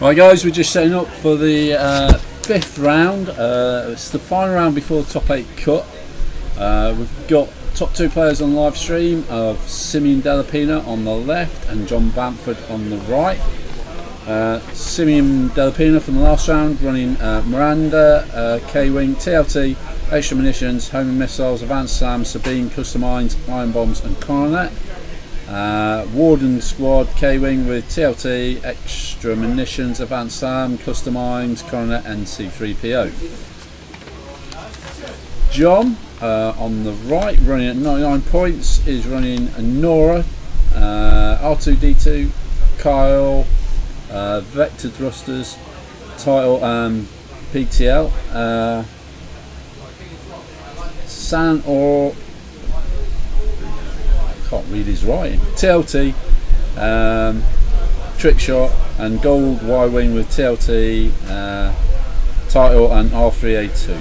Right guys, we're just setting up for the fifth round. It's the final round before the top 8 cut. We've got top 2 players on live stream of Simeon Delapina on the left and John Bamford on the right. Simeon Delapina from the last round running Miranda, K-Wing, TLT, extra munitions, homing missiles, advanced SAM, Sabine, custom mines, iron bombs and coronet. Warden squad K-Wing with TLT, extra munitions, advanced SAM, custom mines, coronet and C3PO. John on the right running at 99 points is running Nora, R2D2, Kyle, Vector Thrusters, title PTL, San or can't read his writing, TLT, trick shot and gold Y-wing with TLT, title and R3A2.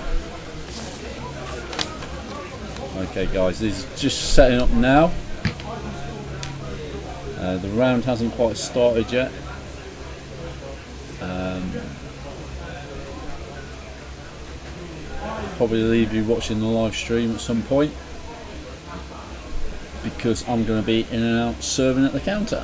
Okay guys, this is just setting up now. The round hasn't quite started yet. Probably leave you watching the live stream at some point, because I'm going to be in and out serving at the counter.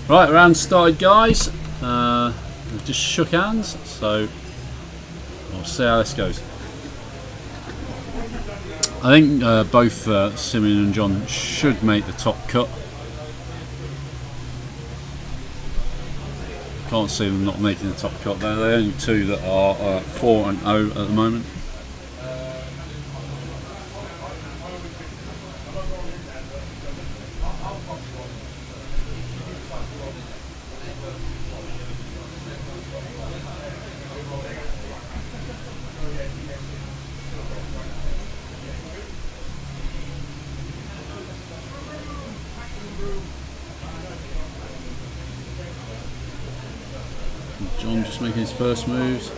Right, round started guys. We've just shook hands, so we'll see how this goes. I think both Simeon and John should make the top cut. Can't see them not making the top cut. They're the only two that are 4-0 at the moment. John just making his first moves.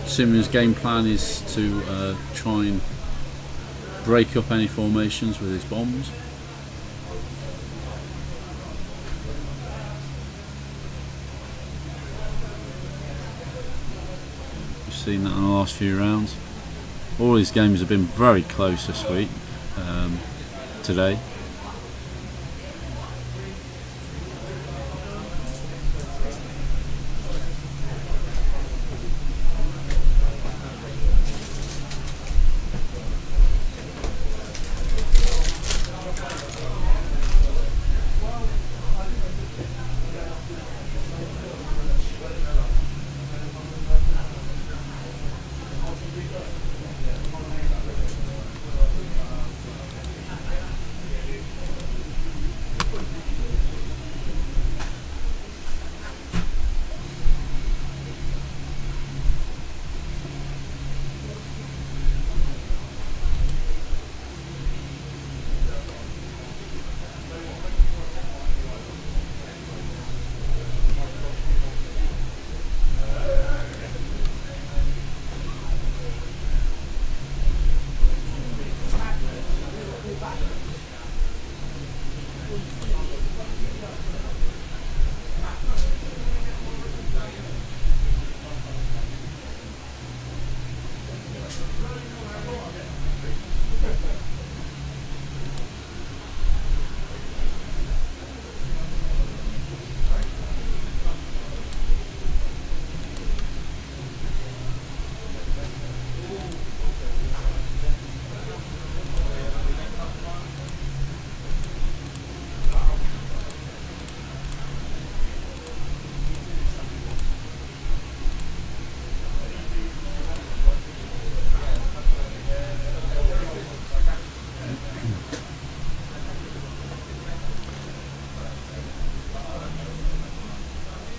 Simeon's game plan is to try and break up any formations with his bombs. We've seen that in the last few rounds. All these games have been very close this week, today.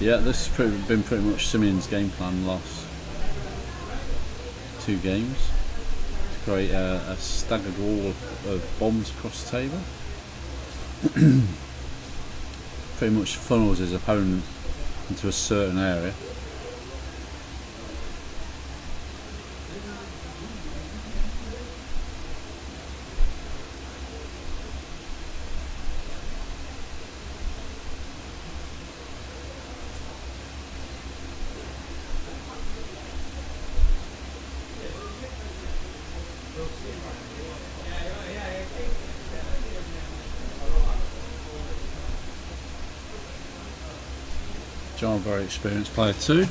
Yeah, this has been pretty much Simeon's game plan the last 2 games. To create a staggered wall of bombs across the table. Pretty much funnels his opponent into a certain area. John, very experienced player too.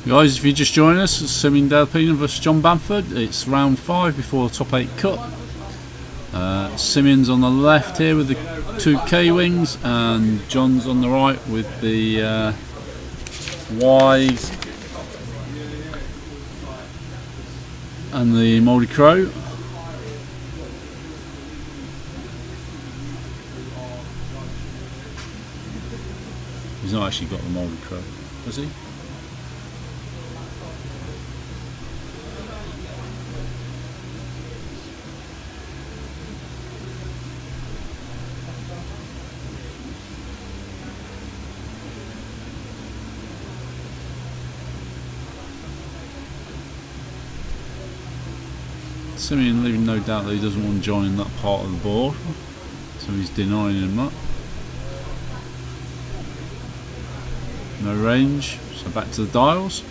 Guys, if you just join us, it's Simeon Delpino vs John Bamford. It's round 5 before the top 8 cut. Simeon's on the left here with the 2 K-wings, and John's on the right with the Ys and the Mouldy Crow. He's not actually got the Mouldy Crow, has he? Simeon leaving no doubt that he doesn't want to join that part of the board, so he's denying him that. No range, so back to the dials.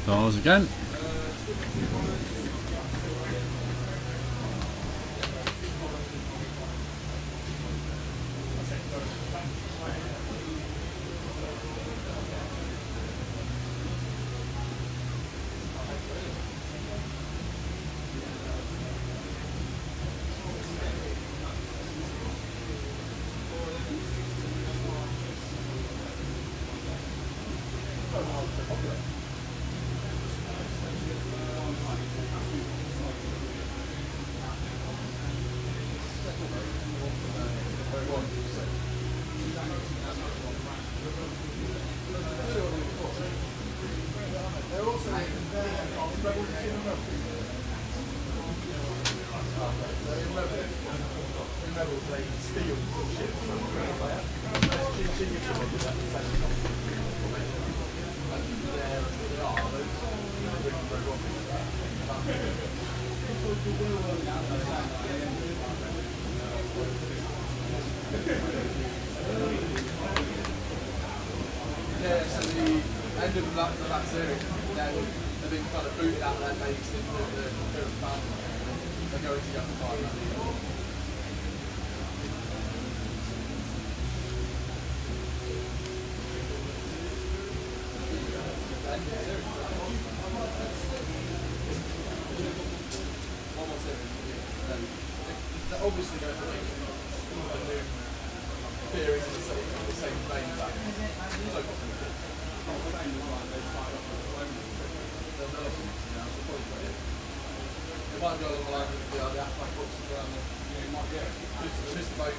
Dials again. Yeah, so the end of that series, they've been kind of booted out of their base into the current band. They're going to go to find that. They're obviously going to make a new appearing in the same vein back. It might go along the line with the Afghan books as well. You might get Mr. Boat.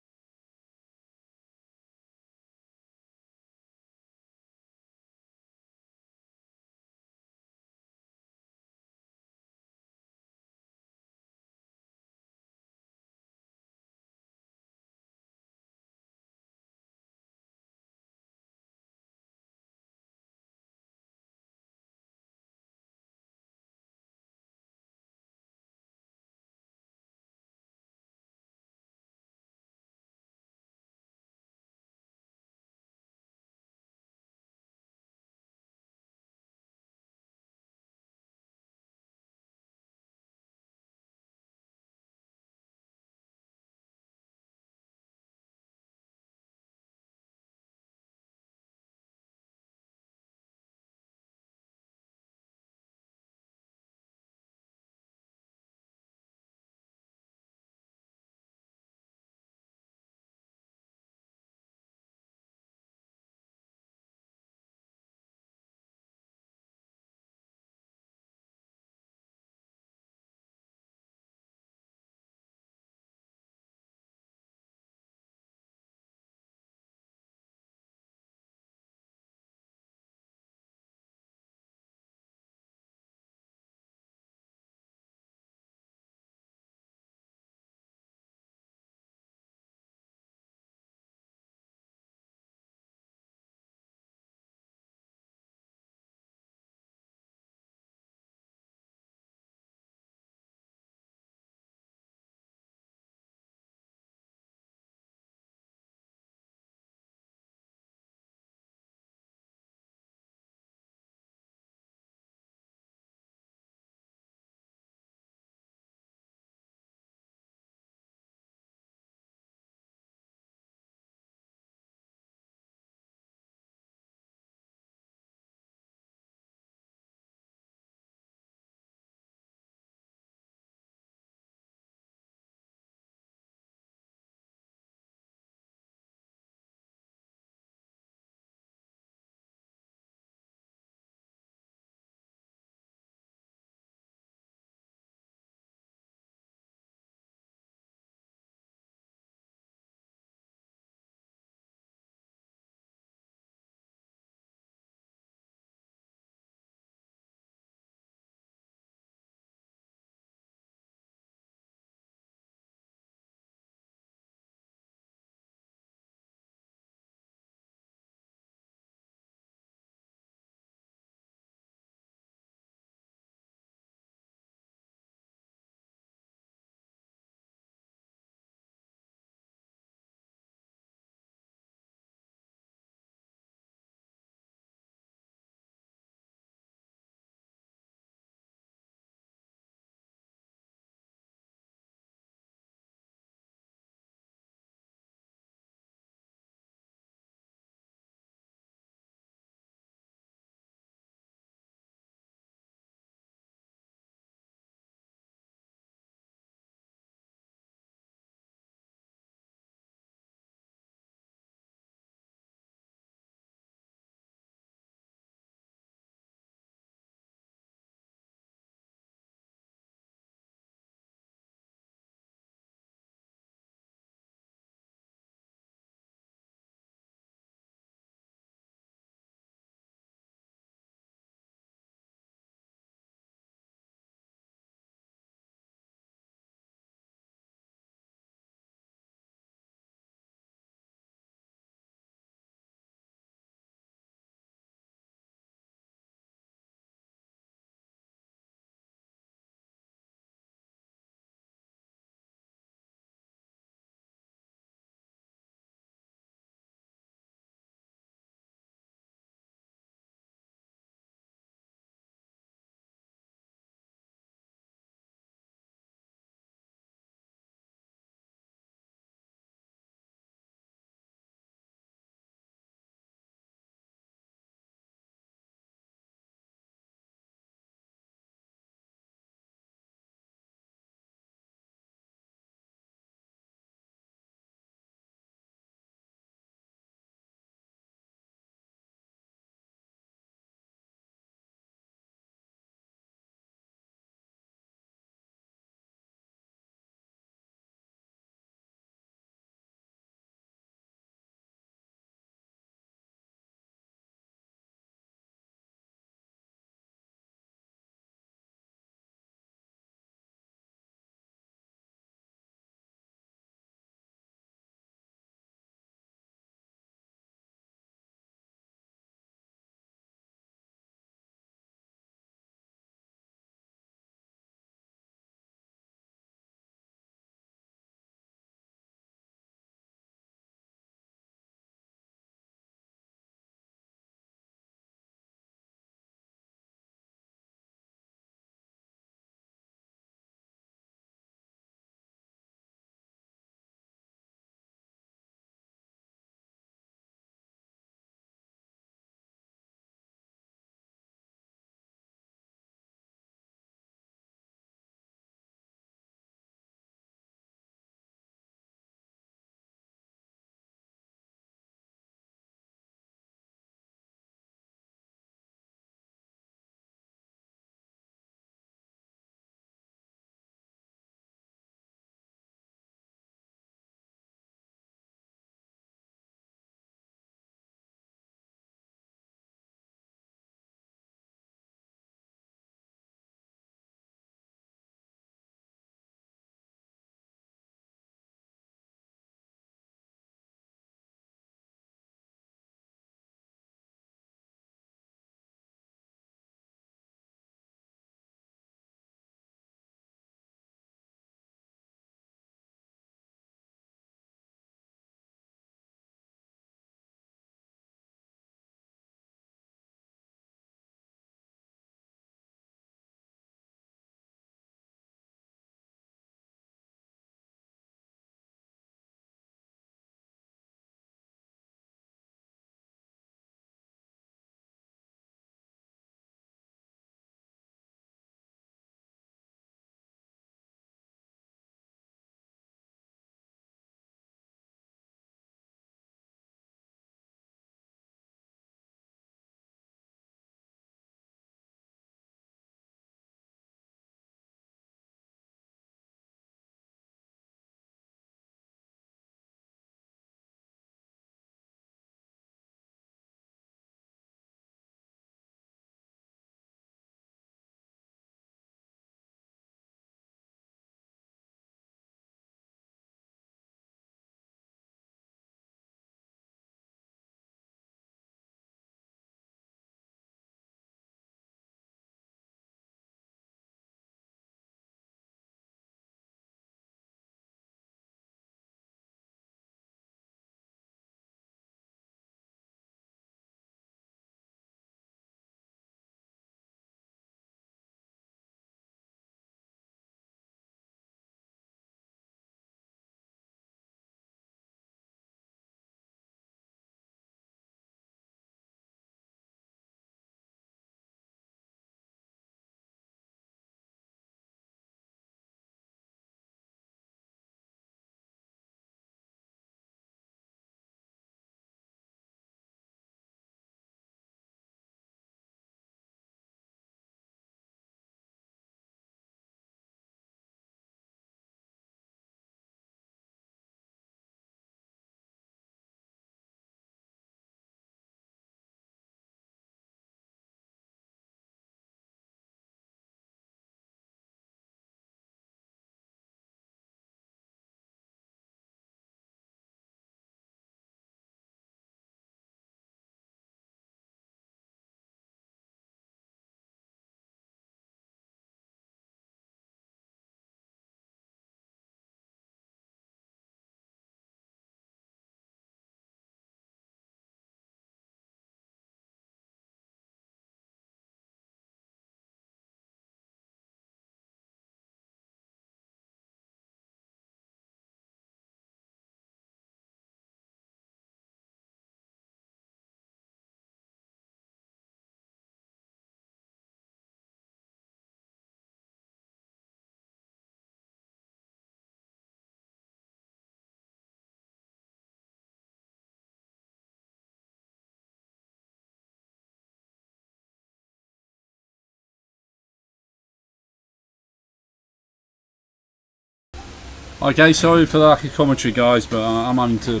Okay, sorry for the lack of commentary, guys, but I'm having to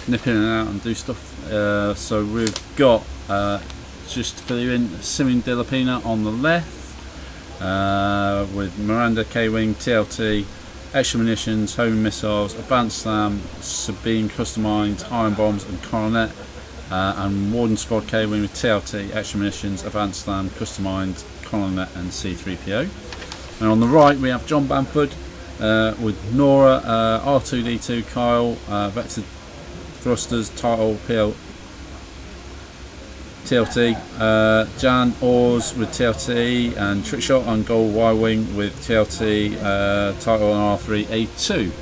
nip in and out and do stuff. So we've got, just to fill you in, Simming de la Pina on the left, with Miranda, K-Wing, TLT, extra munitions, homing missiles, advanced SLAM, Sabine customized, iron bombs and coronet, and Warden Squad K-Wing with TLT, extra munitions, advanced SLAM, customized, coronet and C3PO. And on the right we have John Bamford, with Nora, R2D2, Kyle, Vector Thrusters, Title, TLT, Jan Oars with TLT, and Trickshot and Gold Y-Wing with TLT, Title and R3A2.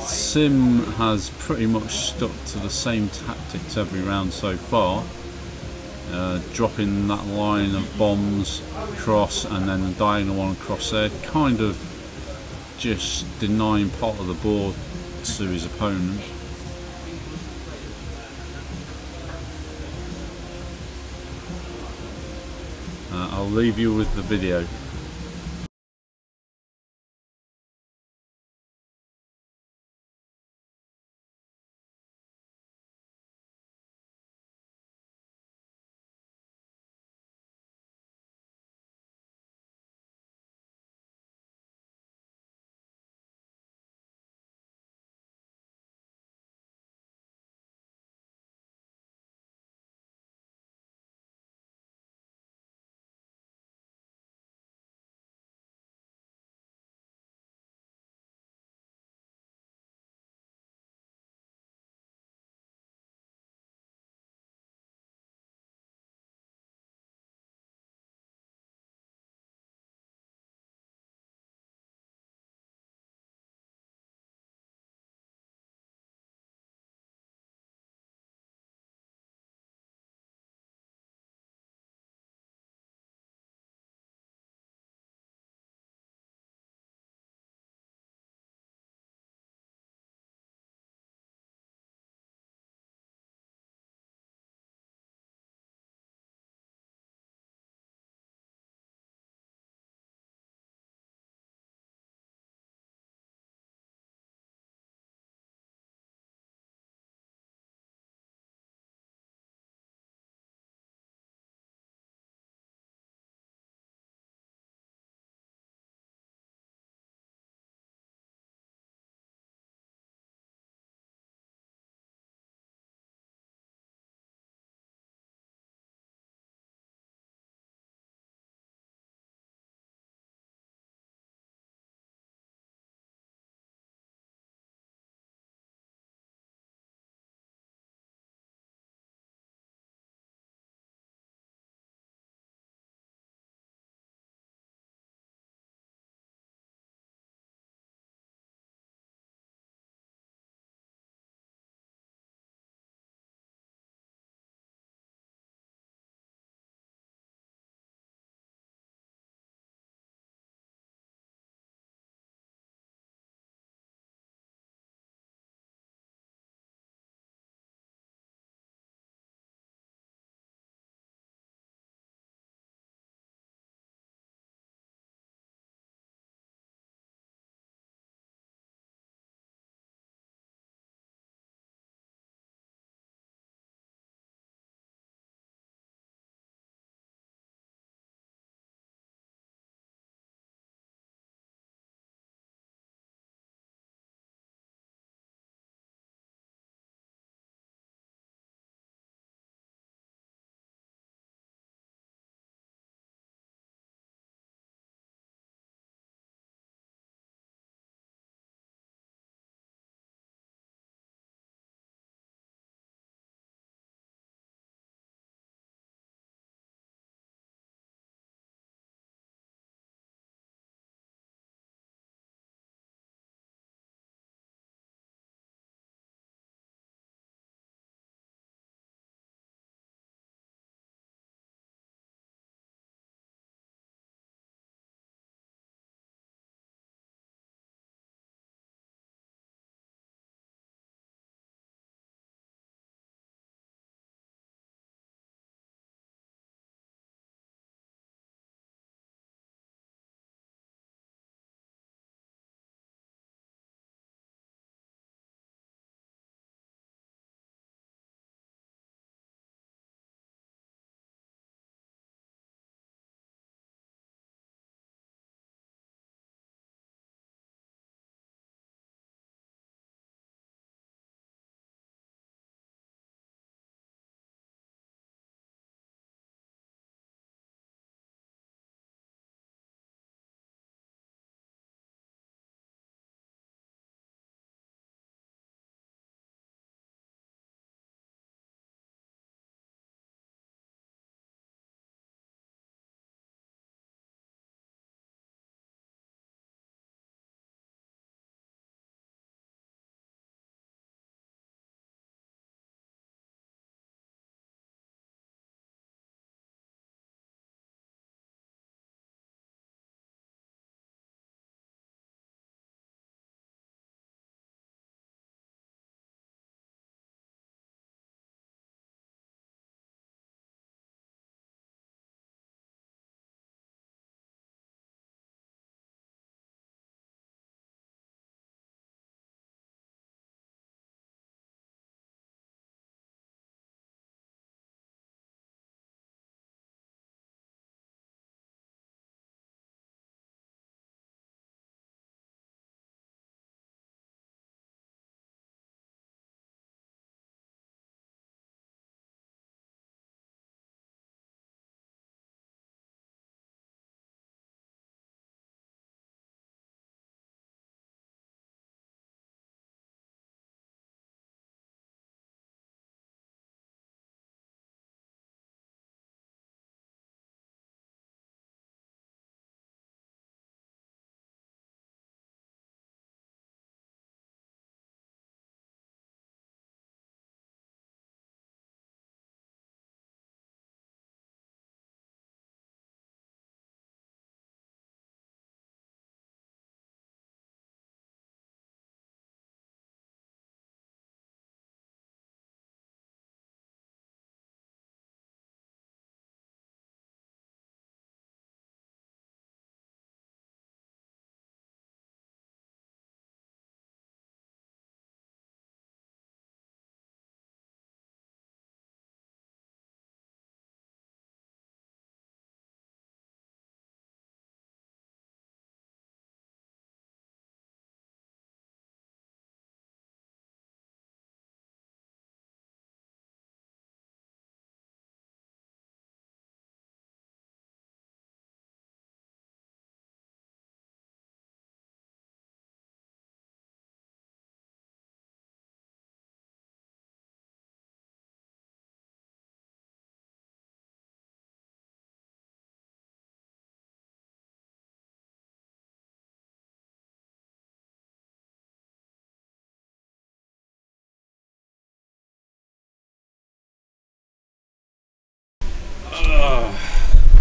Sim has pretty much stuck to the same tactics every round so far, dropping that line of bombs across and then the diagonal one across there, kind of just denying part of the board to his opponent. I'll leave you with the video.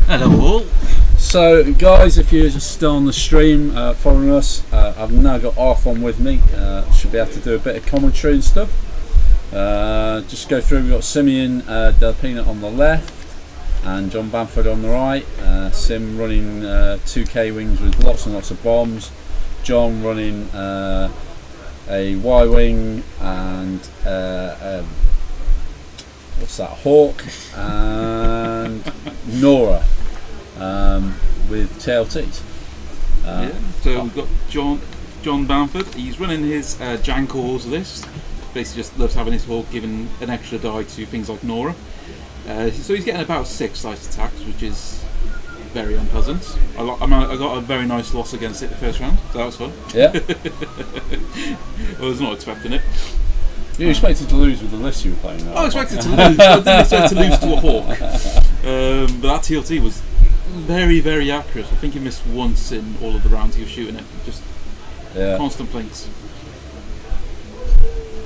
Hello all. So guys, if you're just still on the stream following us, I've now got Arthur with me. Should be able to do a bit of commentary and stuff. Just go through, we've got Simeon Delpina on the left and John Bamford on the right. Sim running 2K wings with lots and lots of bombs. John running a Y-wing and what's that, Hawk, and Nora with TLTs. Yeah, so we've got John Bamford. He's running his Jank Ores list. Basically just loves having his Hawk given an extra die to things like Nora. So he's getting about 6 slice attacks, which is very unpleasant. I got a very nice loss against it the first round, so that was fun. Yeah. I was not expecting it. You expected to lose with the list you were playing though. I expected to lose. I didn't expect to lose to a Hawk. But that TLT was very, very accurate. I think he missed once in all of the rounds he was shooting it. Just constant blinks.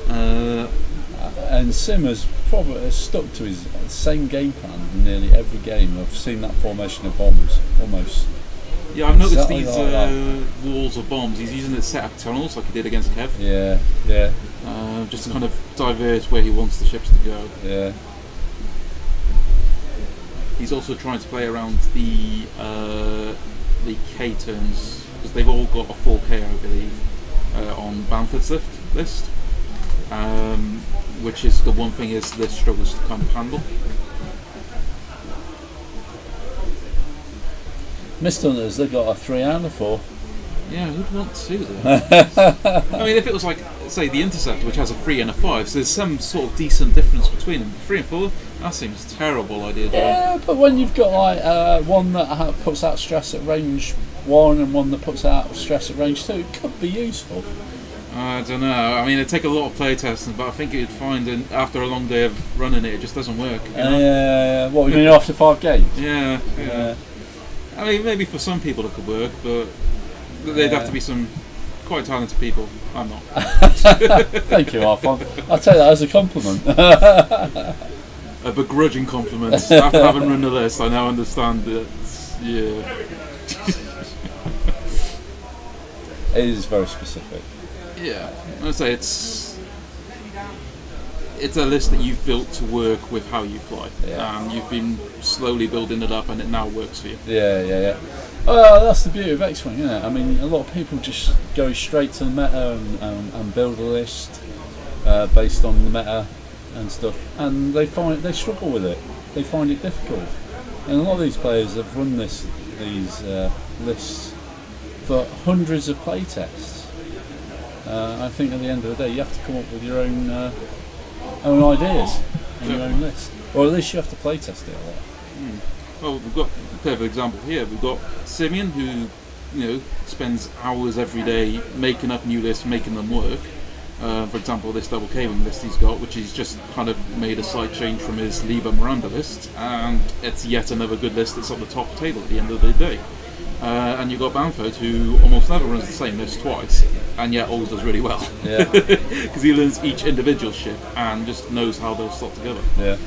And Sim has probably stuck to his same game plan in nearly every game. I've seen that formation of bombs almost. Yeah, I've noticed exactly these like walls of bombs. He's using it to set up tunnels like he did against Kev. Yeah, yeah. Just to kind of divert where he wants the ships to go. Yeah. He's also trying to play around the K turns because they've all got a 4K, I believe, on Bamford's list. Which is the one thing his list struggles to kind of handle. Mist Hunters, they've got a 3 and a 4. Yeah, who'd want 2 though? I mean, if it was like, say, the Intercept, which has a 3 and a 5, so there's some sort of decent difference between them. 3 and 4, that seems a terrible idea. Yeah, but when you've got like one that puts out stress at range 1 and one that puts out stress at range 2, it could be useful. I don't know. I mean, it'd take a lot of play testing, but I think you'd find after a long day of running it, it just doesn't work. You know? What, you mean after 5 games? Yeah. I mean, maybe for some people it could work, but they'd have to be some quite talented people. I'm not. Thank you, Arthur. I'll take that as a compliment. A begrudging compliment. After having run the list, I now understand that. Yeah. It is very specific. Yeah, I'd say it's a list that you've built to work with how you fly. Yeah. You've been slowly building it up, and it now works for you. Yeah. Well, that's the beauty of X-Wing, isn't it? I mean, a lot of people just go straight to the meta and build a list based on the meta and stuff, and they struggle with it. They find it difficult, and a lot of these players have run these lists for hundreds of play tests. I think at the end of the day, you have to come up with your own ideas and your own list, or at least you have to play test it a lot. Well, we've got a perfect example here. We've got Simeon, who spends hours every day making up new lists, making them work. For example, this double K-wing list he's got, which he's just kind of made a slight change from his Liber Miranda list, and it's yet another good list that's on the top table at the end of the day. And you've got Bamford, who almost never runs the same list twice, and yet always does really well. Yeah. Because he learns each individual ship and just knows how they'll slot together. Yeah.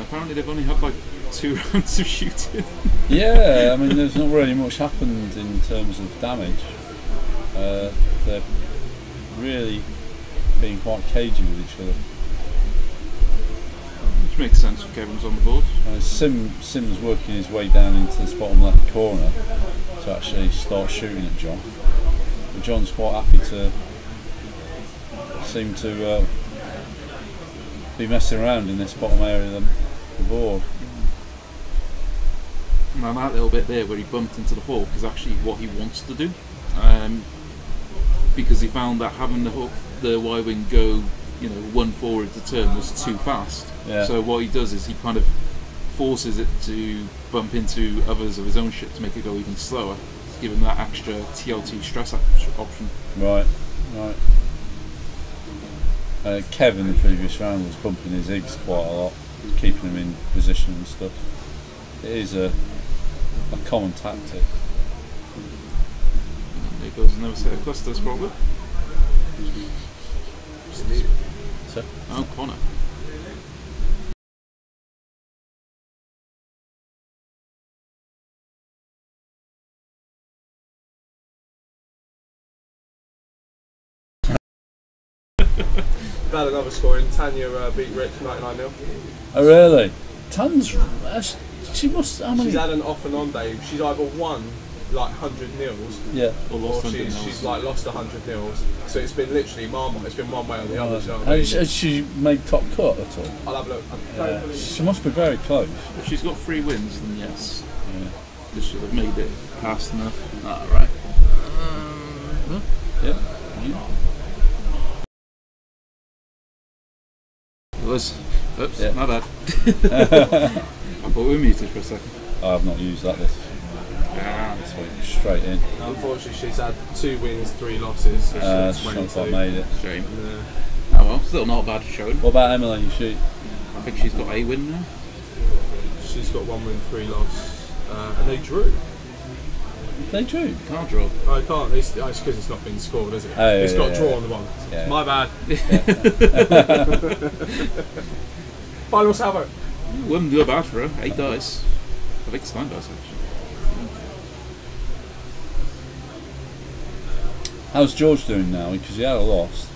Apparently they've only had like 2 rounds of shooting. Yeah, I mean, there's not really much happened in terms of damage. They're really being quite cagey with each other. Which makes sense when Kevin's on the board. Sim's working his way down into this bottom left corner to actually start shooting at John. But John's quite happy to seem to be messing around in this bottom area of the board. And that little bit there where he bumped into the Hawk is actually what he wants to do. Because he found that having the Y-wing go, one forward to turn was too fast. Yeah. So what he does is he kind of forces it to bump into others of his own ship to make it go even slower, to give him that extra TLT stress option. Right. Kev in the previous round was bumping his eggs quite a lot, keeping him in position and stuff. It is a common tactic. There goes another set of clusters, probably. We've had another scoring. Tanya beat Rich 99-0. Oh really? Tons. She must. How many? She's had an off and on day. She's either won like 100 nils, Yeah. Or she's like lost 100 nils. So it's been literally Marmite. It's been one way or the other. So Has she made top cut at all? I'll have a look. She must be very close. If she's got 3 wins, then yes. Yeah. They should have made it fast enough. Ah, right. Yeah. Oops, Yeah. my bad. I thought we were muted for a second. I have not used that this week. Straight in. Unfortunately, she's had 2 wins, 3 losses. So she's She had not 22. made it. Shame. Yeah. Oh well, still not a bad showing. What about Emily? She? I think she's got a win now. She's got 1 win, 3 loss, and they drew. They drew. Can't draw. I can't. It's because it's not been scored, is it? Oh, yeah, it's got yeah, a draw yeah. on the one. Yeah. My bad. Final salvo. Wouldn't go bad for her. 8 dice. I think it's 9 dice actually. How's George doing now? Because he had a loss.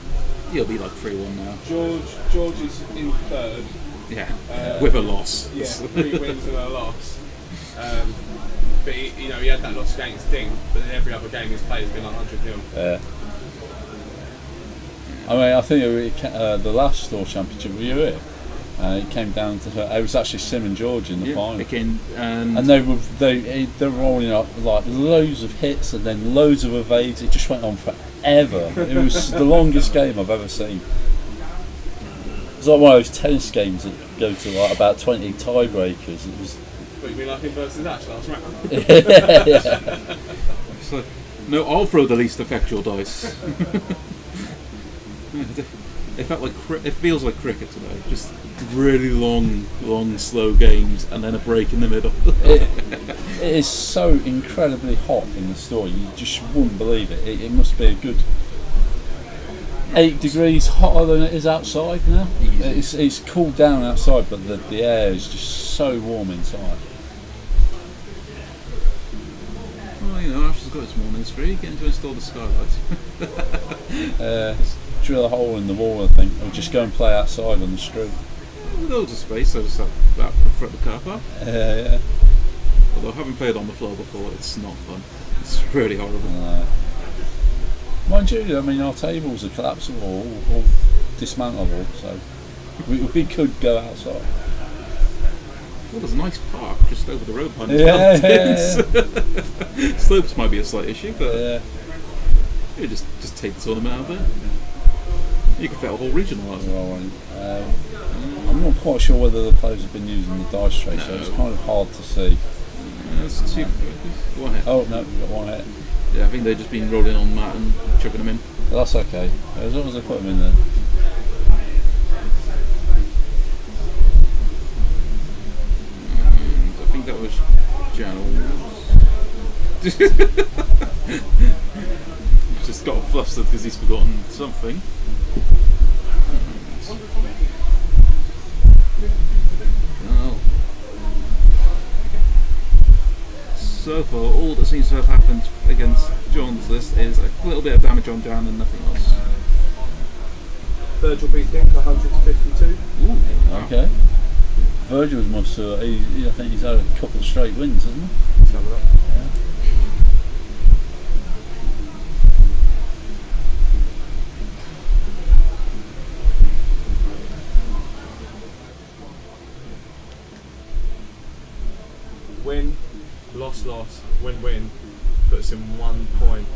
He'll be like 3-1 now. George is in third. Yeah, with a loss. Yeah, 3 wins and a loss. But he had that loss against Ding, but then every other game he's played has been like 100-0. Yeah. I mean, I think the last store championship were you here? It came down to her. It was actually Sim and George in the final. It came, and they were rolling up like loads of hits and then loads of evades. It just went on forever. It was the longest game I've ever seen. It was like one of those tennis games that go to like about 20 tiebreakers. It was. What, you mean like him versus Ash last round? Yeah. so, no, I'll throw the least effectual dice. It felt like it feels like cricket today. Just really long, slow games, and then a break in the middle. It is so incredibly hot in the store. You just wouldn't believe it. It must be a good 8 degrees hotter than it is outside now. It's cooled down outside, but the air is just so warm inside. Well, Ash has got his mornings free. Getting to install the skylights. Drill a hole in the wall, I think, or just go and play outside on the street. With loads of space, so just have that for the car park. Yeah. Although having played on the floor before, it's not fun. It's really horrible. Mind you, I mean, our tables are collapsible or dismantleable, so we could go outside. Well, there's a nice park just over the road behind Yeah. Slopes might be a slight issue, but you just take the tournament out there. You can fit a whole region on it. I'm not quite sure whether the players have been using the dice tray, so it's kind of hard to see. That's 2 1 hit. Oh no, we've got 1 hit. Yeah, I think they've just been rolling on Matt and chucking them in. But that's okay, as long as they put them in there. I think that was He's just got flustered because he's forgotten something. Oh. So far, all that seems to have happened against John's list is a little bit of damage on Jan and nothing else. Virgil beat Dink 100-52. Ooh, Okay. Virgil's must I think he's had a couple of straight wins, hasn't he? Let's have a look. Win, loss, win, puts him 1 point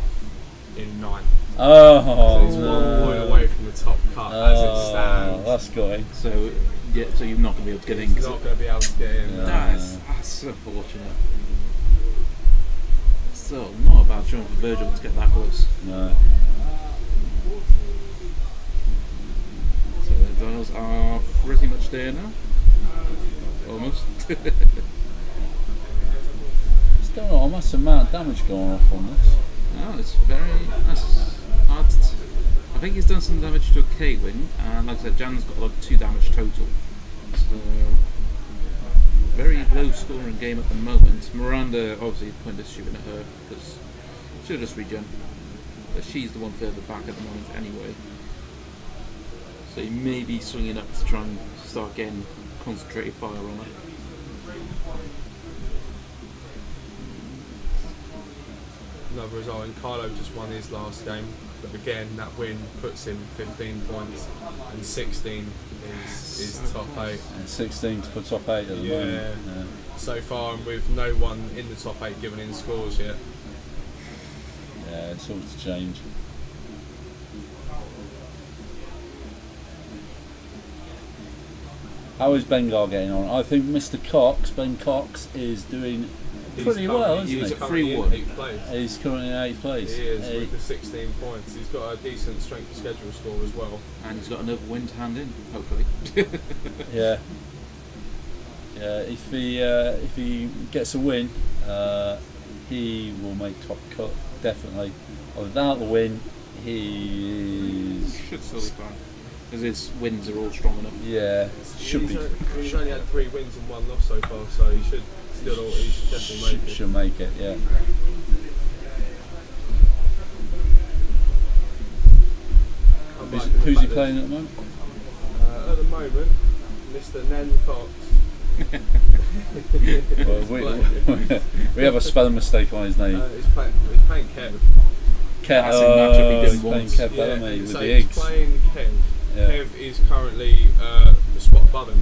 in 9. Oh, So he's 1 point away from the top cut as it stands. That's good. So, yeah, so you're not going to be able to get in. He's not going to be able to get in. That's so fortunate. So, not a bad shot for Virgil to get that close. No. So the dials are pretty much there now. Almost. Still not a massive amount of damage going off on this. No, it's that's hard to I think he's done some damage to a K-Wing, and like I said, Jan's got like 2 damage total. So, very low scoring game at the moment. Miranda, obviously, pointless shooting at her, because she'll just regen. But she's the one further back at the moment anyway. So he may be swinging up to try and start getting concentrated fire on it. Another result, and Kylo just won his last game, but again that win puts him 15 points, and 16 is top 8. And 16 for top 8 at the moment. Yeah. So far, and with no one in the top 8 giving in scores yet. Yeah, it's all to change. How is Bengal getting on? I think Mr. Cox, Ben Cox, is doing pretty well, isn't he? He's currently in 8th place. He's currently in 8th place. He is, with the 16 points. He's got a decent strength of schedule score as well. And he's got another win to hand in, hopefully. Yeah. Yeah, if he gets a win, he will make top cut, definitely. Without the win, he should still be fine. Because his wins are all strong enough. Yeah, should be. He's only had 3 wins and 1 loss so far, so he should definitely make it. Should make it, yeah. Who's he playing at the moment? At the moment, Mr. Nen Cox. Well, we have a spelling mistake on his name. He's playing Kev. He's playing Kev Bellamy with so the he's eggs. Playing Kev. Yeah. Kev is currently the spot above him.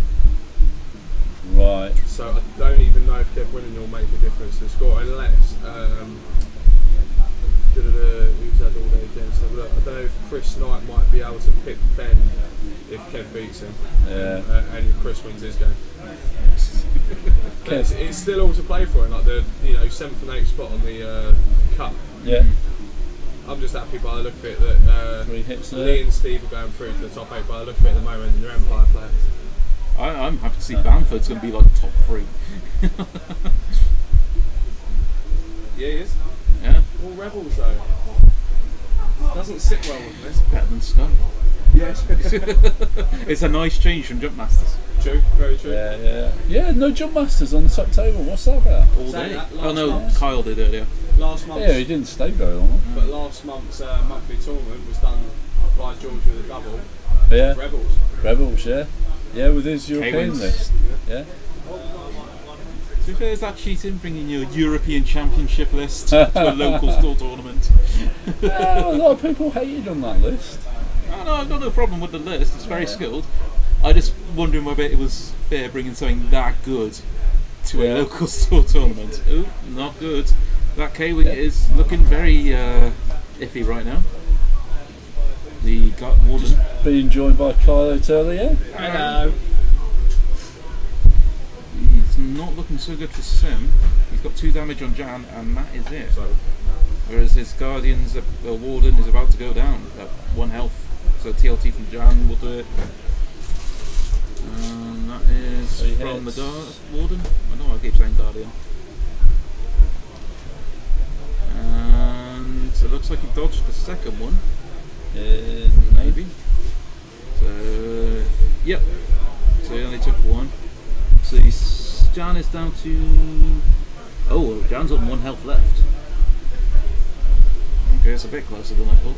Right. So I don't even know if Kev winning will make a difference to the score, unless who's had all day against him. I don't know if Chris Knight might be able to pick Ben if Kev beats him. Yeah. And Chris wins his game. It's still all to play for, in like the 7th and 8th spot on the cup. Yeah. I'm just happy by the look of it that 3 hits there. Lee and Steve are going through to the top 8 by the look of it at the moment, and they're Empire players. I'm happy to see Bamford's going to be like top 3. Yeah, he is. Yeah. All Rebels though. Doesn't sit well with this. Better than Scum. Yes. It's a nice change from Jump Masters. True, very true. Yeah, no Jump Masters on the top table. What's that about? All day. That Oh no, month, Kyle did earlier. Last month. Yeah, he didn't stay very long. But last month's monthly tournament was done by George with a double. Yeah. Rebels. Yeah. Yeah, with his European K-Wins. list. Yeah. To be fair, is that cheating, bringing your European Championship list to a local store tournament? A lot of people hated on that list. No, I've got no problem with the list. It's very skilled. I just wondering whether it was fair bringing something that good to a local store tournament. Oh, not good. That K-Wing is looking very iffy right now. The gut warden Being joined by Kylo earlier. Hello. He's not looking so good for Sim. He's got 2 damage on Jan, and that is it. Whereas his Guardian's Warden is about to go down at 1 health. So TLT from Jan will do it. And that is from the Warden. I know I keep saying Guardian. And it looks like he dodged the second one. Maybe. So, yep. So he only took 1. So Jan is down to... Oh, Jan's on 1 health left. Okay, it's a bit closer than I thought.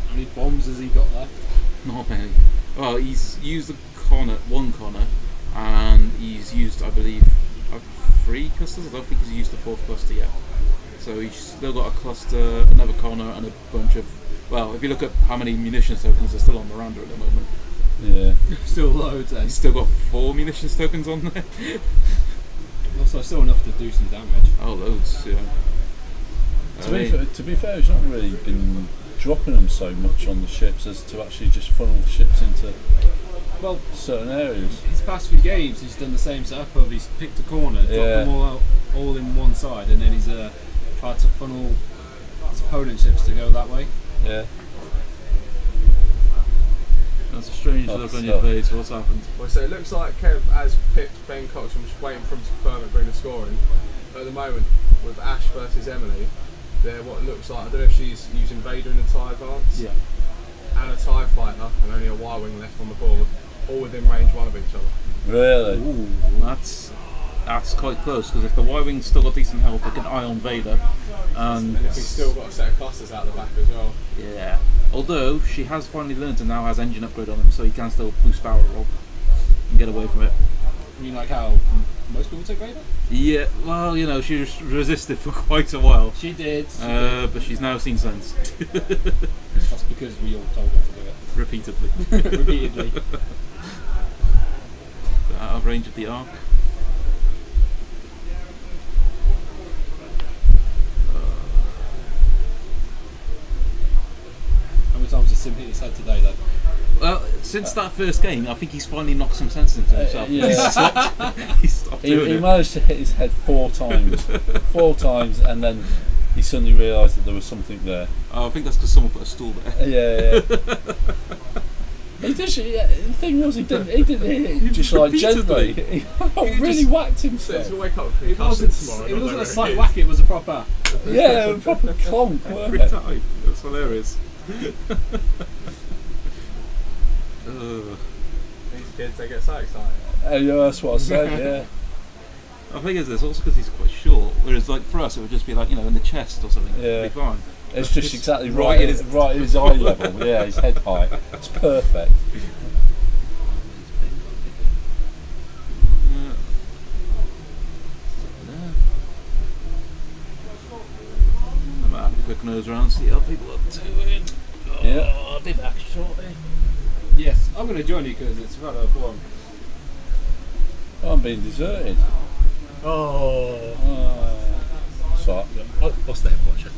How many bombs has he got left? Not many. Well, he's used one Connor, and he's used, I believe, 3 clusters. I don't think he's used the 4th cluster yet. So he's still got a cluster, another Connor, and a bunch of... Well, if you look at how many munitions tokens are still on Miranda at the moment. Yeah. Still loads, eh? He's still got 4 munitions tokens on there. Also, still enough to do some damage. Oh, loads, yeah. To be fair, he's not really been dropping them so much on the ships as to actually just funnel the ships into certain areas. His past few games, he's done the same setup of he's picked a corner, dropped them all out, all in one side, and then he's tried to funnel his opponent ships to go that way. Yeah. That's a strange look on your face. What's happened? Well, so it looks like Kev has picked Ben Cox. I'm just waiting for him to confirm and bring the scoring. But at the moment, with Ash versus Emily, they're what it looks like. I don't know if she's using Vader in the TIE Advance. Yeah. And a TIE Fighter, and only a Y-Wing left on the board. all within range one of each other. Really? Ooh, that's quite close, because if the Y-Wing's still got decent health, they can Ion Vader. And if he's still got a set of clusters out the back as well. Yeah. Although, she has finally learned and now has engine upgrade on him, so he can still boost barrel roll and get away from it. I mean, like how most people take Vader? Yeah, well, you know, she resisted for quite a while. She did. But she's now seen sense. That's because we all told her to do it. Repeatedly. Repeatedly. Out of range of the arc. How many times has Sim hit his head today, though? Well, since that first game, I think he's finally knocked some sense into himself. Yeah. He stopped doing He it. managed to hit his head 4 times. 4 times, and then he suddenly realised that there was something there. Oh, I think that's because someone put a stool there. Yeah. He did. Yeah, the thing was, he didn't hit it just like gently. He really just- whacked So himself. he's gonna wake up It wasn't, tomorrow. it wasn't a slight whack, it was a proper. Yeah, a proper clonk, Every wasn't it? time. That's hilarious. These kids, they get so excited. Yeah, that's what I said. Yeah. I think it's this also because he's quite short, whereas like for us it would just be like, you know, in the chest or something. Yeah. It'd be fine. It's just exactly Right right, at right at his eye level. Yeah, his head height. It's perfect. I'm gonna have a quick nose around, see how people are doing. Yeah. I'll be back shortly. Yes, I'm going to join you because it's rather fun. I'm being deserted. Oh. So, I'll stay and watch it.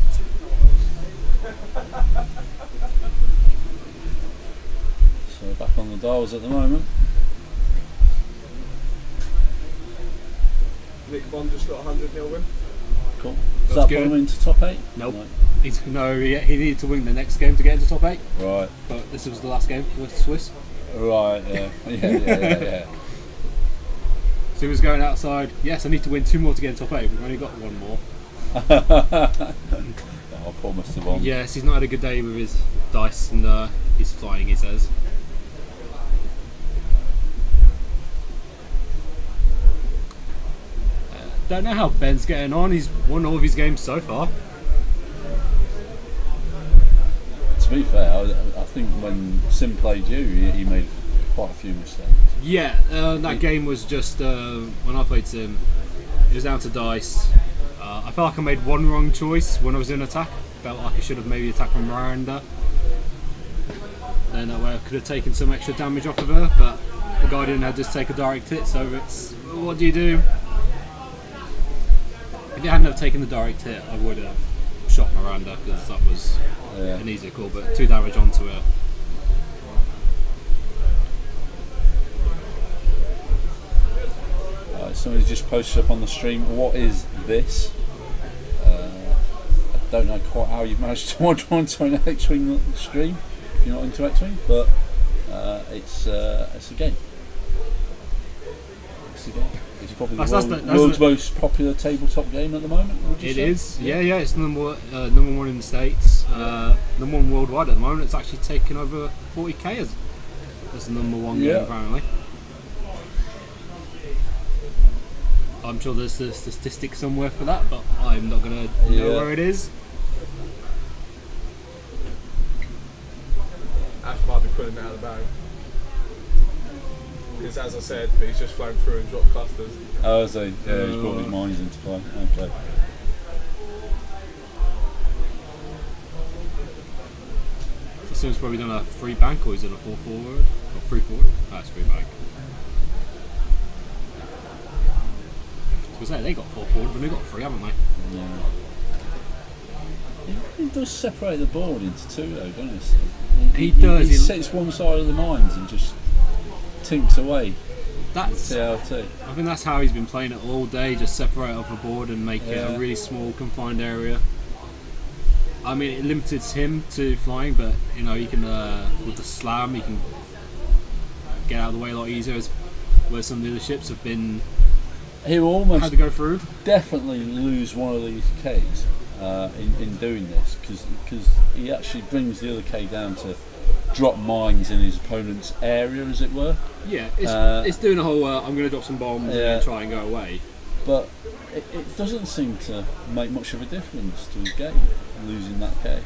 so back on the dials at the moment. Nick Bond just got a 100-0 win. Cool. That's Does that put good. him into top 8? Nope. He needed to win the next game to get into top 8, Right. but this was the last game for the Swiss. Right. Yeah. Yeah. So he was going outside, yes, I need to win 2 more to get in top 8, we've only got 1 more. Oh, poor Mr. Bond. Yes, he's not had a good day with his dice and his flying, he says. Don't know how Ben's getting on, he's won all of his games so far. To be fair, I think when Sim played you, he made quite a few mistakes. Yeah, that game was just, when I played Sim, it was down to dice. I felt like I made one wrong choice when I was in attack. Felt like I should have maybe attacked from Miranda. Then that way I could have taken some extra damage off of her, but the Guardian had just take a direct hit, so it's, what do you do? If you hadn't have taken the direct hit, I would have shot Miranda, because that was an easier call, but 2 damage onto her. Somebody's just posted up on the stream, what is this? I don't know quite how you've managed to watch onto an X-Wing stream, if you're not into X-Wing, but it's a game. It's a game. It's probably the world's most popular tabletop game at the moment, would you say? It is, yeah, it's number 1 in the States, number 1 worldwide at the moment. It's actually taken over 40k as the number 1 game apparently. I'm sure there's a statistic somewhere for that, but I'm not going to know where it is. Ash might be pulling it out of the bag. Because as I said, he's just flown through and dropped clusters. Oh, so he's brought his mines into play. Okay. So Sim's probably done a 3 bank, or he's done a 4 forward, or 3 forward. That's 3 bank. I was going to say, they got 4 forward, but they got 3, haven't they? Yeah. He does separate the board into 2 though, doesn't he? He does. He sits one side of the mines and just tinks away. That's. TLT. I think that's how he's been playing it all day. Just separate off the board and make it a really small, confined area. I mean, it limits him to flying, but you know, he can with the slam, he can get out of the way a lot easier. Where some of the other ships have been. He will almost had to go through. Definitely lose one of these Ks in doing this because he actually brings the other K down to drop mines in his opponent's area, as it were. Yeah, it's doing a whole. I'm going to drop some bombs and then try and go away. But it doesn't seem to make much of a difference to his game, losing that game.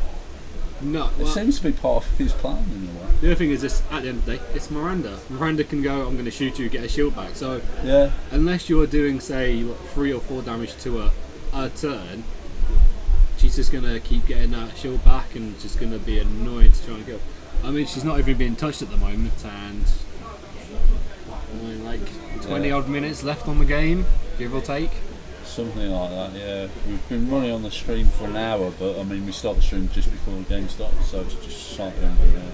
No, It seems to be part of his plan in a way. The other thing is this: at the end of the day, it's Miranda. Miranda can go. I'm going to shoot you, get a shield back. So unless you're doing, say, 3 or 4 damage to a turn, she's just going to keep getting that shield back and just going to be annoying to try and kill. I mean, she's not even being touched at the moment, and like 20 odd minutes left on the game, give or take. Something like that, yeah. We've been running on the stream for an hour, but I mean, we start the stream just before the game starts, so it's just slightly under an hour.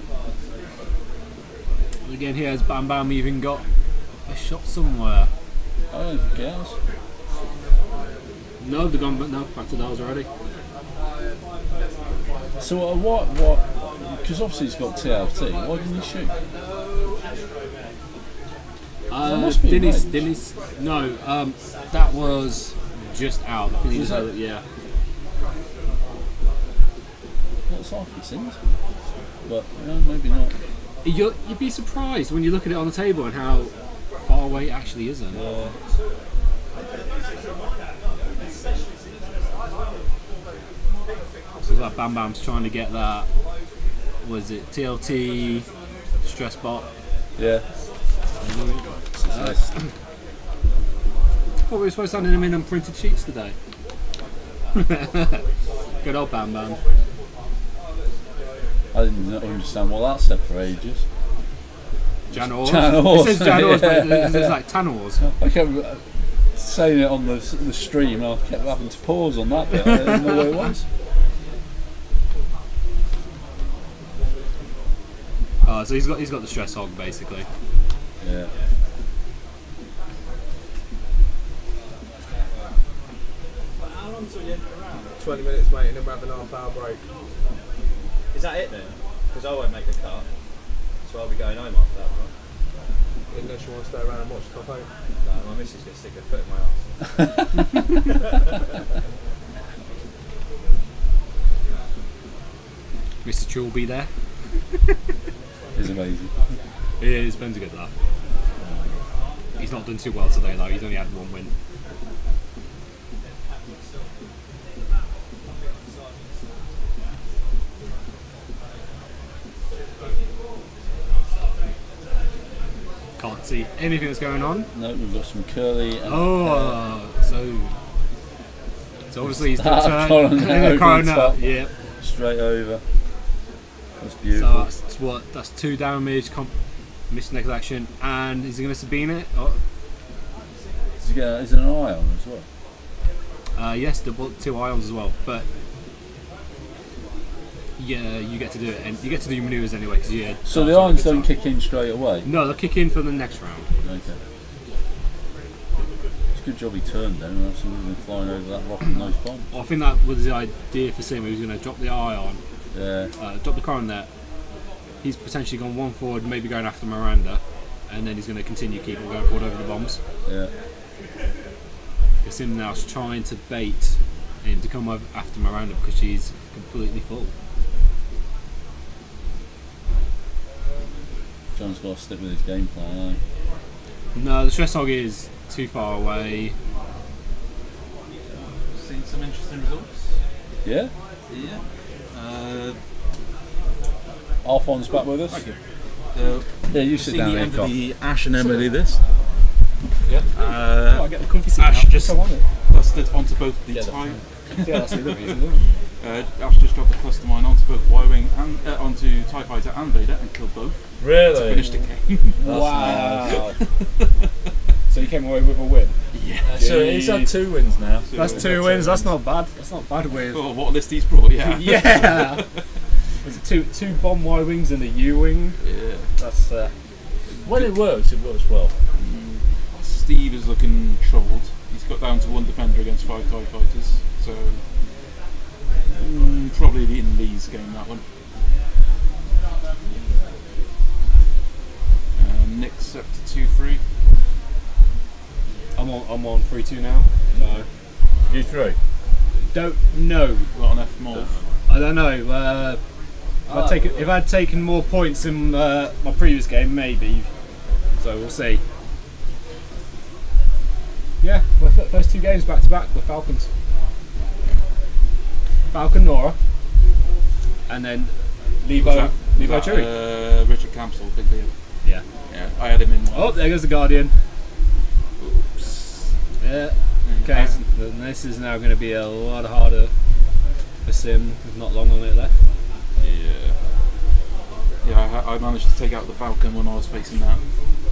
Again, here's Bam Bam even got a shot somewhere. I don't think he has. No, they've gone, no, back to those already. So what? Because obviously he's got TLT. Why didn't he shoot? Dennis, no, that was just out. Yeah. Looks like it's in, but no, maybe not. You'd be surprised when you look at it on the table and how far away it actually isn't. Yeah. So it's like Bam Bam's trying to get that. Was it TLT stress bot? Yeah. Thought we were supposed to send him in on printed sheets today. Good old Bam Bam. I didn't understand what that said for ages. Janors. Janors. It says Janors, but it's like Tanors. I kept saying it on the stream, and I kept having to pause on that bit. I didn't know what it was. Oh, so he's got the stress hog basically. Yeah. How long till you around? 20 minutes, mate, and then we're having a half-hour break. Is that it then? Because I won't make the cut, so I'll be going home after that, right? Unless you want to stay around and watch top 8. No, my missus is going to stick her foot in my arse. Mr. Chu will be there. It's amazing. It is, Ben's a good laugh. He's not done too well today though, he's only had 1 win. Can't see anything that's going on. No, we've got some curly. And, so obviously he's done turn and then a corner. Yep. Straight over. That's beautiful. So that's 2 damage, missing next action, and is he going to Sabine it? Oh. Is it an ion as well? Yes, 2 ions as well, but yeah, you get to do it, and you get to do your manoeuvres anyway. Cause so the irons don't kick in straight away? No, they'll kick in for the next round. Okay. It's a good job he turned then, or else he would have been flying over that rock and those bombs. Well, I think that was the idea for Sim. He was going to drop the ion, drop the car on there. He's potentially gone 1 forward, maybe going after Miranda, and then he's going to continue keeping going forward over the bombs. Yeah. Because Sim now's trying to bait him to come over after Miranda because she's completely full. John's got to stick with his game plan, No, the stress hog is too far away. Seen some interesting results. Yeah? Yeah. Alphonse back with us. Thank you. Yeah, you sit down the there, end Carl. of the Ash and Emily list. Yeah. I get the comfy seat Ash now. just clustered onto both the TIE. Yeah, that's the other reason, isn't it? Ash just dropped the cluster mine onto both Y-Wing and onto TIE Fighter and Vader and killed both. Really? To finish the game. Wow. So you came away with a win? Yeah. So he's had 2 wins now. That's 2 wins, that's not bad. That's not bad with... Oh, what list he's brought, yeah. Yeah! Was it two bomb Y-Wings and a U-Wing? Yeah. That's... When it works well. Steve is looking troubled. He's got down to 1 defender against 5 TIE Fighters. So... probably in Lee's game, that one. Nick's up to 2-3. I'm on 3-2 now. No. You 3? Don't know. What on F Morph? I don't know. If I'd taken more points in my previous game, maybe. So we'll see. Yeah, my first 2 games back to back with Falcons. Falcon Nora, and then Lebo Chewy. Richard Campbell, big deal. Yeah. Yeah, I had him in. Oh, there goes the Guardian. Oops. Yeah. Okay, so this is now going to be a lot harder for Sim with not long on it left. Yeah, I managed to take out the Falcon when I was facing that,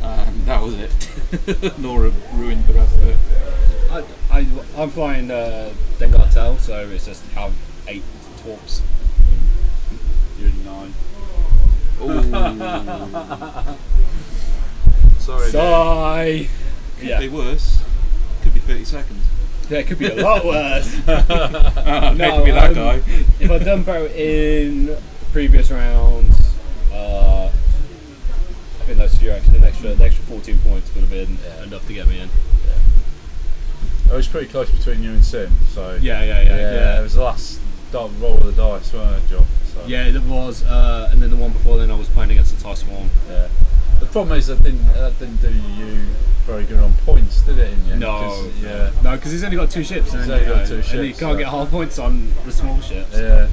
and that was it. Nora ruined the rest of it. I'm flying Dengar Tail, so it's just have 8 torps. You're in 9. Oh. Sorry. Sigh. Could be worse. Could be 30 seconds. Yeah, it could be a lot worse. No, could be that guy. If I'd done better in the previous rounds, I think those few the extra 14 points would have been enough to get me in. It was pretty close between you and Sim, so Yeah. It was the last roll of the dice, wasn't it, John? So. Yeah, it was, and then the one before then I was playing against the Tie Swarm. Yeah. The problem is that didn't do you very good on points, did it? In the end? No, because he's only got 2 ships, and, and he can't get half points on the small ships. Yeah.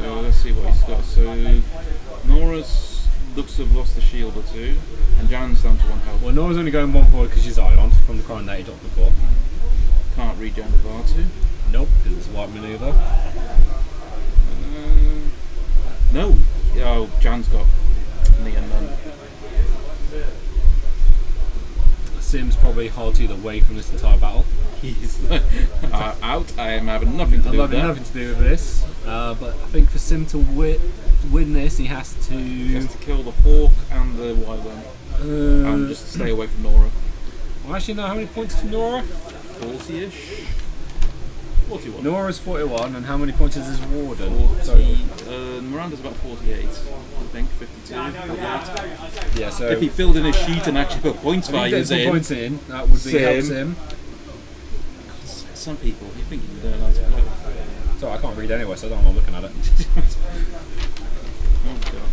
So let's see what he's got. So Nora's looks to have lost a shield or 2, and Jan's down to 1 health. Well, Nora's only going 1 forward because she's Ion from the Crown that he dropped before. Can't regen with R2. Nope, because it's a white maneuver. No. Oh, Jan's got knee and none. Sim's probably halted away from this entire battle. He's out. I am having nothing to do with that. Nothing to do with this. But I think for Sim to win this, he has to... He has to kill the Hawk and the Wyvern. And just stay away from Nora. Well, actually, no. How many points to Nora? 40-ish? 41. Nora's 41, and how many points is his Warden? 40, Miranda's about 48, I think, 52, 48. Yeah, so... If he filled in his sheet and actually put points values in... points in, that would be help Sim. Some people, you think you don't know to play. Sorry, I can't read anyway, so I don't know I'm looking at it. Oh, God.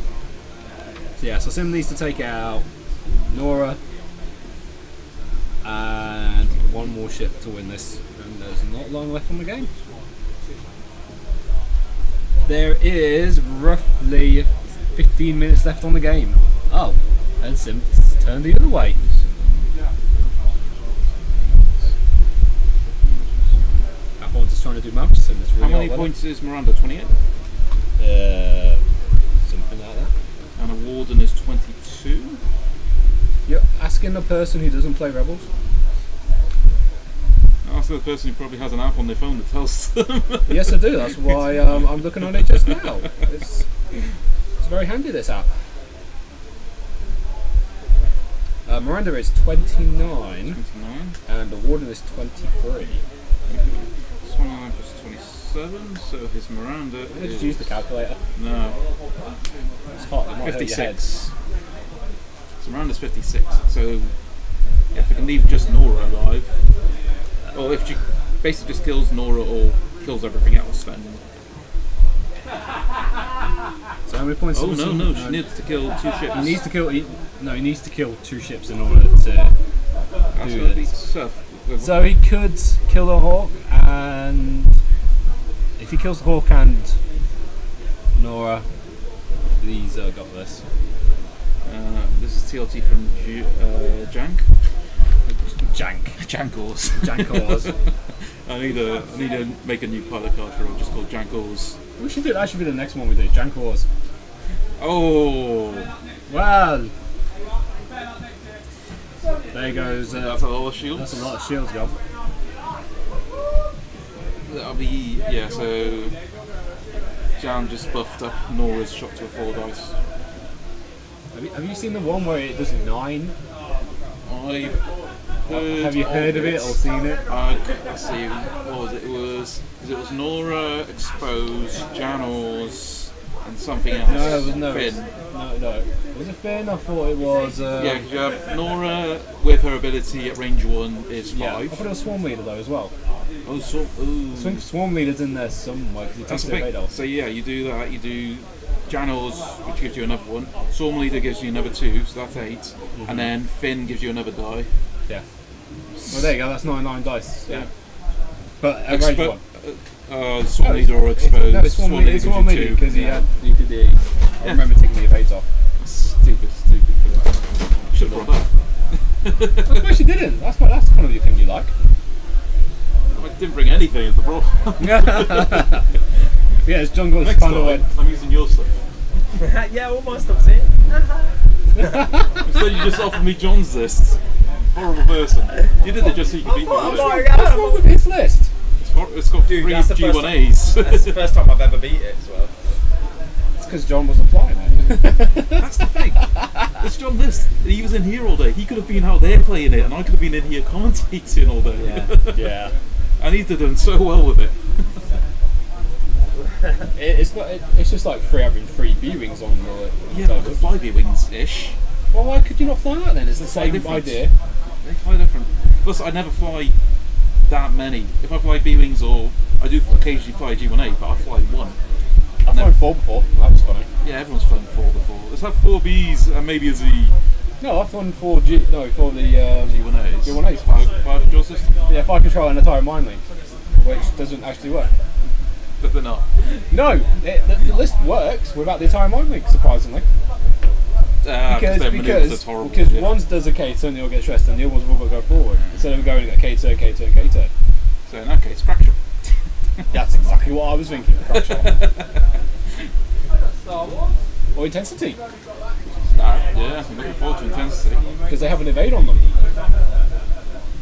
So yeah, so Sim needs to take out Nora and 1 more ship to win this, and there's not long left on the game. There is roughly 15 minutes left on the game. Oh, and Sim's turned the other way. Apple's just trying to do maths, and it's really How many points is Miranda? 28? Something like that. And a Warden is 22? You're asking a person who doesn't play Rebels? Ask the person who probably has an app on their phone that tells them. Yes, I do. That's why I'm looking on it just now. It's very handy, this app. Miranda is 29, and the Warden is 23. This one is 27, so his Miranda is... Just use the calculator. No. It's hot. It might hurt your head. 56. So Miranda's 56. So if we can leave just Nora alive, or if she basically just kills Nora or kills everything else, then... So how many points? Oh no, she needs to kill 2 ships. He needs to kill. He needs to kill 2 ships in order to do this. So he could kill a Hawk, and if he kills the Hawk and Nora, he's got this. This is TLT from Jank. Jankors. I need to make a new pilot card for it, just called Jankors. We should do that. Should be the next one we do. Jankors. Oh. Well. There goes. That's a lot of shields. That's a lot of shields, go. That'll be So Jan just buffed up Nora's shot to a 4 dice. Have you seen the one where it does 9? Have you heard of it or seen it? Let's see, what was it? It was Nora, Exposed, Janos, and something else. No. Finn. No. Was it Finn? I thought it was... Yeah, because you have Nora with her ability at range 1 is 5. Yeah, I thought it was Swarm Leader though as well. Oh, so, ooh. I think Swarm Leader's in there somewhere because he That's takes the the evade thing. off. So yeah, you do that. You do Janos, which gives you another one. Swarm Leader gives you another 2, so that's 8. And then Finn gives you another die. Yeah. Well, there you go. That's 9 dice. Yeah. But a Expo- range one. Swarm Leader or Exposed. No, it's Swarm Leader gives you because 2. he did the. I remember taking the evades off. Stupid for that. Should have brought I suppose you didn't. That's kind of the thing you like. that. I didn't bring anything as the problem. Yeah, it's John Gordon's Next kind of time, way. I'm using your stuff. Yeah, all my stuff's in. Instead, you just offered me John's list. Horrible person. You did it just so you could beat me. Oh with my it. God. What's wrong with his list? It's got Dude, 3 that's the first G1As. That's the first time I've ever beat it as well. It's because John wasn't flying, man. That's the thing. It's John List. He was in here all day. He could have been out there playing it, and I could have been in here commentating all day. Yeah. And he's done so well with it. It's just like having 3 B-wings on the. Yeah, but fly B-wings ish. Well, why could you not fly that then? It's the Fly same different. idea. They fly different. Plus, I never fly that many. If I fly B-wings, or I do occasionally fly G1A, but I fly 1. I've flown 4 before. That was funny. Yeah, everyone's flown 4 before. Let's have 4 Bs and maybe a Z. No, I've flown 4 for the G1As. G1As. Fire control system. Yeah, fire control and entire mine link, which doesn't actually work. But they're not. No, the list works without the entire mine link, surprisingly. Because their maneuvers are horrible. Because yeah. one does a K-turn, the other gets stressed, and the other ones will go forward. Instead of going a K-turn, K-turn, K-turn. So in that case, crack shot. That's exactly what I was thinking. Crack shot. Or intensity, Yeah, I'm looking forward to intensity. because they have an evade on them.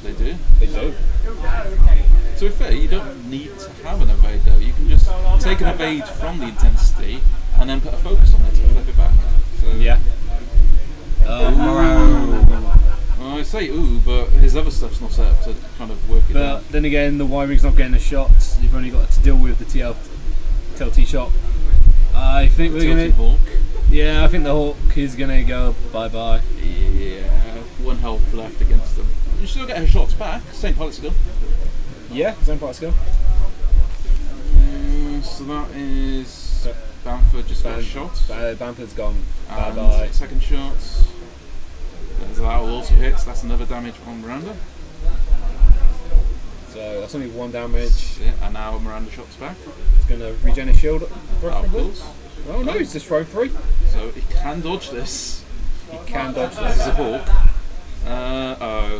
They do. They do. To be fair, you don't need to have an evade though. You can just take an evade from the intensity and then put a focus on it to flip it back. So, Yeah. well, I say ooh, but his other stuff's not set up to kind of work it out. But then again, the Y-wing's not getting a shot. You've only got to deal with the TLT shot. I think we're gonna. Hawk. Yeah, I think the Hawk is gonna go bye-bye. Yeah, 1 health left against them. You still get her shots back. Same pilot skill. Yeah, same part skill. So that is Bamford just got a shot. Bamford's gone. And Bye-bye. second shot. So that will also hit. So that's another damage on Miranda. So that's only 1 damage. Yeah, and now Miranda shots back. It's gonna regen his shield. Of preferably. course. Oh no, he's just thrown 3. So he can dodge this. He can dodge This is a this. Hawk.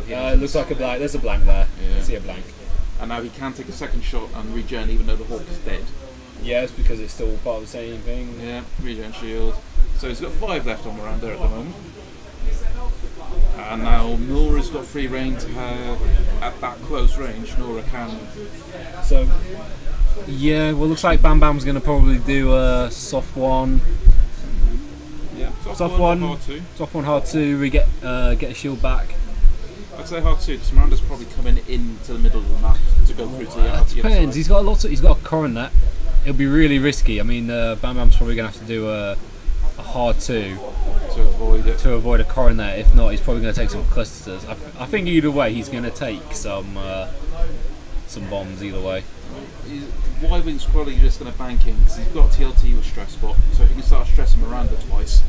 It looks like a blank. There's a blank there. Yeah. I see a blank. And now he can take a second shot and regen even though the Hawk is dead. Yeah, it's because it's still part of the same thing. Yeah, regen shield. So he's got 5 left on Miranda at the moment. And now Nora's got free reign to her at that close range. Nora can. So, yeah, well, looks like Bam Bam's going to probably do a soft one. Yeah, Soft one. hard 2. Soft one, hard 2. We get a shield back. I'd say hard 2 because Miranda's probably coming into the middle of the map to go through to the It other depends. side. He's got he's got a coronet. It'll be really risky. I mean, Bam Bam's probably going to have to do a hard 2 to avoid it. to avoid a coronet. If not, he's probably going to take some clusters. I think either way, he's going to take some bombs either way. Y-Wing's probably just going to bank in because he's got TLT with stress spot, so if he can start stressing Miranda twice,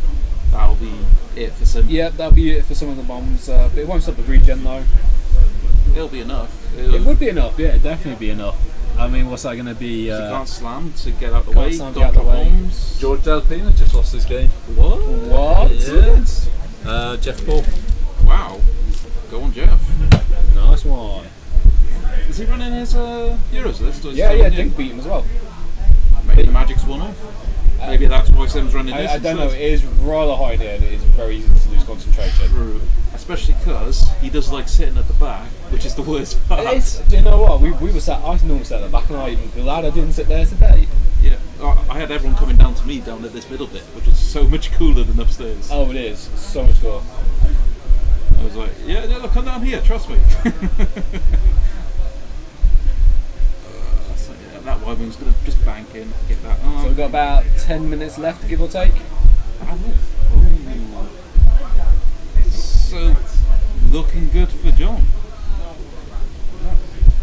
that'll be it for some. Yeah, that'll be it for some of the bombs. But it won't stop the regen though. It'll be enough. It would be enough. Yeah, it'd definitely be enough. I mean, what's that going to be? He can't slam to get out the can't way. slam to Don't get out drop the way. bombs. George Delpina just lost his game. What? What? Yes. Jeff Paul. Wow. Go on, Jeff. Nice one. Is he running his Euros list? Or is Yeah, he yeah. running Dink beat him as well. Maybe the Magic's one off. Maybe that's why Sim's running this. I don't know. instead. It is rather high there, and it is very easy to lose concentration. True. Especially because he does like sitting at the back, which is the worst part. Do you know what? We were sat. I normally sat at the back, and I'm glad I didn't sit there today. Yeah, I had everyone coming down to me down at this middle bit, which is so much cooler than upstairs. Oh, it is so much cool. I was like, yeah, look, come down here, trust me. So yeah, that Y-Wing's going to just bank in, get that. So we've got about 10 minutes left, give or take. So, looking good for John.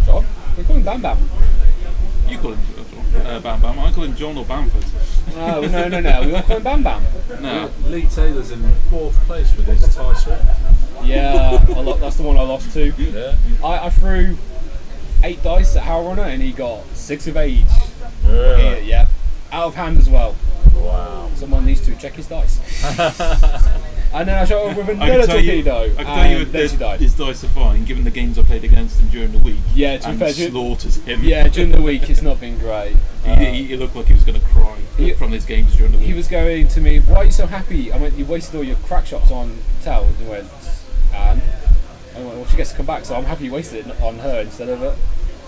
John, We call him Bam Bam. You call him Bam Bam. I call him John or Bamford. No. We all call him Bam Bam. No. Lee Taylor's in 4th place with his tie swap. Yeah, that's the one I lost to. Yeah. I threw 8 dice at Howl Runner and he got 6 of age. Really? Yeah. Out of hand as well. Wow. Someone needs to check his dice. And then I shot up with I another can tell you, torpedo. I can tell you and then she died. his dice are fine, given the games I played against him during the week. Yeah, to be and fair, slaughtered him. Yeah, during the week it's not been great. He looked like he was going to cry from his games during the week. He was going to me, "Why are you so happy?" I went, "You wasted all your crack shots on Tel." And he went, "And?" I went, "Well, she gets to come back, so I'm happy you wasted it on her instead of it."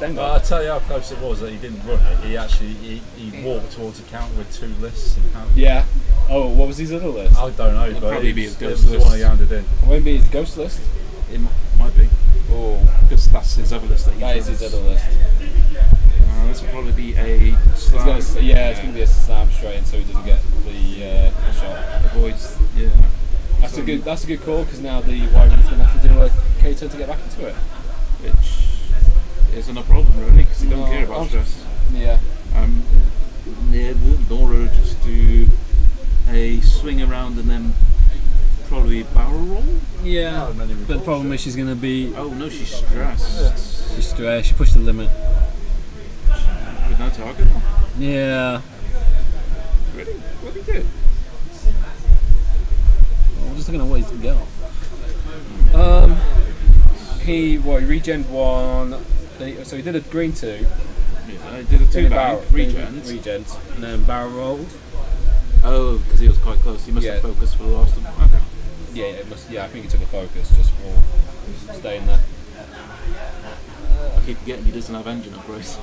I'll tell you how close it was that he didn't run it. He actually he walked towards the counter with 2 lists in hand. Yeah. Oh, what was his other list? I don't know, but probably it be was, his it ghost was the one he list. handed in. It won't be his ghost list. It might be. Oh, Because that's his other list that he that is runs. his other list. This will probably be a slam. It's gonna be a slam straight in, so he doesn't get the shot. Avoids, yeah. That's a good call because now the Wyvern's gonna have to do a K-turn to get back into it. Which isn't a problem really, because he don't care about stress. Yeah. Nora just do a swing around and then probably barrel roll. Yeah. Not many But the reports, problem is she's gonna be Oh no, she's stressed. she's stressed. She pushed the limit. With no target. Yeah. Really? What did he do? I'm just looking at what he's got. He regened 1. So he did a green 2. Yeah, I did a Then he 2 bank, regent. Regent, and then barrel rolled. Oh, because he was quite close. He must have focused for the last one. Okay. Yeah, it must. Yeah, I think he took a focus just for staying there. I keep forgetting he doesn't have engine upgrades.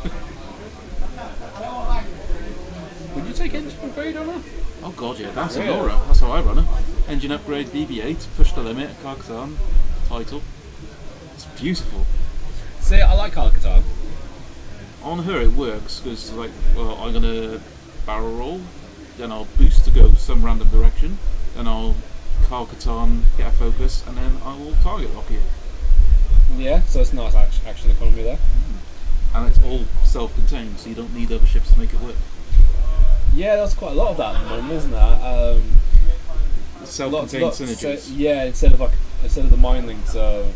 Would you take engine upgrade on her? Oh god, yeah, that's Really? a Nora. That's how I run her. Engine upgrade, BB8, push the limit, Carcassonne, title. It's beautiful. See, I like Arcatan. On her it works because like, well, I'm gonna barrel roll, then I'll boost to go some random direction, then I'll Carcassonne, get a focus, and then I will target lock you. Yeah, so it's nice action economy there. And it's all self-contained, so you don't need other ships to make it work. Yeah, that's quite a lot of that at the moment, isn't there? Self-contained synergies. So, yeah, instead of the mine link. So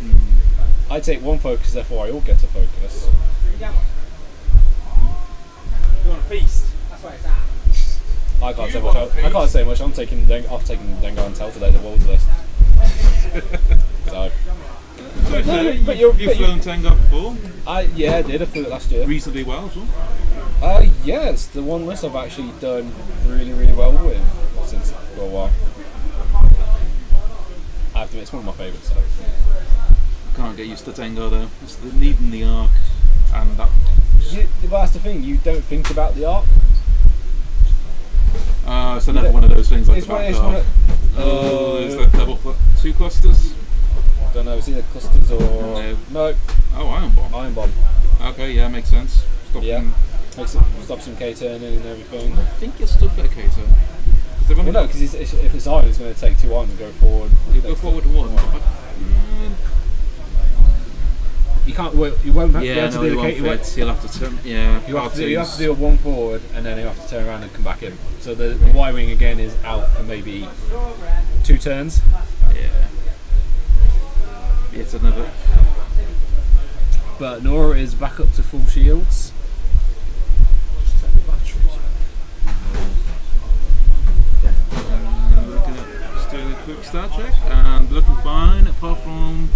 I take 1 focus, therefore I all get a focus. You want a feast? That's where it's at. I can't say much. I can't say much. I'm taking Dengar and Tel today, the world's list. So. But You've flown Tengar before? I did. I flew it last year. Reasonably well as well. Yeah, it's the one list I've actually done really, really well with since for a while. I have to admit, it's one of my favourites. So. Can't get used to Tengar though. It's the needing the arc and that. But that's the thing. You don't think about the arc. It's another one of those things like It's the one. back It's arc. one. Is that double 2 clusters? Don't know. It's either clusters or no. Oh, iron bomb. Iron bomb. Okay, yeah, makes sense. Yeah. Stopping. Stops him K-turning and everything. I think you're still fit K turn. Well, no, because if it's iron, it's going to take 2 iron and go forward. You go forward to 1. You can't. You won't be Yeah, able to no, do he the won't K. fit. You'll have to turn. Yeah, You have to do a 1 forward and then you have to turn around and come back in. So the Y-wing again is out for maybe 2 turns. Yeah. It's another. But Nora is back up to full shields. Just doing a quick start check and looking fine apart from.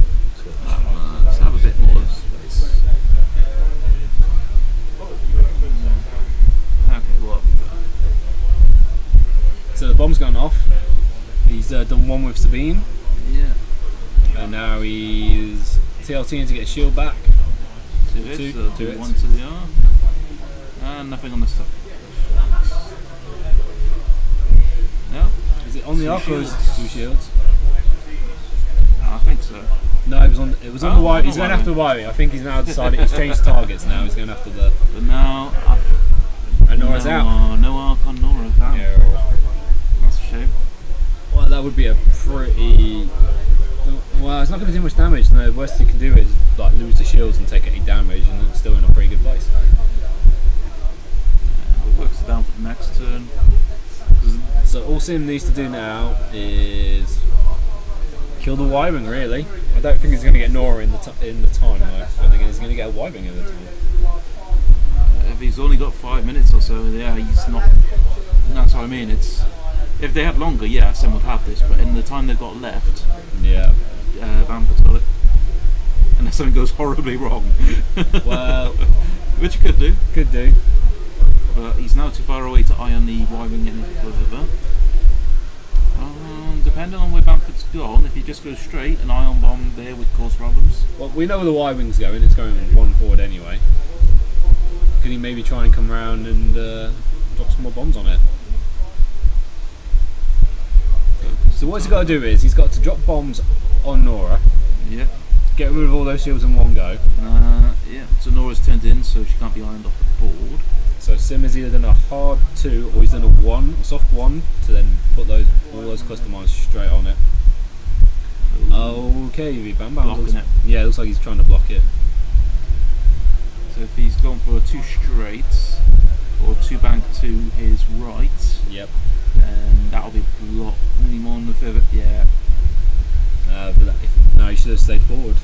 Let's have a bit more space. Okay, what? So the bomb's gone off. He's done 1 with Sabine. Yeah. And now he's TLTing to get his shield back. 2 hits, Two- so two do hits. 1 to the R. And nothing on the stuff. No, Is it on the 2 arc or is it shields. 2 shields? I think so. No, it was on. It was on the Oh, Y. on He's the going Y-wing. after the Y-wing. I think he's now decided. He's changed targets now. He's going after the. But now, And Nora's out. No arc on Nora. Damn. Yeah. That's a shame. Well, that would be a pretty. Well, Well, it's not going to do much damage. And the worst he can do is like lose the shields and take any damage, and it's still in a pretty good place. Works it down for the next turn. So all Sim needs to do now is kill the Y-wing. Really, I don't think he's going to get Nora in the time though. I think he's going to get a Y-wing in the time. If he's only got 5 minutes or so, yeah, he's not. That's what I mean. It's if they had longer, yeah, Sim would have this. But in the time they've got left, Yeah. Bamford's got it. Unless something goes horribly wrong. Well, Which he could do. could do. But he's now too far away to iron the Y-wing any further. Depending on where Bamford's gone, if he just goes straight, an ion bomb there would cause problems. Well, we know where the Y-wing's going. It's going one forward anyway. Could he maybe try and come around and drop some more bombs on it? So what he's got to do is he's got to drop bombs on Nora, Yeah. get rid of all those shields in one go. Yeah. So Nora's turned in, so she can't be ironed off the board. So Sim has either done a hard 2 or he's done a soft 1 to then put all those cluster mines straight on it. Okay, Bam Bam Blocking it. Yeah, it looks like he's trying to block it. So if he's gone for a 2 straight or 2 bank to his right, Yep. then that'll be blocked. Any more on the further? Yeah. No, he should have stayed forward.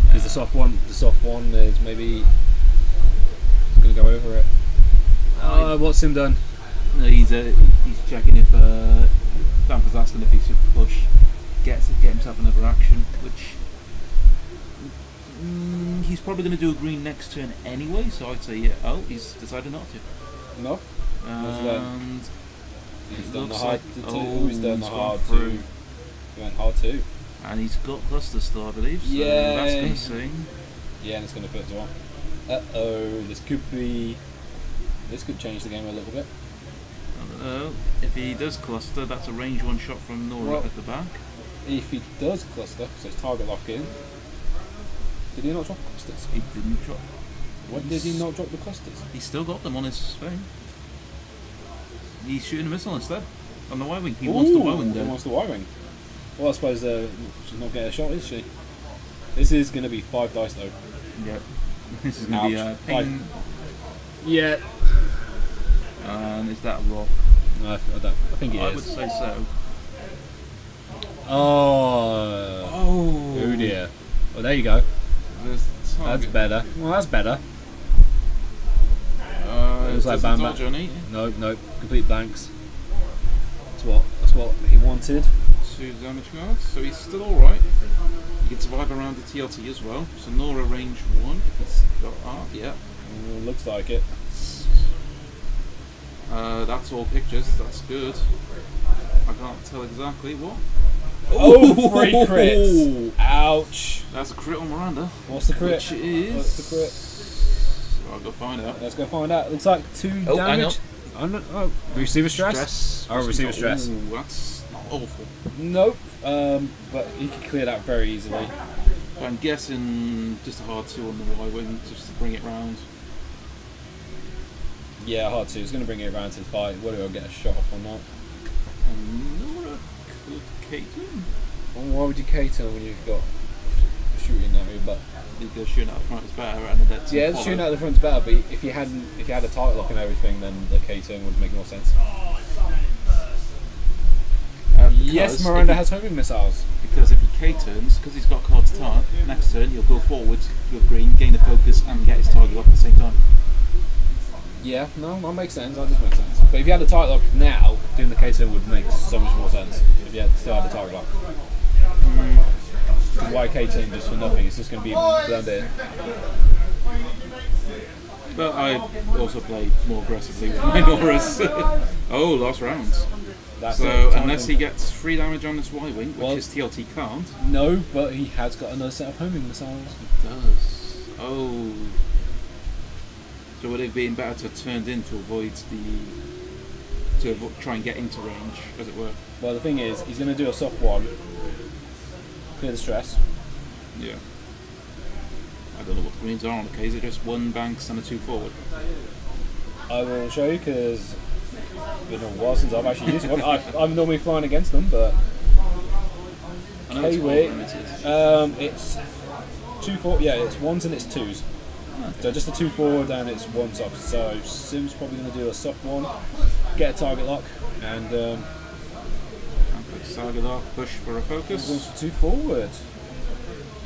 Because the soft one is maybe going to go over it. What's Sim done? No, he's checking if Bamford's asking if he should push, get himself another action, which he's probably going to do a green next turn anyway. So I'd say yeah. Oh, he's decided not to. No. And He's done the looks hard like- 2. He's done the he's gone hard through. 2. He went hard 2. And he's got cluster still, I believe. So Yay. that's going to sing. Yeah, and it's going to fit as well. This could change the game a little bit. I don't know. If he does cluster, that's a range 1 shot from Nora Well- at the back. If he does cluster, so it's target lock in. Did he not drop clusters? He didn't drop. When did he not drop the clusters? He's still got them on his thing. He's shooting a missile instead on the Y-wing. He wants the Y-wing He down. wants the Y-wing. Well, I suppose she's not getting a shot, is she? This is going to be 5 dice though. Yeah. This is going to be a Ouch. ping. Yeah. And is that a rock? No, I think it I would is. say so. Oh. Oh dear. Well, there you go. That's better. Well, that's better. It was like Bam Bam. No, complete blanks. That's what he wanted. 2 damage cards, so he's still alright. He can survive around the TLT as well. So Nora range 1 if he's got art, yeah. Looks like it. That's all pictures, that's good. I can't tell exactly what. Oh, 3 crits! Ouch! That's a crit on Miranda. What's the crit? Which is... What's the crit? So I'll go find out. Let's go find out. Looks like 2 hang damage. Oh, receiver stress? Oh, receiver stress. Ooh, that's awful. Nope. But he could clear that very easily. I'm guessing just a hard 2 on the Y-wing just to bring it round. Yeah, hard 2. It's going to bring it around to the fight. Whether he'll get a shot off or not. And Nora could Caton. Well, why would you cater when you've got shooting at your butt? Because shooting out the front is better, and that's Yeah, the shooting out the front's better, but if you had a tight lock and everything, then the catering would make more sense. Yes, Miranda has homing missiles. Because if he K-turns, because he's got cards tart, next turn he'll go forward with green, gain the focus, and get his target lock at the same time. Yeah, no, that makes sense. That does make sense. But if you had the target lock now, doing the catering would make so much more sense. If you still had the target lock. Why catering just for nothing? It's just going to be blended. But I also play more aggressively with my Noras. Oh, last rounds. So unless he gets 3 damage on this Y-wing, which his TLT can't. No, but he has got another set of homing missiles. He does. Oh. So would it have been better to turn in to avoid try and get into range, as it were? Well, the thing is, he's going to do a soft 1, clear the stress. Yeah. I don't know what the greens are on the case. They're just 1 banks and a 2 forward. I will show you because it's been a while since I've actually used one. I'm normally flying against them, but I know it's K-Way. quite limited. It's 2-4. Yeah, it's ones and it's twos. So just a 2 forward and it's one soft. So Sim's probably going to do a soft one, get a target lock, and Target lock, push for a focus. goes for 2 forward.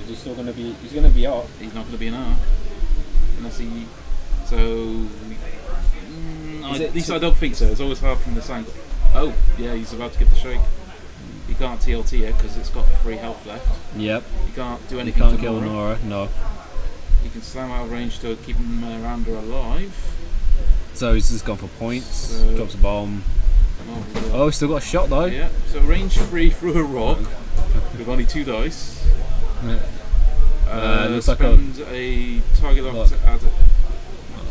Is he still going to be? He's going to be up. He's not going to be an arc unless he. So. At least I don't think so. It's always hard from this angle. Oh, yeah, he's about to get the shake. You can't TLT it because it's got 3 health left. Yep. You can't do You anything can't to kill Nora. Nora. No. You can slam out of range to keep Miranda alive. So he's just gone for points. So- Drops a bomb. Oh, he's still got a shot though. Yeah, so range 3 through a rock with only 2 dice. Looks like spend a target lock to add it.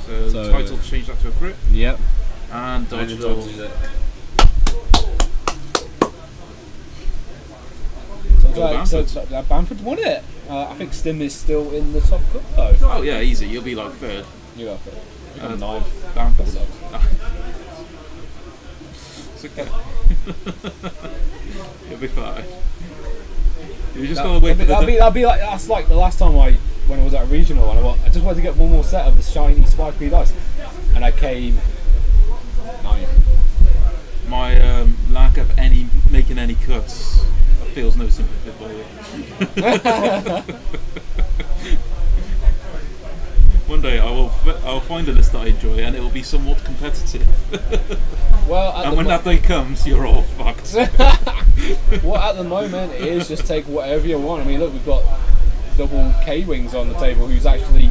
So title to change that to a crit. Yep. And dodge And it all. dodges it. So Bamford won it. I think Stim is still in the top cup though. Oh yeah, easy. You'll be like third. You go for it. You're on 9. Bamford. That's It's okay. You'll be fine. You just gotta wait for that'd be like that's like the last time when I was at a regional and I just wanted to get one more set of the shiny sparkly dice, and I came 9. my lack of making any cuts feels no sympathy for you. One day I'll find a list that I enjoy and it will be somewhat competitive. Well, and when that day comes, you're all fucked. Well, at the moment it is just take whatever you want. I mean, look, we've got double K-Wings on the table. Who's actually,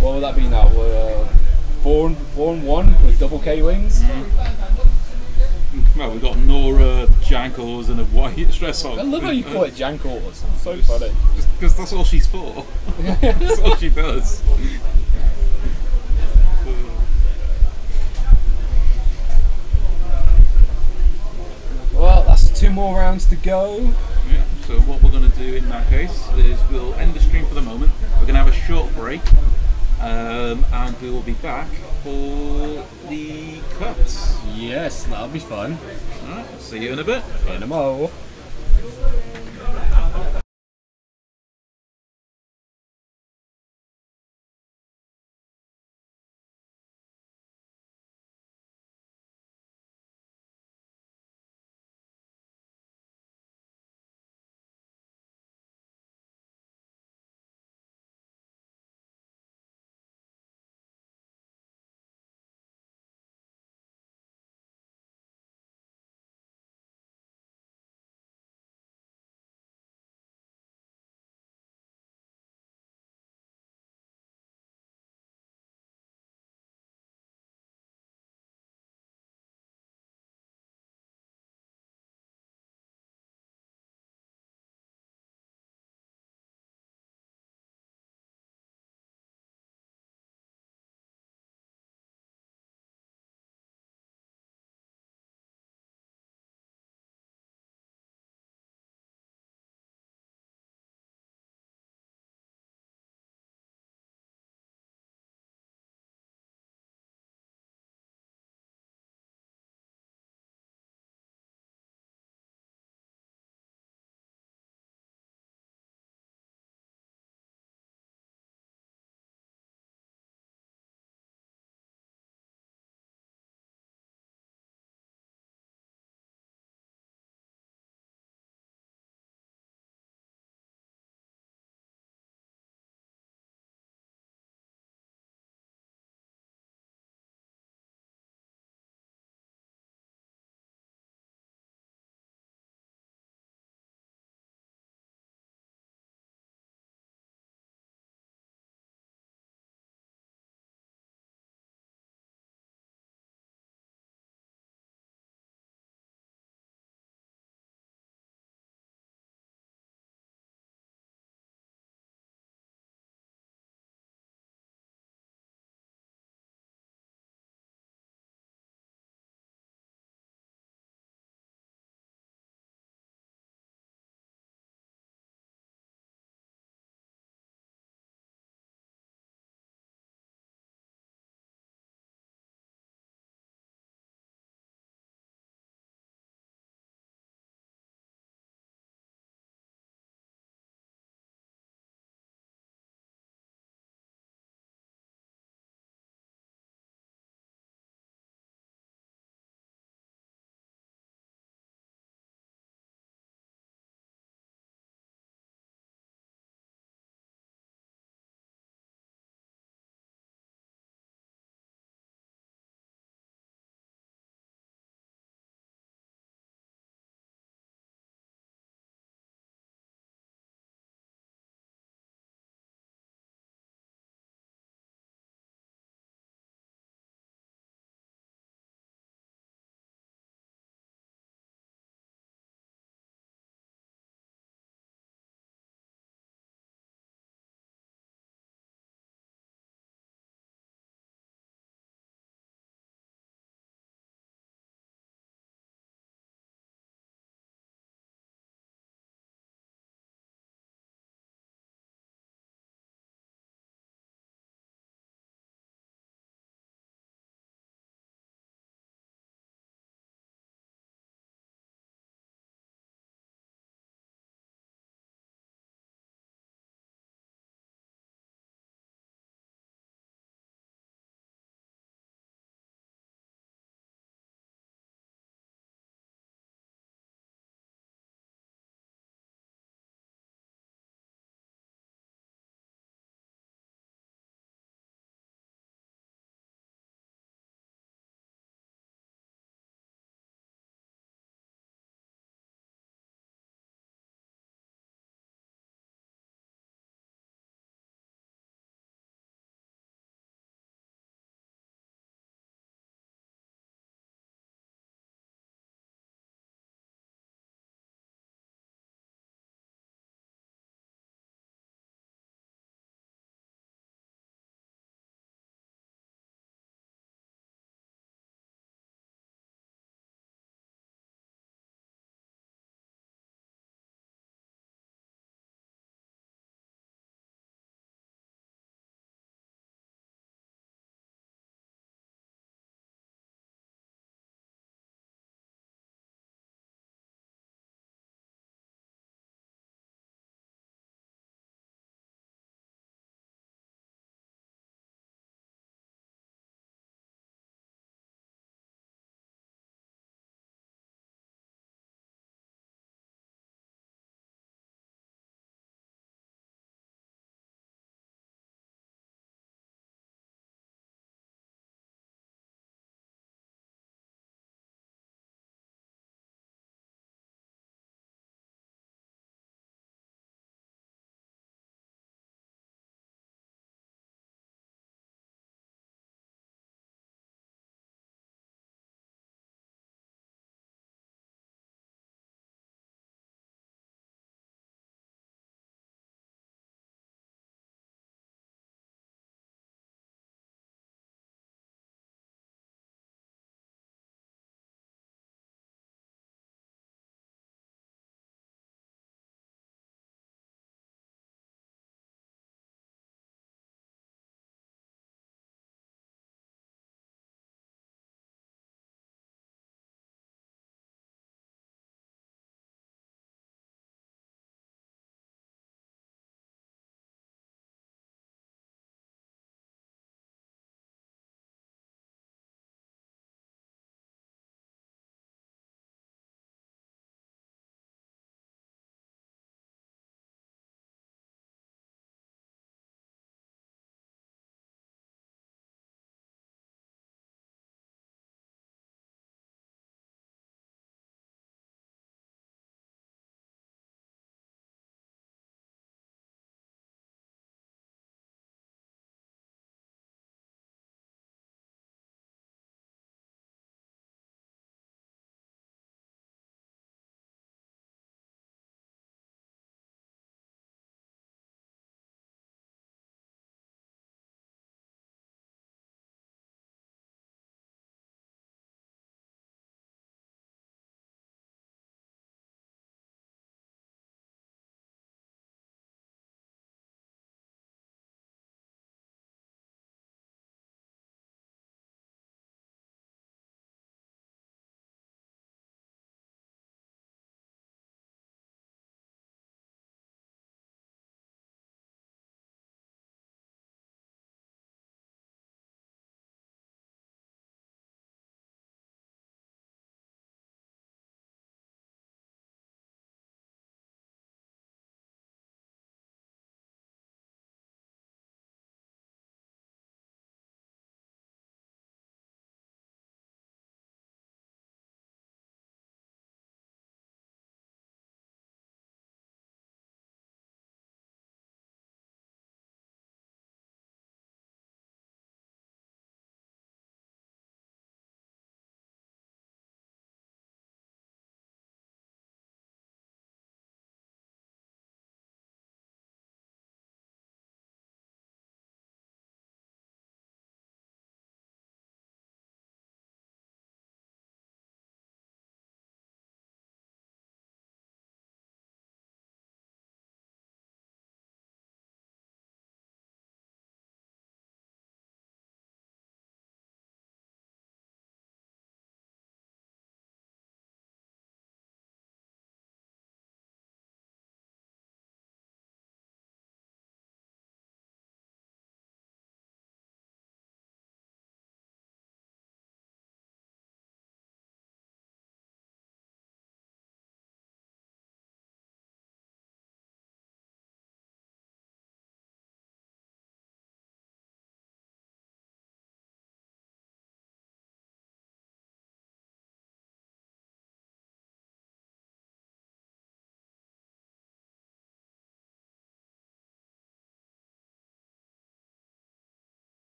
what would that be now? 4 and 1 with double K-Wings. Well, we've got Nora, Jankles, and a white stress hog. I love how you call it Jankles. It's so funny. Just because that's all she's for. That's all she does. Well, that's 2 more rounds to go. Yeah, so what we're going to do in that case is we'll end the stream for the moment. We're going to have a short break. And we will be back for the cuts. Yes, that'll be fun. Alright, see you in a bit. In a mo.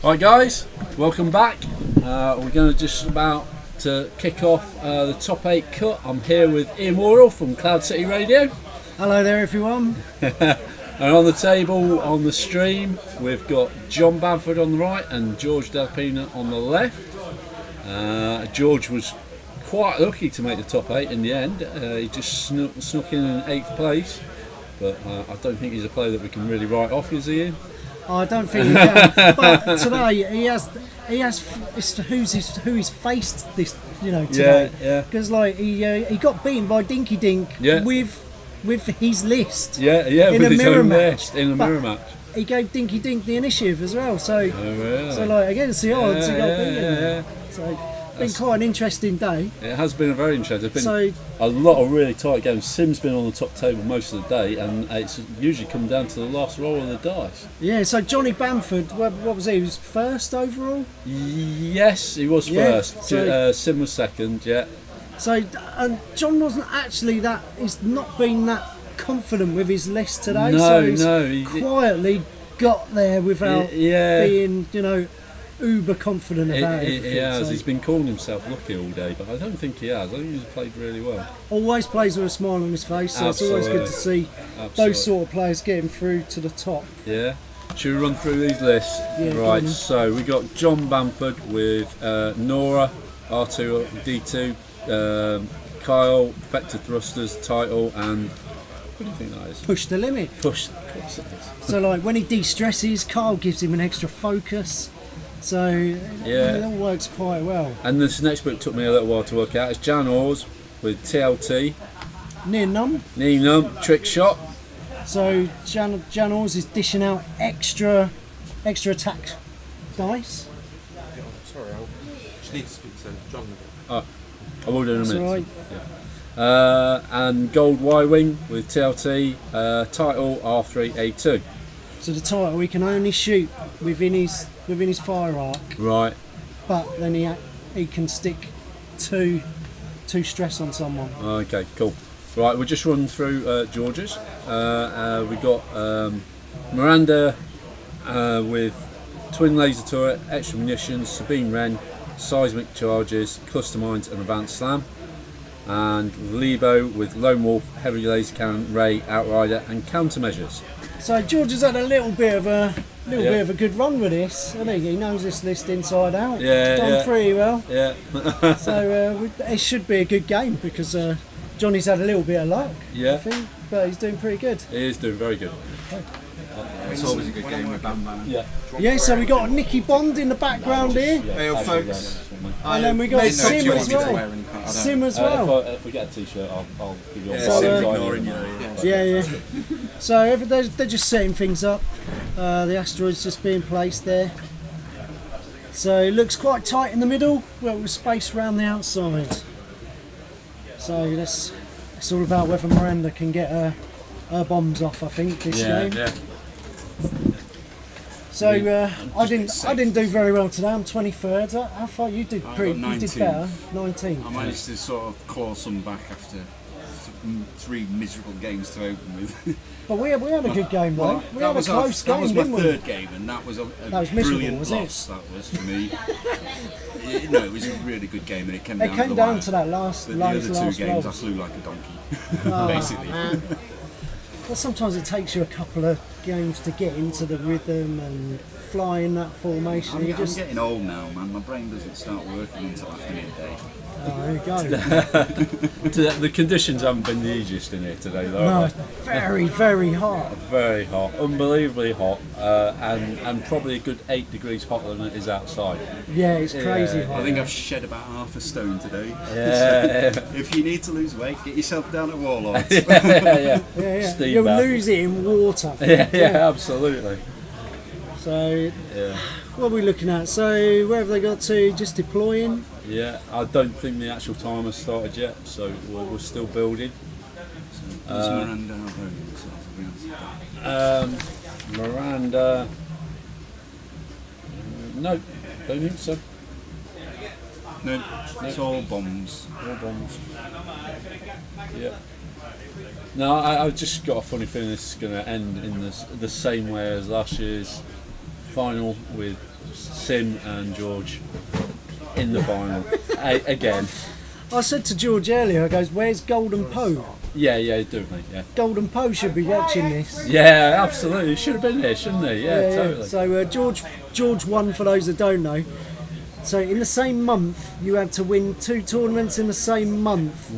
Right guys, welcome back. We're going to just about to kick off the top 8 cut. I'm here with Ian Worrell from Cloud City Radio. Hello there everyone. And on the table, on the stream, we've got John Bamford on the right and George Delpina on the left. George was quite lucky to make the top 8 in the end. He just snuck in 8th place, but I don't think he's a player that we can really write off, is he, Ian? I don't think he can. But today he has it's who he's faced this, today. Yeah. Because like he got beaten by Dinky Dink with his list. Yeah, in with a his mirror own match. list, in a mirror match. He gave Dinky Dink the initiative as well. So really? so like against the odds, he got beaten. Yeah. So been quite an interesting day. It has been a very interesting. There's been a lot of really tight games. Sim's been on the top table most of the day, and it's usually come down to the last roll of the dice. Yeah, so Johnny Bamford, what was he? He was first overall? Yes, he was first. So, Sim was second, yeah. So John wasn't actually he's not been that confident with his list today. He quietly got there without being, uber confident about it. He has. He's been calling himself lucky all day, but I don't think he has. I think he's played really well. Always plays with a smile on his face, so Absolutely. it's always good to see those sort of players getting through to the top. Yeah. Should we run through these lists? Yeah, right, so we got John Bamford with Nora, R2, D2, Kyle, Vector Thrusters, Title, and what do you think that is? Push the limit. Push, of course it is. So like when he de-stresses, Kyle gives him an extra focus. So it all works quite well. And this next book took me a little while to work out. It's Jan Ors with TLT. Near num. Trick shot. So Jan Ors is dishing out extra attack dice. Sorry, I just need to speak to John. I will do in a minute. Right. Yeah. And Gold Y-Wing with TLT, Title R3A2. So the Title he can only shoot within his fire arc. Right. But then he can stick two stress on someone. Okay, cool. Right, we'll just run through George's. We got Miranda with twin laser turret, extra munitions, Sabine Wren, seismic charges, cluster mines, and advanced slam. And Lebo with lone wolf, heavy laser cannon, ray, outrider, and countermeasures. So George has had a little bit of a good run with this, hasn't he? He knows this list inside out. Done pretty well. Yeah. So it should be a good game because Johnny's had a little bit of luck. Yeah. I think, but he's doing pretty good. He is doing very good. It's always a good game with Bam Bam. Yeah. Yeah, so we got Nicky Bond in the background here. Hey, folks. And then we got Sim as well. Sim as well. If we get a t-shirt, I'll give you a Yeah. So they're just setting things up. The asteroid's just being placed there. So it looks quite tight in the middle, well, with space around the outside. So it's all about whether Miranda can get her bombs off, I think, this game. Yeah. So I didn't do very well today. I'm 23rd. How far you did? You did better. 19th. I managed to sort of claw some back after 3 miserable games to open with. But we had a good game though. We had a close game, that was my didn't we? third game, and that was a brilliant was loss. That was for me. It was a really good game, and it came down. It came down to that last. The other 2 games, roll. I flew like a donkey, basically. Man. Well, sometimes it takes you a couple of games to get into the rhythm and fly in that formation. I'm getting old now, man. My brain doesn't start working until after midday. Oh, there you go. The conditions haven't been the easiest in here today, though. No, very, very hot. Very hot, unbelievably hot, and probably a good 8 degrees hotter than it is outside. Yeah, it's crazy hot. I think I've shed about half a stone today. Yeah. If you need to lose weight, get yourself down at Warlords. Yeah. You'll lose it in water. Yeah, absolutely. So, what are we looking at? So, where have they got to? Just deploying? Yeah, I don't think the actual timer's started yet, so we're still building. Miranda Miranda. No, don't think so. No, it's all bombs. All bombs. Yeah. No, I've just got a funny feeling this is going to end in the same way as last year's final with Sim and George in the final again. I said to George earlier, I goes, where's Golden Poe? Yeah, definitely, yeah. Golden Poe should be watching this. Yeah, absolutely. Should have been there, shouldn't he? Yeah, totally. So George won, for those that don't know. So in the same month, you had to win 2 tournaments in the same month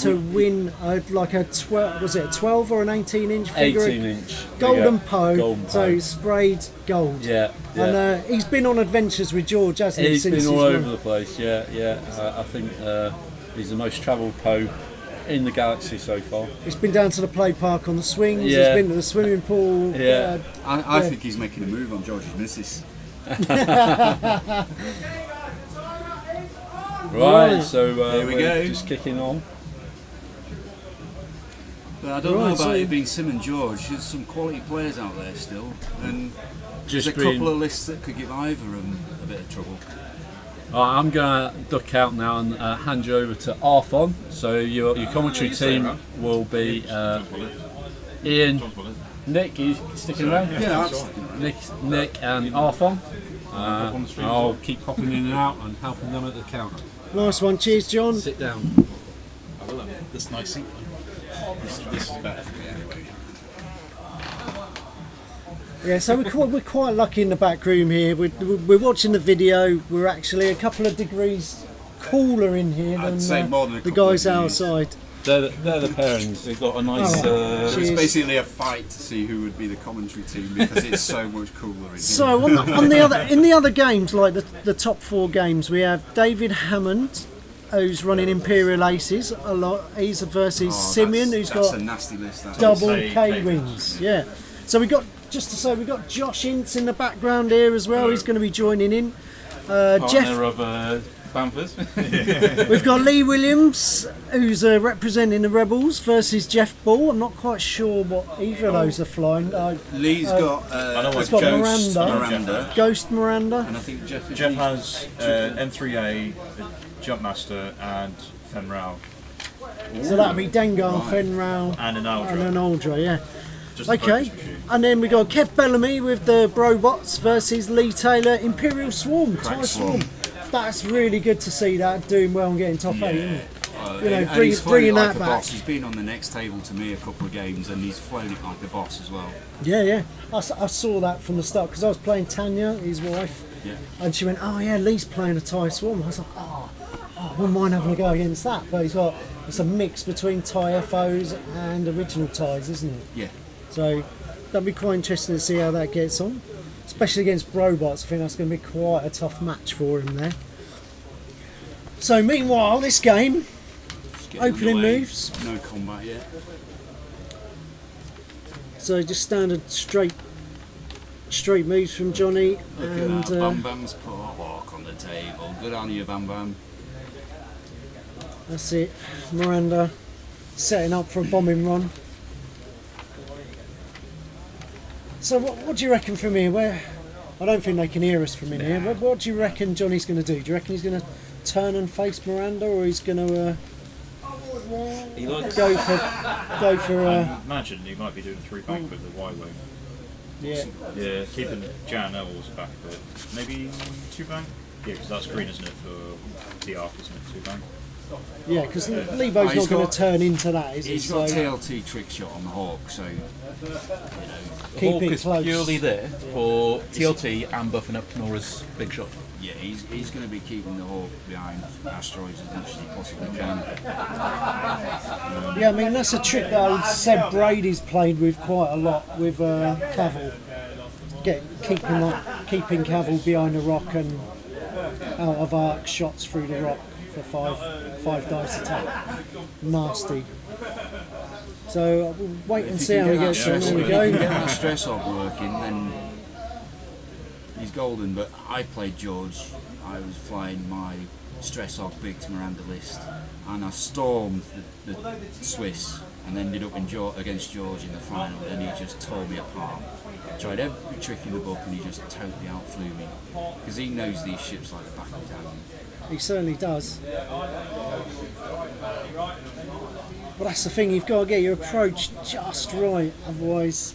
to win like a 12, was it a 12 or an 18-inch figure? 18-inch. Golden Poe. So sprayed gold. Yeah. And he's been on adventures with George, hasn't he? He's since been all over the place. Yeah. I think he's the most travelled Poe in the galaxy so far. He's been down to the play park on the swings. Yeah. He's been to the swimming pool. Yeah. I think he's making a move on George's missus. Right, so there we go. Just kicking on. But I don't know about it being Sim and George. There's some quality players out there still, and there's a couple of lists that could give either of them a bit of trouble. I'm going to duck out now and hand you over to Arthon. So your commentary team will be Ian, Nick, you sticking around? Yeah, Nick and Arthon. I'll keep popping in and out and helping them at the counter. Nice one, cheers, John. Sit down. I will have this nice seat. This is better for me anyway. Yeah, so we're quite lucky in the back room here. We're watching the video. We're actually a couple of degrees cooler in here than more than the guys outside. They're the parents. They've got a nice. It's basically a fight to see who would be the commentary team because it's so much cooler in here. So on the other games, like the top 4 games, we have David Hammond, who's running Imperial Aces a lot. He's versus Simeon, who's got a nasty list, double K-wings. Yeah. So we got Josh Ince in the background here as well. He's going to be joining in. Partner of Bamford. We've got Lee Williams, who's representing the Rebels, versus Jeff Ball. I'm not quite sure what either of those are flying. Lee's got Miranda. Ghost Miranda. And I think Jeff has M3A, Jumpmaster, and Fenral. So that'll be Dengar, Fenral, and an Aldra. And an Aldra, yeah. Okay, and then we got Kev Bellamy with the Brobots versus Lee Taylor, Imperial Swarm, TIE Swarm. That's really good to see that doing well and getting top 8, isn't it? Bringing that back. Boss. He's been on the next table to me a couple of games and he's flown it like a boss as well. Yeah. I saw that from the start because I was playing Tanya, his wife, and she went, "Oh yeah, Lee's playing a TIE Swarm." I was like, "Oh, I wouldn't mind having a go against that." But it's a mix between TIE FOs and original TIEs, isn't it? Yeah. So that'll be quite interesting to see how that gets on. Especially against Brobots, I think that's going to be quite a tough match for him there. So meanwhile, this game, opening moves. No combat yet. So just standard straight moves from Johnny. Look at that, Bam Bam's put a hawk on the table. Good on you, Bam Bam. That's it. Miranda setting up for a bombing run. So what do you reckon from here? I don't think they can hear us from in here. What do you reckon Johnny's going to do? Do you reckon he's going to turn and face Miranda, or he's going to go for? I imagine he might be doing 3-bank with the Y-wing. Yeah, keeping Jan Ellis back a bit. Maybe 2-bank. Yeah, because that's green, isn't it, for the arc, isn't it? 2-bank. Yeah, because Lebo's not going to turn into that, is he? He's got TLT trick shot on the Hawk, so the Hawk is purely there for TLT and buffing up Nora's big shot. Yeah, he's going to be keeping the Hawk behind asteroids as much as he possibly can. Yeah, I mean that's a trick that old Seb Brady's played with quite a lot with Cavill. Keeping Cavill behind the rock and out of arc shots through the rock for five dice attack. Nasty. So we'll wait and see how he gets on. There we go. If you get that stress off working, then he's golden. But I played George. I was flying my stress off Biggs Miranda list, and I stormed the Swiss and ended up against George in the final, and he just tore me apart. Tried every trick in the book and he just totally outflew me because he knows these ships like the back of his hand. He certainly does. But that's the thing, you've got to get your approach just right, otherwise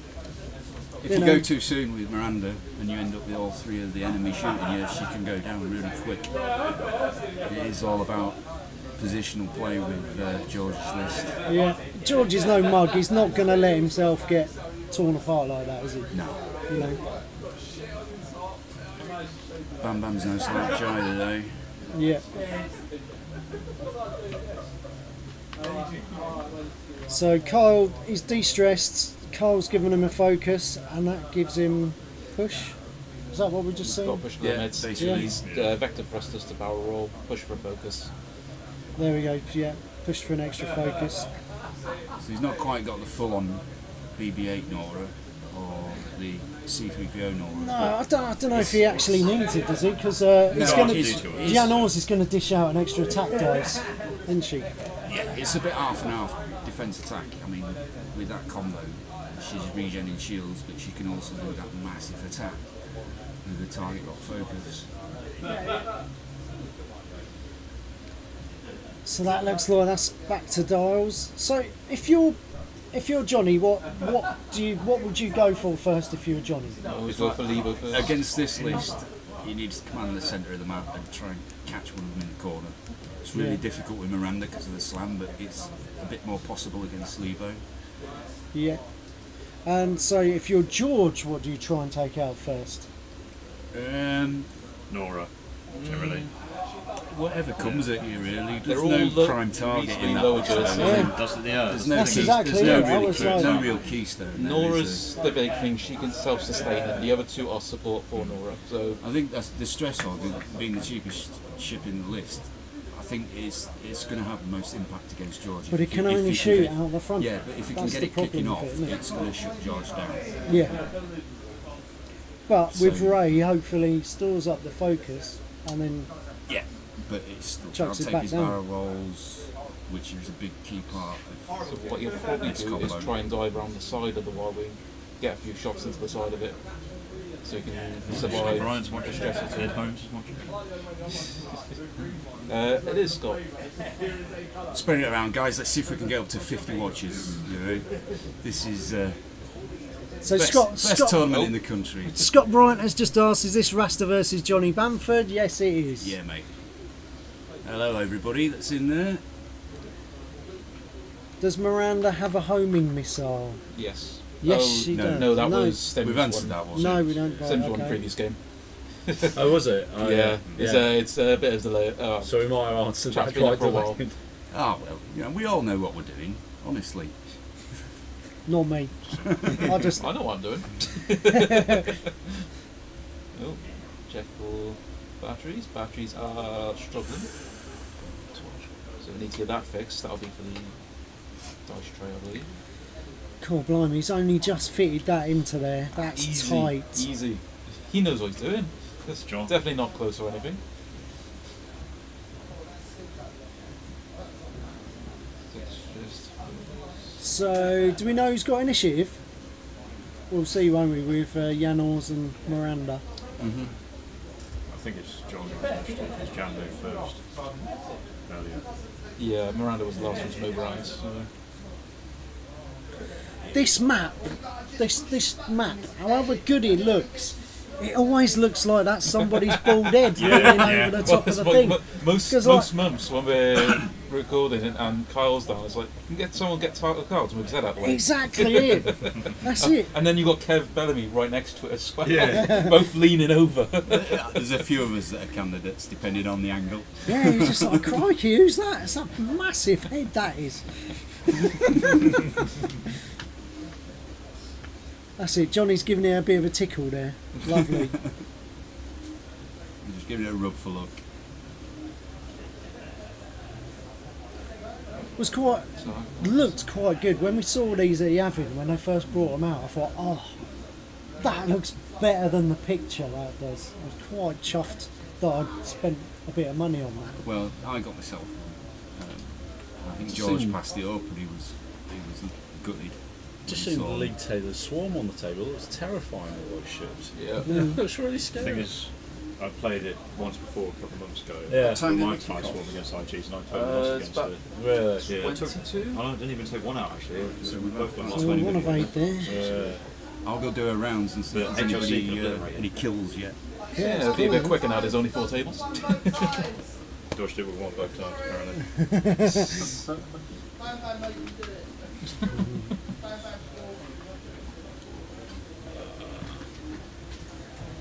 If you go too soon with Miranda and you end up with all three of the enemy shooting you, she can go down really quick. It is all about positional play with George's list. Yeah, George is no mug. He's not going to let himself get torn apart like that, is he? No. You know. Bam Bam's no slouch either, though. Yeah. So Kyle is de-stressed. Kyle's given him a focus, and that gives him push. Is that what we just said? Got push for the meds. basically. He's vector thrusters to barrel roll, push for focus. There we go. Yeah, push for an extra focus. So he's not quite got the full-on BB-8 Nora or the C-3PO Nora. No, I don't know if he actually needs it, does he? Because Jan Ors is going to dish out an extra attack dice, isn't she? Yeah, it's a bit half and half defense attack. I mean, with that combo, she's regenerating shields, but she can also do that massive attack with the target lock focus. So that looks like that's back to dials. So if you're Johnny, what would you go for first if you were Johnny? Always go for Lebo first. Against this list, you need to command the centre of the map and try and catch one of them in the corner. It's really difficult with Miranda because of the slam, but it's a bit more possible against Lebo. Yeah. And so if you're George, what do you try and take out first? Nora, generally. Whatever comes at you, really. They're There's all no prime target in that. lower box, just, though. There's no That's key, exactly there's it. no I really was key, like- no real keystone. there, is Nora's the big thing. She can self-sustain, and the other two are support for Nora. So there? I think that's the stress hog, being the cheapest ship in the list. I think it's going to have the most impact against George. But it can only shoot out the front. Yeah, but if you can That's get the it kicking problem off, with it, isn't it? it's going to shut George down. Yeah. But with So- Ray, he hopefully stores up the focus and then Yeah, but it's still Chucks it take back his down. barrel rolls, which is a big key part of So what you'll probably Next do is combo. try and dive around the side of the Y-wing, get a few shots into the side of it, so you can survive Brian's the watching. stress of Ed it. Holmes is watching. It is Scott. Spread it around, guys. Let's see if we can get up to 50 watches. You know, this is so best tournament in the country. Scott Bryant has just asked, is this Rasta versus Johnny Bamford? Yes, it is. Yeah, mate. Hello, everybody that's in there. Does Miranda have a homing missile? Yes. Yes, Oh, she no, does. No, that was Stem's We've answered one. that, wasn't No, it? we don't. Right, Stem's one okay. previous game. Oh, was it? Oh, Yeah, it's a bit of delay. So we might have answered Chat's that been up quite for a while. delayed. Ah, well, you know, we all know what we're doing, honestly. Not me. I just I know what I'm doing. Oh, check for batteries. Batteries are struggling. So we need to get that fixed. That'll be for the dice tray, I believe. cool, blimey, he's only just fitted that into there. That's Easy, tight. easy. He knows what he's doing. It's John. definitely not close or anything. It's just So, do we know who's got initiative? We'll see, won't we, with Jan Ors and Miranda. I think it's John who was initiative, because Jan moved first earlier. yeah. Miranda was the last one to move around. So. This map, however good it looks, it always looks like that's somebody's bald head rolling over the top of the thing. Most 'Cause, most months when we're recording and Kyle's down, it's like, can get someone get title cards and move his head out the way. Exactly it. That's it. And then you got Kev Bellamy right next to it as well. Yeah. Both leaning over. There's a few of us that are candidates, depending on the angle. Yeah, you're just like, crikey, who's that? It's a massive head, that is. That's it. Johnny's giving it a bit of a tickle there. Lovely. I'm just giving it a rub for luck. Was quite looked quite good when we saw these at Yavin when they first brought them out. I thought, oh, that looks better than the picture. That does. I was quite chuffed that I'd spent a bit of money on that. Well, I got myself. I think George passed it up, and he was gutted. Just when he seen saw it. Lee Taylor's swarm on the table. It was terrifying, all those ships. Yeah. It looks really The scary. thing is, I played it once before a couple of months ago. Yeah. What time did My it kick tie off? swarm against IGs, and I totally lost It's against about it. Really? Yeah. 22? I didn't even take one out actually. So we've both got got So lost. one of eight there. Yeah. I'll go do a rounds and see if there's anybody any kills yet. Yeah, it'll be a bit quicker now. There's only 4 tables. Dodged it with one both times, apparently.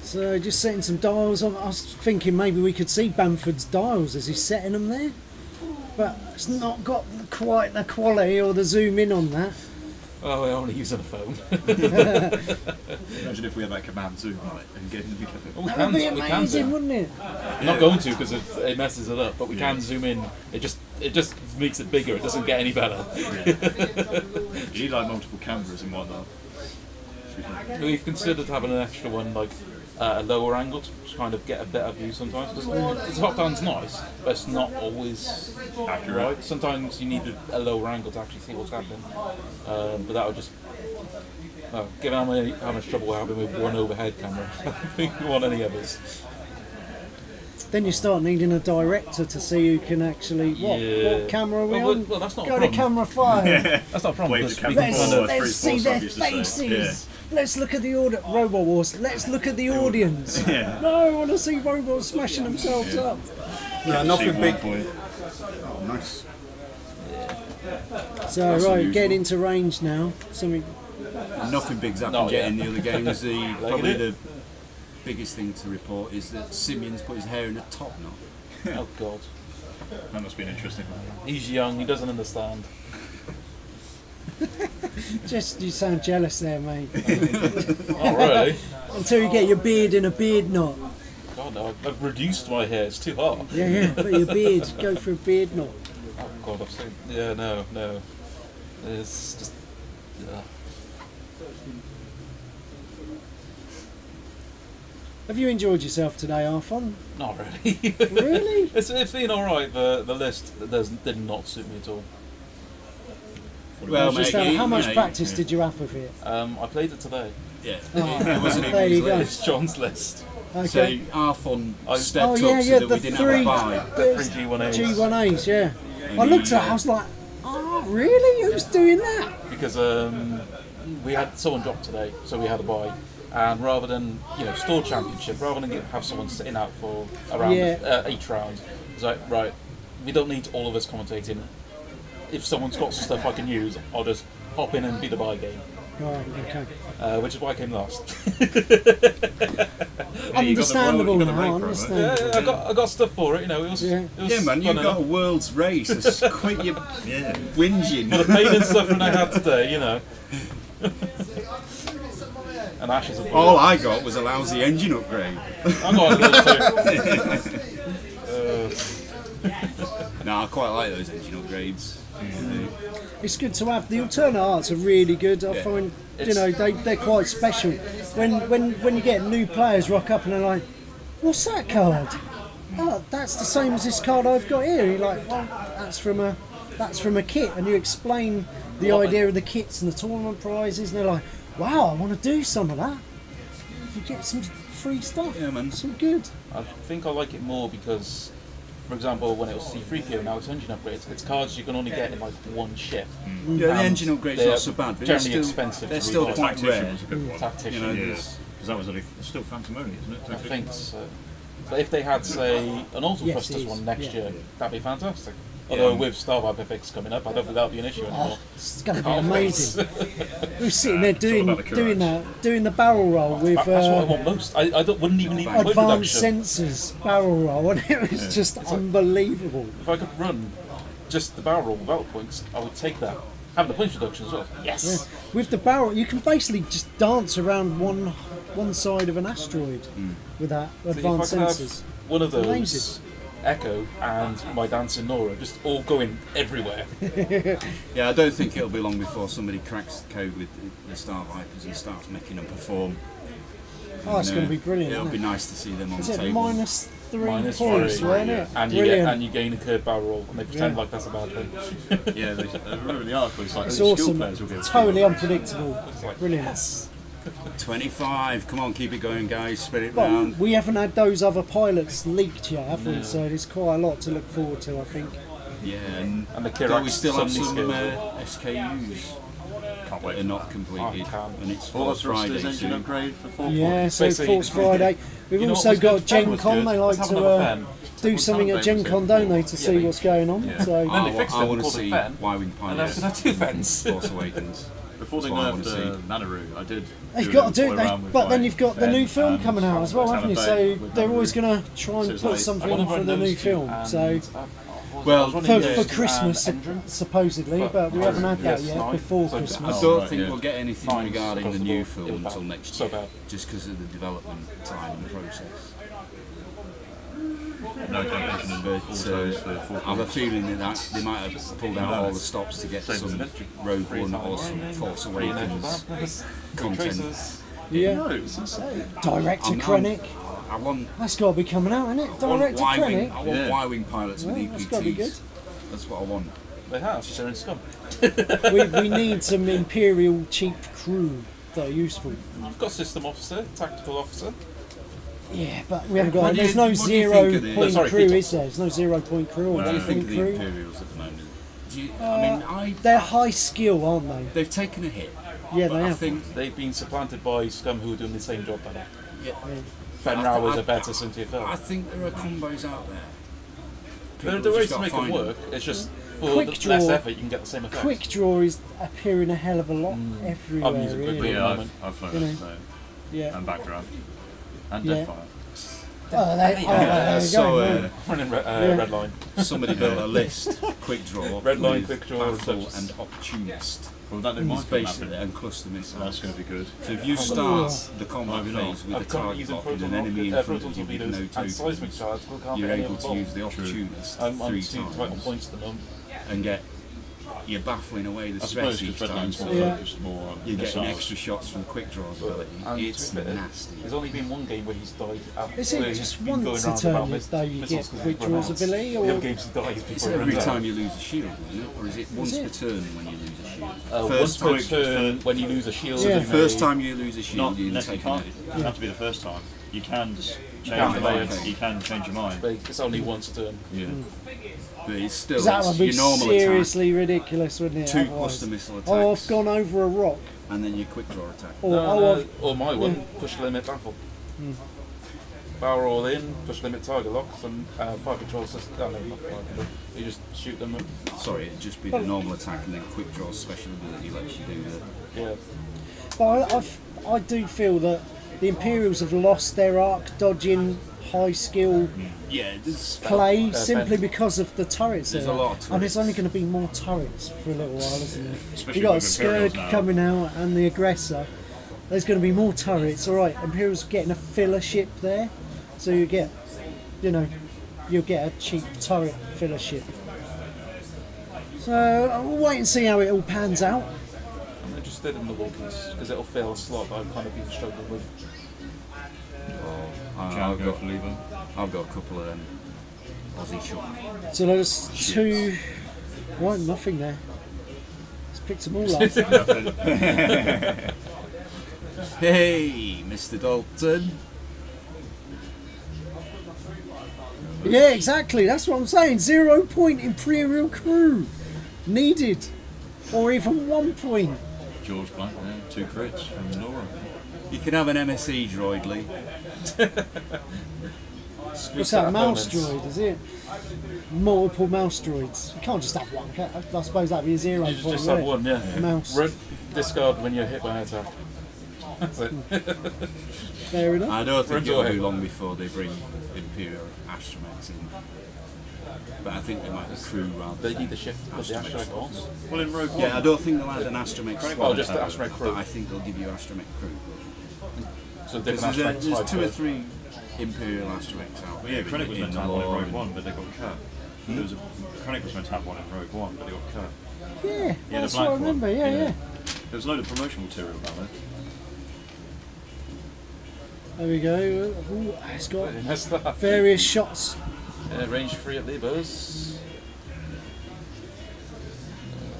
So just setting some dials on. I was thinking maybe we could see Bamford's dials as he's setting them there, but it's not got quite the quality or the zoom in on that. Oh, we're only using a phone. Imagine if we had that command zoom on it and get in the Well, That would be amazing, wouldn't it? I'm not going to because it messes it up, but we can zoom in. It just makes it bigger. It doesn't get any better. You need like multiple cameras and whatnot. We've considered having an extra one, like a lower angle, to kind of get a better view sometimes. Because the top down's nice, but it's not always Accurate. right. Sometimes you need a lower angle to actually see what's happening. But that would just, given how much trouble we're having with one overhead camera, I don't think we want any others. Then you start needing a director to see who can actually what camera are we on? Well, that's not Go a to problem. camera 5. That's not a problem. Wave the because we camera can forward. kind of- Let's see their used to say. faces. Let's look at the Robo Wars. Let's look at the audience. Yeah. No, I want to see robots smashing themselves up. No, nothing big. Oh, nice. So That's right, unusual. getting into range now. Something. Nothing big's happened Not yet yet. in the other games. Probably it? the biggest thing to report is that Simeon's put his hair in a top knot. Oh God, That must be an interesting. he's young. He doesn't understand. Just you sound jealous there, mate. Oh really? Until you get your beard in a beard knot. God, no, I've reduced my hair. It's too hot. Yeah, put your beard. Go for a beard knot. Oh God, I've seen. Yeah, no. It's just. Have you enjoyed yourself today, Arfon? Not really. Really? It's been alright. The list did not suit me at all. Well, Just mate, how much you know, practice did you have with it? I played it today. Yeah. Oh, It wasn't there you go. It's John's list. Okay. So Arfon stepped Oh yeah, up so yeah, that the we didn't three have a buy. G1As. G1As, yeah. I looked at it, I was like, oh really? Who's doing that? Because we had someone drop today, so we had a buy. And rather than store championship, rather than have someone sitting out for around each round, it's like right, we don't need all of us commentating. If someone's got stuff I can use, I'll just hop in and be the buy game. Right, okay. Which is why I came last. Understandable you got the now, rate for it, understandable. I got stuff for it. It was. Yeah. It was Yeah, man, you've fun got a enough. world's race. It's quit your whinging. For the pain and suffering I had today, And Ashes of All I got was a lousy engine upgrade. I got those too. No, I quite like those engine upgrades. It's good to have. The alternate arts are really good. I find, they're quite special. When you get new players rock up and they're like, what's that card? Oh, that's the same as this card I've got here. You're like, well, that's from a kit, and you explain the idea of the kits and the tournament prizes, and they're like, wow, I want to do some of that. You get some free stuff. Yeah, man. Some good. I think I like it more because, for example, when it was C3PO, now it's engine upgrades. It's cards you can only get in like one ship. Yeah, the engine upgrade's they're not so bad, but they're generally still, expensive. they're to still rebuy. quite Tactician rare. was a good one. Tactician. You know, Yeah, there's- because that was still Phantom only, isn't it? I think so. But if they had, say, an Auto Yes, it Thrusters is. one next Yeah. year, that'd be fantastic. Although with Star Viper effects coming up, I don't think that'll be an issue anymore. Oh, it's going to be Can't amazing. We were sitting there doing about the doing the barrel roll with That's what I want most. I wouldn't even need point advanced reduction. sensors barrel roll, and it was just unbelievable. If I could run just the barrel roll without points, I would take that. Having the points reduction as well. Yes. Yeah. With the barrel, you can basically just dance around one side of an asteroid with that So advanced if I could sensors. have one of those, Amazing. Echo, and my dancing Nora, just all going everywhere. Yeah, I don't think it'll be long before somebody cracks the code with the Star Vipers and starts making them perform. Oh, it's And, going to be brilliant. It'll Isn't be it? nice to see them on Is the it table. -3 Minus points, three, weren't it? And Brilliant. you gain a curved barrel roll, and they pretend Yeah. like that's a bad thing. Yeah, they really are. It's like It's skill awesome. players will get Totally unpredictable. like, Brilliant. 25. Come on, keep it going, guys. Spread it But round. we haven't had those other pilots leaked yet, have we? So there's quite a lot to look forward to, I think. Yeah, and And the don't we Kirax still have suddenly some scales up. SKUs? Can't that are not completed, and it's Force Friday soon. upgrade for 4 Yeah, points. so Basically, Force Friday. We've you know also what was got good? Gen Fen was Con. good. They like Let's have to another Fen. do something at Gen Con, don't they, to see what's going on? Yeah. So Then they fixed it I and want to called it see Fen, Y-Wing and now Pilots, we can have 2 Fens. Force Awakens. Before they That's what I wanna nerfed Nanaru, I did. they've do a got to little do toy it. around with But then my you've got the Fen new film and coming out as well, haven't you? So Talon Bay they're with always Nanaru. going to try and So it's put like- something for the new film. So Well, for Christmas, supposedly, but we haven't had that yet before I Christmas. don't think we'll get anything Nice regarding across the the new board. film It was until bad. next So year, bad. just because of the development time and process. No calculation and all But those for 4 I have a points. feeling that they might have pulled out all the stops to get Same as some electric. Rogue One or some Force Awakens content. Yeah, No, it's insane. Direct to I'm- Krennic. I want That's got to be coming out, isn't it? I want Direct to Y-wing. Krennic. I want Y-wing pilots with Well, that's gotta be good. EPTs. That's what I want. They have. They're in scum. We need some Imperial cheap crew that are useful. You've got system officer, tactical officer. Yeah, but we haven't got. What do you- There's no what do you 0 think of the- point Sorry, crew, Peter. is there? There's no 0 point crew or What do you 1 think point of the crew. Imperials at the moment? Do you, I mean, They're high skill, aren't they? they've taken a hit. Yeah, But they I have. think They've been supplanted by scum who are doing the same job better. yeah, Fen I- Rao is I- a better Cynthia Phil. I think there are combos out there. There People are have ways just to gotta make it find them. work. It's just for Quick the draw. less effort, you can get the same effect. Quick draw is appearing a hell of a lot everywhere. I'm using quick really. draw. Yeah, moment. I've flown You know. it today. Yeah. And backdraft. And Yeah. Deathfire. There you So go. right. Running Yeah. red line. somebody built a list: quick draw, Red line, with quick draw, baffle, such- and opportunist. Well, that new It's minefield map, basically and cluster missiles. that's going to be good. So if you start the combat Maybe not. phase with I've the currently target using lock and proton an enemy in rocket- front proton of you with torpedoes no and seismic tokens, charge. We can't you're get any able of to them. use the opportunist I'm 3 2 vital times points to them. and get you're baffling away the I stress suppose each because Red time. Line's So more Yeah. focused more on you're getting missiles. extra shots from quick draw's ability. And It's to be fair, nasty. There's only been one game where he's died. Is where it he's just been going once a round turn about though you missiles get because quick he draws runs. ability, The or other games he dies It's before he every runs time out. you lose a shield, isn't it? Or is it once it? per turn when you lose a shield? Once per turn when you lose a shield. Yeah. you The first may- time you lose a Not shield, you necessarily take can't. it. It doesn't have to be the first time. You can just change can your delay mind. it. You can change your mind. But it's only once a turn. Yeah. But it's still that it's would be your normal attack, seriously ridiculous, wouldn't it? 2 otherwise? cluster missile attacks, Oh, I've gone over a rock. and then your quick draw attack. Or, No, I've or my one, push limit baffle. Power all in, push limit target locks, and fire control system. Oh, no, not fire control. You just shoot them. Sorry, it'd just be the normal attack, and then quick draw's special ability lets you do the. Yeah. But I do feel that the Imperials have lost their arc dodging, high skill Yeah, there's play simply because of the turrets. There's there. a lot of and there's turrets. only going to be more turrets for a little while, isn't there? Especially You've got a with Imperials Scourge now. coming out and the Aggressor. There's going to be more turrets. All right, Imperials getting a filler ship there, so you get, you'll get a cheap turret filler ship. So we'll wait and see how it all pans out. I'm interested in the Walkers because it'll fill a slot that I've kind of been struggling with. I've Go got for lever. I've got a couple of Aussie shots. So there's 2. Right, nothing there. Let's pick them all up. Hey, Mr. Dalton. Yeah, exactly. That's what I'm saying. 0 point Imperial crew needed, or even 1 point. George Black there, 2 crits from Nora. You can have an MSE droid, Lee. What's that? Mouse droid, is it? Multiple mouse droids. You can't just have one. Can I suppose that'd be a 0 You point. just have wouldn't one, it? yeah. Mouse. Discard when you're hit by an attack. That's it. Fair enough. I don't think Run it'll your be head. long before they bring Imperial astromechs in. But I think they might be crew rather They than need the ship to put the astromech astromech on. slots. Well, in Rogue One, Yeah, I don't think they'll add an astromech Oh, squad, just the astromech crew. but I think they'll give you astromech crew. So Because different astromech there's type 2 or of- 3 Imperial astromechs out well, there. yeah, Krennic was in meant to have one in Mandalore Rogue and- One, but they got cut. There was Krennic was meant to have one in Rogue One, but they got cut. Yeah, Yeah, that's the what I black remember. one. Yeah. There was a load of promotional material about it. There we go. Ooh, it's got That's that. various shots. Range 3 at Libos.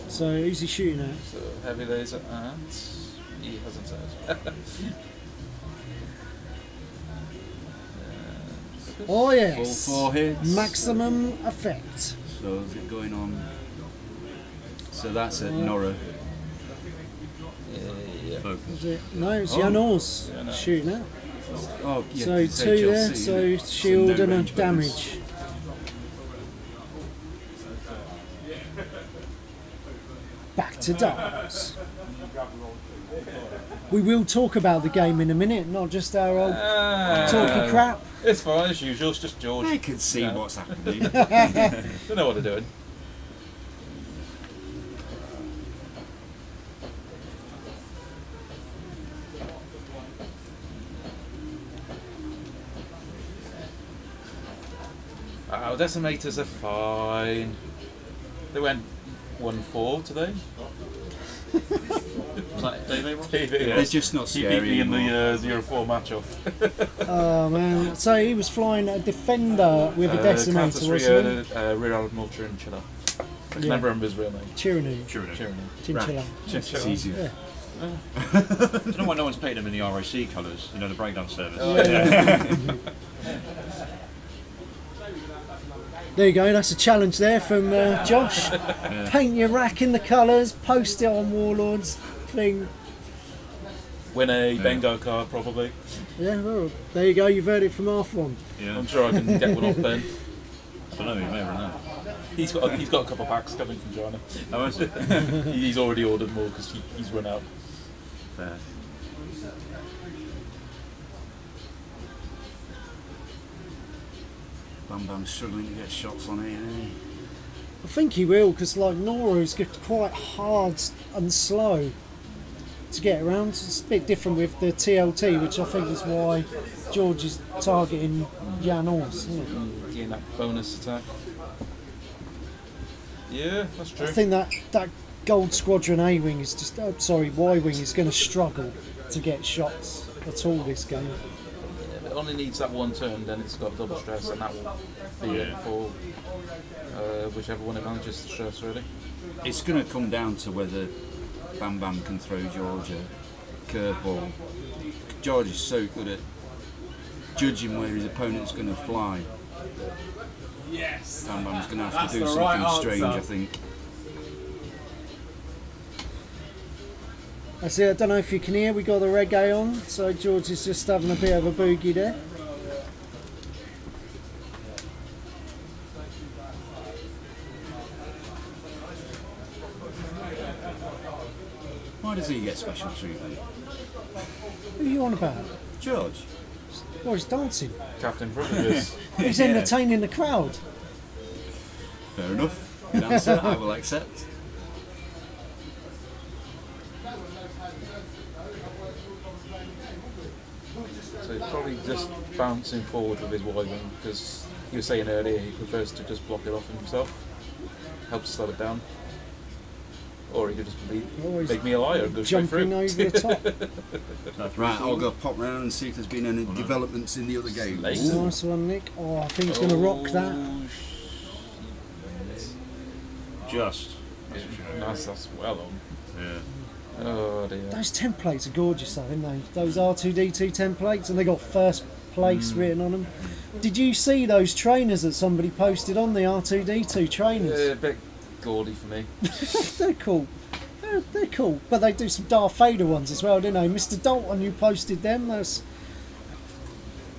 So who's he shooting at? So heavy laser and he hasn't said. Oh yes. Full 4 hits. Maximum effect. So is it going on? So that's at Nora. focus. Is it? No, it's Jan Ors shooting out. Oh, yeah, So it's 2 there, HLC, so isn't it? shield So no and a range bonus. damage. Back to darts. We will talk about the game in a minute, not just our old talky crap. It's fine as usual. It's just George. I can see what's happening. They know what they're doing. Our decimators are fine. They went 1-4 today. Was that day they were? They're just not He scary beat me in anymore. the 0-4 match off. Oh man! So he was flying a defender with a decimator, wasn't he? Rear Admiral Chinchilla. I can Yeah. never remember his real name. Tyranny. Tyranny. Chinchilla. It's easier. Yeah. I don't know why no one's painted them in the RAC colours, you know, the breakdown service. There you go, that's a challenge there from Josh. Paint your rack in the colours, post it on Warlord's thing. Win a bingo card, probably. Yeah, well, there you go, you've heard it from half one. Yeah. I'm sure I can get one off Ben. I don't know, you may have run out. He's got a couple of packs coming from China. Oh, is it? He's already ordered more because he's run out. Fair. Bam Bam's struggling to get shots on it. Eh? I think he will, because like Nora is quite hard and slow to get around. It's a bit different with the TLT, which I think is why George is targeting Jan Ors, isn't it? Getting that bonus attack. Yeah, that's true. I think that Gold Squadron A-Wing is just, Y-Wing is going to struggle to get shots at all this game. It only needs that one turn, then it's got double stress, and that will be it for whichever one it manages to stress, really. It's going to come down to whether Bam Bam can throw George a curveball. George is so good at judging where his opponent's going to fly. Yes. Bam Bam's going to have to do the something right strange, answer. I think. I see, I don't know if you can hear, we got the reggae on, so George is just having a bit of a boogie there. Why does he get special treatment? Who are you on about? George. Well, he's dancing. Captain Privileges. He's entertaining the crowd. Fair enough. Good answer. I will accept. So he's probably just bouncing forward with his Y-wing, because you were saying earlier he prefers to just block it off himself. Helps slow it down. Or he could just Always make me a liar and go straight jumping through. over the top. Right, I'll go pop round and see if there's been any developments in the other games. Nice one, Nick. Oh, I think he's going to rock that. Just. Nice, that's well on. Yeah. Oh dear. Those templates are gorgeous, though, aren't they? Those R2D2 templates, and they got first place written on them. Did you see those trainers that somebody posted on the R2D2 trainers? A bit gaudy for me. They're cool. They're cool, but they do some Darth Vader ones as well, don't they? Mr. Dalton, you posted them. That's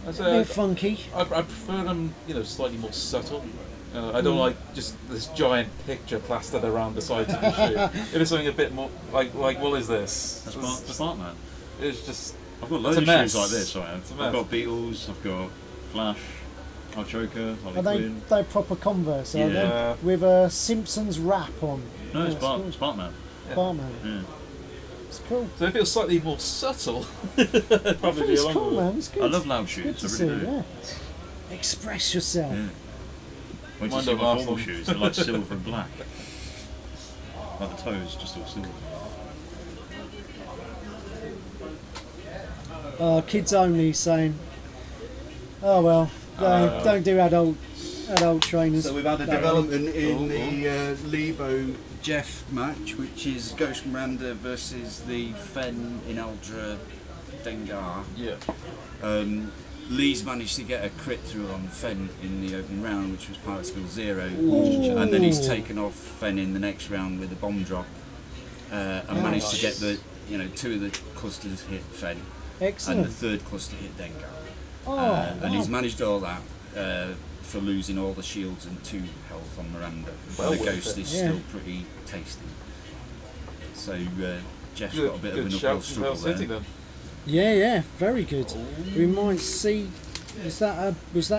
a bit funky. I prefer them, slightly more subtle. I don't like just this giant picture plastered around the sides of the ship. It is something a bit more like what is this? That's smart, man. It's just. I've got loads it's of a mess. shoes like this. I have. It's a I've mess. got Beatles. I've got Flash. Choker. Are they proper Converse, are Yeah. they? With a Simpsons wrap on. No, it's cool. Sparkman. Bartman. Yeah. It's cool. So if it was slightly more subtle, I think it's cool, man. It's good. I love loud Good shoes. to I see, really do. yeah. Express yourself. Yeah. Wait to Mind see of my Arsenal. formal shoes. They're like silver and black. Like the toes, just all silver. Kids only saying, oh well, don't do adult trainers. So we've had a development in the Lebo Jeff match, which is Ghost Miranda versus the Fen in Eldra Dengar. yeah. Lee's managed to get a crit through on Fen in the opening round, which was Pilot Skill 0, and then he's taken off Fen in the next round with a bomb drop, and managed to get you know, 2 of the clusters hit Fen, Excellent. and the 3rd cluster hit Dengar. Oh, And he's managed all that for losing all the shields and 2 health on Miranda. Well The worth ghost it. is Yeah. still pretty tasty. So Jeff's Good, got a bit of good an uphill shout from struggle Hell City there. then. Yeah, very good. We might see. Was that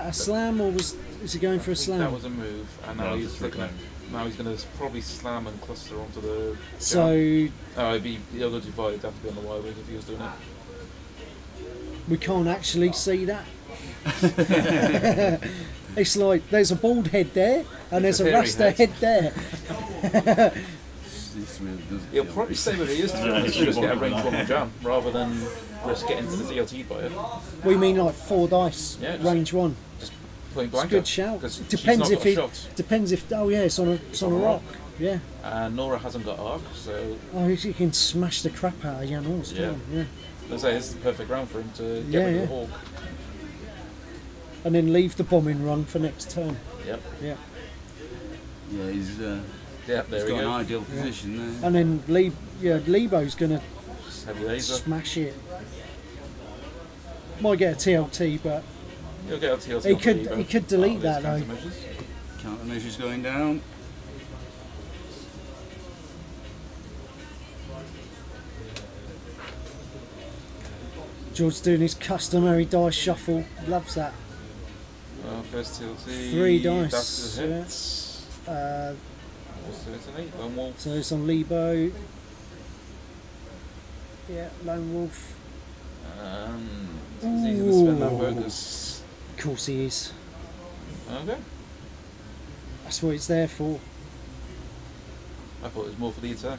a slam or is he going for a slam? That was a move, and now No, he's it's looking at. reclaim. Now he's going to probably slam and cluster onto the. So he'll go too far. He'd have to be on the wide wing if he was doing it. we can't actually see that. It's like there's a bald head there and there's a hairy rasta head there. This really does He'll feel probably pretty- stay where he is to just get a range one on jam rather than risk getting to the DLT by it. We mean like 4 dice, Yeah, just- range 1. Point It's a blank. good shout. 'cause she's Depends not if got a it shot. depends if it's on a rock. Yeah. And Nora hasn't got arc, so Oh, he can smash the crap out of Jan Horst. Yeah. Yeah. let's say this is the perfect round for him to get Yeah, rid yeah. of the Hawk. And then leave the bombing run for next turn. Yep. Yeah. Yeah, he's Yeah, he's there we got an go. ideal position there. And then Lebo's gonna Just heavy laser. smash it. Might get a TLT, but He'll get a TLT. He off could- Evo. he could delete there's that, though. countermeasures. Countermeasures going down. George's doing his customary dice shuffle. Loves that. First TLT. 3 dice, That's a yeah. hit. Also, it's an 8. Lone Wolf. So it's on Lebo. Yeah, Lone Wolf. He's going to spend that Ooh. focus. Of course he is. Okay. That's what it's there for. I thought it was more for the attack.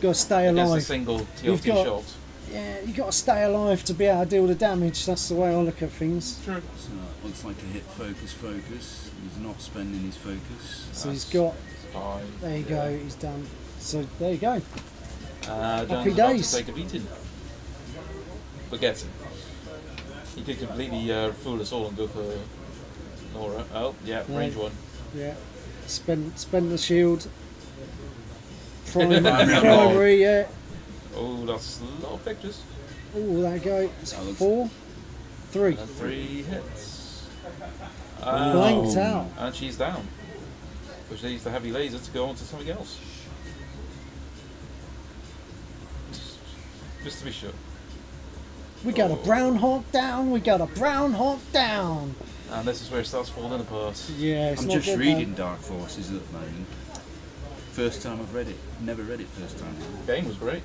Got to stay Against a alive. single You've TLT got- shot. Yeah, you got to stay alive to be able to deal the damage. That's the way I look at things. True. So it looks like a hit focus. He's not spending his focus. So he's got. Fine. There you go. He's done. So there you go. John's Happy about days. to take a beating. But gets it. He could completely fool us all and go for Nora. Oh, yeah, Yeah. range 1. Yeah. Spend the shield. Primary, yeah. Oh, that's a lot of pictures. Oh, there you go. It's That looks- 4, 3. And 3 hits. Blanked out. And she's down. Which leaves the heavy laser to go on to something else. Just to be sure. We got a brown hawk down. We got a brown hawk down. And this is where it starts falling apart. Yeah, it's I'm not just good, reading Dark Forces at the moment. First time I've read it. Never read it first time. The game was great.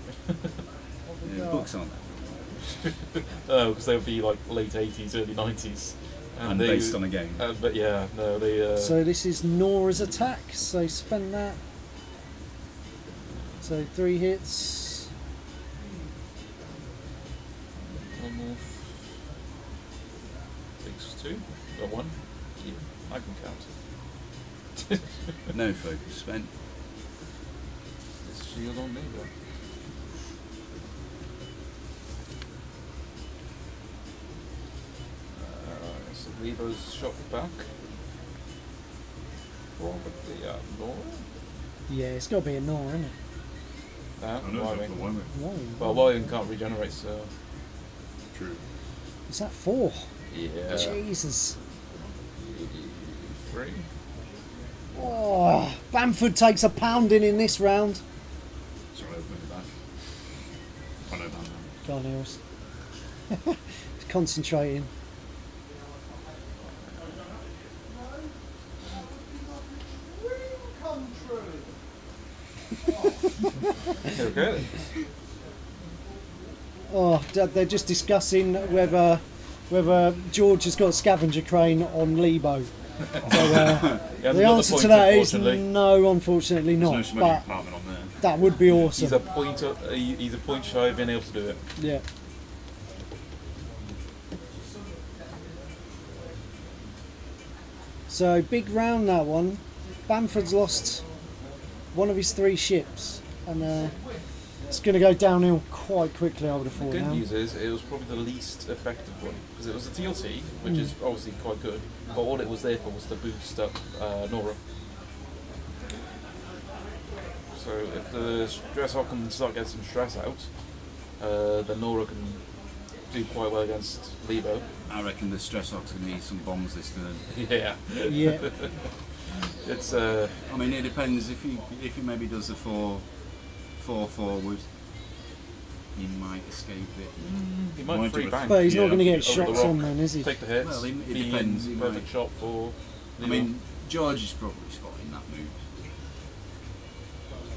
Yeah, books on Oh, because they would be like late 80s, early 90s. and they, based on a game. but yeah, no, they. though. So this is Nora's attack. So spend that. So 3 hits. One more. 6, 2. Got 1. Yeah, I can count. No focus spent. This shield on me, though. So Lebo's shot back. Probably Nora. Yeah, it's got to be a Nora, isn't it? I know Why it's wing. the one wing. Why? Well, William can't regenerate, so. True. Is that 4? Yeah. Jesus. 3. Oh, Bamford takes a pounding in this round. Sorry, I'll move it back. I know that. Go on, Eels. He's concentrating. Okay. Oh, they're just discussing whether George has got a scavenger crane on Lebo. So, the answer to that is no, unfortunately not. There's no smoking But compartment on there. that would be awesome. He's a point shy of being able to do it. Yeah. So big round that one. Bamford's lost one of his 3 ships, and it's going to go downhill quite quickly, I would have The thought. good Now. news is it was probably the least effective one because it was a TLT, which is obviously quite good, but all it was there for was to boost up Nora. So if the Stress Hawk can start getting some stress out, then Nora can do quite well against Lebo. I reckon the Stress Hawk's going to need some bombs this turn. Yeah. Yeah. It's I mean, it depends. If he maybe does the 4 forward, he might escape it. he might free bank. But he's not going to get Over the shots rock. on then, is he? Take the hits. Well, it be depends. in He perfect might. shot for. I mean, George is probably spotting that move,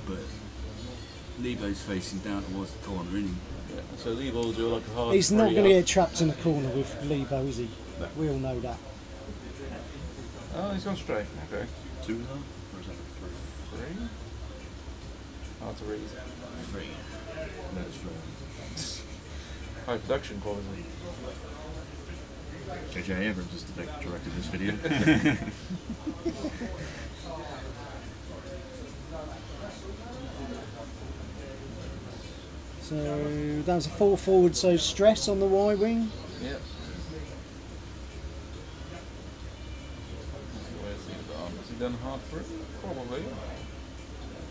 but Lebo's facing down towards the corner, isn't he? yeah. So Lebo will do like a hard. He's not free going to up. get trapped in the corner with Lebo, is he? We all know that. Oh, he's gone straight. Okay. 2 though? Or is that 3? 3. Hard to read. 3. No, it's 4. High production quality. JJ Abrams has directed this video. So that was a 4 forward, so stress on the Y wing. Yeah. Where's the arm? Has he done hard through? Probably.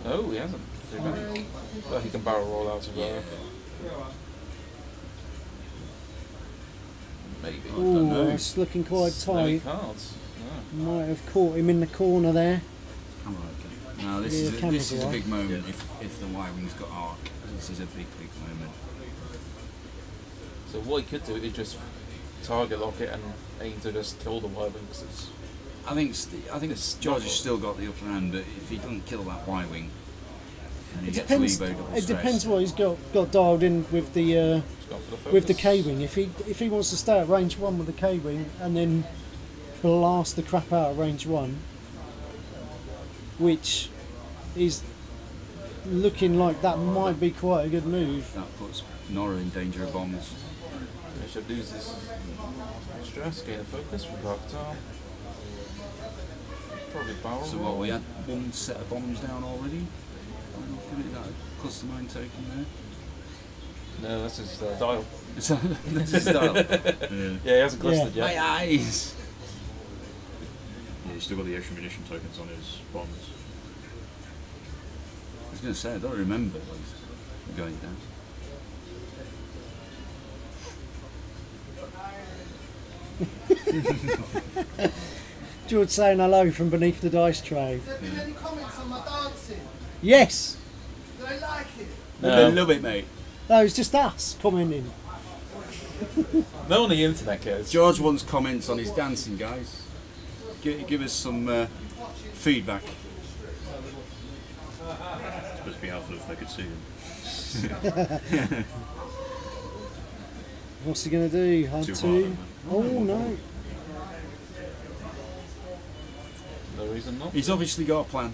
No, he hasn't. But he can barrel roll out as well. Maybe. Oh, it's looking quite No, he tight. can't. No. Might have caught him in the corner there. Camera okay. No, this Yeah, is camera's a alright. big moment. If the Y-wing's got arc, this is a big moment. So what he could do is just target lock it and aim to just kill the Y-wing because it's. I think It's George not- has still got the upper hand, but if he doesn't kill that Y-wing, and he It gets depends. Lebo double It stress. depends what he's got dialed in with the It's gone for the with the focus. K-wing. If he wants to stay at range 1 with the K-wing and then blast the crap out of range 1, which is looking like that might be quite a good move. That puts Nora in danger of bombs. He should lose his stress, gain a focus from Dark. Probably barrel So roll. what, we had one set of bombs down already? Is that a cluster mine taken there? No, that's his dial. Is that that's his style? Yeah, he hasn't clustered My yet. eyes! Yeah, he's still got the extra munition tokens on his bombs. I was going to say, I don't remember those going down. George saying hello from beneath the dice tray. Has there been any comments on my dancing? Yes! Do they like it? I love it, mate. No, it's just us commenting. No one on the internet cares. George wants comments on his dancing, guys. Give us some feedback. It's supposed to be helpful if they could see him. What's he going to do? Hard Too to. hard, man. Oh no. No reason not. He's obviously got a plan.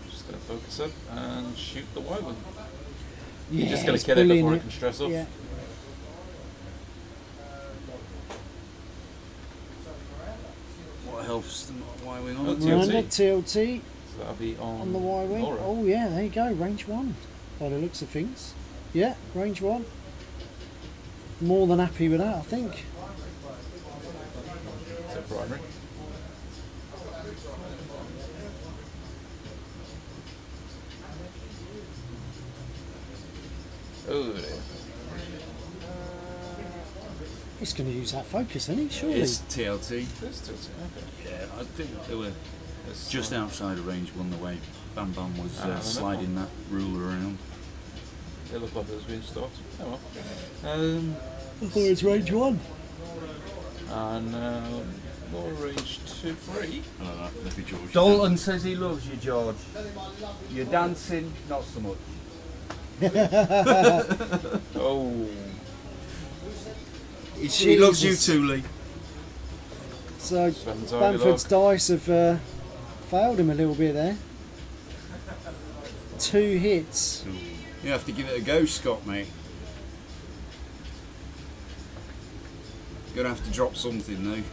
Just going to focus up and shoot the Y-wing. Yeah, Just going he's to kill it bullying before it can stress off. Yeah. What health's the Y-wing Oh, on? TLT. Miranda, TLT So that'll be on the Y-wing. Nora. Oh yeah, there you go, range 1. By the looks of things. Yeah, range 1. More than happy with that, I think. So primary. Oh dear. He's going to use that focus, isn't he? Surely. It's TLT. This tilted. Okay. Yeah, I think they were This just outside of range 1 the way Bam Bam was I don't know. sliding that ruler around. It looked like it was being stopped. Oh well. I thought it was range 1. And more range 2-3. I don't know, maybe George. Dalton says he loves you, George. You're dancing, not so much. Oh. She loves you Jesus. too, Lee. So Sven's Bamford's dice have failed him a little bit there. 2 hits. You have to give it a go, Scott, mate. You're gonna have to drop something though.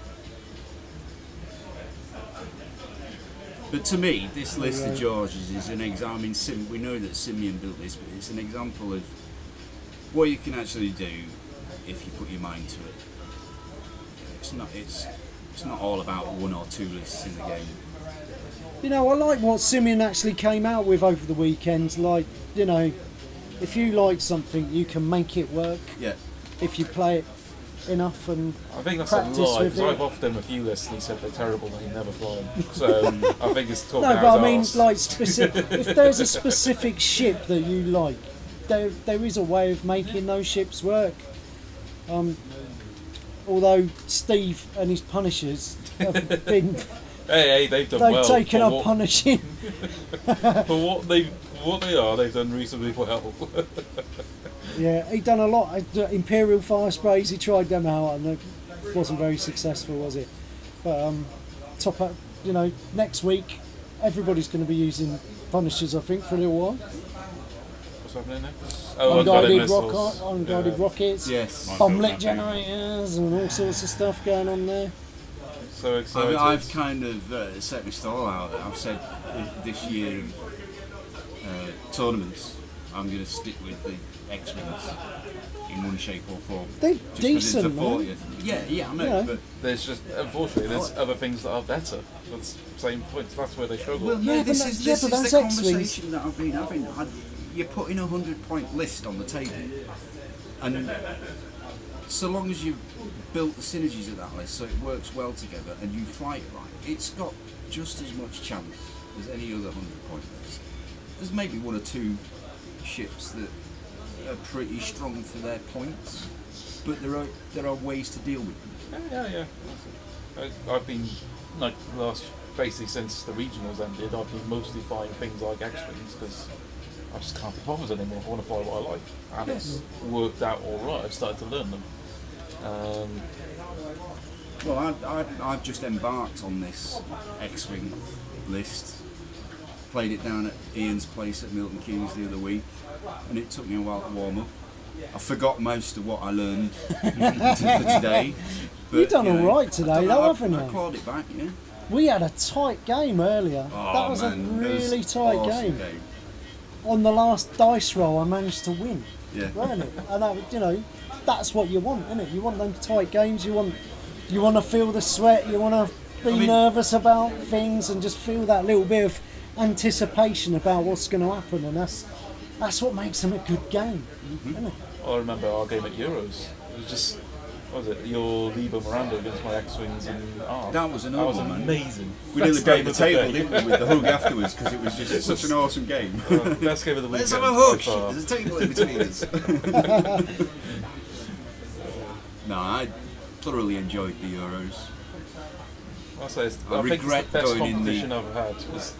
But to me, this list of Georges is an example. I mean, we know that Simeon built this, but it's an example of what you can actually do if you put your mind to it. It's not all about 1 or 2 lists in the game. you know, I like what Simeon actually came out with over the weekend. Like, you know, if you like something, you can make it work. Yeah. If you play it enough and I think that's a practice lie, with because it. I've offered him a few lists and he said they're terrible and he'd never fly them. So I think it's talking No, out but his I mean, arse. like, if there's a specific ship that you like, there is a way of making those ships work. Although Steve and his Punishers have been, Hey, they've done they've well. taken for up what- punishing. For what they are, they've done reasonably well. Yeah, he done a lot. Imperial fire sprays, he tried them out, and it wasn't very successful, was it? But top up, you know, next week everybody's going to be using Punishers, I think, for a little while. What's happening next? Unguided rockets, Yes. bomblet generators, and all sorts of stuff going on there. So excited. I've kind of set my stall out. I've said this year tournaments, I'm going to stick with the X-Wings in one shape or form. They're Just 'cause decent, it's the man. 40th. Yeah, I know, Yeah. but There's just, unfortunately, there's other things that are better. That's the same point. That's where they struggle. well, Yeah, yeah, but this that- is yeah, this but is that's the X-Wings. conversation that I've been having. You're putting a 100-point list on the table, and so long as you've built the synergies of that list so it works well together and you fly it right, it's got just as much chance as any other 100-point list. There's maybe one or two ships that are pretty strong for their points, but there are ways to deal with them. Yeah. I've been, like, basically since the regionals ended, I've been mostly flying things like X-Wings because I just can't be bothered anymore. I want to fly what I like. And it's worked out alright. I've started to learn them. Well, I've just embarked on this X-Wing list. Played it down at Ian's place at Milton Keynes the other week, and it took me a while to warm up. I forgot most of what I learned for today. But, You've done you know, all right today, though, haven't I you? clawed it back, yeah. We had a tight game earlier. Oh, That was man, a it was really tight awesome game. On the last dice roll, I managed to win, Yeah. weren't it? And that, you know, that's what you want, isn't it? You want them tight games. You want to feel the sweat. You want to be nervous about things and just feel that little bit of anticipation about what's going to happen, and that's what makes them a good game, isn't it? I remember our game at Euros. It was just, what was it? Your Liber Miranda against my X-Wings and Arm. That was another one, man. amazing. We nearly Best broke game the of table, day. didn't we, with the hug afterwards, because it was just such an awesome game. Best game of the weekend. Let's have a hug! by far. There's a table in between us. No, I thoroughly enjoyed the Euros. I'll say it's, I I think it's regret the best going in competition I've had, because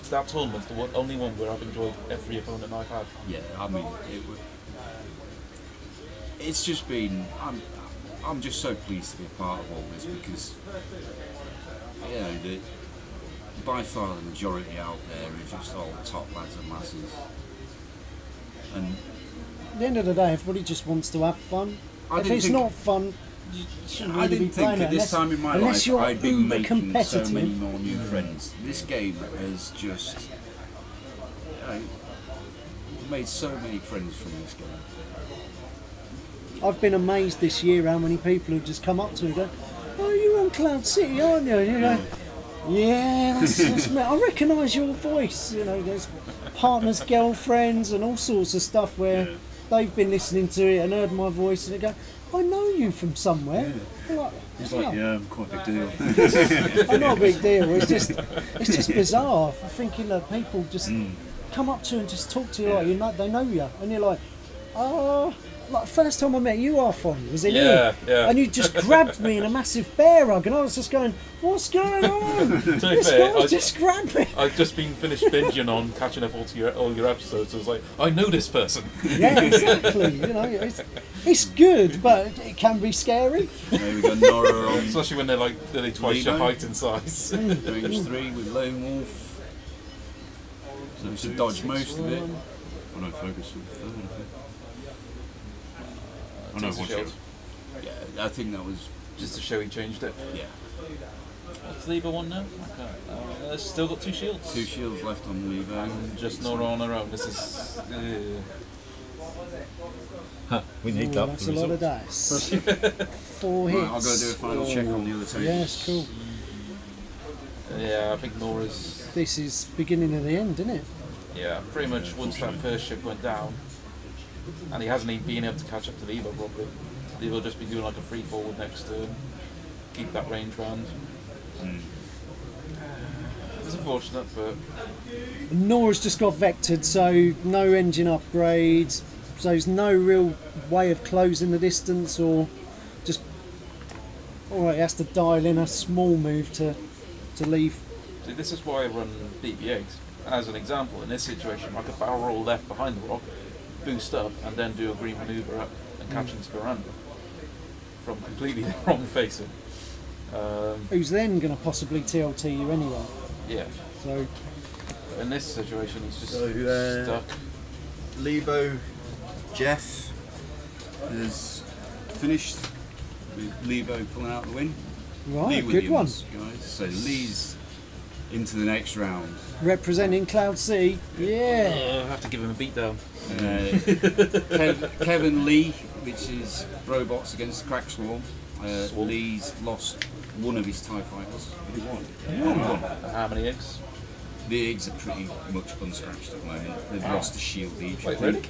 that tournament's the only one where I've enjoyed every opponent I've had. Yeah, I mean, it's just been. I'm just so pleased to be a part of all this because, you know, by far the majority out there is just all top lads and lasses. And At the end of the day, everybody just wants to have fun. I If didn't it's think- not fun, you shouldn't I really be didn't think playing at it this time in my unless life you're I'd be uber making so competitive. many more new friends. This game has just, you know, made so many friends from this game. I've been amazed this year how many people have just come up to me and go, "Oh, you're on Cloud City, aren't you?" And you go, "Yeah, that's me. I recognise your voice." You know, there's partners, girlfriends, and all sorts of stuff where they've been listening to it and heard my voice, and they go, "I know you from somewhere." I'm like, He's like, yeah, I'm quite a big deal. I'm not a big deal. It's just bizarre. I'm thinking that people just come up to you and just talk to you like they know you, and you're like, "Oh." Like first time I met you, Arfon, was in here, and you just grabbed me in a massive bear hug, and I was just going, "What's going on?" To be This fair, guy's just grabbed me. I've just been finished binging on catching up all your episodes. I was like, I know this person. Yeah, exactly. You know, it's good, but it can be scary. There we go, Nora on Especially when they're twice your Limo. height and size. range 3 with Lone Wolf. So we should dodge most of it. I know Focus was third, I think. I know Just a one shield. shield. Yeah, I think that was. Just to show he changed it. Yeah. What's the Liber one now? Okay. Still got 2 shields. 2 shields left on the lever. And just Nora on her own. This is. We need Ooh, that. that's for a lot of results. dice. 4 hits. Right, I'll go do a final check on the other tables. Yes, cool. Yeah, I think Nora's. This is beginning of the end, isn't it? Yeah, pretty much once that first ship went down, and he hasn't even been able to catch up to Levo properly. Levo will just be doing like a free forward next turn, keep that range round. It's unfortunate, but Nora's just got vectored, so no engine upgrades, so there's no real way of closing the distance, or just alright, he has to dial in a small move to leave. see, this is why I run BB-8 as an example. In this situation, I could barrel roll left behind the rock, boost up, and then do a green manoeuvre up and catch into Miranda from completely the wrong facing. Who's then going to possibly TLT you anyway? Yeah. So in this situation, he's just So, stuck. Lebo Jeff has finished with Lebo pulling out the win. right, Lee good one. Williams, guys. So Lee's into the next round. Representing Cloud C. Yeah. I have to give him a beatdown. Kevin Lee, which is robots against the Crack Swarm. Lee's lost one of his TIE fighters. He won. One. How many eggs? The eggs are pretty much unscratched at the moment. They've lost a shield each. Wait, really?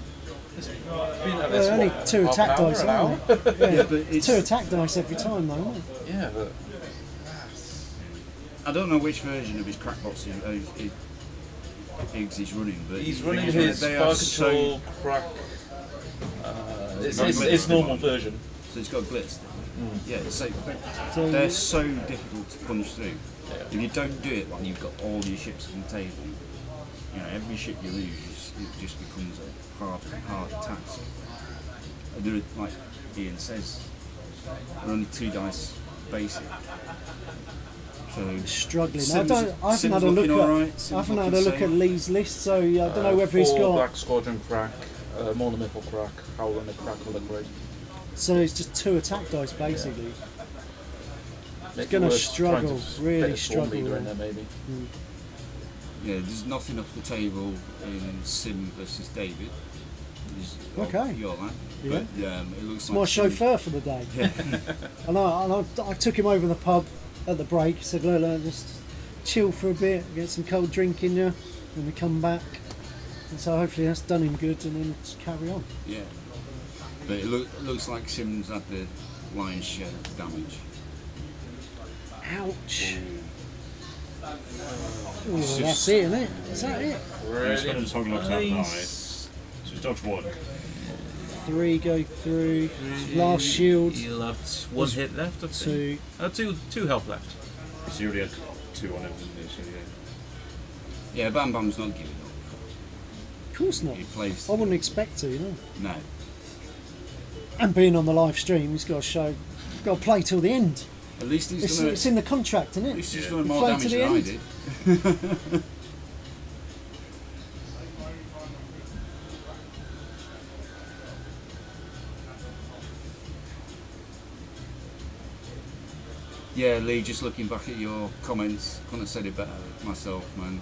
They're only two attack dice, aren't they? Yeah, but it's, two attack dice every time, though, aren't they? Yeah, but I don't know which version of his crackbots his eggs he's running, but he's running they his are fire so, control crack. It's normal version. so it's got blitz. Yeah, so So they're so difficult to punch through. If you don't do it when you've got all your ships on the table, you know, every ship you lose, it just becomes a hard task. And there, like Ian says, they're only 2 dice basic. So struggling. Sim's- I haven't Sim's had a look looking at. alright, Sim's I haven't had looking a look at safe. Lee's list, so I don't know whether he's 4 got. Black Squadron crack, Mono Mythal crack, Howler and the crack will look great. So it's just 2 attack dice basically. Make gonna it worth struggle, trying to really fit a Swarm struggle leader in there. there maybe. yeah, there's nothing off the table in Sim versus David. Okay. You're that. Yeah. But it looks It's like my Sim- chauffeur for the day. and I took him over to the pub at the break. Said, look, just chill for a bit, get some cold drink in you, when we come back. And so hopefully that's done him good, and then just carry on. Yeah. But it looks like Sim's had the lion's share of damage. Ouch. It's Oh, just- that's it, isn't it? Is that it? Spending Toggle looks out high. So he's dodged 1. 3 go through. Last shield. He'll have 1 hit left, I think. 2. Two health left. So you already had 2 on him, didn't you? So yeah. Yeah, Bam Bam's not giving up. Of course not. He plays. I wouldn't expect to, you know. No. And being on the live stream, he's got to show, he's got to play till the end. At least he's It's, done it's in the contract, isn't it? At least he's Yeah. done You more play damage to the than I end. did. Yeah, Lee, just looking back at your comments, couldn't have said it better myself, man.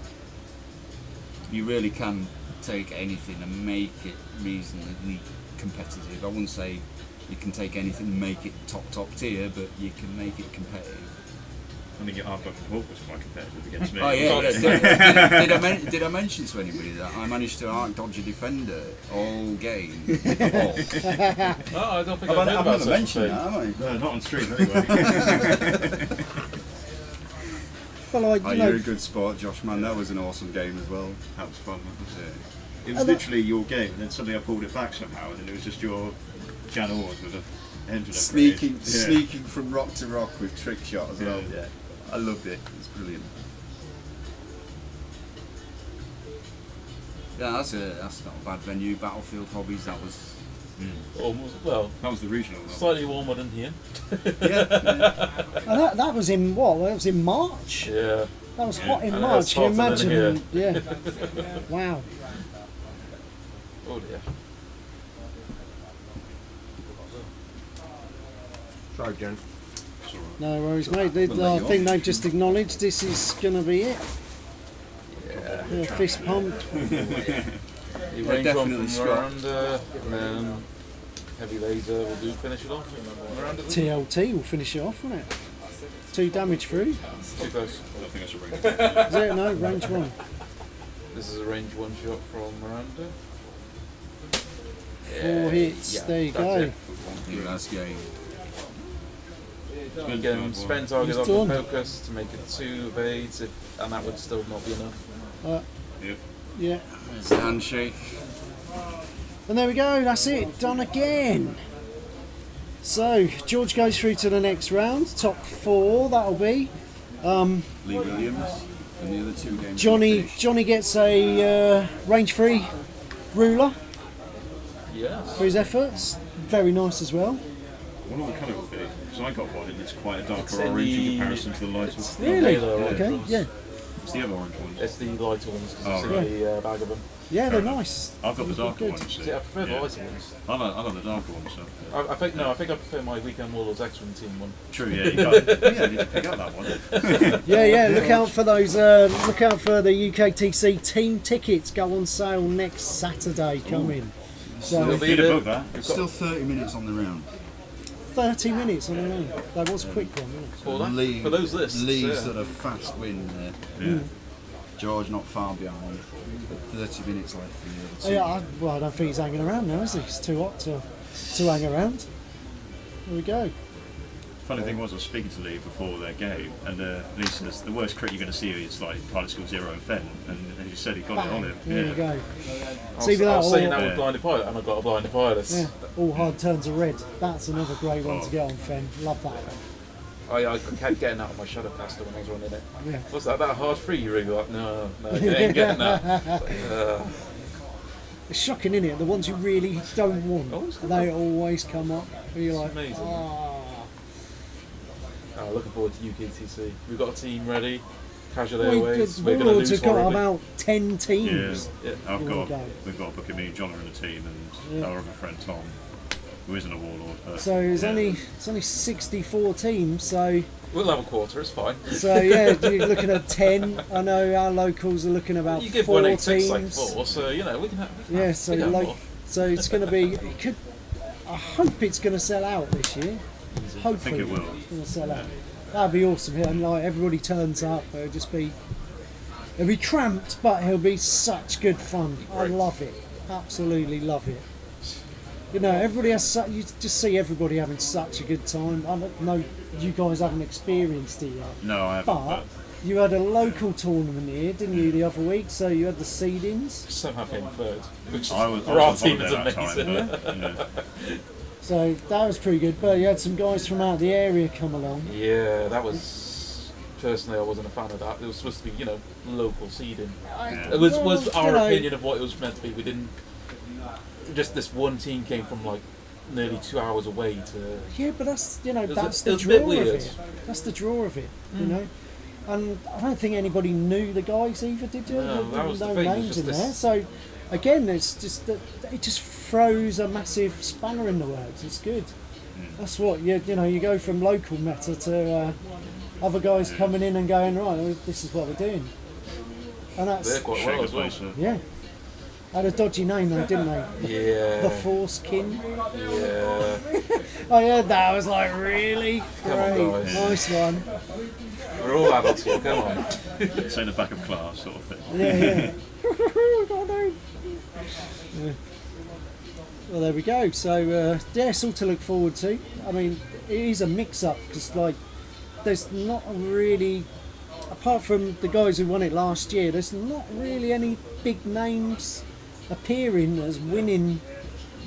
You really can take anything and make it reasonably competitive. I wouldn't say you can take anything and make it top tier, but you can make it competitive. I mean, your half-back and Hawk was quite competitive against me. Oh yeah, did I mention to anybody that I managed to out-dodge a defender all game? Oh, I don't think I've I've heard about never such a mentioned thing. that, have I? No, not on stream anyway. Well, Oh, you're a good sport, Josh, man. That was an awesome game as well. That was fun. It was literally your game, and then suddenly I pulled it back somehow, and then it was just your Jan Ors with a engine upgrade. Sneaking from rock to rock with trick shot as well. Yeah. I loved it. It was brilliant. Yeah, that's not a bad venue. Battlefield Hobbies, that was. Almost, well, That was the regional. slightly warmer than here. And that was in what? That was in March? Yeah. That was hot in And March, that's can you hotter than imagine? Yeah. Wow. Oh dear. Sorry, Jen. No worries, mate. I think they've just acknowledged this is going to be it. Yeah. Fist pump. He Yeah, range definitely one from Scott. Miranda, and then heavy laser will do finish it off. Miranda. TLT will finish it off, won't it? 2 damage through. Too close. I don't think I should bring it. Is it? No, range 1. This is a range 1 shot from Miranda. 4 hits, Yeah, there you that's go. it. Last game. Again, spend target He's on the done. focus to make it 2 evades, and that would still not be enough. Yep. Yeah. It's a handshake. And there we go, that's it, done again. So, George goes through to the next round, top 4 that'll be. Lee Williams and the other 2 games. Johnny gets a range 3 ruler Yes. for his efforts, very nice as well. I wonder what colour it will be, because I got one and it's quite a It's darker in orange in the- comparison to the lighter one. Really? Halo orange Okay, ones. yeah. It's the other orange one. It's the lighter ones because Oh, it's right. in the bag of them. Yeah, they're nice. I've got the darker Good. one, you see. See, I prefer the Yeah. lighter ones. I like the darker one, so. I think I prefer my Weekend Warlords X-Wing team one. True, yeah, you need to pick up that one. Yeah, look out for those, look out for the UKTC team tickets, go on sale next Saturday coming. So, It'll be Need to the- book that. It's still 30 minutes on the round. 30 minutes on the round. That was a quick one, wasn't it? For those lists, Lee's yeah. sort of fast win there. Yeah. George not far behind. But 30 minutes left for the Oh, other 2. yeah, I don't think he's hanging around now, is he? It's too hot to hang around. There we go. Funny thing was, I was speaking to Lee before their game, and Lee says the worst crit you're going to see is like Pilot School 0 and Fen, and as you said, he got it on him. There you go. I See was, that I was saying all- that Yeah. with Blinded Pilot, and I got a Blinded Pilot. Yeah, all hard turns are red. That's another great one to get on, Fen. Love that. I kept getting that on my Shadowcaster when I was running it. Yeah. What's that hard free? You really like? No, you ain't getting that. It's shocking, isn't it? The ones you really don't want, Always come they always come up. And you're like, amazing. ah. Looking forward to UKTC. We've got a team ready. Casual Well, Airways. We're going to Warlords lose have got horribly. about 10 teams. Yeah. We've got to book me and John are in a team, and Yeah. our other friend Tom, who isn't a warlord. But, So it's yeah. only 64 teams. So We'll have a quarter. It's fine. yeah, you're looking at 10. I know our locals are looking about You give 4 186 like teams. 4, so you know we can have. Yeah, so we can have more. so it's going to be. It could. I hope it's going to sell out this year. Hopefully, it will. It's going to sell out. That'd be awesome. And like everybody turns up, it'll just be. It'll be cramped, but it'll be such good fun. I love it. Absolutely love it. You know, everybody has. You just see everybody having such a good time. I don't know. You guys haven't experienced it yet. No, I haven't. But you had a local tournament here, didn't you, the other week? So you had the seedings. Somehow came third, which I was for our on team is holiday that amazing. time, but, you know, So that was pretty good. But you had some guys from out the area come along. Yeah, that was. Personally, I wasn't a fan of that. It was supposed to be, local seeding. It was Well, our you know- opinion of what it was meant to be. We didn't. Just this one team came from like nearly 2 hours away to. Yeah, but that's was that's a- the it was a bit draw of weird. it. That's the draw of it, you know. And I don't think anybody knew the guys either, did you? No, There that was were the no thing, it was names just in there. this- So again, it's just that it just throws a massive spanner in the works. It's good. That's what you know. You go from local meta to other guys coming in and going, right, well, this is what we're doing, and They're that's quite shake well the as well. place up. yeah. Had a dodgy name though, didn't they? Yeah. The Forcekin. Yeah. I heard that. I was like, really? Come on, Great, guys. nice one. We're all adults here. Come on. it's in the back of class sort of thing. Yeah. Yeah. Well, there we go. So yeah, it's all to look forward to. I mean, it is a mix-up because like, there's not really, apart from the guys who won it last year, there's not really any big names appearing as winning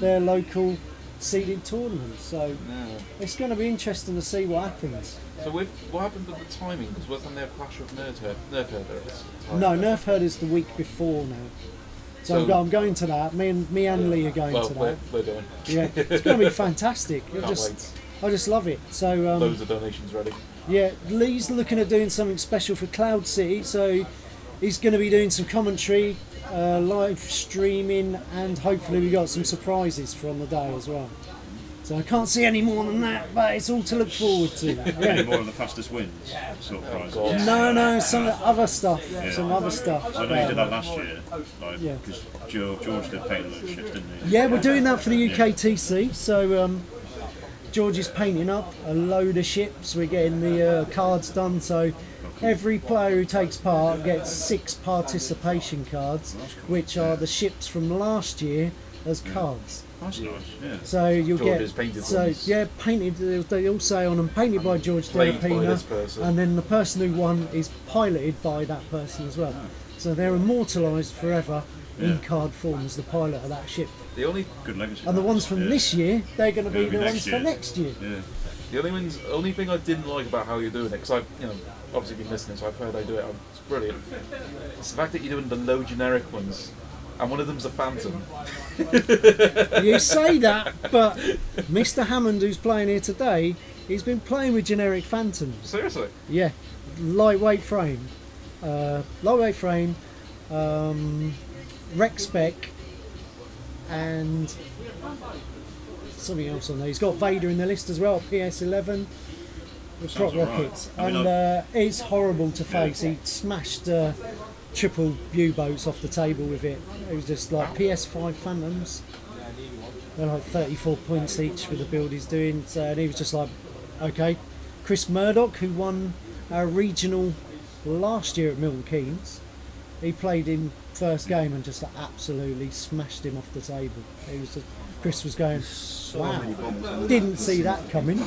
their local seeded tournaments. So it's going to be interesting to see what happens. So what happened with the timing? Because wasn't there a clash of Nerf Herder at this time? No, Nerf Herd is the week before now. So, So- I'm going to that. Me and Lee are going Well, to that. we're doing. Yeah, it's going to be fantastic. Can't wait. I just love it. So Loads of donations ready. yeah, Lee's looking at doing something special for Cloud City. So he's going to be doing some commentary, live streaming, and hopefully we got some surprises from the day as well. So I can't see any more than that, but it's all to look forward to. Any Yeah. more of the fastest wins sort of prizes. God. No, some other stuff. Some other stuff. I know you did that last year, Yeah. because George did paint look shifts, didn't he? Yeah, we're doing that for the UKTC. So George is painting up a load of ships. We're getting the cards done, so every player who takes part gets 6 participation cards, which are the ships from last year as cards. That's nice, yeah. So you'll George's get painted so ones. yeah, painted. They all say on them, painted by George Played by Delapina, this person. and then the person who won is piloted by that person as well. So they're immortalised forever in card form as the pilot of that ship. The only Good legacy. And the ones from this year, they're going to be Gonna the be ones next for year. next year. Yeah. The only thing I didn't like about how you're doing it, because I've obviously been listening, so I've heard I do it. It's brilliant. It's the fact that you're doing the low generic ones, and one of them's a Phantom. You say that, but Mr. Hammond, who's playing here today, he's been playing with generic Phantoms. Seriously. Yeah, lightweight frame, rec spec, and something else on there. He's got Vader in the list as well, PS11 with prop Sounds alright. rockets, I mean, and it's horrible to face. He smashed triple U-boats off the table with it. It was just like PS5 Phantoms. They're like 34 points each with the build he's doing. So, and he was just like, okay. Chris Murdoch, who won our regional last year at Milton Keynes, he played in first game and just absolutely smashed him off the table. He was just, Chris was going, wow, didn't see that coming.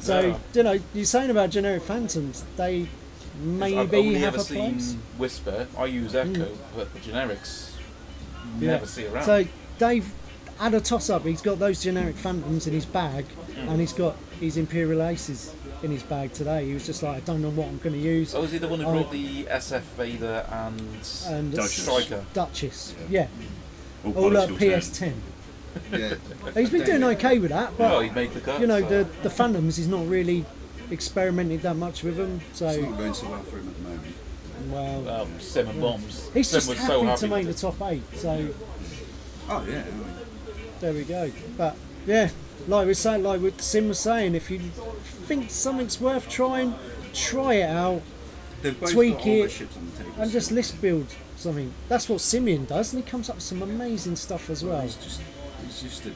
So, you know, you're saying about generic Phantoms, they I've maybe only have ever a place. seen Whisper. I use Echo, but the generics never see around. So Dave had a toss-up. He's got those generic Phantoms in his bag, and he's got his Imperial Aces in his bag today. He was just like, I don't know what I'm going to use. Oh, is he the one who brought the SF Vader and Striker? Duchess, yeah. All All Political PS10. Yeah. He's been doing okay with that, but Well, he made the cut, you know, so. the Phantoms, he's not really experimented that much with them. So, It's not going so well for him at the moment. well, Sim and Bombs. he's Sim just was happy so to happy make the with it. top 8. So Oh yeah. there we go. But yeah, like Sim was saying, if you think something's worth trying, try it out, They've both tweak got all their it, ships on the table. and just so list build something. That's what Simeon does, and he comes up with some amazing stuff as well. He's just a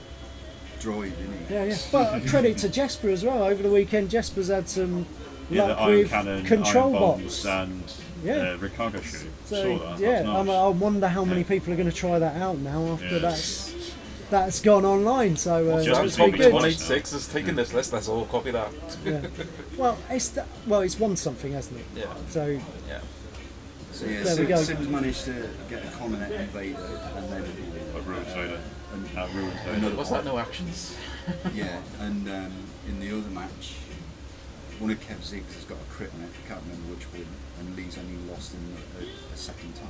droid, isn't he? Yeah, yeah. But credit to Jesper as well. Over the weekend, Jesper's had some Yeah, the luck iron with cannon, control iron bots. bombs, and Yeah. Ricardo shoot. So Saw that. yeah, That's nice. I wonder how many people are going to try that out now after that's gone online. So Just pretty Topics good. 186 has taken this list. Let's all copy that. Yeah. Well, it's won something, hasn't it? Yeah. So Yeah. So yeah, There we go. Sim's managed to get a Common Vader and then A Ruined Vader. Ruined Vader. Another What's that? No actions. Yeah, and in the other match, one of Kev Ziggs has got a crit on it. I can't remember which one, and Lee's only lost in a second time.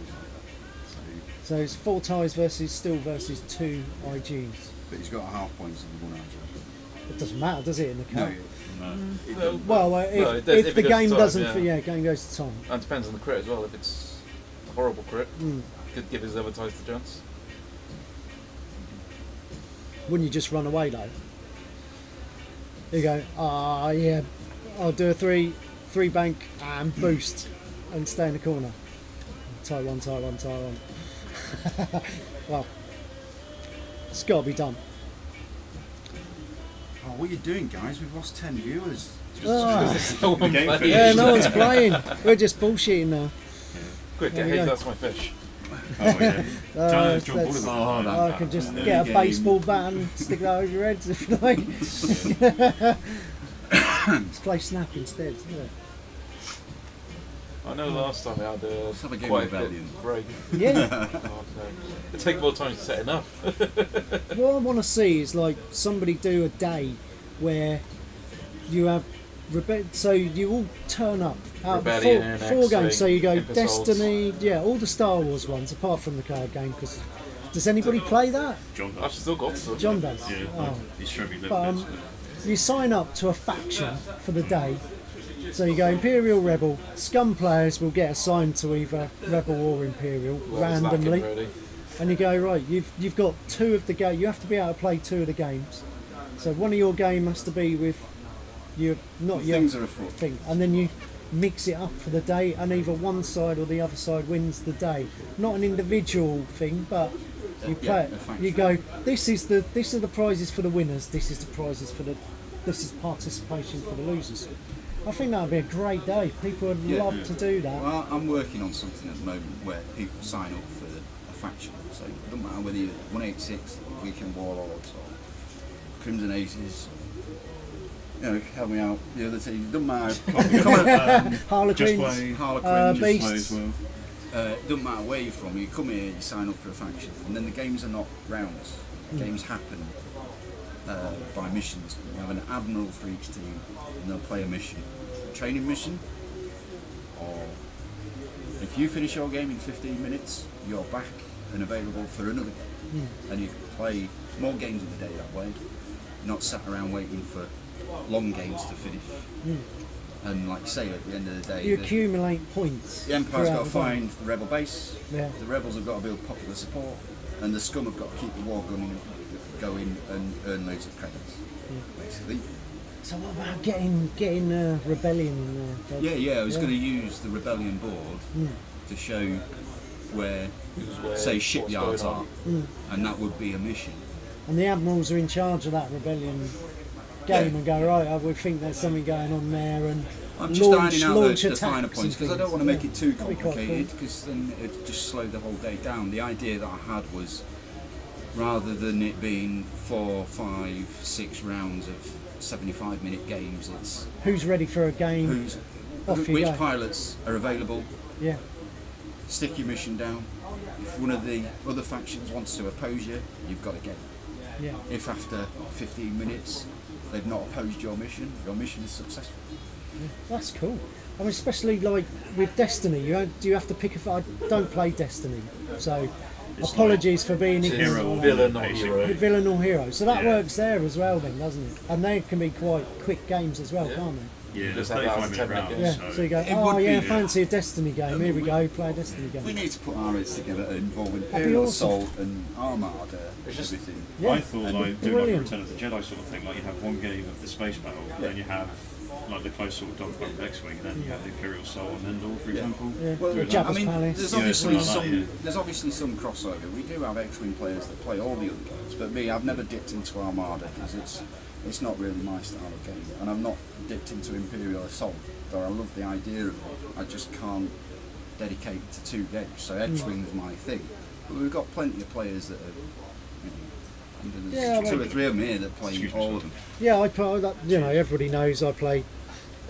So it's 4 ties versus Steel versus 2 IGs. But he's got half points on the one IG. It doesn't matter, does it, in the No, cup? No. Well, it does- if the it goes game to time, doesn't, yeah. game goes to time. And it depends on the crit as well. If it's a horrible crit, Mm. could give his other ties the chance. Wouldn't you just run away though? You go, yeah, I'll do a three bank and boost and stay in the corner. Tie one. Well, it's got to be done. Oh, what are you doing, guys? We've lost 10 viewers. No one game plays. Yeah, no one's playing. We're just bullshitting now. Quick, There get we Hayes, go. that's my fish. Oh, yeah. I can just get a baseball bat and stick that over your heads if you like. Let's play Snap instead. Yeah. I know last time we had have a game quite of a bit Rebellion. break. Yeah. Oh, no. It'd take more time to set it up. What I want to see is like somebody do a day where you have so you all turn up out of Rebellion, four X-Wing, games. So you go episodes. Destiny, yeah, all the Star Wars ones apart from the card game. Because does anybody play that? John I've still got some. John does. Yeah, Oh. he's showing me little But bits. you sign up to a faction for the day. So you go Imperial, Rebel. Scum players will get assigned to either Rebel or Imperial randomly, and you go right. You've got 2 of the game. You have to be able to play 2 of the games. So one of your game has to be with your Things are afoot. thing, and then you mix it up for the day, and either one side or the other side wins the day. Not an individual thing, but you play it. You go. These are the prizes for the winners. This is the prizes for the this is participation for the losers. I think that would be a great day. People would love to do that. Well, I'm working on something at the moment where people sign up for a faction. So it doesn't matter whether you're 186, Weekend Warlords, or Crimson Aces. You know, help me out. The other team, doesn't matter. Harlequins, Beasts. It doesn't matter where you're from. You come here, you sign up for a faction, and then the games are not rounds. Games happen by missions. You have an admiral for each team, and they'll play a mission, a training mission, or if you finish your game in 15 minutes, you're back and available for another game, and you can play more games of the day that way. Not sat around waiting for long games to finish. And like I say, at the end of the day, you accumulate points. The Empire's got to find the rebel base. Yeah. The rebels have got to build popular support, and the scum have got to keep the war going and earn loads of credits. Basically. So what about getting rebellion in there? Yeah. I was going to use the rebellion board to show where, say, shipyards are, and that would be a mission. And the admirals are in charge of that rebellion game and go, right, we think there's something going on there, and I'm just ironing out the attacks finer points because I don't want to make it too That'd be quite complicated, because then it just slowed the whole day down. The idea that I had was, rather than it being 4, 5, 6 rounds of 75-minute games, it's who's ready for a game, which pilots are available. Yeah. Stick your mission down. If one of the other factions wants to oppose you, you've got to get it. Yeah. If after 15 minutes they've not opposed your mission is successful. Yeah, that's cool. I mean, especially like with Destiny, do you have to pick a? I don't play Destiny, so it's apologies for being ignorant. Villain or hero. So that works there as well, then, doesn't it? And they can be quite quick games as well, can't they? Yeah, there's 35-minute rounds. Yeah, so you go, fancy a Destiny game, here we go, play a Destiny game. We need to put our heads together involving Imperial Assault and Armada, everything. Yeah. I thought like doing like a Return of the Jedi sort of thing, like you have one game of the space battle, then you have like the close sort of dogfight with X-Wing, then you have the Imperial Assault on Endor, for example. Yeah. Well, Jabba's Palace. There's obviously some crossover. We do have X-Wing players that play all the other games, but me, I've never dipped into Armada because it's not really my style of game, and I've not dipped into Imperial Assault, though I love the idea of it. I just can't dedicate to 2 games, so X-Wing's my thing. But we've got plenty of players that are, there's 2 or 3 of them here that play all of them. Yeah, I play, everybody knows I play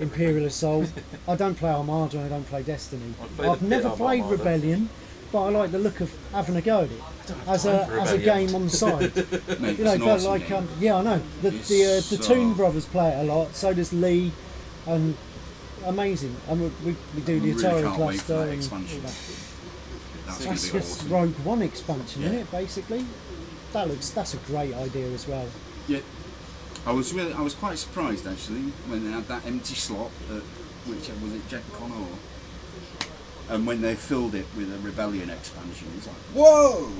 Imperial Assault. I don't play Armada and I don't play Destiny. I've never played Rebellion, but I like the look of having a go at it as a game on the side. Mate, awesome game. Yeah, I know. The Toon Brothers play it a lot. So does Lee, and amazing. And we do the Atari cluster and expansion. That's just awesome. Rogue One expansion, isn't it? Basically, that's a great idea as well. Yeah. I was quite surprised actually when they had that empty slot at whichever was it, Gen Con or. And when they filled it with a Rebellion expansion, it's like, whoa!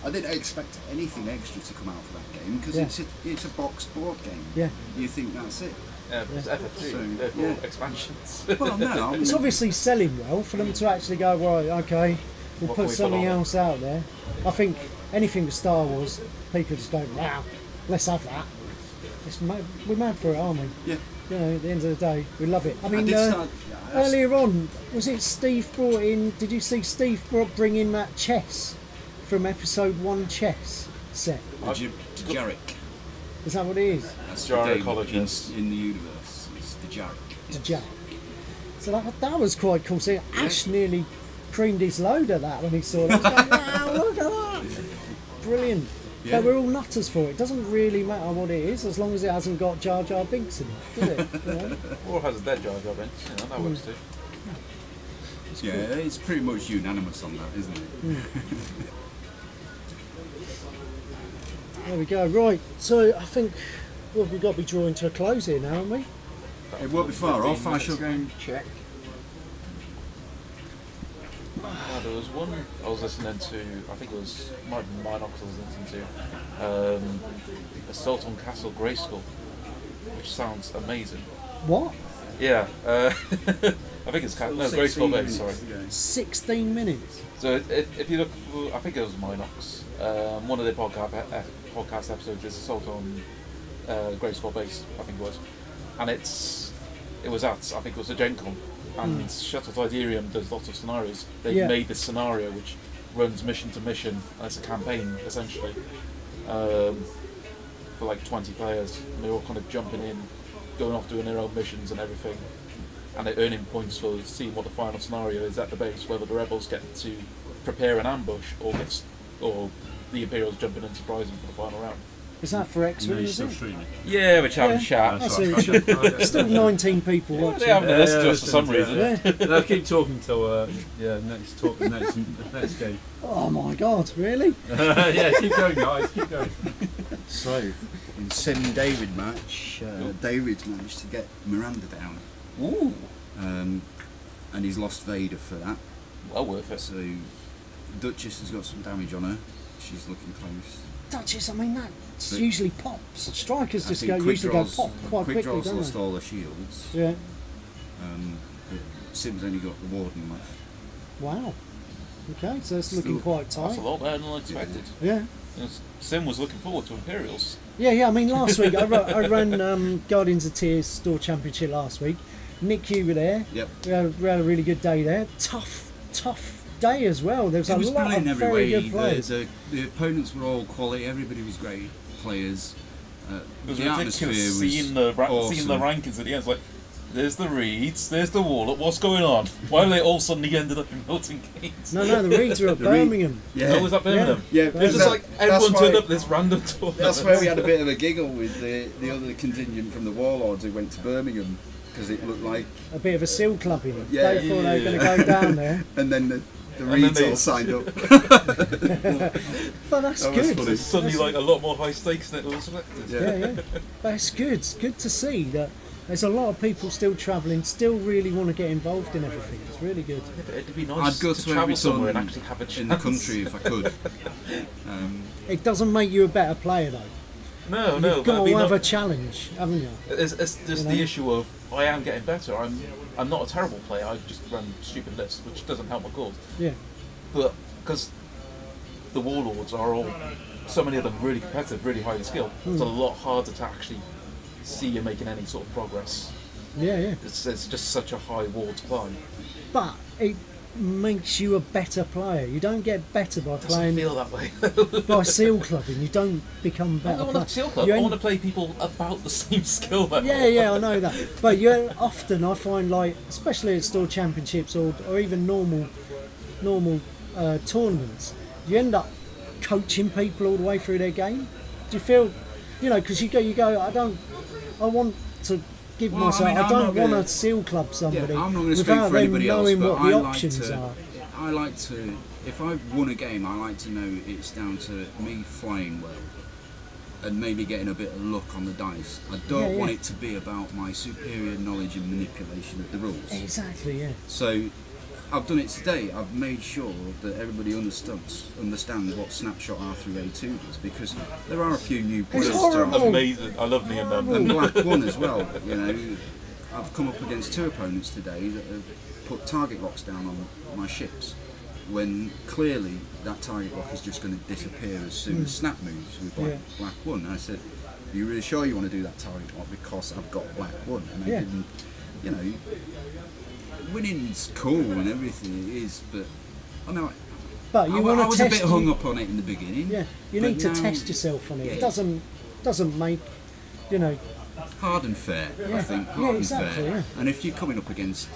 I didn't expect anything extra to come out for that game because it's a boxed board game. Yeah. You think that's it? Yeah, it's FF2, therefore expansions. Well, no, I mean, it's obviously selling well for them to actually go, right, okay, we'll put something else out there. I think anything with Star Wars, people just go, wow, let's have that. We're mad for it, aren't we? Yeah. You know, at the end of the day, we love it. I mean, earlier on, was it Steve brought in? Did you see Steve bring in that chess from Episode 1 chess set? Dejarik. Is that what it is? That's the in the universe. It's Dejarik. Dejarik. So that was quite cool. See, Ash nearly creamed his load at that when he saw that. Going, wow, look at that! Brilliant. Yeah. But we're all nutters for it. It doesn't really matter what it is, as long as it hasn't got Jar Jar Binks in it, does it? You know? Or has a dead Jar Jar Binks. That works too. Yeah, it's pretty much unanimous on that, isn't it? There we go. Right. So I think we've got to be drawing to a close here now, haven't we? It won't be far off. I shall go and check. There was one I was listening to, I think it was might be Minox I was listening to, Assault on Castle Grayskull, which sounds amazing. What? Yeah, I think it's Grayskull Base, sorry. 16 minutes. So if you look for, I think it was Minox, one of their podcast episodes is Assault on Grayskull base, I think it was, and it was at, I think it was a Gen Con, and Shuttle Tiderium does lots of scenarios. They've made this scenario which runs mission to mission as a campaign essentially, for like 20 players, and they're all kind of jumping in, going off doing their own missions and everything, and they're earning points for seeing what the final scenario is at the base, whether the rebels get to prepare an ambush or the Imperials jump in and surprise them for the final round. Is that for X-Wing, is it? Yeah, we're having chat. I see. Still 19 people watching. They haven't listened to us for some reason. They'll keep talking till next game. Oh my God, really? Yeah, keep going, guys. Keep going. So, in Sim David match, David's managed to get Miranda down. Ooh. And he's lost Vader for that. Well worth it. So, Duchess has got some damage on her. She's looking close. Duchess, I mean, that usually pops. Strikers just usually go pop quite quickly, Quick Draws don't lost they? all her shields. Yeah. But Sim's only got the Warden left. Wow. Okay, so it's looking quite tight. That's a lot better than I expected. Yeah. Sim was looking forward to Imperials. Yeah. I mean, last week I ran Guardians of Tears Store Championship last week. Nick, you were there. Yep. We had a really good day there. Tough day as well. There was a lot of very good players. The opponents were all quality. Everybody was great players. It was ridiculous seeing the rankings at the end. It's like, there's the Reeds, there's the Warlock. What's going on? Why have they all suddenly ended up in Milton Keynes? No, the Reeds are at Birmingham. Yeah. Oh, was that Birmingham? Yeah, it was just like everyone turned up this random tournament. That's where we had a bit of a giggle with the other contingent from the Warlords who went to Birmingham because it looked like a bit of a seal clubbing. Yeah, they thought they were going to go down there. And then the Reeds all signed up. But that's good. It's suddenly like a lot more high stakes than it was expected. Yeah. That's good. It's good to see that there's a lot of people still travelling, still really want to get involved in everything. It's really good. Yeah, but it'd be nice I'd go to to travel every somewhere and tournament actually have a chance. in the country if I could. It doesn't make you a better player though. No. You've got to have a challenge, haven't you? It's just the issue of I am getting better. I'm not a terrible player. I just run stupid lists, which doesn't help my cause. Yeah. But because the Warlords are all, so many of them really competitive, really highly skilled, it's a lot harder to actually see you making any sort of progress. Yeah. It's just such a high wall to climb. But it makes you a better player. You don't get better by playing. Feel that way. By seal clubbing, you don't become better. I don't want to seal club. I want to play people about the same skill level. Yeah, I know that. But often I find, like, especially at store championships or even normal tournaments, you end up coaching people all the way through their game. Do you feel, because you go, I want to give myself. I don't want to seal club somebody. I'm not going to speak for anybody else, knowing but what the options are. I like to, if I've won a game, I like to know it's down to me flying well and maybe getting a bit of luck on the dice. I don't want it to be about my superior knowledge and manipulation of the rules. Exactly, yeah. So I've done it today. I've made sure that everybody understands what Snapshot R3A2 is, because there are a few new players. Amazing. I love Neon Man. And Black One as well. I've come up against 2 opponents today that have put target locks down on my ships, when clearly that target lock is just going to disappear as soon as Snap moves with Black One. And I said, "Are you really sure you want to do that target lock? Because I've got Black One." And they didn't, winning's cool and everything it is, but I know. But you want to test. I was a bit hung up on it in the beginning. Yeah, you need to test yourself on it. Yeah. It doesn't make, hard and fair. Yeah. I think Yeah, hard exactly, and fair. yeah. And if you're coming up against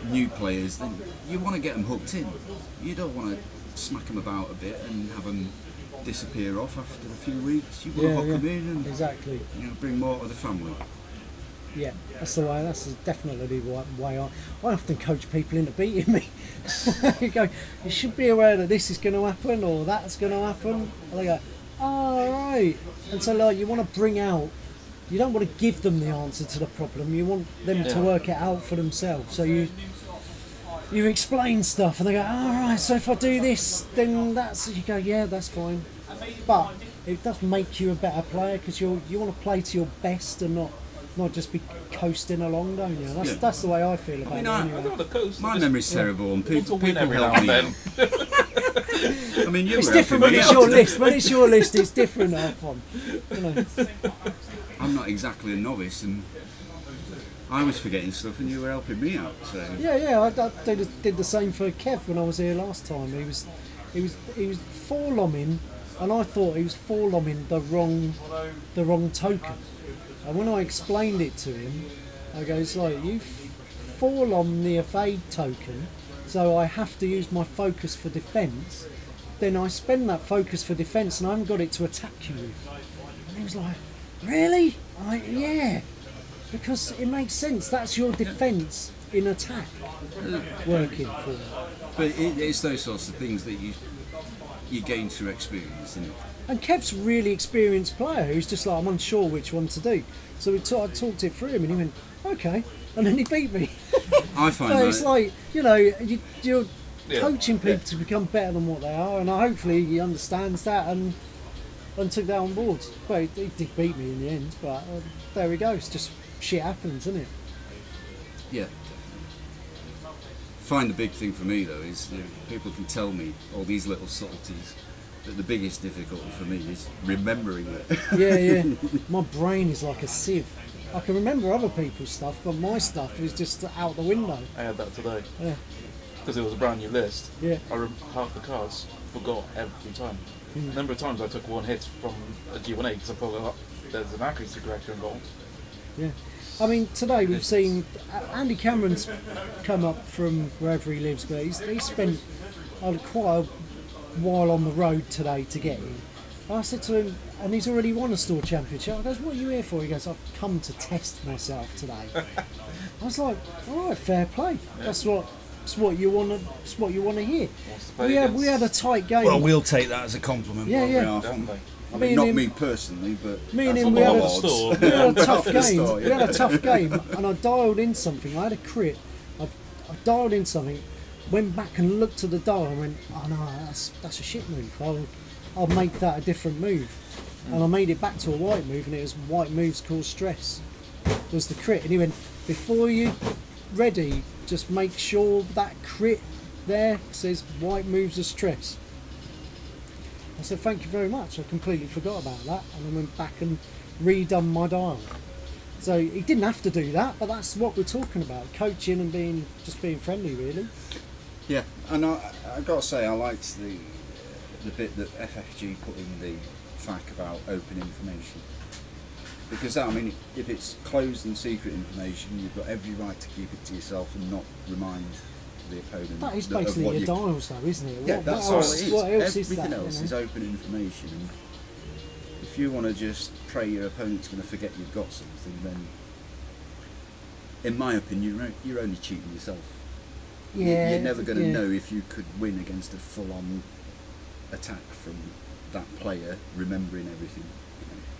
new players, then you want to get them hooked in. You don't want to smack them about a bit and have them disappear off after a few weeks. You want to hook them in and exactly. Bring more to the family. Yeah, that's the way. That's definitely the way I often coach people into beating me. You go, you should be aware that this is going to happen or that's going to happen. And they go, oh, right. And so, like, you want to bring out. You don't want to give them the answer to the problem. You want them to work it out for themselves. So you explain stuff, and they go, all right. So if I do this, then that's. You go, yeah, that's fine. But it does make you a better player because you want to play to your best and not just be coasting along, don't you? That's the way I feel about it. I don't want to coast. My memory's terrible, and people win every help now and me then. I mean, it's different when it's your list. When it's your list, it's different. I'm I'm not exactly a novice, and I was forgetting stuff, and you were helping me out. So Yeah, I did the same for Kev when I was here last time. He was four-lomming, and I thought he was four-lomming the wrong token. And when I explained it to him, I go, it's like, you four-lom the evade token, so I have to use my focus for defence. Then I spend that focus for defence, and I haven't got it to attack you with. And he was like, really? I'm like, yeah. Because it makes sense. That's your defence in attack working for. But it's those sorts of things that you gain through experience, isn't it? And Kev's a really experienced player who's just like, I'm unsure which one to do. So I talked it through him, and he went, okay, and then he beat me. I find so it's like, you're coaching people to become better than what they are, and hopefully he understands that and took that on board. Well, he did beat me in the end, but there we go. It's just shit happens, isn't it? Yeah. Find the big thing for me though is people can tell me all these little subtleties, but the biggest difficulty for me is remembering it. Yeah. My brain is like a sieve. I can remember other people's stuff, but my stuff is just out the window. I had that today. Yeah. Because it was a brand new list. Yeah. Half the cards forgot every time. A number of times I took one hit from a G1A because I thought there's an accuracy corrector involved. Yeah. I mean, today we've seen Andy Cameron's come up from wherever he lives, but he's spent quite a while on the road today to get here. I said to him, and he's already won a store championship. I goes, what are you here for? He goes, I've come to test myself today. I was like, all right, fair play. Yeah. That's what you want to. It's what you want to hear. We had a tight game. Well, we'll take that as a compliment. Yeah. Definitely. I mean, not me personally, but me and him, we had a tough game. We had a tough game, and I dialed in something. I had a crit. I dialed in something, went back and looked at the dial, and went, "Oh no, that's a shit move. I'll make that a different move." And I made it back to a white move, and it was white moves cause stress. Was the crit, and he went, "Before you ready, just make sure that crit there says white moves are stress." I said, thank you very much. I completely forgot about that, and I went back and redone my dial. So he didn't have to do that, but that's what we're talking about: coaching and being friendly, really. Yeah, and I got to say, I liked the bit that FFG put in the FAQ about open information, because I mean, if it's closed and secret information, you've got every right to keep it to yourself and not remind the opponent. That is basically your dials, though, isn't it? Yeah, that's all it is. What else Everything is that? else is open information, and if you want to just pray your opponent's going to forget you've got something, then, in my opinion, you're only cheating yourself. Yeah, you're never going to know if you could win against a full-on attack from that player remembering everything.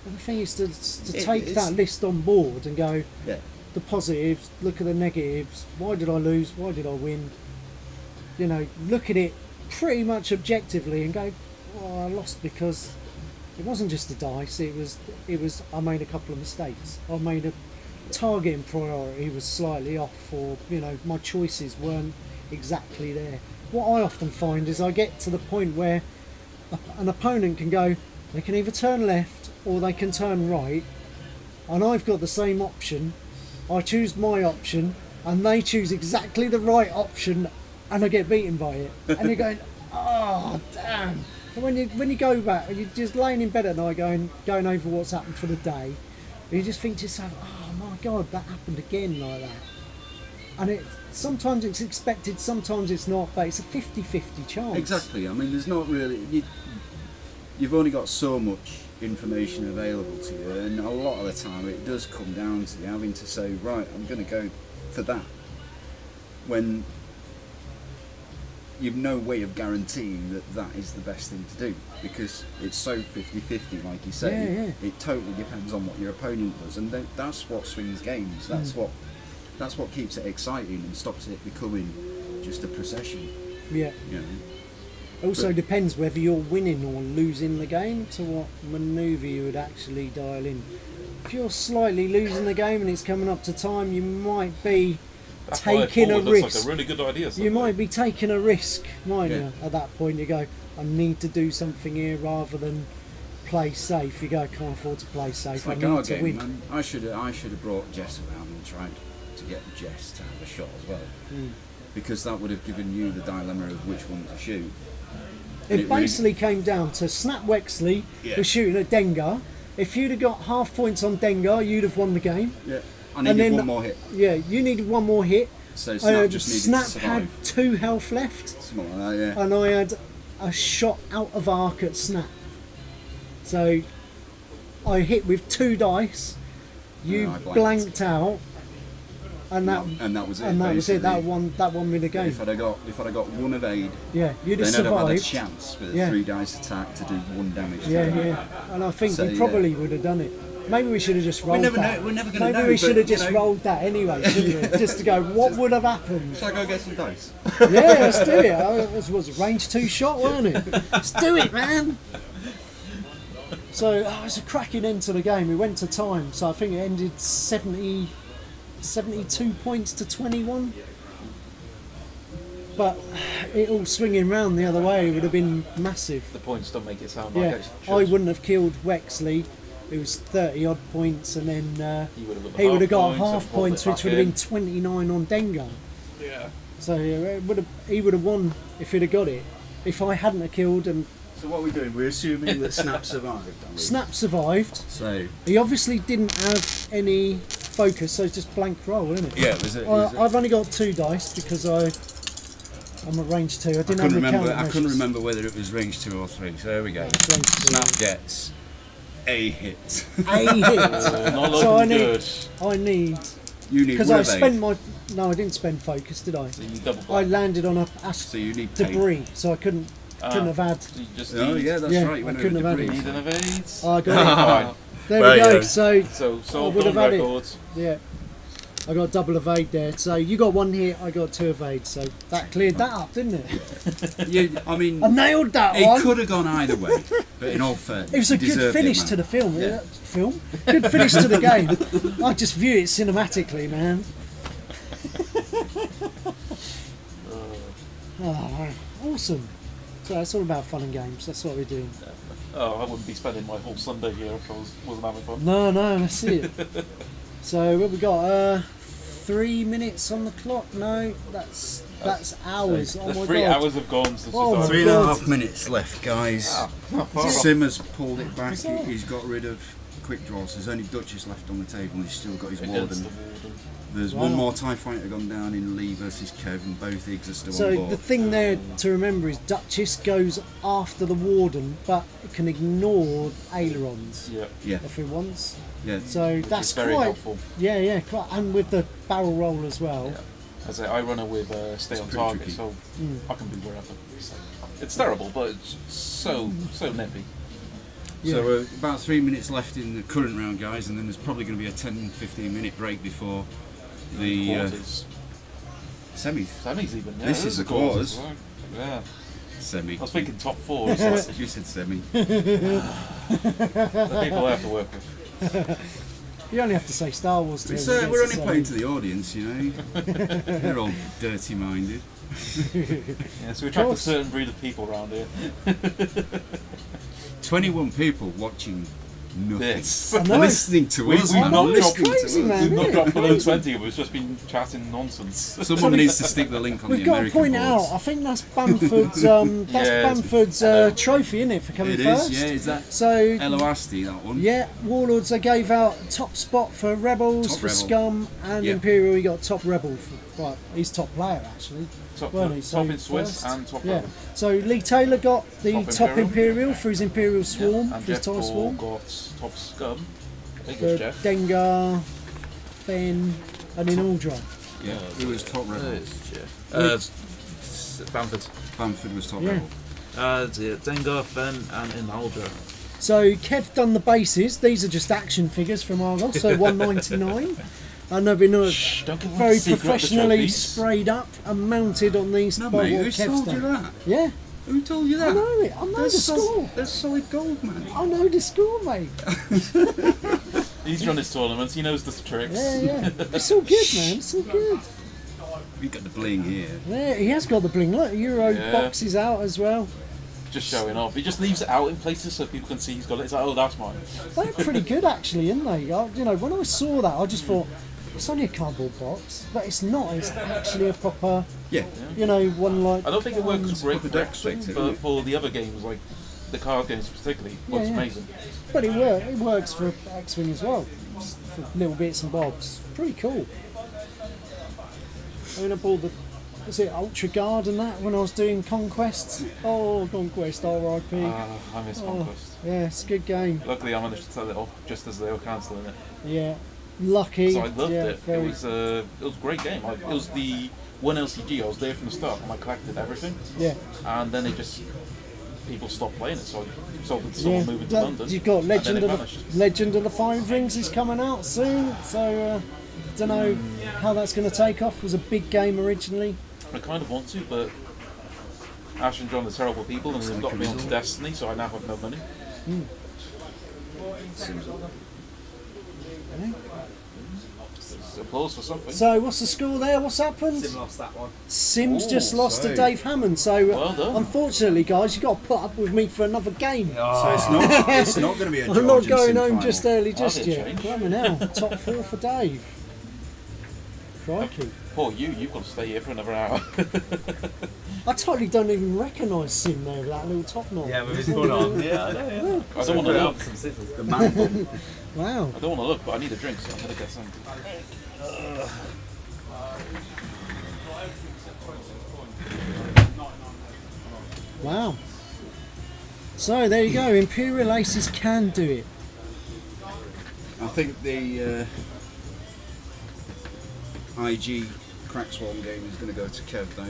But the thing is to take that list on board and go, the positives, look at the negatives. Why did I lose? Why did I win? Look at it pretty much objectively and go, well, I lost because it wasn't just the dice. It was I made a couple of mistakes. I made a targeting priority was slightly off, or my choices weren't exactly there. What I often find is I get to the point where an opponent can go, they can either turn left or they can turn right, and I've got the same option. I choose my option and they choose exactly the right option, and I get beaten by it. And you're going, oh damn. And when you go back and you're just laying in bed at night going over what's happened for the day, and you just think to yourself, oh my god, that happened again like that. And sometimes it's expected, sometimes it's not, but it's a 50-50 chance. Exactly. I mean, there's not really. You've only got so much information available to you, and a lot of the time it does come down to you having to say, right, I'm going to go for that, when you've no way of guaranteeing that is the best thing to do, because it's so 50-50, like you say. It totally depends on what your opponent does, and that's what swings games. That's what keeps it exciting and stops it becoming just a procession. Also depends whether you're winning or losing the game to what manoeuvre you would actually dial in. If you're slightly losing the game and it's coming up to time, you might be taking a risk. Looks like a really good idea. You might be taking a risk, mightn't you? At that point you go, I need to do something here rather than play safe. You go, can't afford to play safe. It's I like need our to game, win. man. I should have brought Jess around and tried to get Jess to have a shot as well, because that would have given you the dilemma of which one to shoot. It basically came down to Snap Wexley was shooting at Dengar. If you'd have got half points on Dengar, you'd have won the game. Yeah, I needed one more hit. Yeah, you needed one more hit. So Snap just needed Snap to survive. had 2 health left, Something like that, yeah. and I had a shot out of arc at Snap. So I hit with 2 dice. You I blanked out, and that was it. And that was it. basically. That won me the game. If I'd have got one evade, Yeah, you'd have then I'd have had a survived. chance with a Yeah. 3 dice attack to do 1 damage. Yeah, to them. yeah. And I think So, we yeah. probably would have done it. Maybe we should have just rolled never that. know- we're never gonna Maybe know, we should but, have just you know. rolled that anyway, shouldn't we? Just to go, what would have happened? Shall I go get some dice? Yeah, let's do it. It was a range 2 shot, wasn't it? Let's do it, man. So it was a cracking end to the game. We went to time, so I think it ended 72 points to 21. But it all swinging round the other way would have been massive. The points don't make it sound Yeah, like it should. I wouldn't have killed Wexley. It was 30 odd points, and then He would have got half points, which would have been 29 on Dengar. Yeah. So he would have won if he'd have got it. If I hadn't have killed him. So what are we doing? We're assuming that Snap survived. Are we? Snap survived. So He obviously didn't have any focus, so it's just blank roll, isn't it? yeah, was it? I've only got 2 dice because I'm at range 2. I didn't have any counter I couldn't measures. remember whether it was range 2 or 3. So there we go. Range 2. Snap gets a hit. A hit. Not So I looking need, good. I need, You need because one I evade. spent my, no, I didn't spend focus, did I? So you double I black. landed on a So you need pain. debris, so I couldn't have had. So you just Oh need, yeah, that's Yeah, right. You I went couldn't over have had debris. need an evade. I got it. There There we you go. go. So So solved would on have had it. record. yeah, I got a double evade there. So you got 1 hit, I got 2 evades. So that cleared that up, didn't it? Yeah, I mean, I nailed that it one. could have gone either way, but in all fairness, It was a he good deserved finish it, to the film. Yeah. Good finish to the game. I just view it cinematically, man. Oh, awesome. So it's all about fun and games. That's what we're doing. Oh, I wouldn't be spending my whole Sunday here if I wasn't having fun. No, that's it. So what we got? 3 minutes on the clock. No, that's hours. Oh The my 3 god. hours have gone since Oh, we started. 3.5 minutes left, guys. Not far off. Sim has pulled it back. He's got rid of quick draws. There's only Duchess left on the table, and he's still got his Against Warden. the Warden. There's Wow. one more TIE fighter gone down in Lee versus Kev, and both Iggs are still on So board. the thing there to remember is Duchess goes after the Warden, but it can ignore ailerons Yeah. Yeah, if it wants. yeah. So Which that's is very quite. helpful. Yeah, quite, and with the barrel roll as well. Yeah. As I run her with stay on pretty target, tricky. so I can be wherever. So it's terrible, but it's so nippy. Yeah. So about 3 minutes left in the current round, guys, and then there's probably going to be a 10-15 minute break before the Quarters. semis. Semis even. Yeah, This it is the quarters, quarters. right. Yeah. Semi. I was thinking top 4. You So said- you said semi. the people I have to work with. You only have to say Star Wars to It's, them, we're it's only the playing same. to the audience, you know. They're all dirty-minded. Yeah, so we attract a certain breed of people around here. 21 people watching nothing. This. I know. Listening to We- us. we've I know, not it's dropped crazy, man. We've not isn't dropped it? below Crazy. 20, we've just been chatting nonsense. Someone needs to stick the link on We've the got to American point boards. out, I think that's Bamford's, trophy, isn't it, for coming It first? is, yeah. Is that So, Eloasti, that one? yeah, Warlords, they gave out top spot for Rebels, Top for Rebel. Scum, and Yeah. Imperial, he got top Rebel. Right, he's top player, actually. Top, Weren't he? So top in Swiss first. and top Yeah. Rebel. So Lee Taylor got the Top top Imperial. Imperial for his Imperial Swarm, Yeah, and for his Jeff TIE Ball Swarm. got top Scum. I think For it's Jeff. Dengar, Fen, and in Aldra. Yeah. Who was top rebel? Bamford. Bamford was top Yeah. rebel. Dengar, Fen, and Inaldra. So Kev done the bases. These are just action figures from Argos, so 199. And they've been Don't give very away the secret of the professionally trophies. sprayed up and mounted on these. No, by mate, what who Kev's told you done. that? Yeah, Who told you I that? know it. I know the score. That's solid gold, man. I know the score, mate. He's run his tournaments, he knows the tricks. Yeah. It's all good, man. It's all good. We got the bling here. Yeah, he has got the bling. Look, Euro Yeah. boxes out as well. just showing off. He just leaves it out in places so people can see he's got it. It's like, oh, that's mine. They're pretty good actually, aren't they? You know, when I saw that, I just thought it's only a cardboard box, but it's not. It's actually a proper, Yeah. you know, one like. I don't think it works great for proper deck X-Wing, spec, but for the other games, like the card games particularly, works amazing. But it works for X-Wing as well, just for little bits and bobs. Pretty cool. I mean, I bought the, was it Ultra Guard and that when I was doing Conquest? Oh, Conquest, R.I.P. I miss Conquest. Yeah, it's a good game. Luckily, I managed to sell it off just as they were cancelling it. Yeah, lucky. So I loved yeah, it. It was a great game. It was the one LCG. I was there from the start, and I collected everything. Yeah. And then people stopped playing it, so I sold it to someone moving to London. You've got Legend of the Five Rings is coming out soon, so don't know how that's going to take off. It was a big game originally. I kind of want to, but Ash and John are terrible people, and they've got me onto Destiny, so I now have no money. Applause for something. So what's the score there? What's happened? Sim lost that one. Sim's just lost to Dave Hammond. So Well done. unfortunately, guys, you've got to put up with me for another game. So it's not going to be a I'm not George and going Sim home final. just early I'll just be yet. changed. Blimey hell, top 4 for Dave. Crikey. Poor you've got to stay here for another hour. I totally don't even recognise Sim there with that little top knot. Yeah, with his hood on. Yeah, I know. I don't want to look. The man bun. Wow. I don't want to look, but I need a drink, so I'm going to get some. Wow. So there you go. Imperial Aces can do it. I think the IG Crack Swarm game is going to go to Kev though.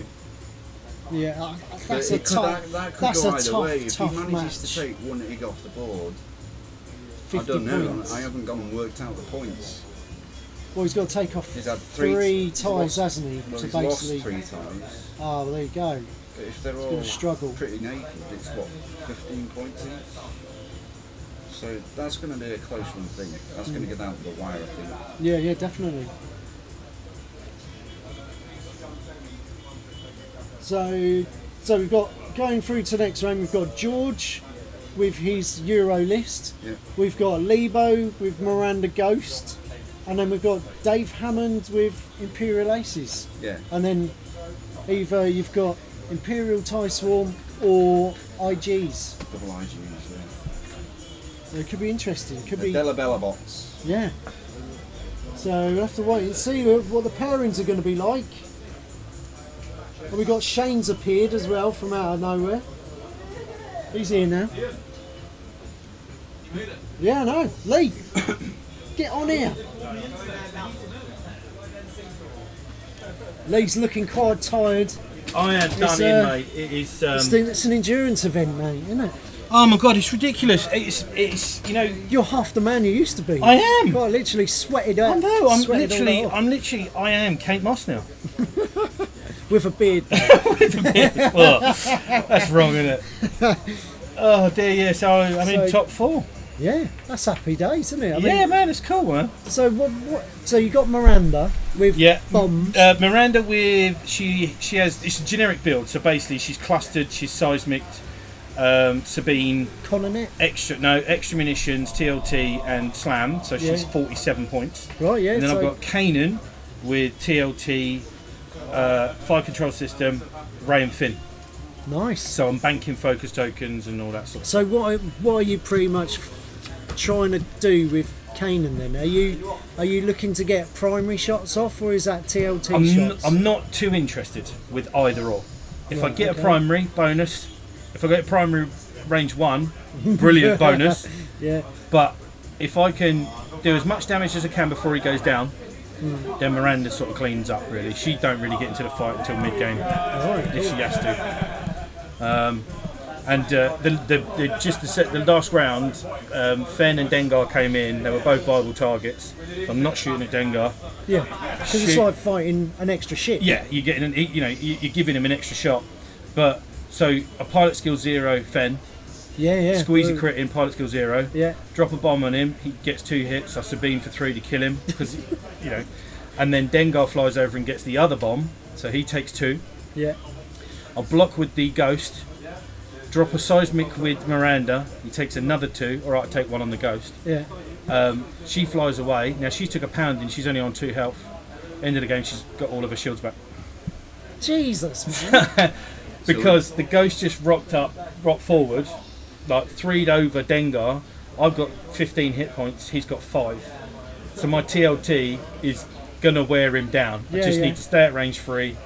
Yeah, But that's a it could- tough. that could That's go a either tough, way. If he tough manages match. to take one egg off the board, I 50 don't know. points. I haven't gone and worked out the points. Well, he's got to take off He's had three he's ties, lost- hasn't he? Well, to he's lost basically. 3 times. Oh, well, there you go. But if they're gonna all struggle. pretty naked, it's what, 15 points each? So that's going to be a close one thing. That's going to get down to the wire, I think. Yeah, yeah, definitely. So we've got, going through to the next round, we've got George with his Euro list. Yeah. We've got Lebo with Miranda Ghost. And then we've got Dave Hammond with Imperial Aces. Yeah. And then either you've got Imperial TIE Swarm or IGs. Double IGs, yeah. So it could be interesting. Could The be, Della Bella box. yeah. So we'll have to wait and see what the pairings are going to be like. And we've got Shane's appeared as well from out of nowhere. He's here now. Yeah, no, Lee, get on here. Lee's looking quite tired. I am done in, mate. It is. It's an endurance event, mate, isn't it? Oh my god, it's ridiculous. It's you know. You're half the man you used to be. I am. God, literally sweated out. I know. I'm I am Kate Moss now. with a beard. Well, that's wrong, isn't it? Oh dear, yeah. So I'm in top 4. Yeah, that's happy days, isn't it? I Yeah, mean, man, it's cool, man. So what? So you got Miranda with bombs. Miranda with she has, it's a generic build. So basically, she's clustered, she's seismic. Sabine, Colonet, extra munitions, TLT and slam. So she's 47 points. Right, yeah. And then I've got Kanan with TLT, fire control system, Ray and Finn. Nice. So I'm banking focus tokens and all that sort of So what are you pretty much trying to do with Kanan then? Are you looking to get primary shots off, or is that TLT shots? I'm not too interested with either or. If I Right, get okay. a primary, bonus. If I get a primary range 1, brilliant bonus. Yeah. But if I can do as much damage as I can before he goes down, then Miranda sort of cleans up really. She don't really get into the fight until mid game if she has to. And the last round, Fen and Dengar came in. They were both viable targets. So I'm not shooting at Dengar. Yeah, because it's like fighting an extra ship. Yeah, you're getting you're giving him an extra shot. But so a pilot skill 0 Fen. Yeah. Squeeze a crit in pilot skill 0. Yeah. Drop a bomb on him. He gets 2 hits. I Sabine for 3 to kill him because and then Dengar flies over and gets the other bomb, so he takes 2. Yeah. I'll block with the ghost. drop a seismic with Miranda. He takes another 2. All right, take 1 on the ghost. Yeah. She flies away. Now she took a pounding. She's only on 2 health. End of the game, she's got all of her shields back. Jesus, man. Because the ghost just rocked forward, like 3'd over Dengar. I've got 15 hit points. He's got 5. So my TLT is gonna wear him down. I just need to stay at range 3.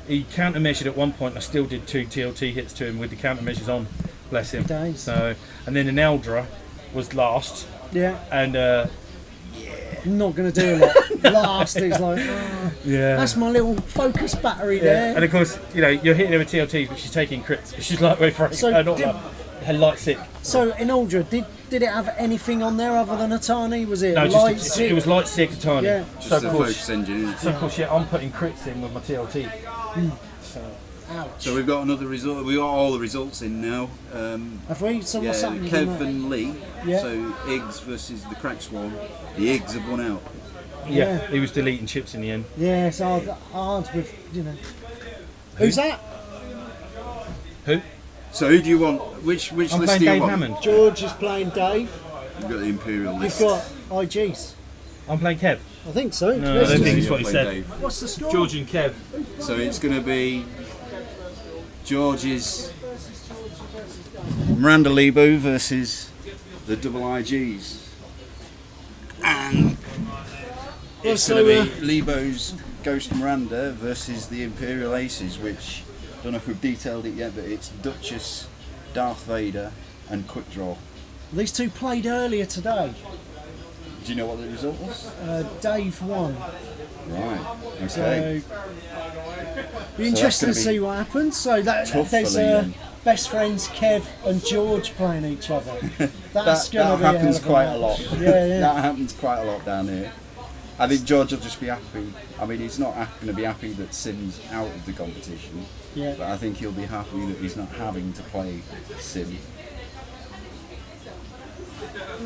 He counter measured at one point. I still did 2 TLT hits to him with the counter measures on. Bless him. Nice. So, and then an Eldra was last. Yeah. And I'm not going to do a lot. Last is like, that's my little focus battery there. And of course, you know, you're hitting her with TLTs, but she's taking crits. She's lightweight for her light sick. So in Eldra, did it have anything on there other than Atani? Was it No, light just sick? It was light sick Atani. Yeah. Just So the of course, focus engine. so of course, I'm putting crits in with my TLT. Ouch. So we've got another result. We got all the results in now. Have we? So what's happening? Kev and Lee. Yeah. So Iggs versus the Crack Swan. The Iggs have won out. Yeah, he was deleting chips in the end. Yeah, it's hard with, you know. Who's that? Who? So who do you want? Which I'm list playing do you Dave want? Hammond. George is playing Dave. You've got the Imperial You've list. got IGs. I'm playing Kev. I think so. No, I don't think it's what he You're said. playing Dave. What's the score? George and Kev. So it's going to be George's Miranda Lebo versus the double IGs. And it's going to be Lebo's Ghost Miranda versus the Imperial Aces, which, I don't know if we've detailed it yet, but it's Duchess, Darth Vader and Quick Draw. These two played earlier today. Do you know what the result was? Dave won. Right, okay. So, be interesting to see what happens. So there's best friends Kev and George playing each other. That's that happens quite a lot. Yeah. That happens quite a lot down here. I think George will just be happy. I mean, he's not going to be happy that Sim's out of the competition, but I think he'll be happy that he's not having to play Sim.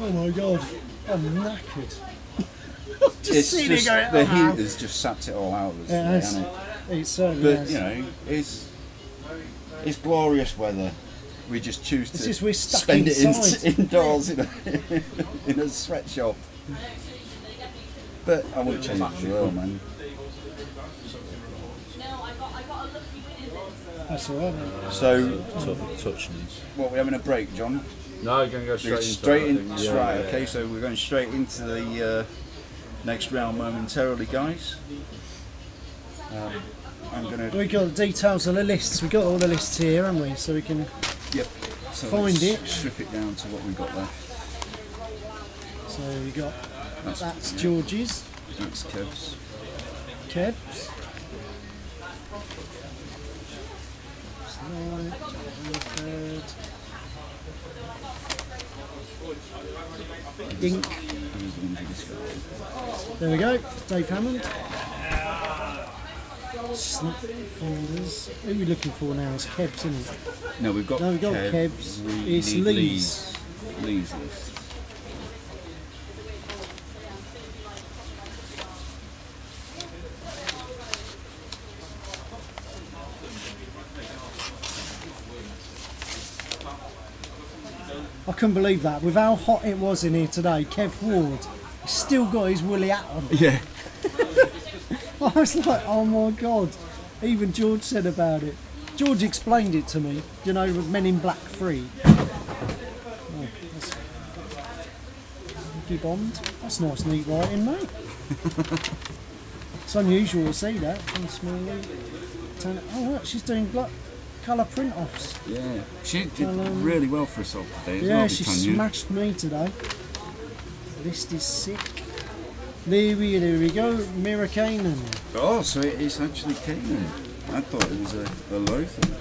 Oh my god, I'm knackered. The heat has just sapped it all out of us, hasn't it? It certainly has. But you know, it's glorious weather. We just choose to spend it indoors in a sweatshop. But I wouldn't change it as well, man. That's alright, man. So, touch knees. what, we're having a break, John? No, you're going to go Straight into right, okay, so we're going straight into the next round momentarily, guys. I'm going to... We got the details of the lists. We got all the lists here, haven't we? So we can so find let's it. strip it down to what we've got left. So we got that's George's. That's Kev's. Kev's. Dink. There we go. Dave Hammond. Snap folders. Who are we looking for now? It's Kev's, isn't it? No, we've got Kev's. It's Lee's. Lee's list. I couldn't believe that. With how hot it was in here today, Kev Ward still got his woolly hat on. Yeah. I was like, oh my god. Even George said about it. George explained it to me, you know, with Men in Black 3. Oh, that's Mickey Bond. That's nice, neat writing, mate. It's unusual to see that from Smalley. Oh, look, she's doing colour print-offs. Yeah, she did really well for herself today as well. Yeah, she smashed me today. List is sick. There we go, Mira Kanan. Oh, so it's actually Kanan. I thought it was a Lothar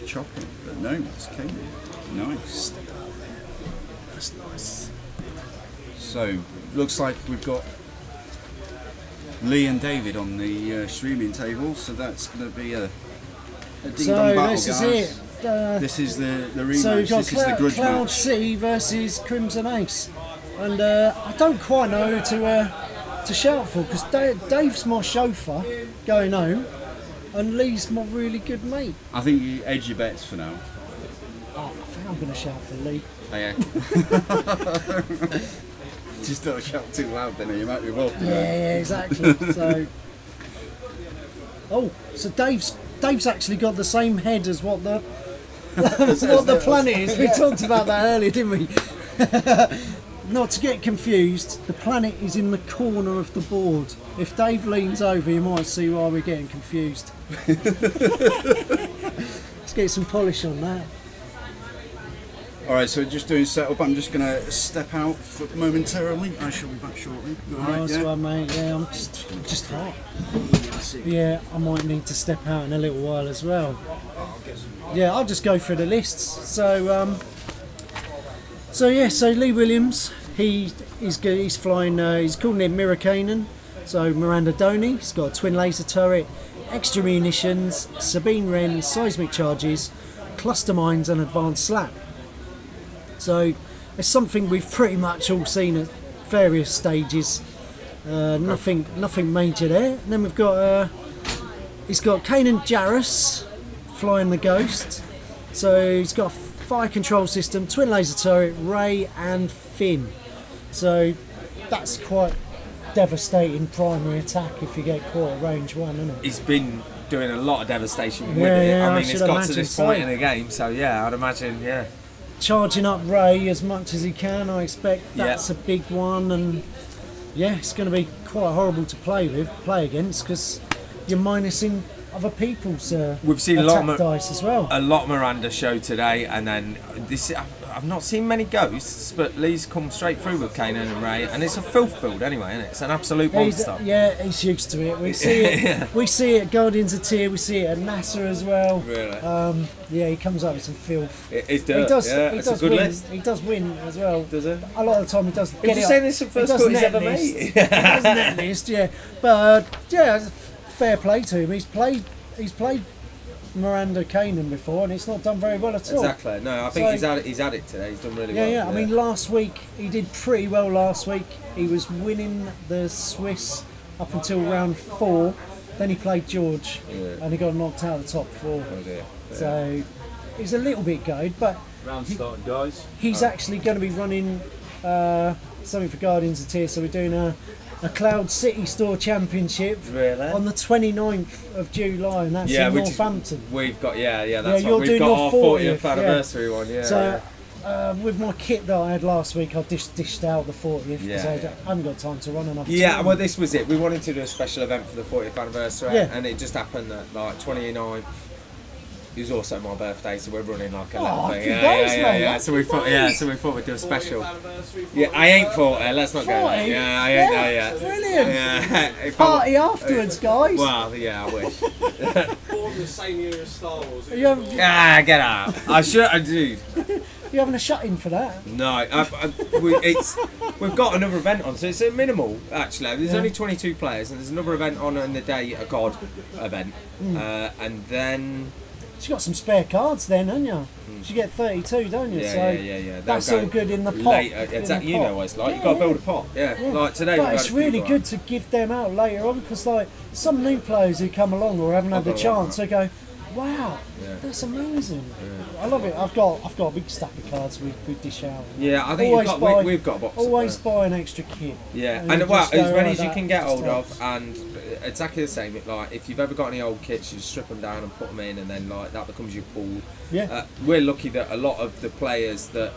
or Chopper, but no, it's Kanan. Nice. That's nice. So, looks like we've got Lee and David on the streaming table, so that's going to be a ding-dong battle, this guys. is it. This is the rematch. So we've got this is the grudge Cloud match. City versus Crimson Ace, and I don't quite know who to shout for, because Dave's my chauffeur going home, and Lee's my really good mate. I think you edge your bets for now. now I'm going to shout for Lee. Oh, yeah. Just don't shout too loud, then you might be well. Yeah, exactly. So, so Dave's actually got the same head as what the what the planet is. We talked about that earlier, didn't we? Not to get confused, the planet is in the corner of the board. If Dave leans over, you might see why we're getting confused. Let's get some polish on that. Alright, so just doing setup. I'm just going to step out momentarily. I shall be back shortly. Nice one, mate. Yeah, I'm just hot. Yeah, I might need to step out in a little while as well. Yeah, I'll just go through the lists. So Lee Williams, he's flying. He's calling it Mirakanen. So Miranda Doney, he's got a twin laser turret, extra munitions, Sabine Wren, seismic charges, cluster mines, and advanced slap. So it's something we've pretty much all seen at various stages. Nothing major there. And then we've got he's got Kanan Jarrus flying the Ghost. So he's got a fire control system, twin laser turret, ray and fin. So that's quite devastating primary attack if you get caught at range 1, isn't it? He's been doing a lot of devastation with it. Yeah, I mean, it's got to this point in the game, so yeah, I'd imagine, yeah. Charging up Ray as much as he can, I expect that's a big one, and yeah, it's going to be quite horrible to play against because you're minusing other people's we've seen attack dice as well. A lot of Miranda show today, and then this. I've not seen many ghosts, but Lee's come straight through with Kanan and Ray, and it's a filth build anyway, isn't it? It's an absolute monster. He's used to it. We see it. We see it at Guardians of Tyr. We see it at NASA as well. Really? Yeah, he comes up with some filth. It's dirt. He does a good win. list. He does win as well. Does he? A lot of the time he does. Did you say this is the first cut he's ever made? He does net list, yeah. But fair play to him. He's played Miranda Kanan before, and it's not done very well at all. Exactly. No, I think he's had it today. He's done really well. Yeah. I mean, last week he did pretty well. Last week he was winning the Swiss up until round 4. Then he played George, and he got knocked out of the top 4. Oh dear. Yeah. So he's a little bit gutted, but round starting, guys. He's actually going to be running something for Guardians of Tyr. So we're doing a Cloud City Store Championship on the 29th of July, and that's in Northampton. We've got that's what we've got our 40th anniversary one. Yeah. So with my kit that I had last week, I dished out the 40th because I haven't got time to run another. Yeah, well, this was it. We wanted to do a special event for the 40th anniversary, and it just happened that like 29th. It was also my birthday, so we're running like a little thing. Yeah. So we thought we'd do a special. Yeah, I ain't 40. Let's not go there. Yeah, I ain't there yet. Brilliant. Yeah. Party afterwards, guys. Well, yeah, I wish. Born the same year as Star Wars. Get out. I should, dude. You having a shut-in for that? No, we've got another event on, so it's a minimal actually. There's only 22 players, and there's another event on the day, a God event, and then. You got some spare cards then, haven't you? You get 32, don't you? Yeah. That's all good in the pot. Later, exactly. You know what it's like. You've got to build a pot. Yeah. Like today. But it's really good to give them out later on because, like, some new players who come along or haven't had the chance, they go, "Wow, that's amazing." Yeah. I love it. I've got a big stack of cards we dish out. Yeah, I think we've got a box. Always buy an extra kit. Yeah, and as many as you can get hold of, and exactly the same. Like if you've ever got any old kits, you just strip them down and put them in, and then like that becomes your pool. Yeah, we're lucky that a lot of the players that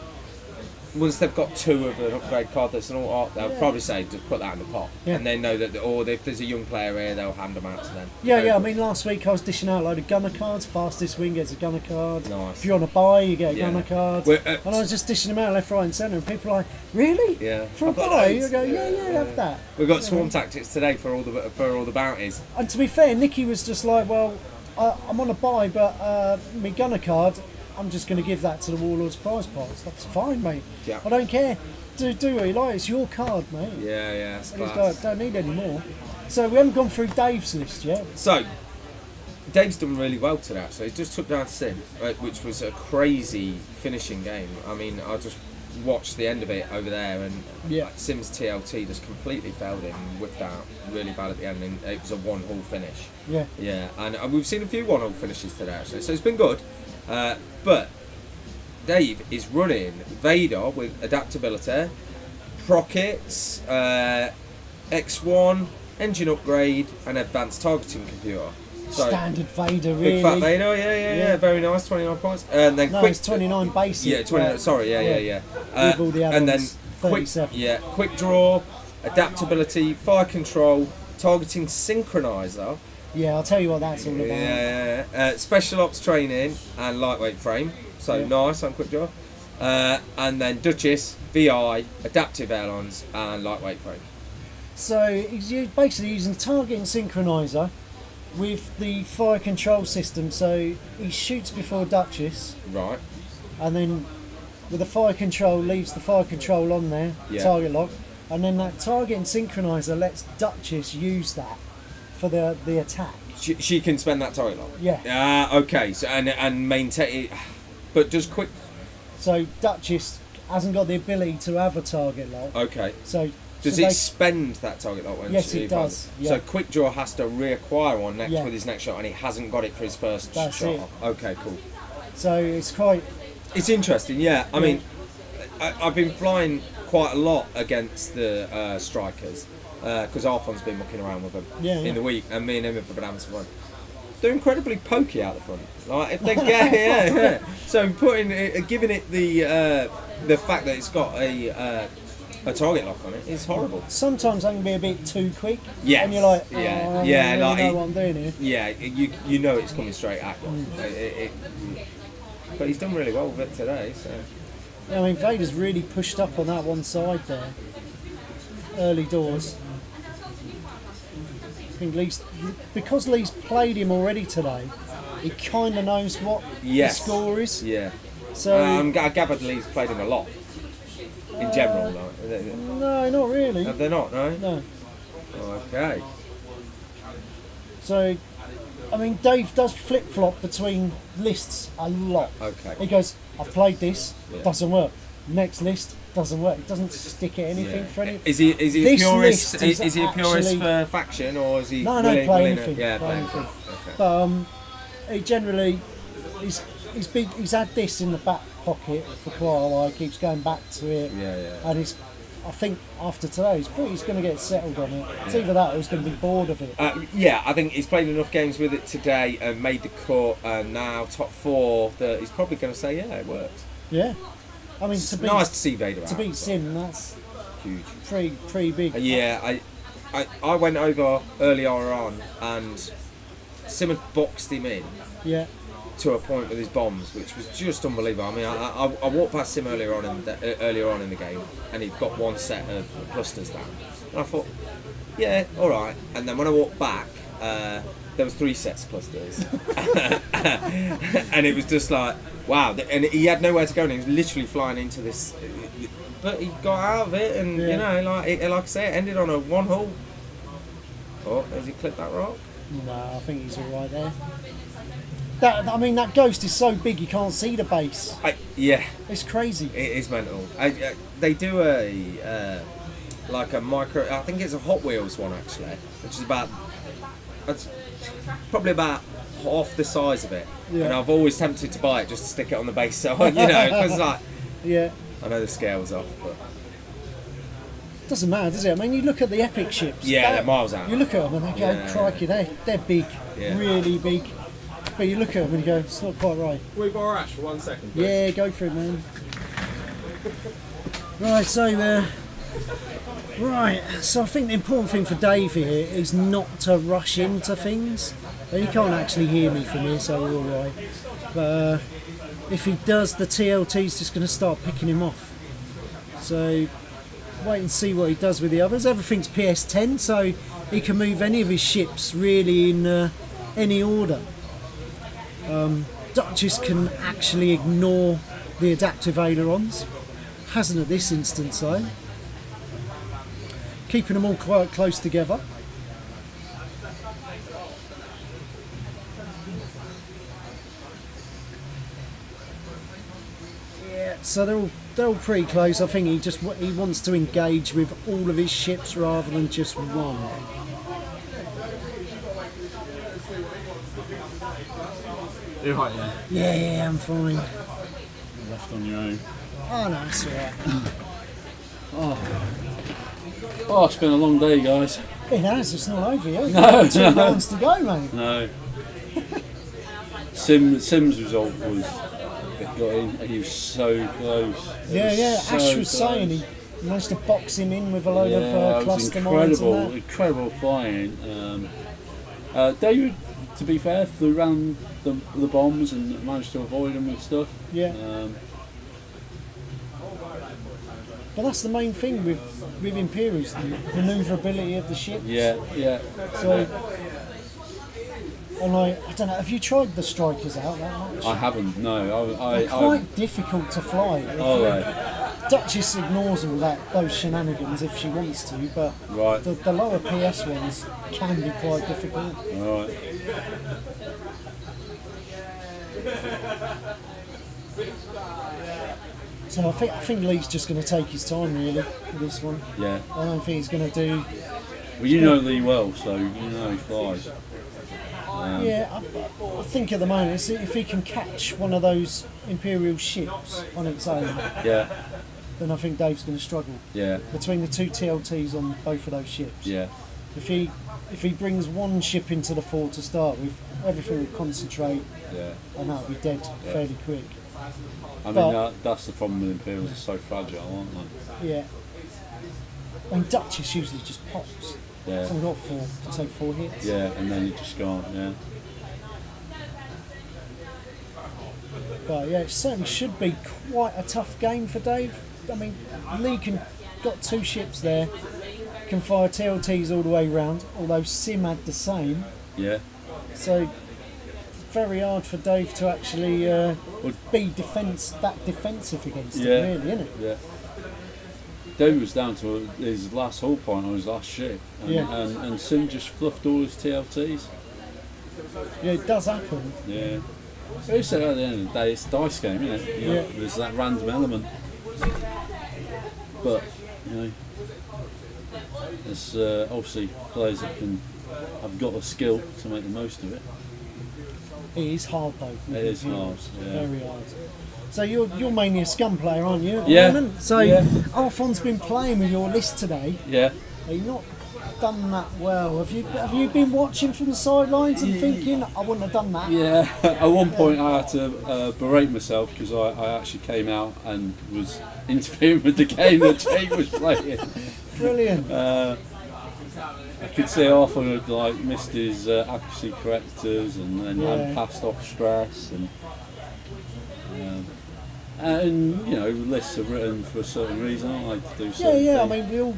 once they've got 2 of an upgrade card that's an alt, they'll probably say just put that in the pot, and they know that. Or if there's a young player here, they'll hand them out to them. Yeah. I mean, last week I was dishing out a load of gunner cards. Fastest wing gets a gunner card. Nice. If you're on a buy, you get a gunner card. And I was just dishing them out left, right, and centre, and people are like, "Really? Yeah. For a buy?" You go, "Yeah, have that." We've got swarm tactics today for all the bounties. And to be fair, Nicky was just like, "Well, I'm on a buy, but my gunner card, I'm just going to give that to the Warlord's prize pots. That's fine, mate. Yeah. I don't care. Do what you like. It's your card, mate." Yeah. And he's like, "Don't need any more." So we haven't gone through Dave's list yet. So Dave's done really well today. Actually, he just took down Sim, which was a crazy finishing game. I mean, I just watched the end of it over there, and Sim's TLT just completely failed him and whipped out really bad at the end, and it was a 1-hull finish. Yeah, and we've seen a few 1-hull finishes today actually, so it's been good. But Dave is running Vader with adaptability, Prockets, X1, engine upgrade, and advanced targeting computer. So, standard Vader, really. Big fat Vader, yeah, very nice, 29 points. And then it's 29 basic. Yeah, 29. Sorry, yeah. With all the and then 37. quick draw, adaptability, fire control, targeting synchronizer. Yeah, I'll tell you what that's all about. Yeah. Special ops training and lightweight frame. So nice on quick draw. And then Duchess, VI, adaptive ailerons, and lightweight frame. So he's basically using targeting synchronizer with the fire control system. So he shoots before Duchess. Right. And then with the fire control, leaves the fire control on there, target lock. And then that targeting synchronizer lets Duchess use that for the attack. She can spend that target lock? Yeah. Okay, so and maintain it. But does quick... So Duchess hasn't got the ability to have a target lock. Okay. So does it spend that target lock when Yes, it does. Yeah. So quick draw has to reacquire one with his next shot, and he hasn't got it for his first That's shot. it. Okay, cool. So it's quite... It's interesting, yeah. I mean, I've been flying quite a lot against the strikers because Arfon's been mucking around with them in the week, and me and him have been having some fun. They're incredibly pokey out the front. Like if they get So giving it the fact that it's got a target lock on it is horrible. Sometimes they can be a bit too quick. Yeah. And you're like, I like know what I'm doing here. Yeah, you know it's coming straight at you. But he's done really well with it today. So. I mean, Vader's really pushed up on that one side there. Early doors. I think because Lee's played him already today, he kind of knows what the score is. Yeah. So I gathered Lee's played him a lot. In general, though. No, not really. Have they not? No. No. Okay. So, I mean, Dave does flip-flop between lists a lot. Okay. He goes, I've played this, doesn't work. Next list, doesn't work. He doesn't stick at anything for any. Is he a purist? Is he a purist actually, for faction, or is he? No, play anything. Yeah, play anything. Okay. But he generally, he's had this in the back pocket for quite a while. He keeps going back to it. Yeah. And I think after today, he's going to get settled on it. It's either that or he's going to be bored of it. I think he's played enough games with it today and made the cut, and now top 4 that he's probably going to say, it worked. Yeah. I mean, it's nice to see Vader to beat Sim, that's huge, pretty big. Yeah, I went over earlier on, and Sim had boxed him in. Yeah. To a point with his bombs, which was just unbelievable. I mean, I walked past him earlier on in the game, and he'd got one set of clusters down, and I thought, all right. And then when I walked back, there was 3 sets of clusters, and it was just like, wow. And he had nowhere to go, and he was literally flying into this. But he got out of it, and you know, like I say, it ended on a 1 hole. Oh, has he clipped that rock? No, I think he's all right there. That ghost is so big you can't see the base. It's crazy. It is mental. They do a micro. I think it's a Hot Wheels one actually, which is it's probably about half the size of it. Yeah. And I've always tempted to buy it just to stick it on the base, so because I know the scale's off, but. Doesn't matter, does it? I mean, you look at the epic ships. Yeah, they're miles out. You look at them and they go, crikey, they're big, really big. But you look at them and you go, it's not quite right. Can we borrow Ash for 1 second, please? Yeah, go for it, man. Right, so I think the important thing for Dave here is not to rush into things. He can't actually hear me from here, so we're all right. But if he does, the TLT's just going to start picking him off. So wait and see what he does with the others. Everything's PS10, so he can move any of his ships really in any order. Duchess can actually ignore the adaptive ailerons. Hasn't at this instance though. Keeping them all quite close together. Yeah, so they're all pretty close. I think he wants to engage with all of his ships rather than just one. You're right, Yeah, I'm fine. left on your own. Oh no, it's alright. Oh, it's been a long day, guys. It has, it's not over yet. No, 2 rounds to go, mate. No. Sim's result was got in. He was so close. Yeah. So Ash was close. saying he managed to box him in with a load of it was cluster mines and that. incredible flying. David, to be fair, flew around the bombs and managed to avoid them and stuff. Yeah. But that's the main thing with Imperials, the manoeuvrability of the ships. Yeah. So, and I don't know, have you tried the Strikers out that much? I haven't. No, They're quite difficult to fly. Duchess ignores all those shenanigans if she wants to, but right. the lower PS ones can be quite difficult. Right. So I think Lee's just going to take his time really with this one. Yeah. I don't think he's going to do. Well, you know Lee well, so you know he flies. Yeah, I think at the moment, if he can catch one of those Imperial ships on its own, yeah, then I think Dave's going to struggle. Yeah. Between the 2 TLTs on both of those ships. Yeah. If he brings one ship into the fort to start with, everything will concentrate. Yeah. And that'll be dead fairly quick. I mean, that's the problem with Imperials, they're so fragile, aren't they? Yeah. I mean, Duchess usually just pops. Yeah. Someone got 4, can take 4 hits. Yeah, and then it just gone, yeah. But yeah, it certainly should be quite a tough game for Dave. I mean, Lee got 2 ships there, can fire TLTs all the way round, although Sim had the same. Yeah. So it's very hard for Dave to actually be defensive against it, really, isn't it? Yeah. Dave was down to his last hull point on his last ship, and Sim just fluffed all his TLTs. Yeah, it does happen. Yeah. But said at the end of the day, it's a dice game, isn't it? You know, there's that random element. But, you know, there's obviously players that have got the skill to make the most of it. It is hard though. It is hard, yeah. Very hard. So you're mainly a scum player, aren't you? At the Yeah. moment? So Arfon's been playing with your list today. Yeah. You've not done that well. Have you been watching from the sidelines and thinking, I wouldn't have done that? Yeah. At one point I had to berate myself because I actually came out and was interfering with the game that Jake was playing. Brilliant. I could see Arfon had like missed his accuracy correctors and then had passed off stress and you know, lists are written for a certain reason. I like to do certain Yeah. I things. mean, we all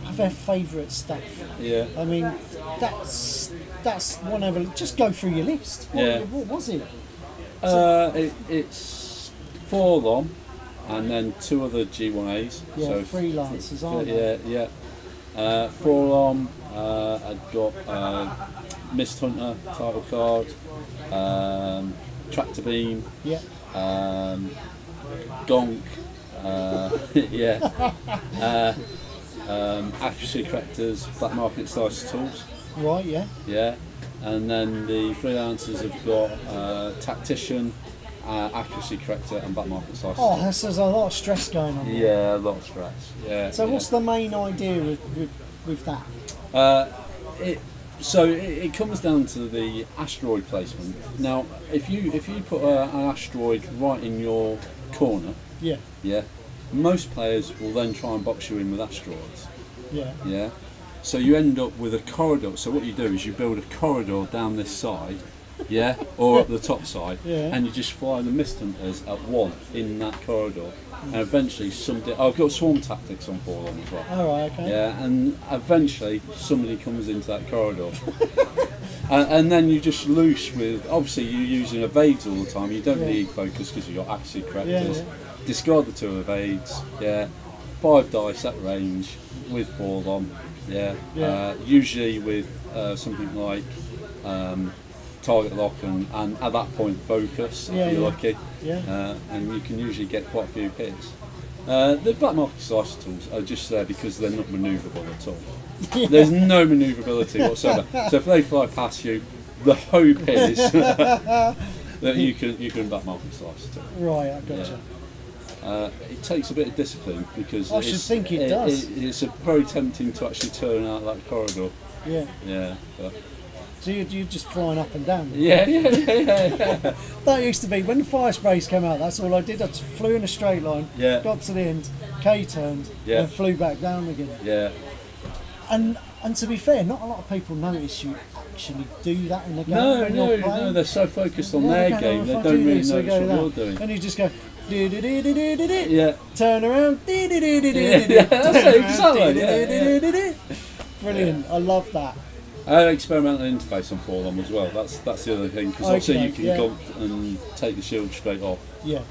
have our favourite stuff. Yeah. I mean, that's one of them. Just go through your list. What was it? It's 4 of them and then 2 other G1As. Yeah, so freelancers, aren't they? Yeah. 4 of them. I'd got Mist Hunter title card, Tractor Beam. Yeah. Gonk, accuracy correctors, black market slicer tools. Right, yeah. Yeah, and then the freelancers have got tactician, accuracy corrector, and black market slicer. Oh, there's a lot of stress going on. Yeah, a lot of stress. Yeah. So what's the main idea with that? It comes down to the asteroid placement. Now, if you put an asteroid right in your corner, most players will then try and box you in with asteroids. Yeah. So you end up with a corridor. So what you do is you build a corridor down this side, or up the top side, and you just fly the mist hunters at one in that corridor. And eventually I've got swarm tactics on 4 of them as well. Alright, okay. Yeah, and eventually somebody comes into that corridor. and then you just loose with, obviously you're using evades all the time, you don't need focus because you've got accuracy correctors. Discard the 2 evades, 5 dice at range with 4 of them, usually with something like target lock and at that point focus if you're lucky, and you can usually get quite a few hits. The black market slicer tools are just there because they're not manoeuvrable at all. There's no manoeuvrability whatsoever. So if they fly past you, the hope is that you can back multi-slice to. Right, I gotcha. It takes a bit of discipline because I should think it does. It's very tempting to actually turn out that corridor. Yeah. Yeah. But. So you're just flying up and down. Yeah. That used to be when the fire sprays came out. That's all I did. I just flew in a straight line. Yeah. Got to the end, K-turned, and flew back down again. Yeah. And to be fair, not a lot of people notice you actually do that in the game. No, they're so focused on their game, they don't really notice what you're doing. And you just go, yeah. Turn around, that's it, exactly. Brilliant, I love that. I had an experimental interface on 4 of them as well. That's the other thing, because obviously you can gulp and take the shield straight off. Yeah,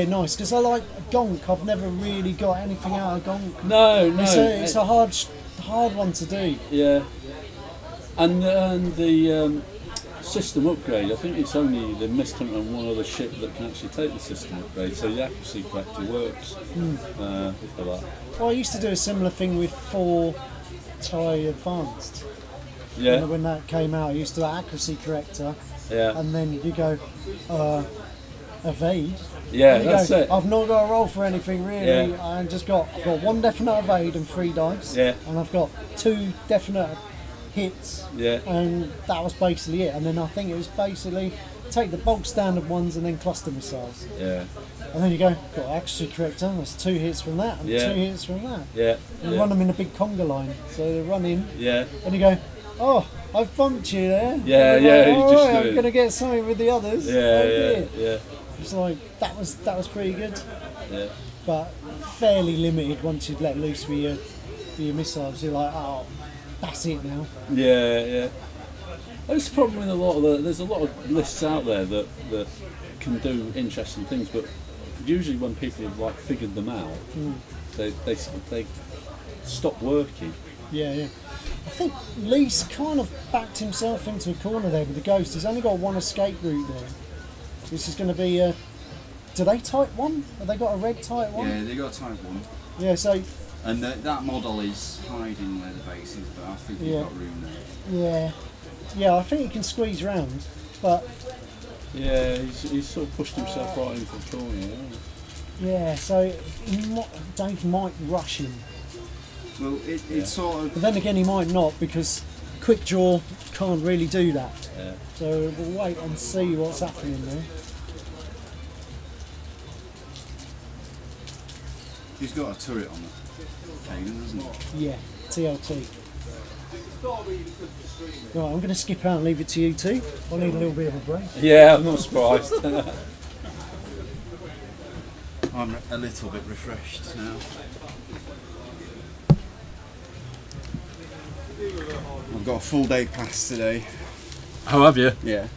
nice, because I like Gonk. I've never really got anything out of Gonk. No. It's a hard one to do. Yeah. And the system upgrade, I think it's only the Mist Hunter and one other ship that can actually take the system upgrade, so the accuracy corrector works for that. Well, I used to do a similar thing with 4 TIE Advanced. Yeah. When that came out, I used to do accuracy corrector. Yeah. And then you go, evade. Yeah, that's it. I've not got a roll for anything really. Yeah. I've got 1 definite evade and 3 dice. Yeah. And I've got 2 definite hits. Yeah. And that was basically it. And then I think it was basically take the bulk standard ones and then cluster missiles. Yeah. And then you go, got accuracy corrector, that's 2 hits from that and 2 hits from that. Yeah. And run them in a big conga line. So they run in. Yeah. And you go, oh, I've bumped you there. Yeah, I'm going to get something with the others. Yeah. It's like that was pretty good. Yeah. But fairly limited once you'd let loose with your missiles. You're like, oh, that's it now. Yeah. That's the problem with there's a lot of lists out there that can do interesting things, but usually when people have figured them out, they stop working. Yeah. I think Lee's kind of backed himself into a corner there with the Ghost. He's only got 1 escape route there. This is going to be do they type 1? Have they got a red type 1? Yeah, they got type 1. Yeah, so... And that model is hiding where the base is, but I think you've got room there. Yeah, I think he can squeeze round, but... Yeah, he's sort of pushed himself right into the corner. Yeah, so Dave might rush him. Well, it's sort of... But then again, he might not, because quick draw can't really do that. Yeah. So we'll wait and see what's happening there. He's got a turret on the cannon, hasn't he? Yeah, TLT. Right, I'm going to skip out and leave it to you two. I need a little bit of a break. Yeah, I'm not surprised. I'm a little bit refreshed now. I've got a full day pass today. Oh, have you? Yeah.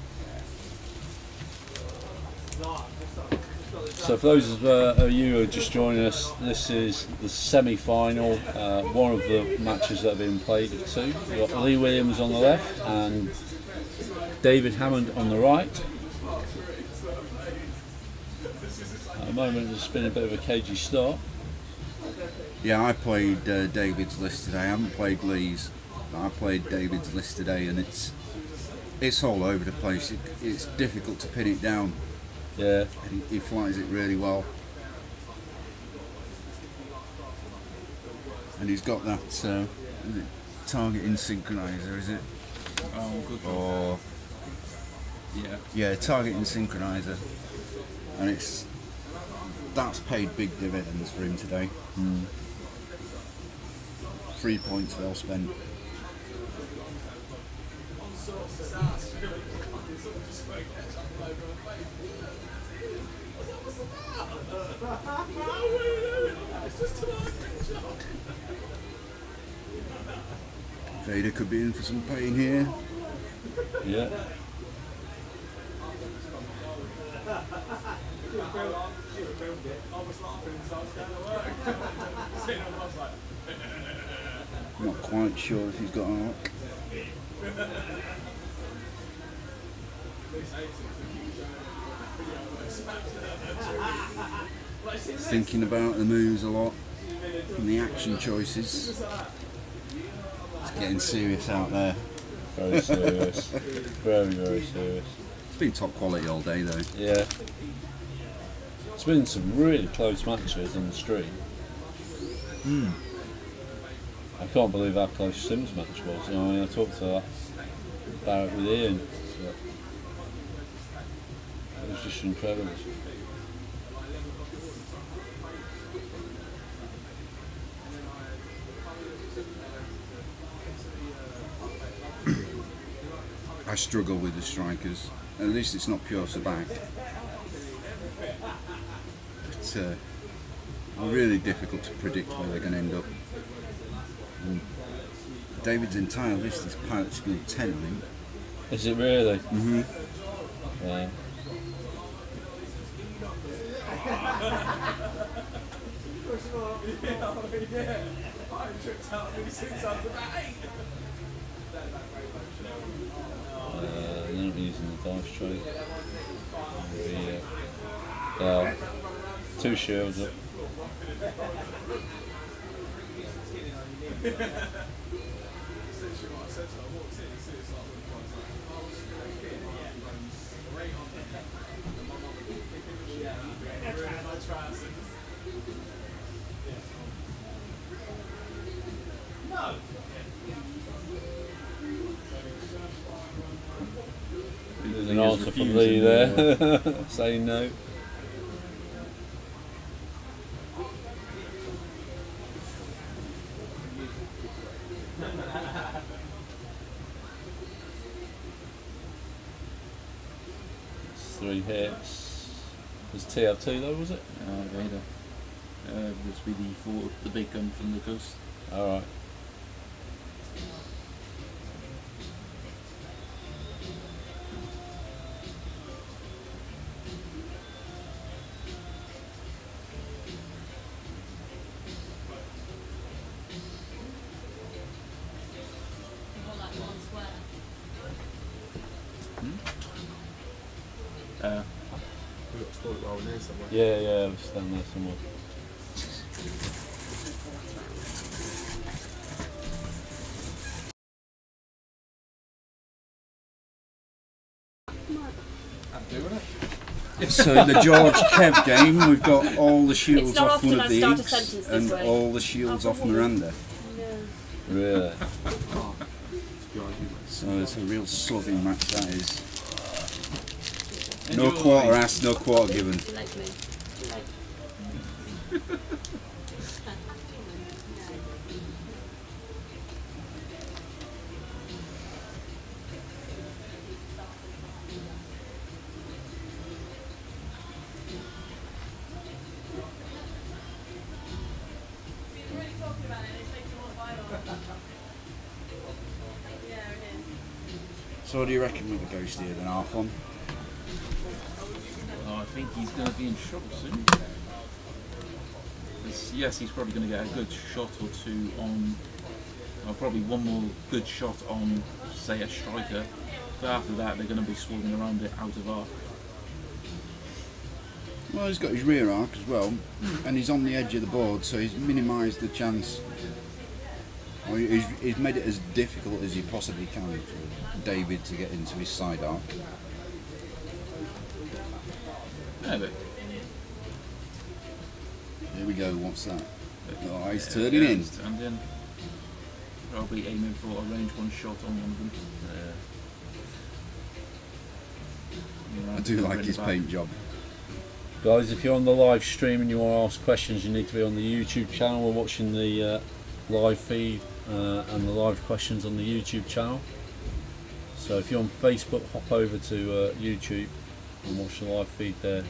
So for those of you who are just joining us, this is the semi-final, one of the matches that have been played of 2. We've got Lee Williams on the left and David Hammond on the right. At the moment it's been a bit of a cagey start. Yeah, I played David's list today. I haven't played Lee's, but I played David's list today, and it's all over the place. It's difficult to pin it down. Yeah. And he flies it really well. And he's got that targeting synchronizer, is it? Oh, good. Or yeah, targeting synchronizer, and that's paid big dividends for him today. 3 points well spent. Vader could be in for some pain here. Yeah. Not quite sure if he's got an arc. Thinking about the moves a lot and the action choices. It's getting serious out there. Very serious. Very, very serious. been top quality all day though. Yeah. It's been some really close matches on the stream. I can't believe how close Sim's match was. I mean, I talked to about it with Ian. So it was just incredible. I struggle with the strikers. At least it's not pure Sabak. It's really difficult to predict where they're going to end up. David's entire list is pilot skill 10, I think. Is it really? Mm-hmm. Yeah. They're not using the dice tray. Two shields up. There's an answer from Lee there, saying no. It's 3 hits. It was TR2 though, was it? Vader. This will be the big gun from the coast. Alright. We've got toilet roll in here somewhere. Yeah, it was down there somewhere. So in the George Kev game, we've got all the shields not off one often of I the start a Eeks sentence this and way. all the shields off Miranda. Really? So it's a real slugging match that is. No quarter asked, no quarter given. So what do you reckon with the ghost here then, Arthon? I think he's going to be in trouble soon. Yes, he's probably going to get a good shot or two on, or probably one more good shot on, say, a striker. But after that, they're going to be swarming around it out of arc. Well, he's got his rear arc as well, and he's on the edge of the board, so he's minimised the chance. Or he's made it as difficult as he possibly can for David to get into his side arc. Yeah, but here we go, what's that? Oh, he's turning in. He's turned in. Probably aiming for a range one shot on one of them. I do like his paint job. Guys, if you're on the live stream and you want to ask questions, you need to be on the YouTube channel. We're watching the live feed and the live questions on the YouTube channel. So if you're on Facebook, hop over to YouTube and watch the live feed there.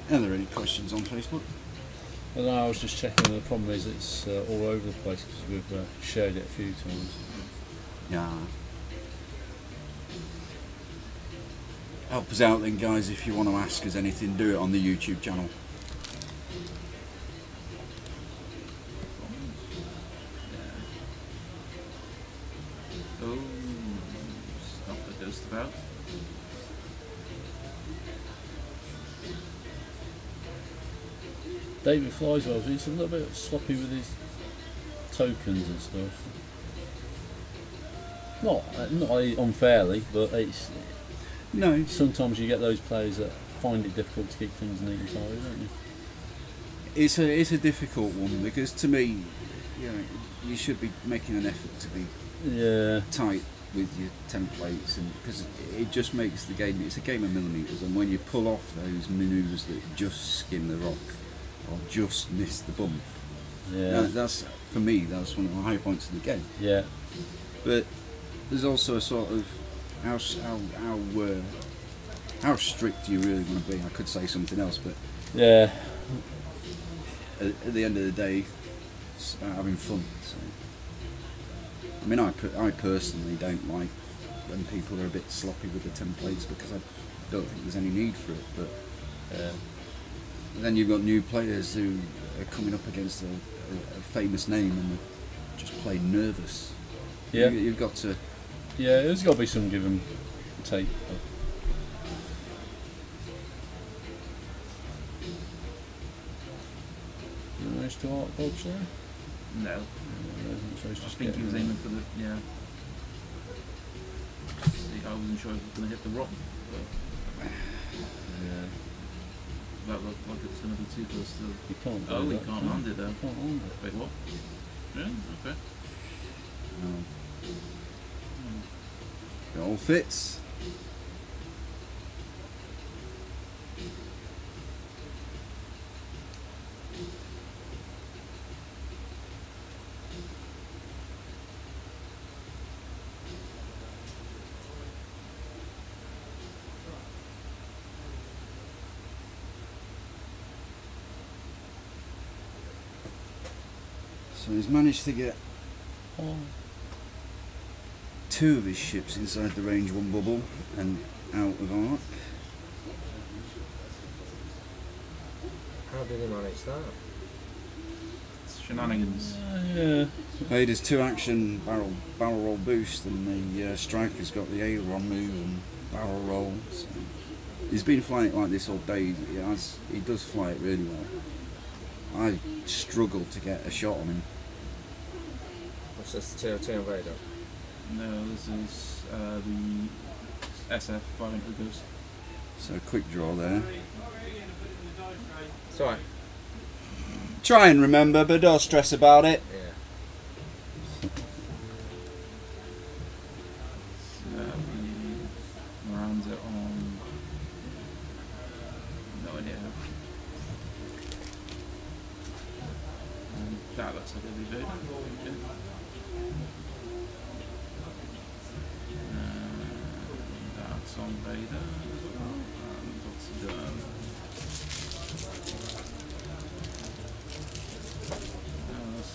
Are there any questions on Facebook? I don't know, I was just checking. The problem is it's all over the place because we've shared it a few times. Yeah. Help us out then, guys. If you want to ask us anything, do it on the YouTube channel. Oh, stop the ghost about. David flies well, he's a little bit sloppy with his tokens and stuff. Not unfairly, but it's No. sometimes you get those players that find it difficult to keep things neat and tidy, don't you? It's a difficult one because to me, you know, you should be making an effort to be tight with your templates, and because it just makes the game. It's a game of millimeters, and when you pull off those manoeuvres that just skim the rock or just miss the bump, that's for me. That's one of the high points of the game. Yeah. But there's also a sort of how strict do you really want to be? I could say something else, but yeah. At the end of the day, it's about having fun. So, I mean, I personally don't like when people are a bit sloppy with the templates because I don't think there's any need for it. But then you've got new players who are coming up against a famous name and they're just plain nervous. Yeah. You've got to. Yeah, there's got to be some give and take. You managed to art dodge there? No. So he's I just think he was getting aiming for the See, I wasn't sure if he was going to hit the rock, but that looked like it was going to be too close to. You can't. Oh, he can't land it there. You can't land it. Wait, what? Yeah. Okay. It all fits. So he's managed to get two of his ships inside the range 1 bubble and out of arc. How did he manage that? It's shenanigans. Yeah. Played his 2-action barrel roll boost, and the striker's got the aileron move and barrel roll. So he's been flying it like this all day. He does fly it really well. I struggle to get a shot on him. What's this, the TOT Invader? No, this is the SF firing for Ghost. So a quick draw there. It's alright. Try and remember, but don't stress about it. Yeah. Miranda on. No idea. And that looks like a reload. That's on Vader. And that's done. That's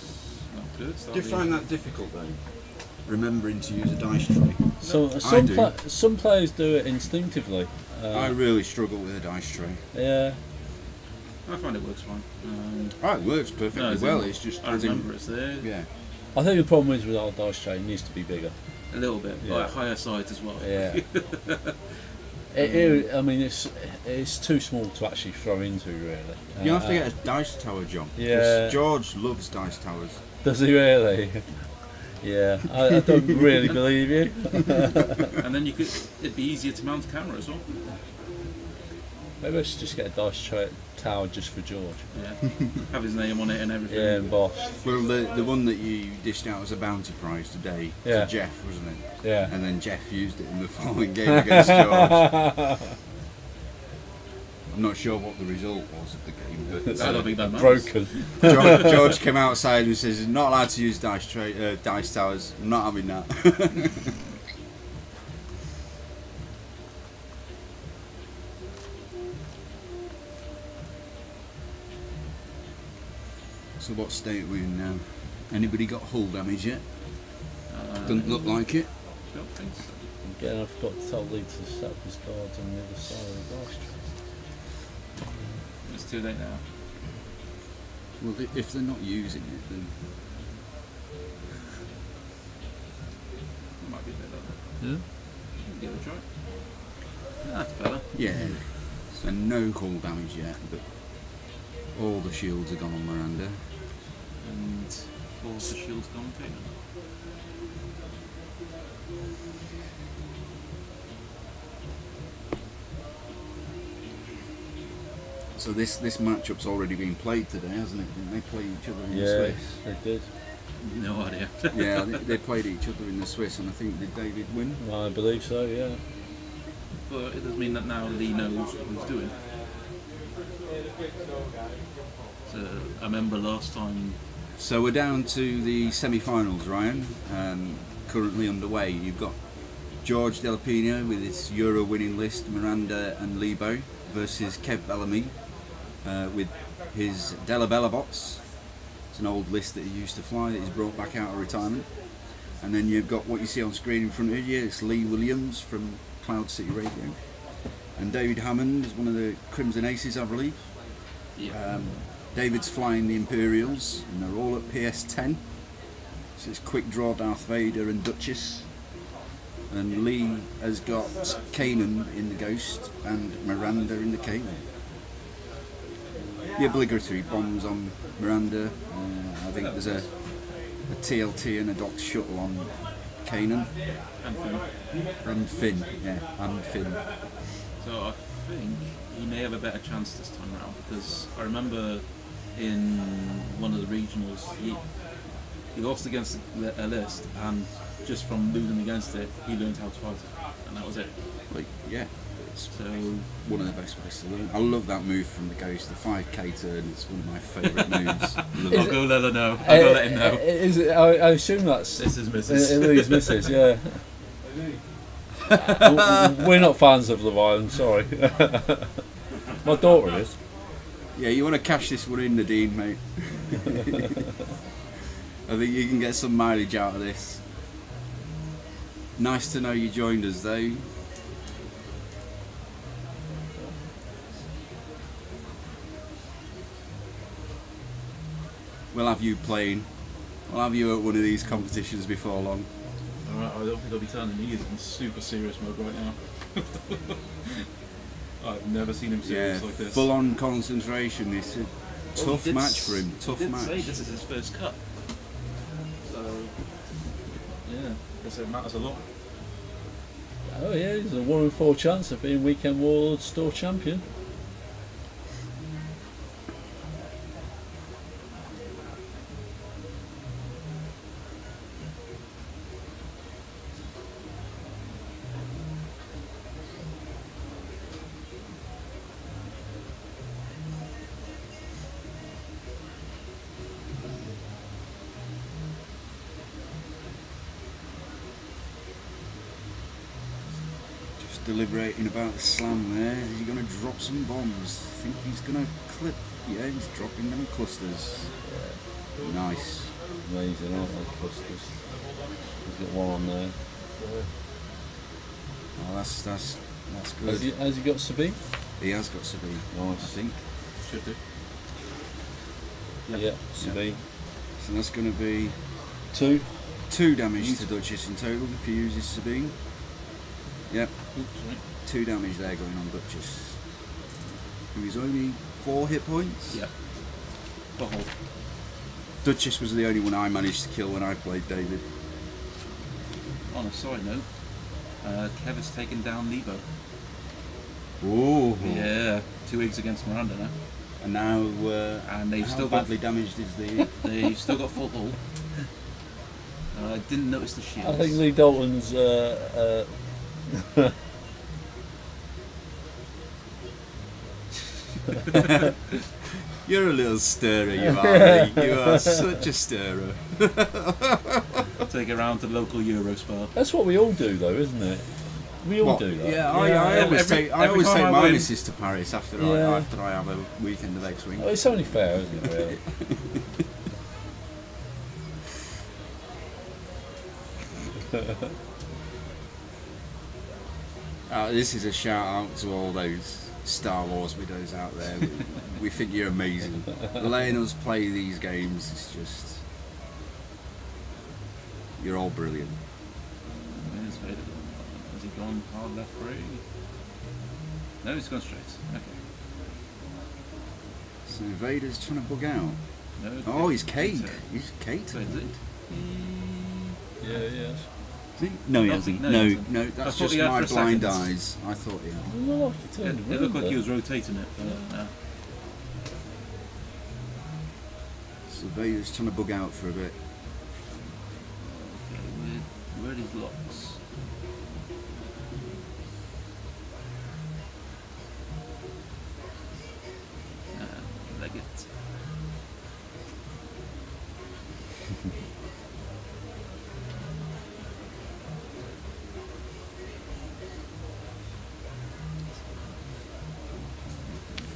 not good. Do you find that difficult then? Remembering to use a dice tray? So some players do it instinctively. I really struggle with a dice tray. Yeah. I find it works fine. It works perfectly well. It's just I remember it's there. Yeah. I think the problem is with our dice tray, it needs to be bigger. A little bit, Yeah. like higher sides as well. Yeah. I mean, it's too small to actually throw into, really. You have to get a dice tower, John. Yeah. George loves dice towers. Does he really? Yeah. I don't really believe you. And then it'd be easier to mount a camera as well. Maybe I should just get a dice tower just for George. Yeah. Have his name on it and everything. Yeah, embossed. Well, the one that you dished out as a bounty prize today to Jeff, wasn't it? Yeah. And then Jeff used it in the following game against George. I'm not sure what the result was of the game, but I don't think that matters. Broken. George came outside and says, "Not allowed to use dice towers. I'm not having that." So what state are we in now? Anybody got hull damage yet? Doesn't look like it. Don't think so. Again, I forgot to tell Lee to set up his guards on the other side of the dice tray. It's too late now. Well, if they're not using it, then It might be a bit better. Yeah. Give it a try. That's better. yeah. So no hull damage yet, but all the shields are gone on Miranda. And 4 of the shields gone too. So this matchup's already been played today, hasn't it? Didn't they play each other in the Yeah, Swiss? they did. No idea. Yeah, they played each other in the Swiss, and I think did David win? I believe so. Yeah. But it does mean that now Lee knows what he's doing. So I remember last time. So we're down to the semi-finals, Ryan. Currently underway. You've got George Delapina with his Euro winning list, Miranda and Lebo, versus Kev Bellamy with his Della Bella box. It's an old list that he used to fly that he's brought back out of retirement. And then you've got what you see on screen in front of you. It's Lee Williams from Cloud City Radio, and David Hammond is one of the Crimson Aces, I believe. Yeah. David's flying the Imperials, and they're all at PS10. So it's Quick Draw Darth Vader and Duchess. And Lee has got Kanan in the Ghost and Miranda in the Kanan. The obligatory bombs on Miranda. I think there's a TLT and a Doc Shuttle on Kanan. And Finn, yeah, and Finn. So I think he may have a better chance this time around, because I remember in one of the regionals he lost against a list, and just from losing against it he learned how to fight it, and that was it. Like, yeah, it's So one of the best ways to learn. I love that move from the Ghost, the 5k turn. It's one of my favourite moves. I'll go let her know. I'll go let him know. Is it, I assume that's This is Mrs. Louis Mrs. Yeah. We're not fans of Love Island, sorry. My daughter is. Yeah, you want to cash this one in, Nadine, mate. I think you can get some mileage out of this. Nice to know you joined us, though. We'll have you playing. We'll have you at one of these competitions before long. Alright, I don't think I'll be turning these in super serious mode right now. I've never seen him serious like this. Full on concentration. It's a tough match for him. Tough he did match. say this is his first cut. So, yeah, I guess it matters a lot. Oh yeah, he's a 1 in 4 chance of being Weekend Warlord Store Champion. Deliberating about the slam there. Is he going to drop some bombs? I think he's going to clip. Yeah, he's dropping them clusters. Nice. Amazing, aren't they, clusters? He's got one on there. Oh, that's good. Has he got Sabine? He has got Sabine. Nice. I think. Should do. Yeah, Sabine. So that's going to be 2 damage to Duchess in total if he uses Sabine. Yep. Oops, right. 2 damage there going on Duchess. Who is only 4 hit points? Yeah. Butthole. Duchess was the only one I managed to kill when I played David. On a side note, Kev has taken down Lebo. Oh. Yeah, 2 eggs against Miranda now. And now, and they've how still badly got damaged is the? they've still got full hull. I didn't notice the shields. I think Lee Dalton's You're a little stirrer, you are. Lee. You are such a stirrer. Take it around to the local Euro spa. That's what we all do, though, isn't it? We all do that. Yeah, I always take every time I my win. missus to Paris after I have a weekend of X-Wing. Well, it's only fair, isn't it, really? This is a shout out to all those Star Wars widows out there. We think you're amazing. Letting us play these games is just... You're all brilliant. Where's Vader? Has he gone hard left free? No, he's gone straight. Okay. So Vader's trying to bug out. No, Oh, he's Kate. He's Kate. Wait, is it? Yeah, yeah. No, he I hasn't. think- no, he hasn't. No, I that's thought just he had my for a blind second. eyes. I thought he had. No, It looked like he was rotating it, but So Vader's trying to bug out for a bit. Okay, where are these blocks? Leg it.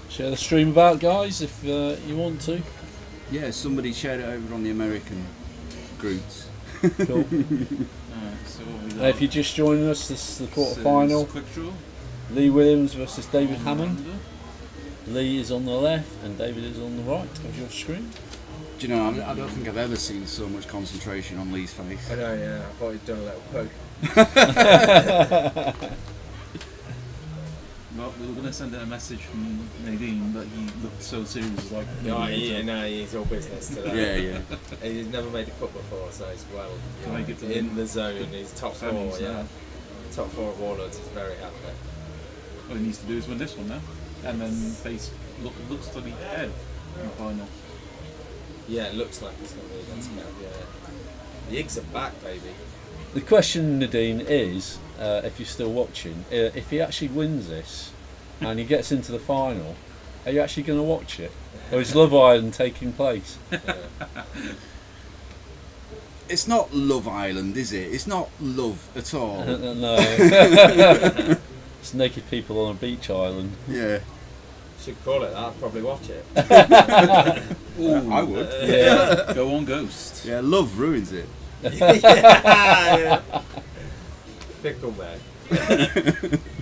Share the stream about, guys, if you want to. Yeah, somebody shared it over on the American groups. Cool. Alright, so what we got? If you're just joining us, this is the quarter final. Quick draw. Lee Williams versus David Hammond. Miranda. Lee is on the left and David is on the right of your screen. Do you know, I don't think I've ever seen so much concentration on Lee's face. I know, yeah. I thought he'd done a little poke. Well, we were going to send out a message from Nadine, but he looked so serious, like... No, he's all business today. Yeah. He's never made a cut before, so he's well Can I get to in the zone. He's top 4, Semis yeah. now. Top 4 at Warlords, he's very happy. What he needs to do is win this one now, and then face looks to be ahead in the final. Yeah, it looks like he's going to be against Kev, yeah. The Iggs are back, baby. The question, Nadine, is if you're still watching, if he actually wins this and he gets into the final, are you actually going to watch it? Or is Love Island taking place? It's not Love Island, is it? It's not love at all. No. It's naked people on a beach island. Yeah. Should call it that, I'd probably watch it. Ooh, I would. Yeah. Go on, Ghost. Yeah, love ruins it. Yeah. Fickle man.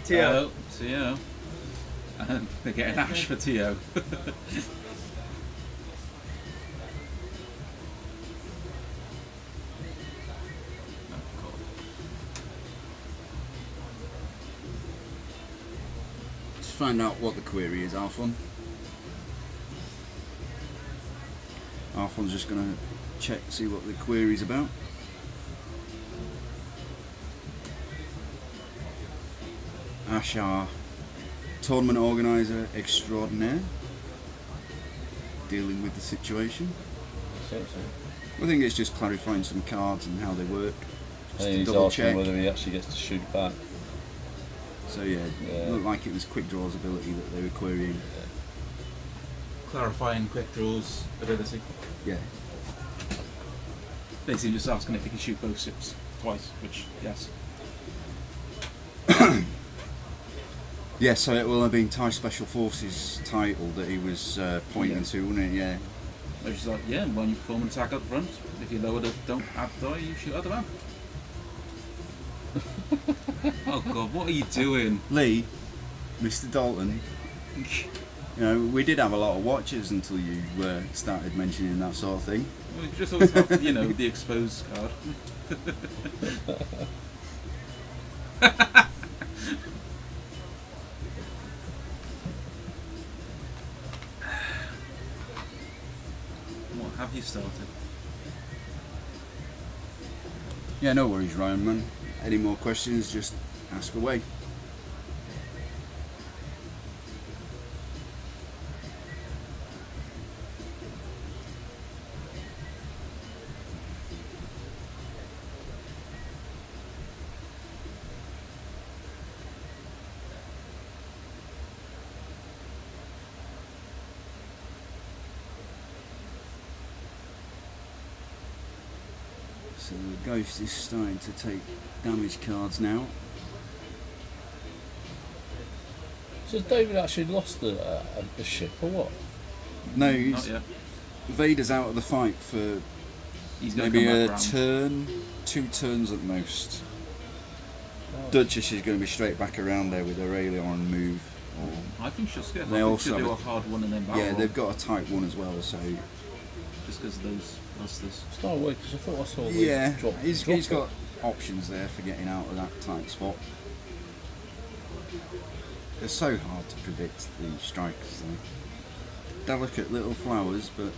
Tio. Tio. And they're getting Ash for Tio. Let's find out what the query is, Alphon. Alphon's just going to check, see what the query's about. Ash, our tournament organiser extraordinaire, dealing with the situation. I think it's just clarifying some cards and how they work. Just to He's double asking check. whether he actually gets to shoot back. So yeah, it looked like it was quick draws ability that they were querying. Clarifying quick draws ability. Yeah. Basically just asking if he can shoot both ships twice, which, yes. Yeah, so it will have been Thai Special Forces title that he was pointing to, wasn't it? Yeah. Which is like, yeah, when you perform an attack up front, if you lower the don't add die, you shoot at the man. Oh god, what are you doing? Lee, Mr. Dalton, you know, we did have a lot of watchers until you started mentioning that sort of thing. Well, you just always have, you know, the exposed card. What have you started? Yeah, no worries, Ryan, man. Any more questions, just ask away. So the Ghost is starting to take damage cards now. So has David actually lost a ship or what? No, Not yet. Vader's out of the fight for He's gonna maybe come a back round. turn, 2 turns at most. Duchess is going to be straight back around there with her Aeolian move. I think she'll skip. They I think also she'll do have a hard one and then battle Yeah, roll, they've got a tight one as well, so just because of those busters. It's not away because I thought I saw the yeah, drop. he's drop got options there for getting out of that tight spot. They're so hard to predict, the strikers though. Delicate little flowers, but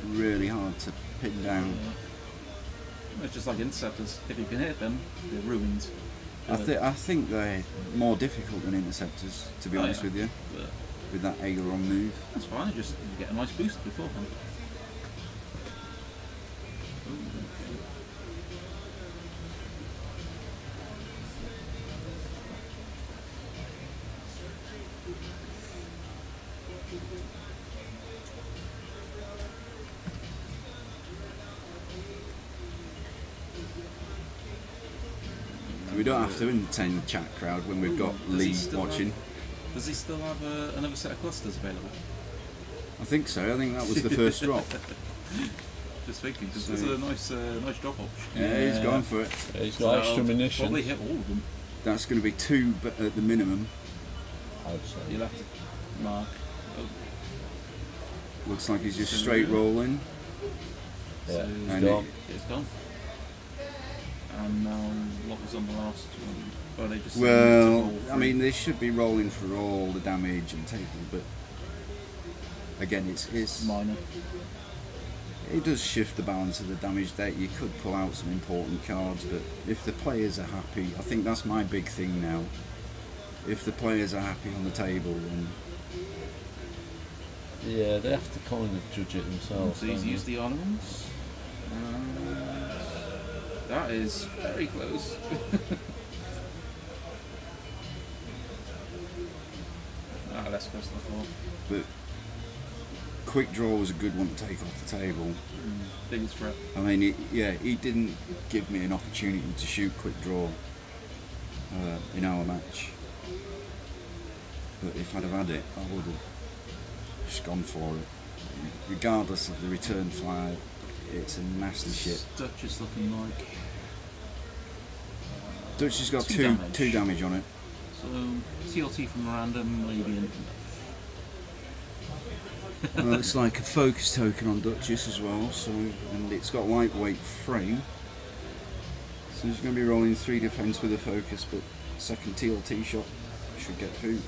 really hard to pin down. It's just like interceptors. If you can hit them, they're ruined. I think they're more difficult than interceptors, to be honest with you, But with that Aegon move. that's fine. You get a nice boost beforehand. don't have to entertain the chat crowd when we've got Lee watching. Does he still have another set of clusters available? I think so. I think that was the first drop. Just thinking, because there's a nice drop option. Yeah, he's gone for it. Yeah, he's got extra munitions. Probably hit all of them. That's going to be 2 at the minimum. I would say. You'll have to mark. Oh. Looks like he's just straight rolling. Yeah, So he's gone. It's gone. And now, what was on the last one? Well, they just Well, I mean, they should be rolling for all the damage and taking, but again, it's minor. It does shift the balance of the damage deck. You could pull out some important cards, but if the players are happy, I think that's my big thing now. If the players are happy on the table, then yeah, they have to kind of judge it themselves. So he's used the ornaments. That is very close. Less close than I thought. But quick draw was a good one to take off the table. Biggest threat. I mean, he didn't give me an opportunity to shoot quick draw in our match. But if I'd have had it, I would have just gone for it. Regardless of the return flag, it's a nasty shit. Dutch is looking like. Dutch has got two damage on it. So TLT from Miranda, maybe enough. Well, it's like a focus token on Duchess as well, so and it's got lightweight frame. So he's going to be rolling 3 defense with a focus, but second TLT shot should get through.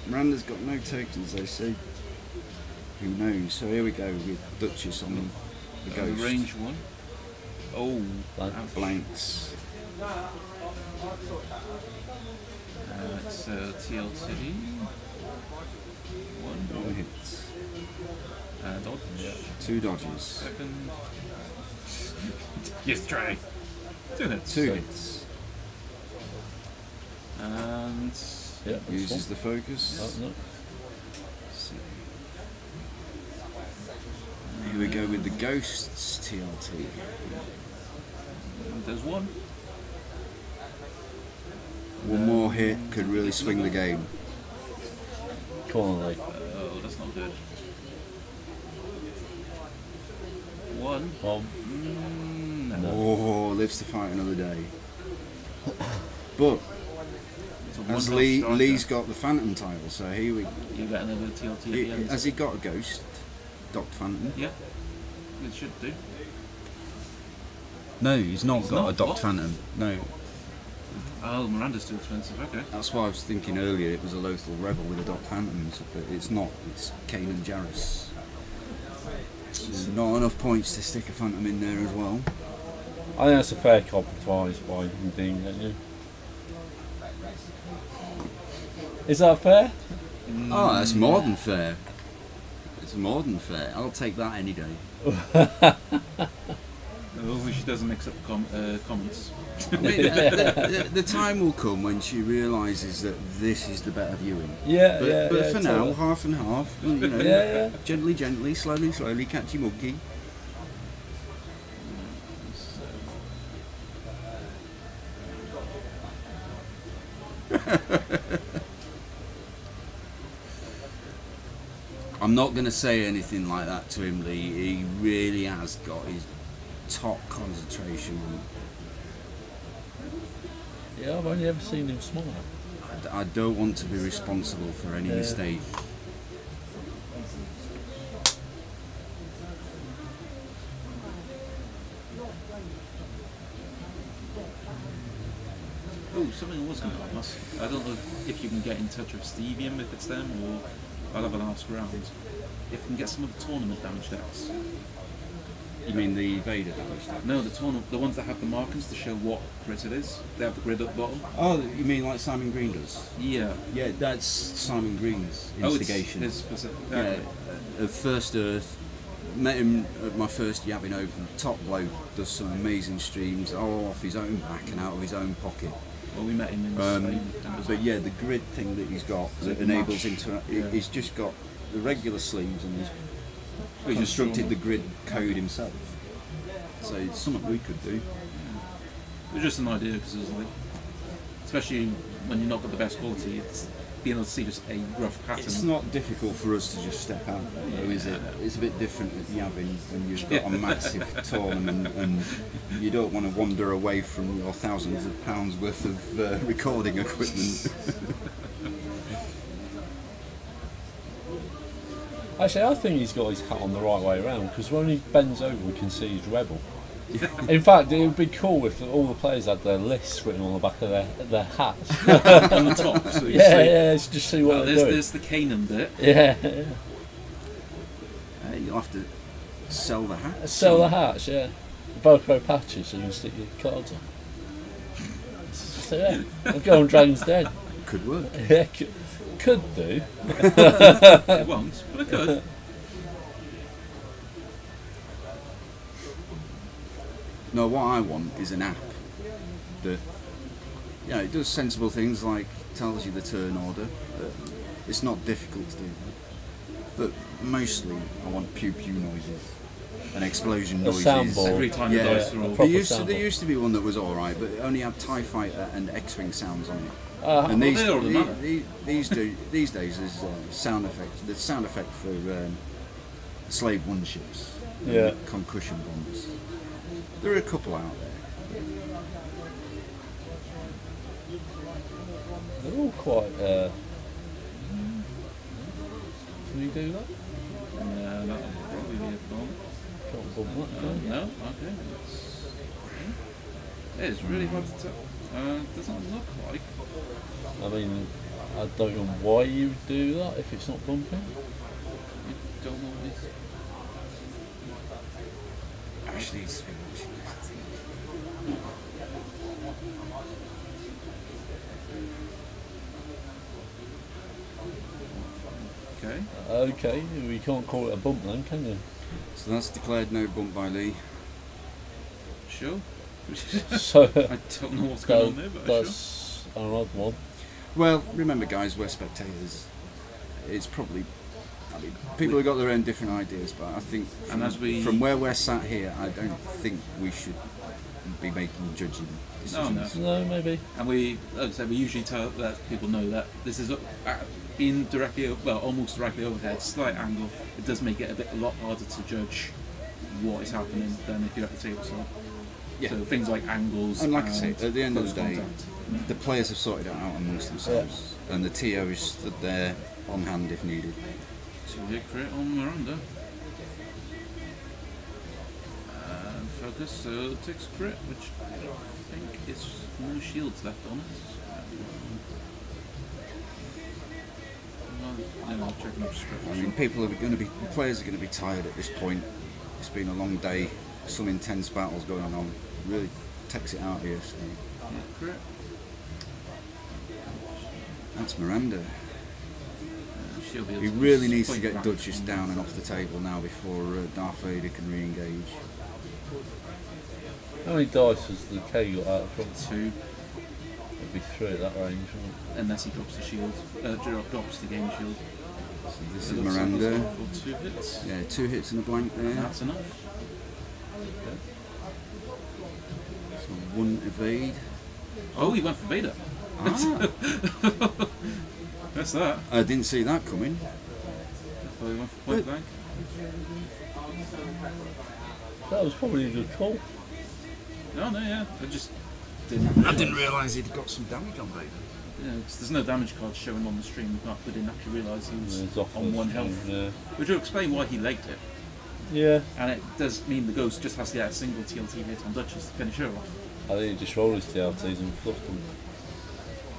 Miranda's got no tokens, they say. Who knows? So here we go with Duchess on the ghost. Range 1. Oh, blanks. It's TLT. 1 hits. Dodge. Yeah. 2 dodges. Second. Yes, try. 2 hits. 2 hits. And uses the focus. Oh, no. So, here we go with the ghosts TLT. There's 1. One more hit could really swing the game. Come on, Lee. Oh, that's not good. 1. No. Oh, lives to fight another day. But as Lee's got the Phantom title, so here we. You get another TLT at the end. Has he got a ghost? Dr. Phantom? Yeah, it should do. No, he's not got a Dr. Phantom. No. Oh, Miranda's too expensive. Okay. That's why I was thinking earlier it was a local rebel with a Dr. Phantom, but it's not. It's Kane and Jarrus. So not enough points to stick a Phantom in there as well. I think that's a fair compromise by Dean, don't you? Is that fair? Oh, that's more than fair. It's more than fair. I'll take that any day. Hopefully she doesn't mix up comments. I mean, the time will come when she realises that this is the better viewing. Yeah, but for now, totally. half and half. You know, gently, gently, slowly, slowly, catchy monkey. I'm not going to say anything like that to him, Lee. He really has got his top concentration. Yeah, I've only ever seen him smile. I don't want to be responsible for any mistake. Oh, something I was going to ask. I don't know if you can get in touch with Stevium if it's them, or I'll have an ask around. If you can get some of the tournament damage decks. You mean the Vader damage deck? No, the ones that have the markers to show what crit it is. They have the grid at the bottom. Oh, you mean like Simon Green does? Yeah. Yeah, that's Simon Green's instigation. Oh, it's his specific. Yeah, of First Earth. Met him at my first Yabbing Open. Top bloke, does some amazing streams, all off his own back and out of his own pocket. Well, we met him in Spain. But yeah, the grid thing that he's got that enables him to. He's just got the regular sleeves and he's constructed the grid code himself. So it's something we could do. It was just an idea because it was like especially when you're not got the best quality. It's being able to see just a rough pattern. It's not difficult for us to just step out there, though, is it? It's a bit different with Yavin when you've got a massive tournament and you don't want to wander away from your thousands of pounds worth of recording equipment. Actually, I think he's got his hat on the right way around, because when he bends over we can see his rebel. In fact, it would be cool if all the players had their lists written on the back of their hats. On the top, so you yeah, just see what they're doing. There's the Canaan bit. Yeah. You'll have to sell the hats. Sell the hats, yeah. Velcro patches so you can stick your cards on. So yeah, I'll go on Dragon's Den. Could work. Yeah, could do. It won't, but it could. No, what I want is an app that, it does sensible things like tells you the turn order. It's not difficult to do, but mostly I want pew pew noises and explosion noises. Every time the dice roll. There used to be one that was all right, but it only had TIE Fighter and X-wing sounds on it. And these days there's sound effects. There's sound effect for Slave 1 ships, concussion bombs. There are a couple out there. They're all quite. Can you do that? That would probably be a bomb. Can't bump that, can you? No, okay. It's really hard to tell. Doesn't look like. I mean, I don't know why you would do that if it's not bumping. You don't always. Actually, it's been watching Okay. Okay, we can't call it a bump then, can you? So that's declared no bump by Lee. Sure. So I don't know what's going on there, but that's an odd one. Well, remember, guys, we're spectators. It's probably. I mean, people have got their own different ideas, but I think from where we're sat here, I don't think we should be making judging decisions. No, maybe. And we usually let people know that this is being directly, almost directly overhead, slight angle. It does make it a lot harder to judge what is happening than if you're at the table side. Yeah. So things like angles. And like I say, at the end of the day, contact. the players have sorted it out amongst themselves, and the TO is stood there on hand if needed. 2-hit crit on Miranda. Focus, so takes crit, which I think is no shields left on it. Checking up script. I mean, players are going to be tired at this point. It's been a long day, some intense battles going on. Really takes it out here. So. Yeah, crit. That's Miranda. He really needs to get Duchess down and off the table now before Darth Vader can re-engage. How many dice has the K got out from? 2. It'd be 3 at that range, wouldn't it? Unless he drops the shield, drops the game shield. So this is Miranda. For 2 hits. Yeah, 2 hits and a blank there. That's enough. So 1 evade. Oh, he went for Vader. Ah. That's that. I didn't see that coming. I thought he went for point blank. That was probably a good call. No, yeah. I just didn't. I didn't realise he'd got some damage on Vader. Yeah, there's no damage cards showing on the stream. We didn't actually realise he was on 1 health. Yeah. Which will explain why he legged it. Yeah. And it does mean the ghost just has to get a single TLT hit on Duchess to finish her off. I think he just rolled his TLTs and fluffed them.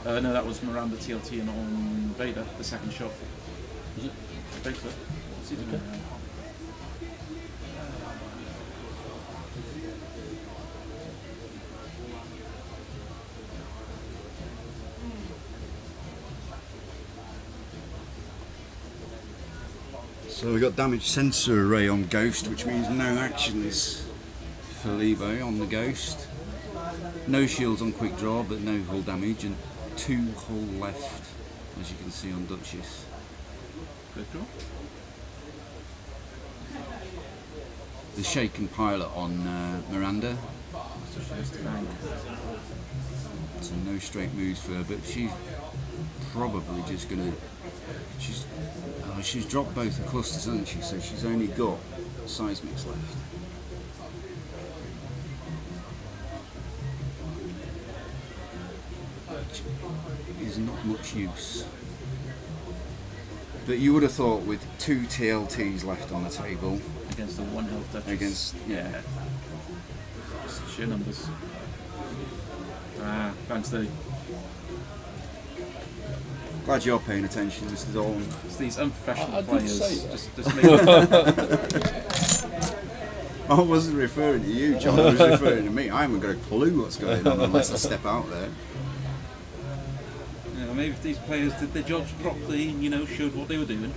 No, that was Miranda TLT and on Vader, the second shot. Was it? I think so. What's he doing now? So we've got damage sensor array on Ghost, which means no actions for Levo on the Ghost. No shields on quick draw, but no hull damage, and 2 hull left, as you can see on Duchess. Quick draw. The shaken pilot on Miranda. So she has to bank. So no straight moves for her, but she's probably just gonna. She's dropped both the clusters, hasn't she? So she's only got seismics left. Which is not much use. But you would have thought with 2 TLTs left on the table against the 1 health Duchess. Against It's sheer numbers. Thanks, Dave. Glad you're paying attention, Mr. Dolan. It's these unprofessional I did players. say that. Just make I wasn't referring to you, John. I was referring to me. I haven't got a clue what's going on unless I step out there. Maybe if these players did their jobs properly and showed what they were doing.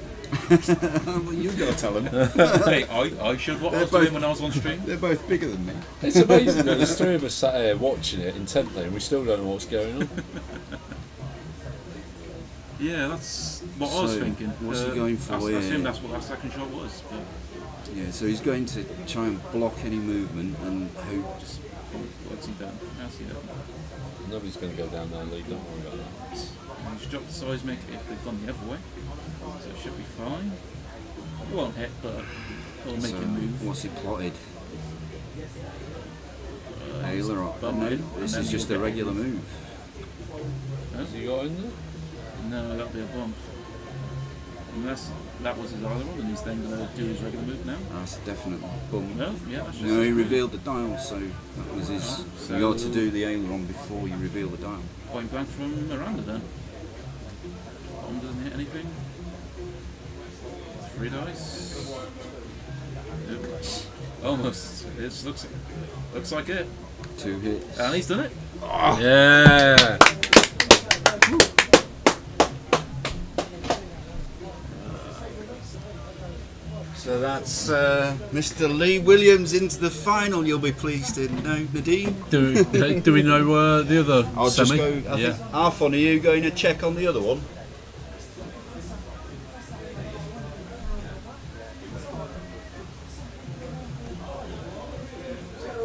Well, you got to tell them. Hey, I showed what I was doing when I was on stream. They're both bigger than me. It's amazing that there's 3 of us sat here watching it intently and we still don't know what's going on. Yeah, that's what I was thinking. What's he going for? I assume that's what that second shot was. But yeah, so he's going to try and block any movement and hope. What's he done? How's he done? Nobody's going to go down there, Lee. Don't worry about that. He's dropped the seismic if they've gone the other way, so it should be fine. It won't hit, but it'll make him move. What's he plotted? Aileron. Bump No, in, this and is then just he'll a get regular in. move. Has he got in there? No, that'll be a bump. Unless that was his aileron, and he's then going to do his regular move now. That's a definite bump. No, yeah, that's just No, he his revealed the dial, so that was his. So- You got to do the aileron before you reveal the dial. point blank from Miranda then. Bomb doesn't hit anything. 3 dice. Nope. Almost. It looks like it. 2 hits. And he's done it. Oh. Yeah. So that's Mr. Lee Williams into the final. You'll be pleased to know, Nadine. Do we know the other I'll semi? just go. I think, Arfon, are you going to check on the other one?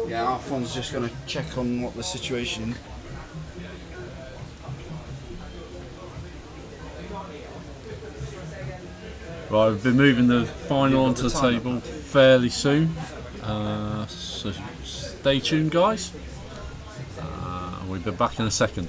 Yeah, Arfon's just going to check on what the situation. Right, we've been moving the final You've onto got the the table fairly soon. So stay tuned, guys. We'll be back in a second.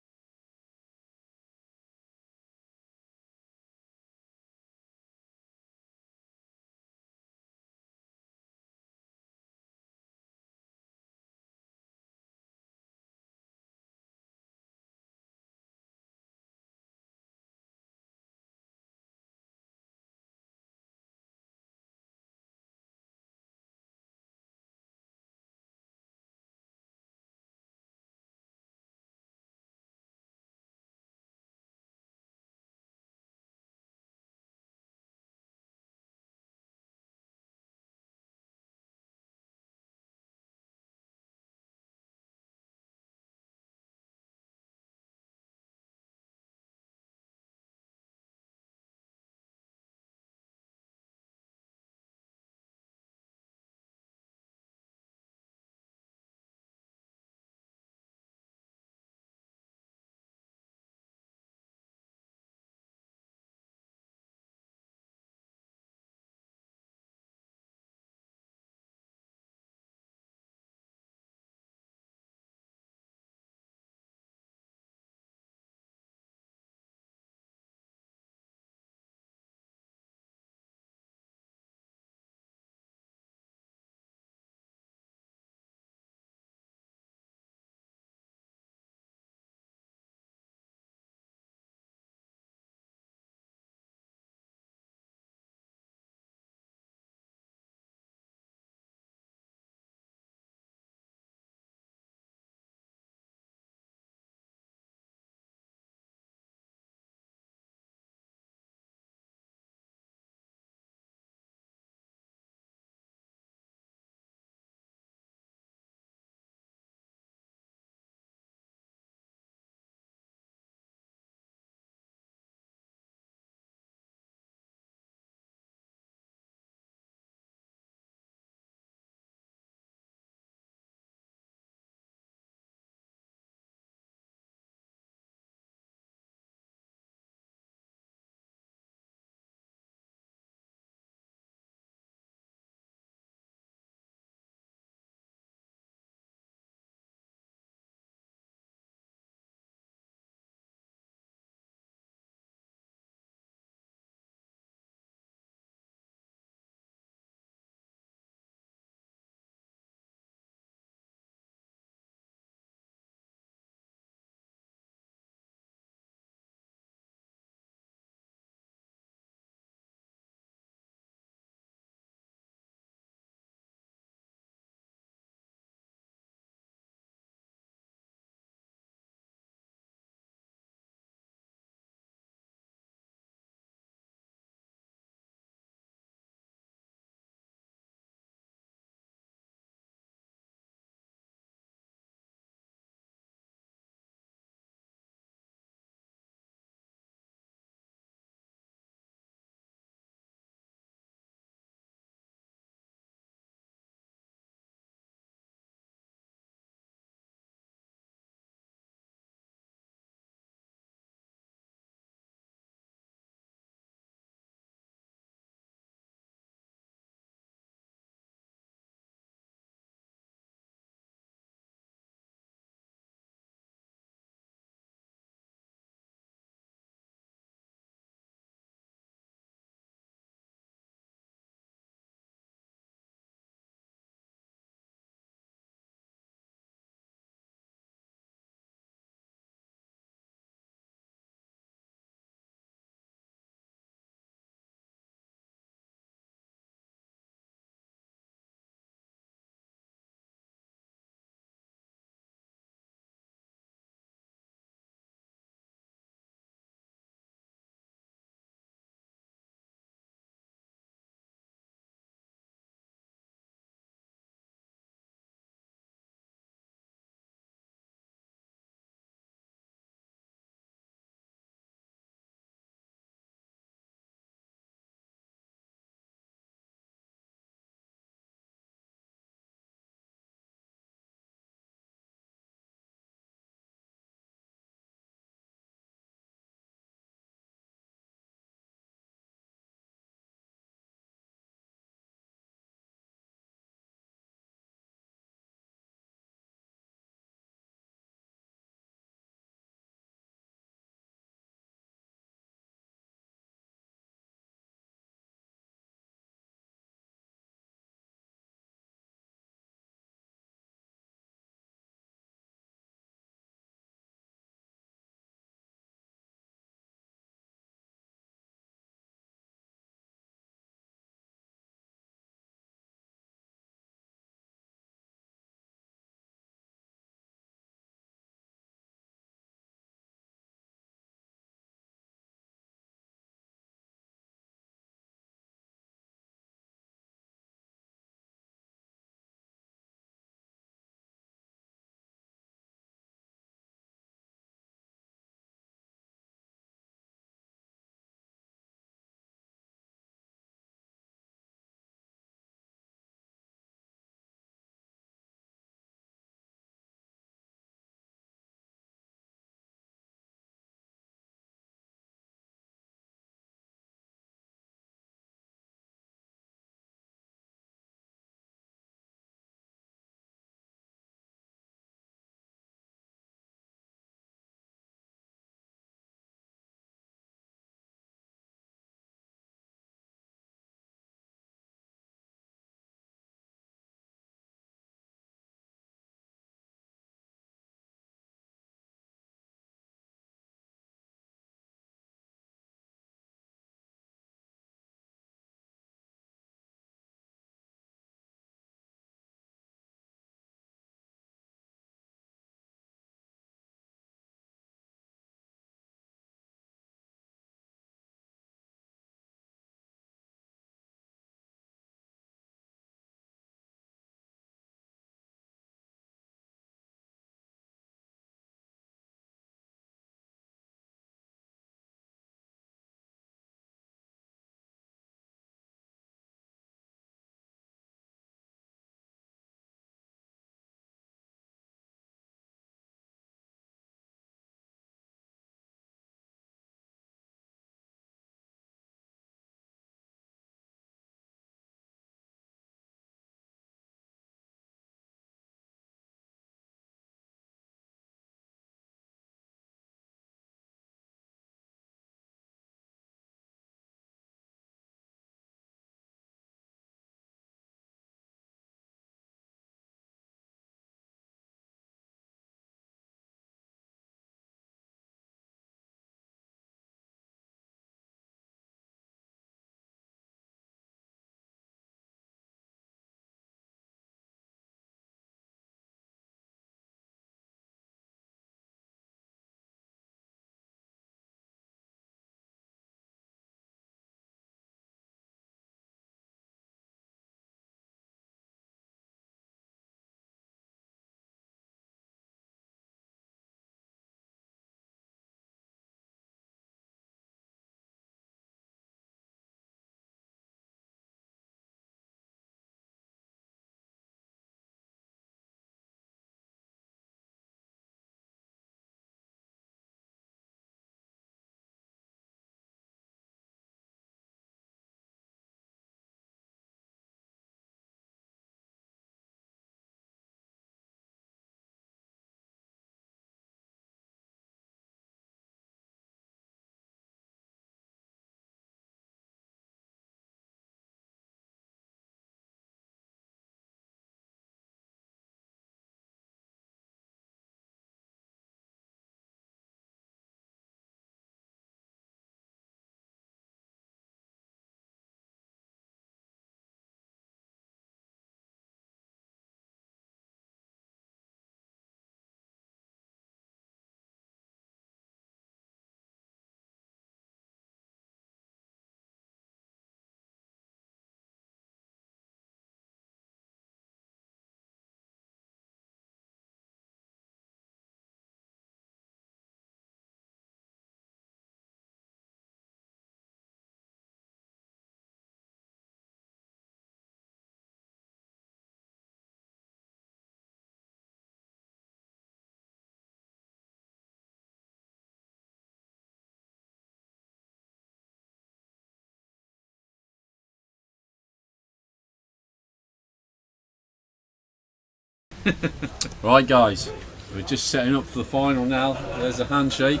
Right, guys, we're just setting up for the final now. There's a handshake.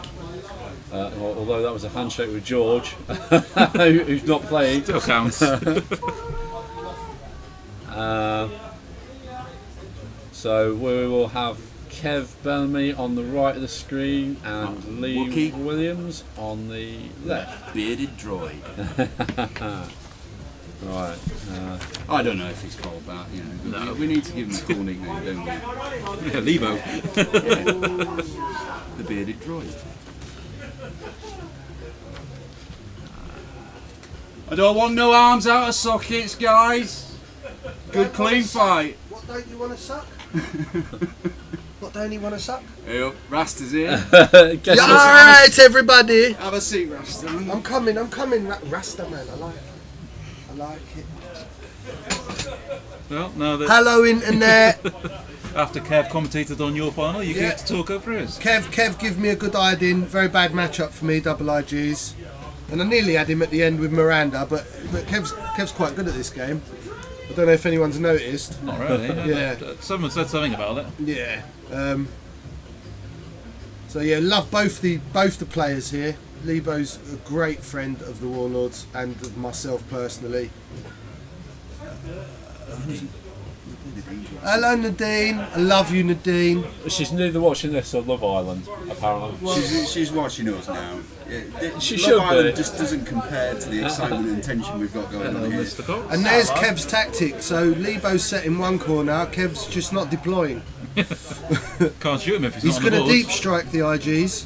Although that was a handshake with George, who's not playing. Still counts. So we will have Kev Bellamy on the right of the screen and Lee Wookie Williams on the left. Bearded droid. Right. I don't know if he's called that, you know. But we need to give him a cool nickname, don't we? Yeah, Lebo. The bearded droid. I don't want no arms out of sockets, guys. Good clean fight. What don't you want to suck? What don't you want to suck? Hey up, Rasta's here. Guess Yeah, what's- alright, everybody. Have a seat, Rasta. I'm coming. Rasta man, I like it. Well, now that Hello, internet. after Kev commentated on your final, you get to talk over his. Kev, give me a good iodine. Very bad matchup for me, double IGs. And I nearly had him at the end with Miranda, but Kev's quite good at this game. I don't know if anyone's noticed. Not really. Yeah. Someone said something about it. Yeah. So yeah, love both the players here. Lebo's a great friend of the Warlords and of myself personally. Hello Nadine, I love you Nadine. She's neither watching this or Love Island, apparently. She's watching us now. She Love should Island be. just doesn't compare to the excitement and tension we've got going on here. And there's Kev's tactic. So Lebo's set in one corner, Kev's just not deploying. Can't shoot him if he's He's not on the going to board. deep strike the IGs.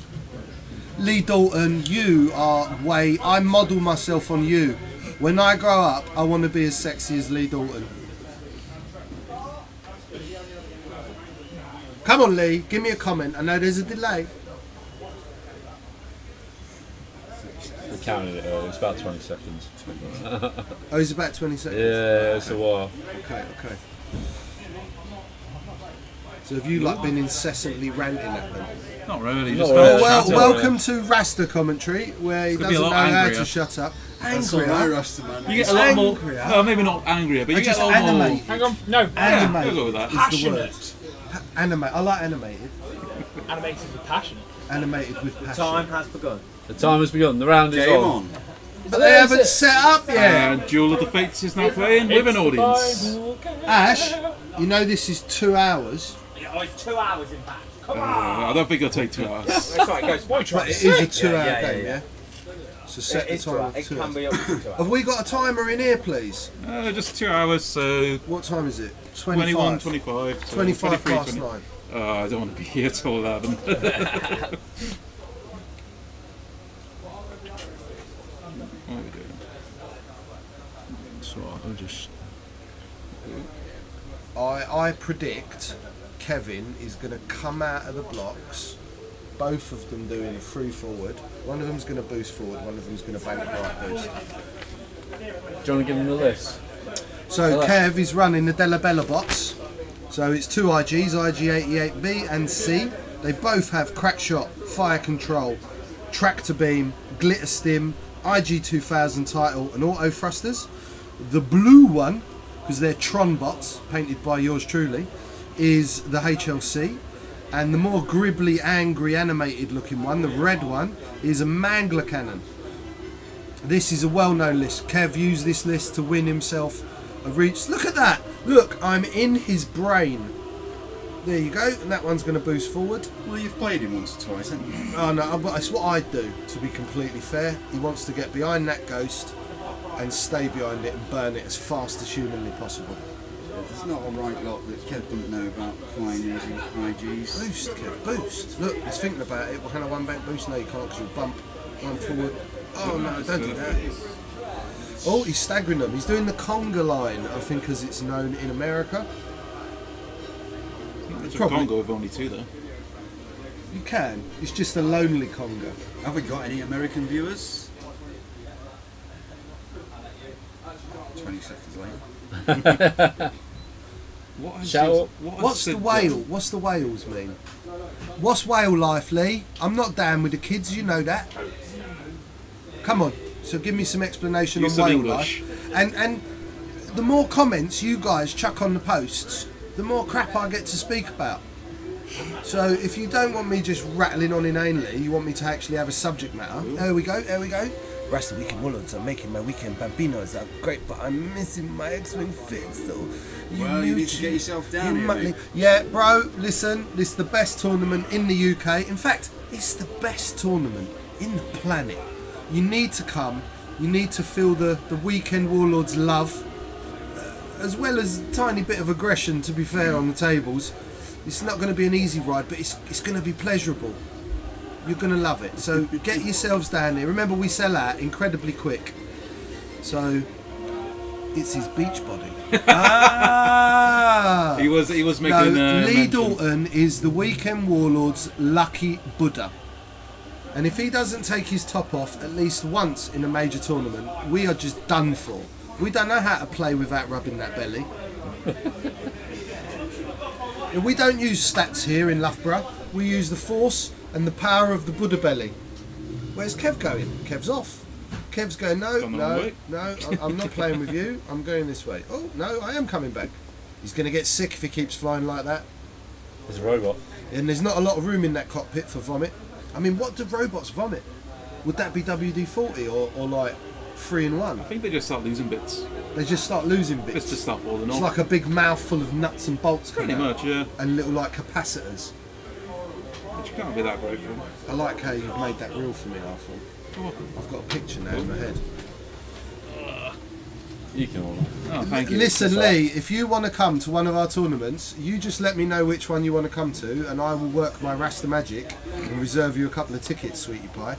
Lee Dalton, you are I model myself on you. When I grow up, I want to be as sexy as Lee Dalton. Come on, Lee, give me a comment. I know there's a delay. We counted it earlier, it's about 20 seconds. Oh, it's about 20 seconds. Yeah, it's a while. Okay. So have you like been incessantly ranting at them? Not really. Not Just really. kinda Well, chatting. welcome to Rasta commentary, where he It's gonna be a doesn't know lot how angrier. to shut up. That's all right, Angrier. Rasta man. You get a lot more. angrier. Well, maybe not angrier, but you get Just a lot more. animated. Hang on, no. Yeah, Animated we'll go with that. is the word. Animate. I like animated. Animated with passion. Animated with passion. Time has begun. The time has begun, the round is Game on. on. But they haven't set up yet. And Duel of the Fates is now playing with an audience. Ash, you know this is 2 hours. Oh, it's 2 hours in back. I don't think it'll take 2 hours. That's right, guys. But it is a 2 hour game, yeah? So set the It timer can for 2 hours. be up to 2 hours. Have we got a timer in here, please? Just 2 hours, so What time is it? 21, 25. 25. So 25 23, past 20. 9. I don't want to be here till 11. What are we doing? So I'll just... I predict Kevin is going to come out of the blocks, both of them doing a through forward. One of them's going to boost forward, one of them's going to bank right boost. Do you want to give him the list? So Kev is running the Della Bella box. So it's two IGs, IG88B and C. They both have crack shot, fire control, tractor beam, glitter stim, IG2000 title and auto thrusters. The blue one, because they're Tron bots, painted by yours truly, is the HLC. And the more gribbly, angry, animated looking one, the red one, is a Mangler cannon. This is a well-known list. Kev used this list to win himself a reach. Look at that! Look, I'm in his brain. There you go, and that one's going to boost forward. Well, you've played him once or twice, haven't you? Oh no, but it's what I'd do, to be completely fair. He wants to get behind that ghost and stay behind it and burn it as fast as humanly possible. There's not a right lot that Kev doesn't know about flying using IGs. Boost, Kev, boost. Look, he's thinking about it. What kind of one bank boost? No, you can't, because you'll bump one forward. Oh no, don't do that. Oh, he's staggering them. He's doing the conga line, I think, as it's known in America. It's a Probably. Congo with only 2 though. You can. It's just a lonely conga. Have we got any American viewers? 20 seconds later. What's the whale? What's the whales mean? What's whale life, Lee? I'm not down with the kids, you know that. Come on. So give me some explanation Use on some whale English. life. And the more comments you guys chuck on the posts, the more crap I get to speak about. So if you don't want me just rattling on inanely, you want me to actually have a subject matter. There we go, there we go. Rest of the weekend warlords are making my weekend bambinos are great, but I'm missing my X-Wing fit, so you need to get yourself down here, mate. Yeah, bro, listen, this is the best tournament in the UK. In fact, it's the best tournament in the planet. You need to come, you need to feel the weekend warlords love, as well as a tiny bit of aggression, to be fair, on the tables. It's not going to be an easy ride, but it's going to be pleasurable. You're going to love it. So get yourselves down here. Remember, we sell out incredibly quick. So it's his beach body. He was making. Lee mention. Dalton is the weekend warlord's lucky Buddha. And if he doesn't take his top off at least once in a major tournament, we are just done for. We don't know how to play without rubbing that belly. We don't use stats here in Loughborough. We use the force and the power of the Buddha belly. Where's Kev going? Kev's off. Kev's going, no, I'm not playing with you. I'm going this way. Oh, no, I am coming back. He's going to get sick if he keeps flying like that. There's a robot. And there's not a lot of room in that cockpit for vomit. I mean, what do robots vomit? Would that be WD-40 or like 3-in-1? I think they just start losing bits. They just start losing bits. Bits of stuff all the It's like a big mouthful of nuts and bolts. Pretty much, yeah. And little like capacitors. Which can't be that grateful. I like how you've made that real for me, Arthur. I've got a picture now in my head. You can all. Oh, thank you. Listen, Lee, if you want to come to one of our tournaments, you just let me know which one you want to come to, and I will work my Rasta magic and reserve you a couple of tickets, sweetie pie.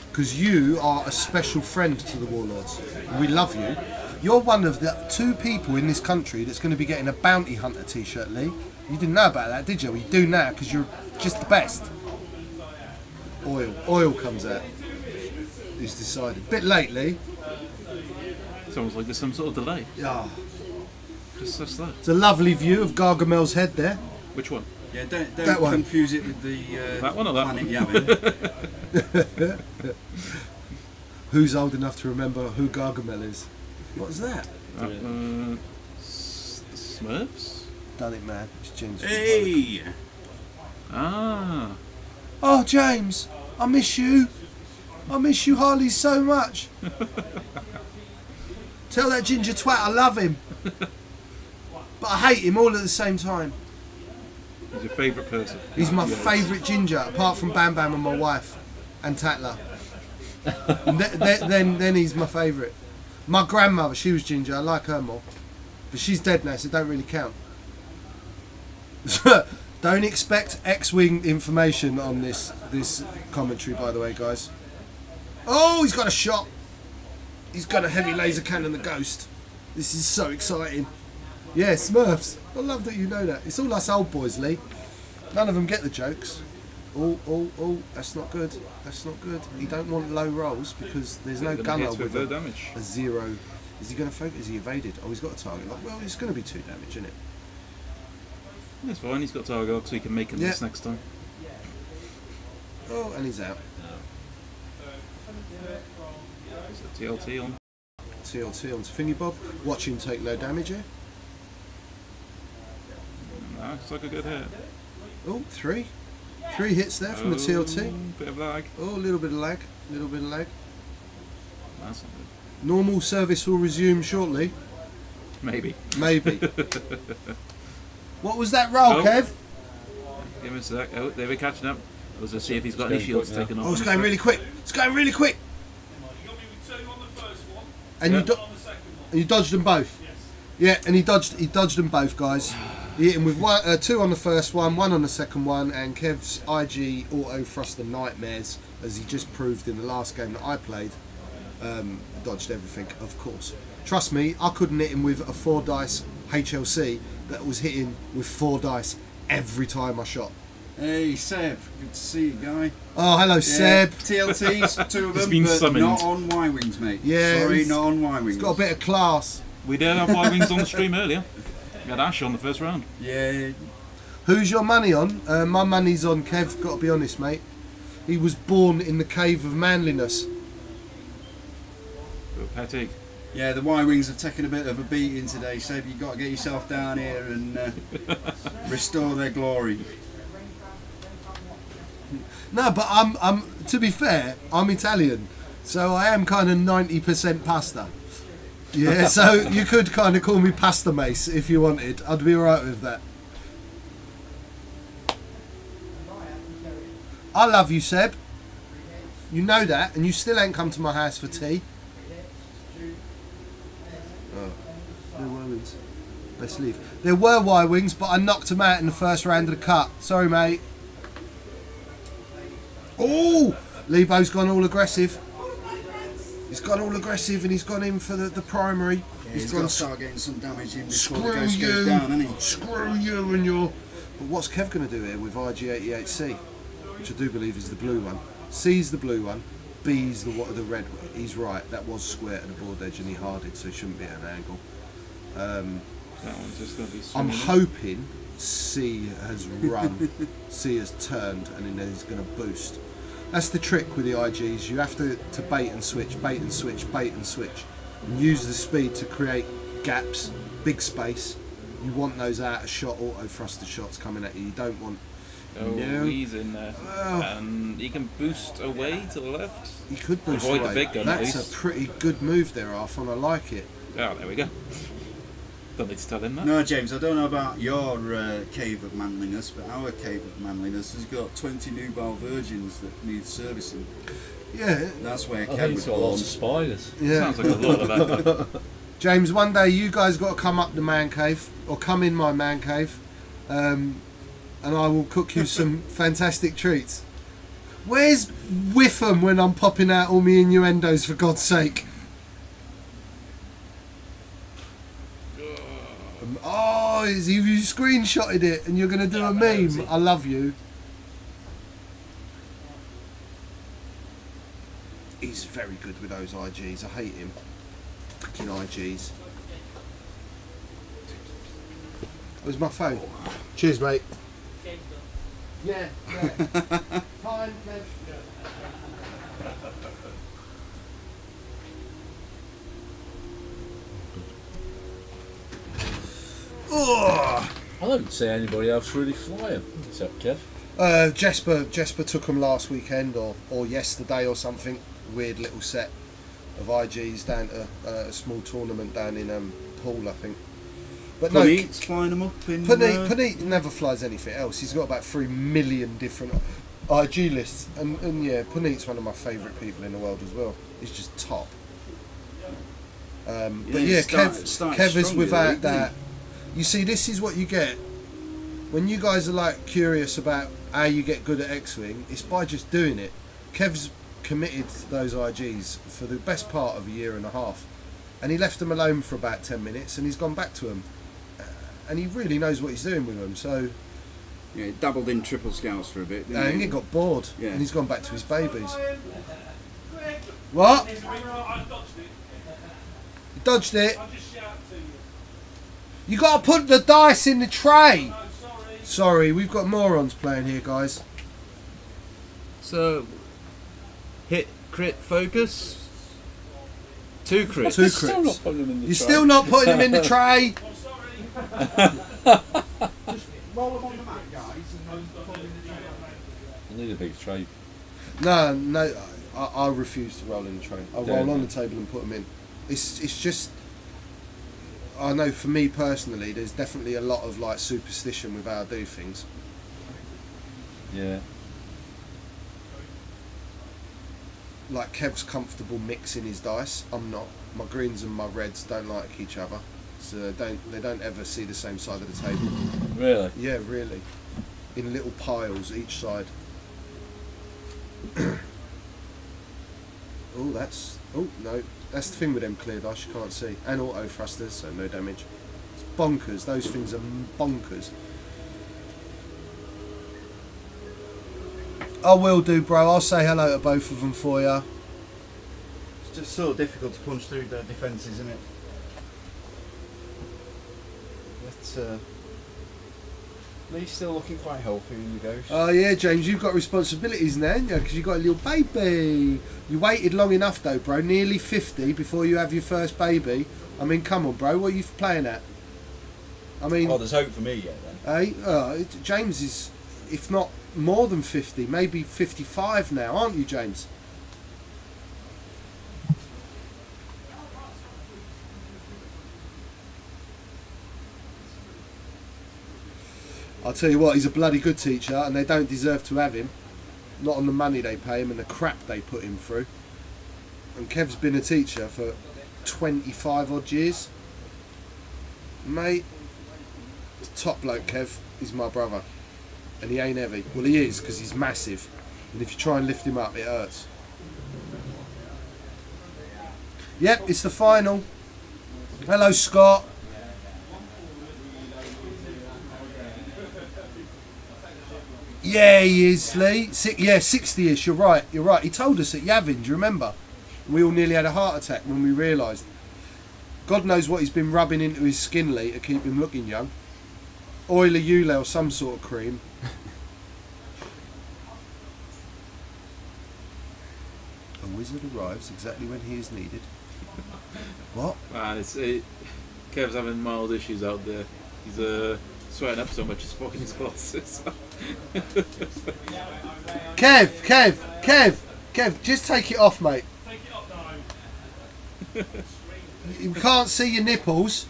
Because you are a special friend to the Warlords. We love you. You're one of the 2 people in this country that's going to be getting a Bounty Hunter t-shirt, Lee. You didn't know about that, did you? Well, you do now, because you're just the best. Oil comes out. He's decided. Bit late, Lee. It's almost like there's some sort of delay. Yeah. Just so slow. It's a lovely view of Gargamel's head there. Which one? Yeah, don't That one. confuse it with the That one or that Planet one? Yavin. Who's old enough to remember who Gargamel is? What's that? Smurfs? Done it, man. It's James. Hey! Ah. Oh, James, I miss you. I miss you, Harley, so much. Tell that ginger twat I love him. But I hate him all at the same time. He's your favourite person. He's my favourite ginger, apart from Bam Bam and my wife, and Tatler. then he's my favourite. My grandmother, she was ginger. I like her more, but she's dead now, so it don't really count. Don't expect X-Wing information on this commentary, by the way, guys. Oh, he's got a shot. He's got a heavy laser cannon, the Ghost. This is so exciting. Yeah, Smurfs. I love that you know that. It's all us old boys, Lee. None of them get the jokes. Oh, that's not good. That's not good. You don't want low rolls because there's no gunner with a 0. Is he going to focus? Is he evaded? Oh, he's got a target lock. Well, it's going to be 2 damage, isn't it? That's fine, he's got target lock so he can make him this next time. Oh, and he's out. TLT on. TLT on to Thingy Bob. Watch him take no damage here. No, it's like a good hit. Oh, 3. 3 hits there from the TLT. Bit of lag. Oh, a little bit of lag. Little bit of lag. That's not good. Normal service will resume shortly. Maybe. What was that roll, Kev? Give me a sec. Oh, they're catching up. I was going to see if he's got any shields taken off. Oh, it's going really quick. It's going really quick. And you dodged them both. Yeah, and he dodged them both, guys. He hit him with 2 on the first one, 1 on the second one, and Kev's IG auto thruster nightmares, as he just proved in the last game that I played, dodged everything, of course. Trust me, I couldn't hit him with a 4 dice HLC that was hitting with 4 dice every time I shot. Hey Seb, good to see you, guy. Oh, hello, Seb. TLTs, 2 of them, but summoned. not on Y-Wings, mate. Yeah, sorry, not on Y-Wings. He's got a bit of class. We did have Y-Wings on the stream earlier. We had Ash on the first round. Yeah. Who's your money on? My money's on Kev, got to be honest, mate. He was born in the cave of manliness. Patig. Yeah, the Y-Wings have taken a bit of a beating today, so you've got to get yourself down here and restore their glory. No, but I'm. To be fair, I'm Italian, so I am kind of 90% pasta. Yeah, so you could kind of call me Pasta Mace if you wanted. I'd be alright with that. I love you, Seb. You know that, and you still ain't come to my house for tea. Oh, there were wings. Best leave. There were Y-Wings, but I knocked them out in the first round of the cut. Sorry, mate. Oh! Lebo's gone all aggressive. He's gone all aggressive and he's gone in for the primary. Yeah, he's got to start getting some damage in before the Screw ghost you! goes down, hasn't he? Screw you and your... But what's Kev going to do here with IG88C? Which I do believe is the blue one. C's the blue one, B's the red one. He's right, that was square to the board edge and he harded, so he shouldn't be at an angle. That one's just going to be I'm swinging. hoping C has run, C has turned, and then he's going to boost. That's the trick with the IGs. You have to bait and switch, bait and switch, bait and switch. And use the speed to create gaps, big space. You want those out of shot, auto thruster shots coming at you. You don't want... Oh, no. he's in there. And he can boost away to the left. He could boost Avoid away. the big gun. That's at least. a pretty good move there, Arthur. I like it. Oh, there we go. Don't need to tell him that. No, James, I don't know about your cave of manliness, but our cave of manliness has got 20 nubile virgins that need servicing. Yeah. That's where I Kev think was it's got born. lots of spiders. Yeah. Sounds like a lot of effort. James, one day you guys got to come up the man cave, or come in my man cave, and I will cook you some fantastic treats. Where's Whiffam when I'm popping out all my innuendos, for God's sake? Oh, you screenshotted it and you're going to do a meme. I love you. He's very good with those IGs. I hate him. Fucking IGs. Where's my phone? Cheers, mate. Yeah. Time, Kev. Oh. I don't see anybody else really flying except Kev. Jesper took them last weekend or yesterday or something. Weird little set of IGs down to a small tournament down in Poole, I think. But Puneet's flying them up in... Puneet never flies anything else. He's got about 3 million different IG lists. And yeah, Puneet's one of my favourite people in the world as well. He's just top. But yeah, Kev is without that. You see, this is what you get when you guys are like curious about how you get good at X-Wing. It's by just doing it. Kev's committed to those IGs for the best part of a year and a half, and he left them alone for about 10 minutes and he's gone back to them, and he really knows what he's doing with them. So yeah, he dabbled in triple scouts for a bit, didn't and he? he got bored, Yeah. and he's gone back to his babies. What? You dodged it. You got to put the dice in the tray. Sorry, we've got morons playing here, guys. So, hit, crit, focus. 2 crits. 2 Still crits. not putting them in the You're tray. still not putting them in the tray. Roll them on the mat, guys, and put them in the tray. I need a big tray. No, I refuse to roll in the tray. I'll Yeah, roll on no. the table and put them in. It's just, I know for me personally, there's definitely a lot of like superstition with how I do things. Yeah. Like Kev's comfortable mixing his dice. I'm not. My greens and my reds don't like each other, so they don't ever see the same side of the table. Really? Yeah, really. In little piles each side. Oh, no, that's the thing with them clear dice, you can't see. And auto thrusters, so no damage. It's bonkers, those things are bonkers. I will do, bro, I'll say hello to both of them for you. It's just so difficult to punch through the defences, isn't it? He's still looking quite healthy in the ghost. Oh yeah, James, you've got responsibilities now, haven't you? Because you've got a little baby. You waited long enough though, bro. Nearly 50 before you have your first baby. I mean, come on, bro. What are you playing at? I mean... Oh, there's hope for me yet then. James is, if not more than 50, maybe 55 now, aren't you, James? I'll tell you what, he's a bloody good teacher and they don't deserve to have him. Not on the money they pay him and the crap they put him through. And Kev's been a teacher for 25 odd years. Mate, top bloke Kev, he's my brother. And he ain't heavy. Well, he is, because he's massive. And if you try and lift him up, it hurts. Yep, it's the final. Hello, Scott. Yeah, he is, Lee. Yeah, 60-ish, you're right, you're right. He told us at Yavin, do you remember? We all nearly had a heart attack when we realised. God knows what he's been rubbing into his skin, Lee, to keep him looking young. Oil of Eula or some sort of cream. A wizard arrives exactly when he is needed. What? Man, Kev's having mild issues out there. He's sweating up so much he's fucking his glasses. Kev, just take it off, mate. Take it off, no. We can't see your nipples.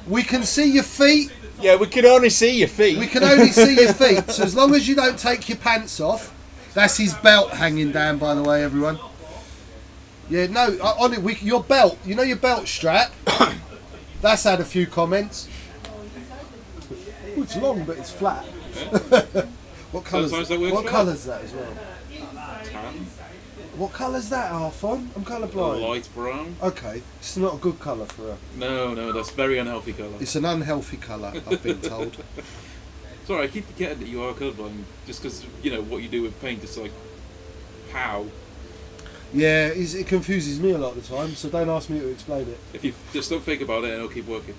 We can see your feet. Yeah, we can only see your feet. We can only see your feet. So as long as you don't take your pants off. That's his belt hanging down, by the way, everyone. Yeah, no, on it. Your belt. You know your belt strap. That's had a few comments. Oh, it's long, but it's flat. What colours? What colour's that as well? Tan. What colour's that, Arthon? I'm colourblind. Light brown. Okay, it's not a good colour for her. No, that's a very unhealthy colour. It's an unhealthy colour, I've been told. Sorry, I keep forgetting that you are colourblind, just because, you know, what you do with paint, it's like, how? Yeah, it confuses me a lot of the time, so don't ask me to explain it. If you just don't think about it, and it'll keep working.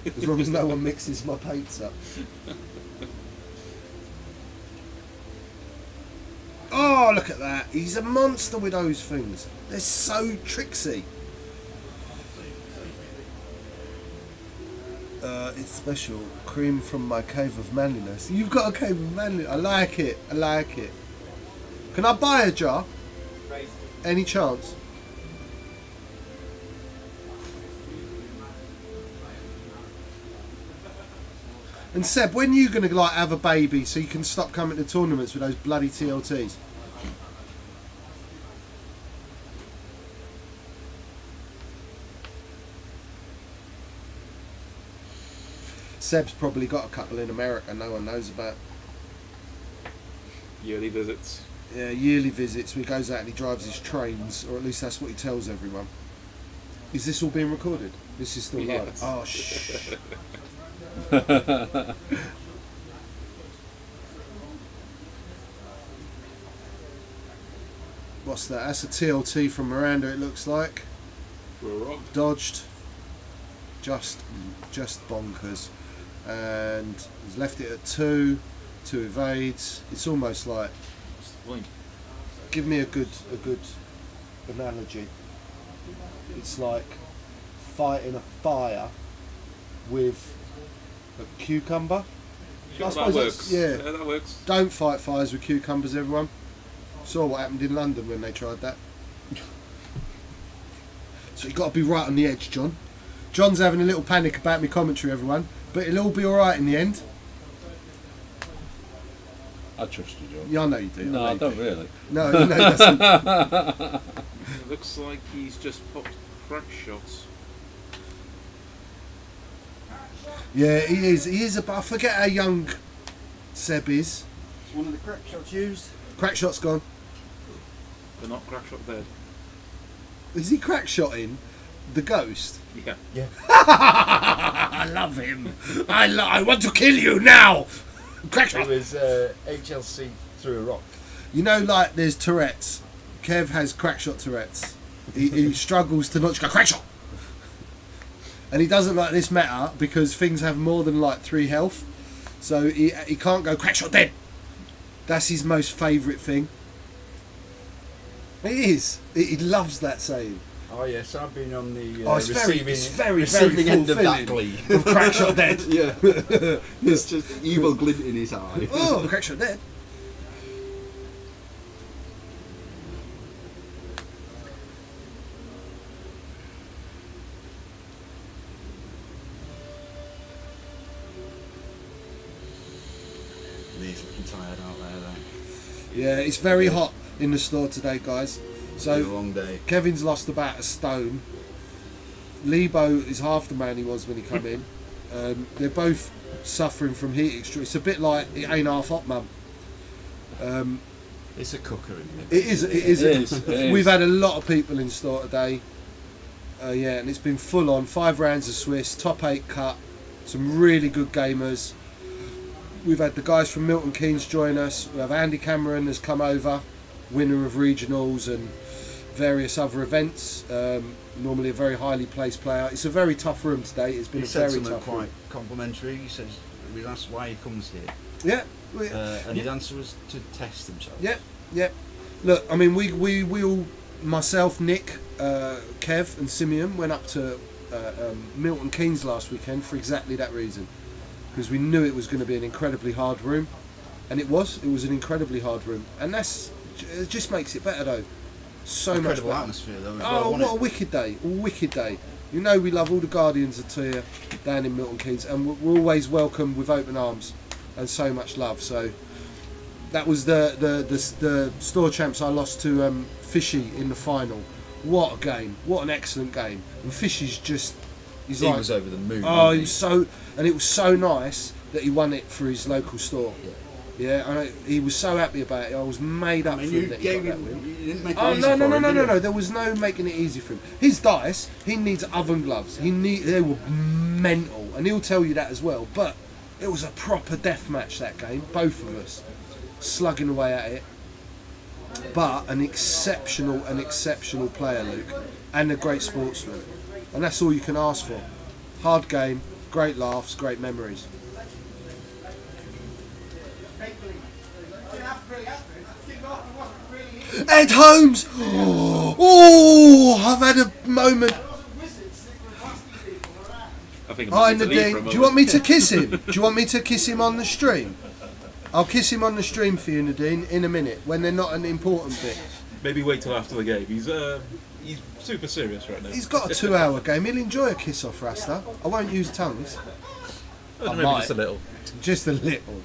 As long as no one mixes my paints up. Oh, look at that. He's a monster with those things. They're so tricksy. It's special. Cream from my cave of manliness. You've got a cave of manliness. I like it. I like it. Can I buy a jar? Any chance? And Seb, when are you going to like have a baby so you can stop coming to tournaments with those bloody TLTs? Seb's probably got a couple in America no one knows about. Yearly visits. Yeah, yearly visits. He goes out and he drives his trains, or at least that's what he tells everyone. Is this all being recorded? This is still live? Yes. Oh, shh. What's that? That's a TLT from Miranda, it looks like. Dodged. Just bonkers. And he's left it at 2 evades. It's almost like, give me a good analogy. It's like fighting a fire with a cucumber. Sure, I suppose that works. Yeah, That works. Don't fight fires with cucumbers, everyone. Saw what happened in London when they tried that. So you've got to be right on the edge, John. John's having a little panic about my commentary, everyone, but it'll all be alright in the end. I trust you, John. Yeah, I know you do. No, I don't really. No, he doesn't. It looks like he's just popped crack shots. Yeah, he is. He is. I forget how young Seb is. Is one of the crack shots used? Crack shot's gone. They're not crack shot dead. Is he crack shotting the ghost? Yeah. Yeah. I love him. I want to kill you now. Crack shot. It was HLC through a rock. You know, like there's Tourette's. Kev has crack shot Tourette's. He struggles to not go crack shot. And he doesn't like this meta because things have more than like 3 health. So he can't go crack shot dead. That's his most favourite thing. It is. He loves that saying. Oh yes, I've been on the receiving end of that glee. Of crack shot dead. Yeah. It's just evil glint in his eye. Oh, crack shot dead. Lee's looking tired out there though. Yeah, it's very hot in the store today, guys. So It's been a long day. Kevin's lost about a stone. Lebo is half the man he was when he come in. They're both suffering from heat extreme. It's a bit like it ain't half hot, mum. It's a cooker, isn't It is. It is. We've had a lot of people in store today. Yeah, and it's been full on. 5 rounds of Swiss, top 8 cut, some really good gamers. We've had the guys from Milton Keynes join us. We have Andy Cameron has come over, winner of regionals and various other events. Normally a very highly placed player. It's a very tough room today. It's been He a said very something tough quite room. complimentary. He says we asked why he comes here. Yeah. And his answer was to test himself. Yep, yep. Look, I mean, we all, myself, Nick, Kev, and Simeon went up to Milton Keynes last weekend for exactly that reason, because we knew it was going to be an incredibly hard room, and it was. It was an incredibly hard room, and it just makes it better though. So much Incredible better. atmosphere though. As Oh, well, what wasn't a wicked day! A wicked day. You know we love all the Guardians of Tyr down in Milton Keynes, and we're always welcome with open arms and so much love. So that was the store champs I lost to Fishy in the final. What a game! What an excellent game! And Fishy's just he like, was over the moon. oh, wasn't he was so, and it was so nice that he won it for his local store. Yeah, and he was so happy about it. I was made up for him that he got that win. You didn't make it Oh easy no for him, did you? no! There was no making it easy for him. His dice, he needs oven gloves. They were mental, and he'll tell you that as well. But it was a proper death match that game. Both of us slugging away at it. But an exceptional player, Luke, and a great sportsman, and that's all you can ask for. Hard game, great laughs, great memories. Ed Holmes! Oh, I've had a moment. I think Hi Nadine, do you want me to kiss him? Do you want me to kiss him on the stream? I'll kiss him on the stream for you, Nadine, in a minute, when they're not an important bit. Maybe wait till after the game. He's super serious right now. He's got a 2-hour game. He'll enjoy a kiss off Rasta. I won't use tongues. Maybe just a little. Just a little.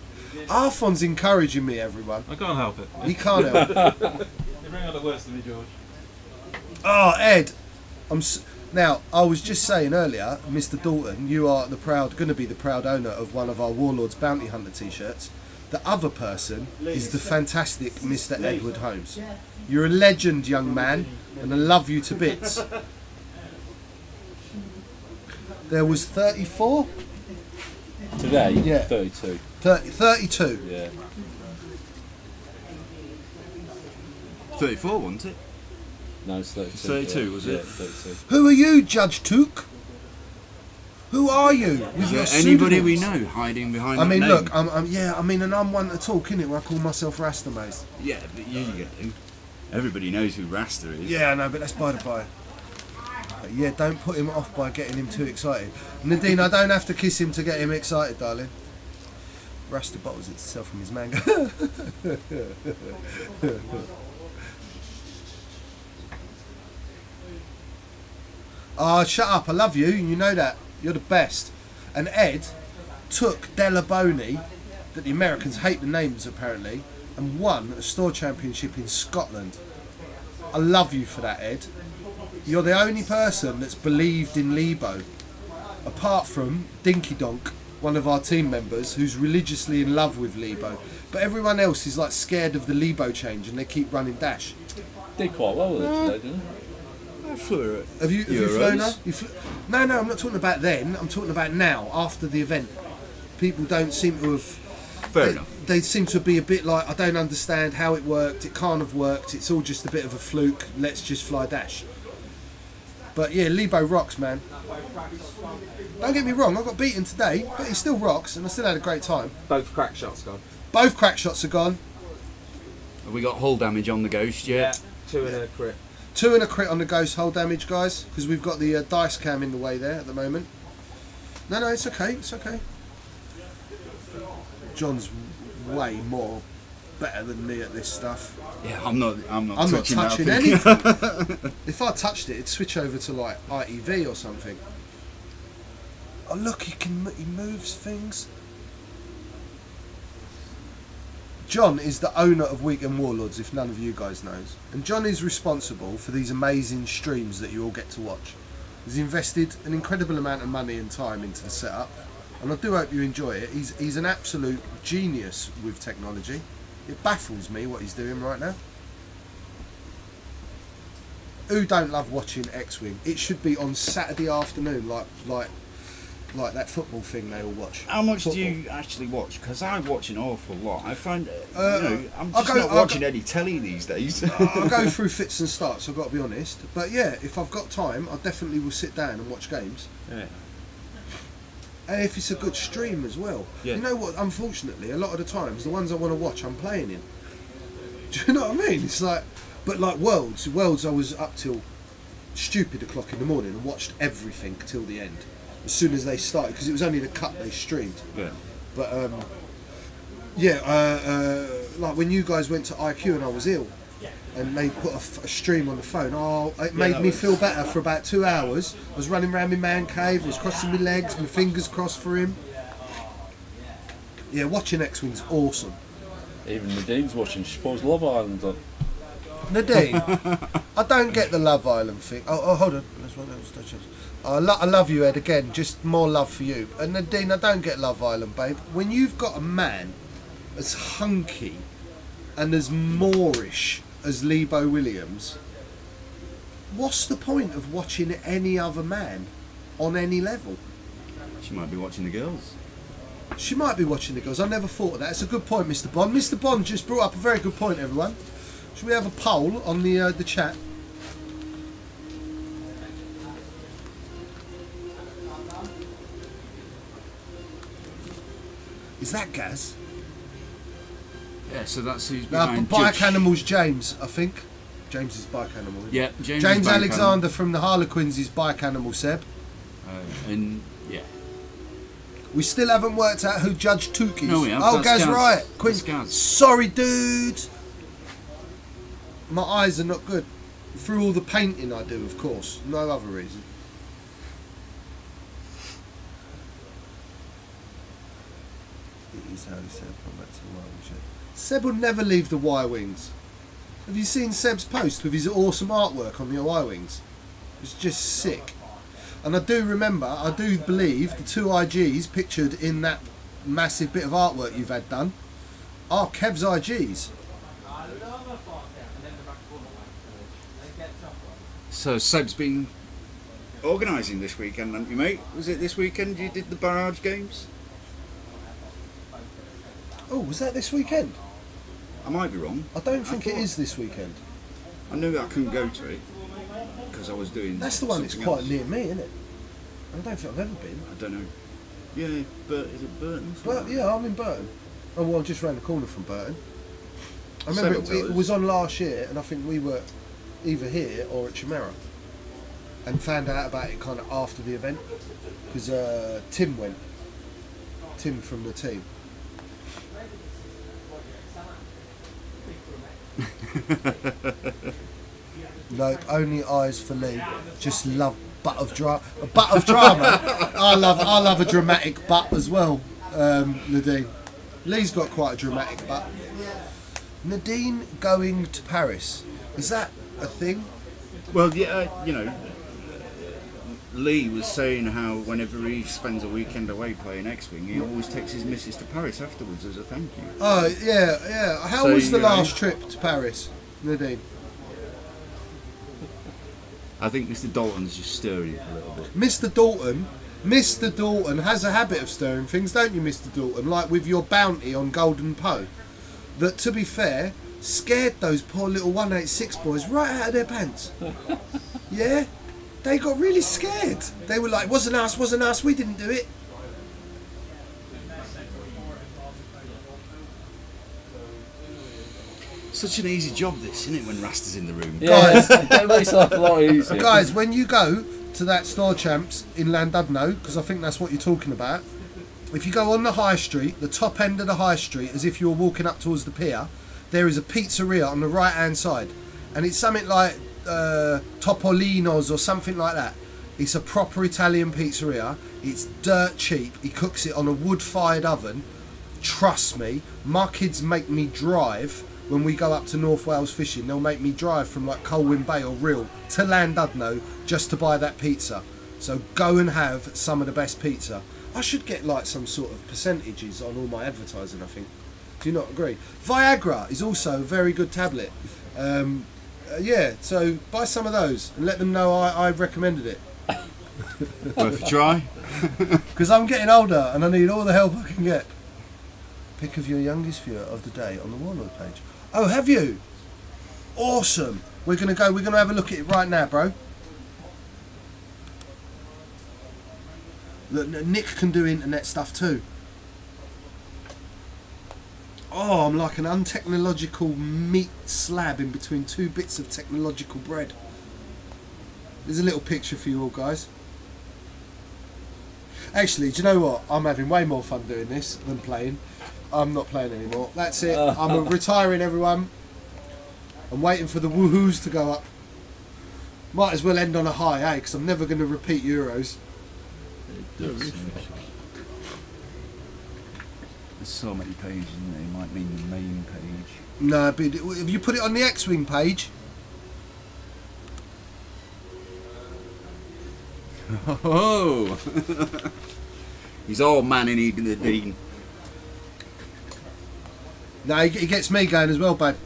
Arfon's encouraging me, everyone. I can't help it. He can't help it. You bring out the worst of me, George. Oh, Ed. Now, I was just saying earlier, Mr. Dalton, you are going to be the proud owner of one of our Warlords Bounty Hunter t-shirts. The other person is the fantastic Mr. Edward Holmes. You're a legend, young man, and I love you to bits. There was 34? Today? Yeah. 32. 32? Yeah. 34, wasn't it? No, it's 32. 32, was it? Yeah, 32. Who are you, Judge Took? Who are you? With your Anybody we pseudonyms? know hiding behind I that mean, name? look, and I'm one to talk, innit, when I call myself Rasta Maze. Yeah, but you go. Everybody knows who Rasta is. Yeah, I know, but that's by the by. But yeah, don't put him off by getting him too excited. Nadine, I don't have to kiss him to get him excited, darling. Rasta bottles itself from his manga. Ah, shut up, I love you, you know that. You're the best. And Ed took Delaboni, that the Americans hate the names apparently, and won a store championship in Scotland. I love you for that, Ed. You're the only person that's believed in Lebo, apart from Dinky Donk, one of our team members, who's religiously in love with Lebo. But everyone else is like scared of the Lebo change and they keep running dash. Did quite well with it today, didn't I flew it. Have you flown her? No, I'm not talking about then. I'm talking about now, after the event. People don't seem to have. Fair enough. They seem to be a bit like, I don't understand how it worked. It can't have worked. It's all just a bit of a fluke. Let's just fly dash. But yeah, Lebo rocks, man. Don't get me wrong, I got beaten today, but he still rocks, and I still had a great time. Both crack shots gone. Both crack shots are gone. Have we got hull damage on the Ghost yet? Yeah, 2 and a crit. 2 and a crit on the Ghost hull damage, guys, because we've got the dice cam in the way there at the moment. No, it's okay, it's okay. John's way more better than me at this stuff. Yeah, I'm not touching anything. If I touched it, it'd switch over to like ITV or something. Oh look, he moves things. John is the owner of Weekend Warlords, if none of you guys knows, and John is responsible for these amazing streams that you all get to watch. He's invested an incredible amount of money and time into the setup, and I do hope you enjoy it. He's an absolute genius with technology. It baffles me what he's doing right now. Who don't love watching X-Wing? It should be on Saturday afternoon, like that football thing they all watch. How much do you actually watch? Because I watch an awful lot. I find, I'm just not watching any telly these days. I go through fits and starts, I've got to be honest. But yeah, if I've got time, I definitely will sit down and watch games. Yeah. And if it's a good stream as well. Yeah. You know what, unfortunately, a lot of the times, the ones I want to watch, I'm playing in. Do you know what I mean? It's like, but like Worlds I was up till stupid o'clock in the morning and watched everything till the end. As soon as they started, because it was only the cut they streamed. Yeah. But like when you guys went to IQ and I was ill, and they put a stream on the phone. Oh, it made me feel better for about 2 hours. I was running around my man cave, I was crossing my legs, my fingers crossed for him. Yeah, watching X-Wing's awesome. Even Nadine's watching. She pulls Love Island on. Nadine, I don't get the Love Island thing. Oh, hold on. I love you, Ed, again. Just more love for you. And Nadine, I don't get Love Island, babe. When you've got a man as hunky and as Moorish as Lebo Williams, what's the point of watching any other man on any level? She might be watching the girls. She might be watching the girls. I never thought of that. It's a good point, Mr. Bond. Mr. Bond just brought up a very good point, everyone. Should we have a poll on the chat? Is that Gaz? Yeah, so that's who's behind Bike Animal's James, I think. James is Bike Animal. Yeah, James Alexander from the Harlequins is Bike Animal, Seb. And yeah. We still haven't worked out who judged Tukis. No, we have. Oh, That's Gaz, right. Quinn. Gaz. Sorry, dude. My eyes are not good. Through all the painting I do, of course. No other reason. It is how he said, come back to the Y-Wing. Seb will never leave the Y-Wings. Have you seen Seb's post with his awesome artwork on the Y-Wings? It's just sick. And I do believe the 2 IGs pictured in that massive bit of artwork you've had done are Kev's IGs. So Seb's been organising this weekend, haven't you, mate? Was it this weekend you did the barrage games? Oh, was that this weekend? I might be wrong. I don't think it is this weekend. I knew I couldn't go to it because I was doing. That's the one that's quite else. near me, isn't it? I don't think I've ever been. I don't know. Yeah, but is it Burton? But yeah, I'm in Burton. Oh well, I'm just round the corner from Burton. I remember it was on last year, and I think we were either here or at Chimera, and found out about it kind of after the event because Tim went. Tim from the team. No, only eyes for Lee. Just love butt of drama. A butt of drama. I love a dramatic butt as well. Nadine. Lee's got quite a dramatic butt. Nadine going to Paris. Is that a thing? Well, yeah, you know, Lee was saying how whenever he spends a weekend away playing X-Wing, he always takes his missus to Paris afterwards as a thank you. Oh, yeah, yeah. How was the last trip to Paris, Nadine? I think Mr. Dalton's just stirring it a little bit. Mr. Dalton has a habit of stirring things, don't you, Mr. Dalton? Like with your bounty on Golden Poe. That, to be fair, scared those poor little 186 boys right out of their pants. Yeah? they got really scared. They were like, wasn't us, we didn't do it. Such an easy job, this, isn't it, when Rasta's in the room? Guys, it makes life a lot easier. Guys, when you go to that Store Champs in Llandudno, because I think that's what you're talking about, if you go on the high street, the top end of the high street, as if you were walking up towards the pier, there is a pizzeria on the right hand side, and it's something like Topolino's or something like that. It's a proper Italian pizzeria. It's dirt cheap. He cooks it on a wood-fired oven. Trust me, my kids make me drive. When we go up to North Wales fishing, they'll make me drive from like Colwyn Bay or Rhyl to Llandudno just to buy that pizza. So go and have some of the best pizza. I should get like some sort of percentages on all my advertising, I think. Do you not agree? Viagra is also a very good tablet. Yeah, so buy some of those and let them know I recommended it. Worth a try. Because I'm getting older and I need all the help I can get. Pick of your youngest viewer of the day on the Warlord page. Oh, have you? Awesome. We're gonna have a look at it right now, bro. Look, Nick can do internet stuff too. Oh, I'm like an untechnological meat slab in between two bits of technological bread. There's a little picture for you all, guys. Actually, do you know what? I'm having way more fun doing this than playing. I'm not playing anymore. That's it. I'm retiring, everyone. I'm waiting for the woohoos to go up. Might as well end on a high, eh? Because I'm never going to repeat Euros. There's so many pages, isn't there? It might mean the main page. No, but if you put it on the X-Wing page... Oh! He's all man in eating the Dean. No, he gets me going as well, bud.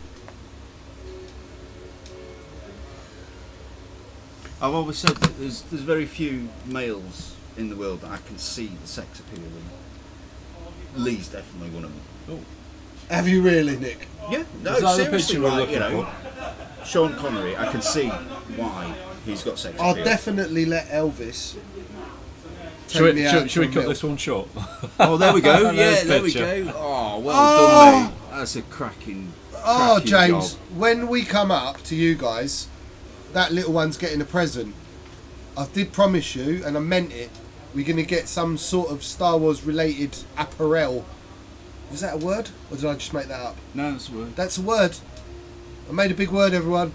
I've always said that there's very few males in the world that I can see the sex appeal in. Lee's definitely one of them. Oh. Have you really, Nick? Yeah, no, Is that the seriously, picture we're like, looking you know, Sean Connery, I can see why he's got sex appeal. I'll definitely let Elvis Should we cut this one short? Oh, there we go. Yeah, there we go. Oh, well done, mate. That's a cracking James, job. when we come up to you guys, that little one's getting a present. I did promise you, and I meant it, we're going to get some sort of Star Wars related apparel. Is that a word? Or did I just make that up? No, that's a word. That's a word. I made a big word, everyone.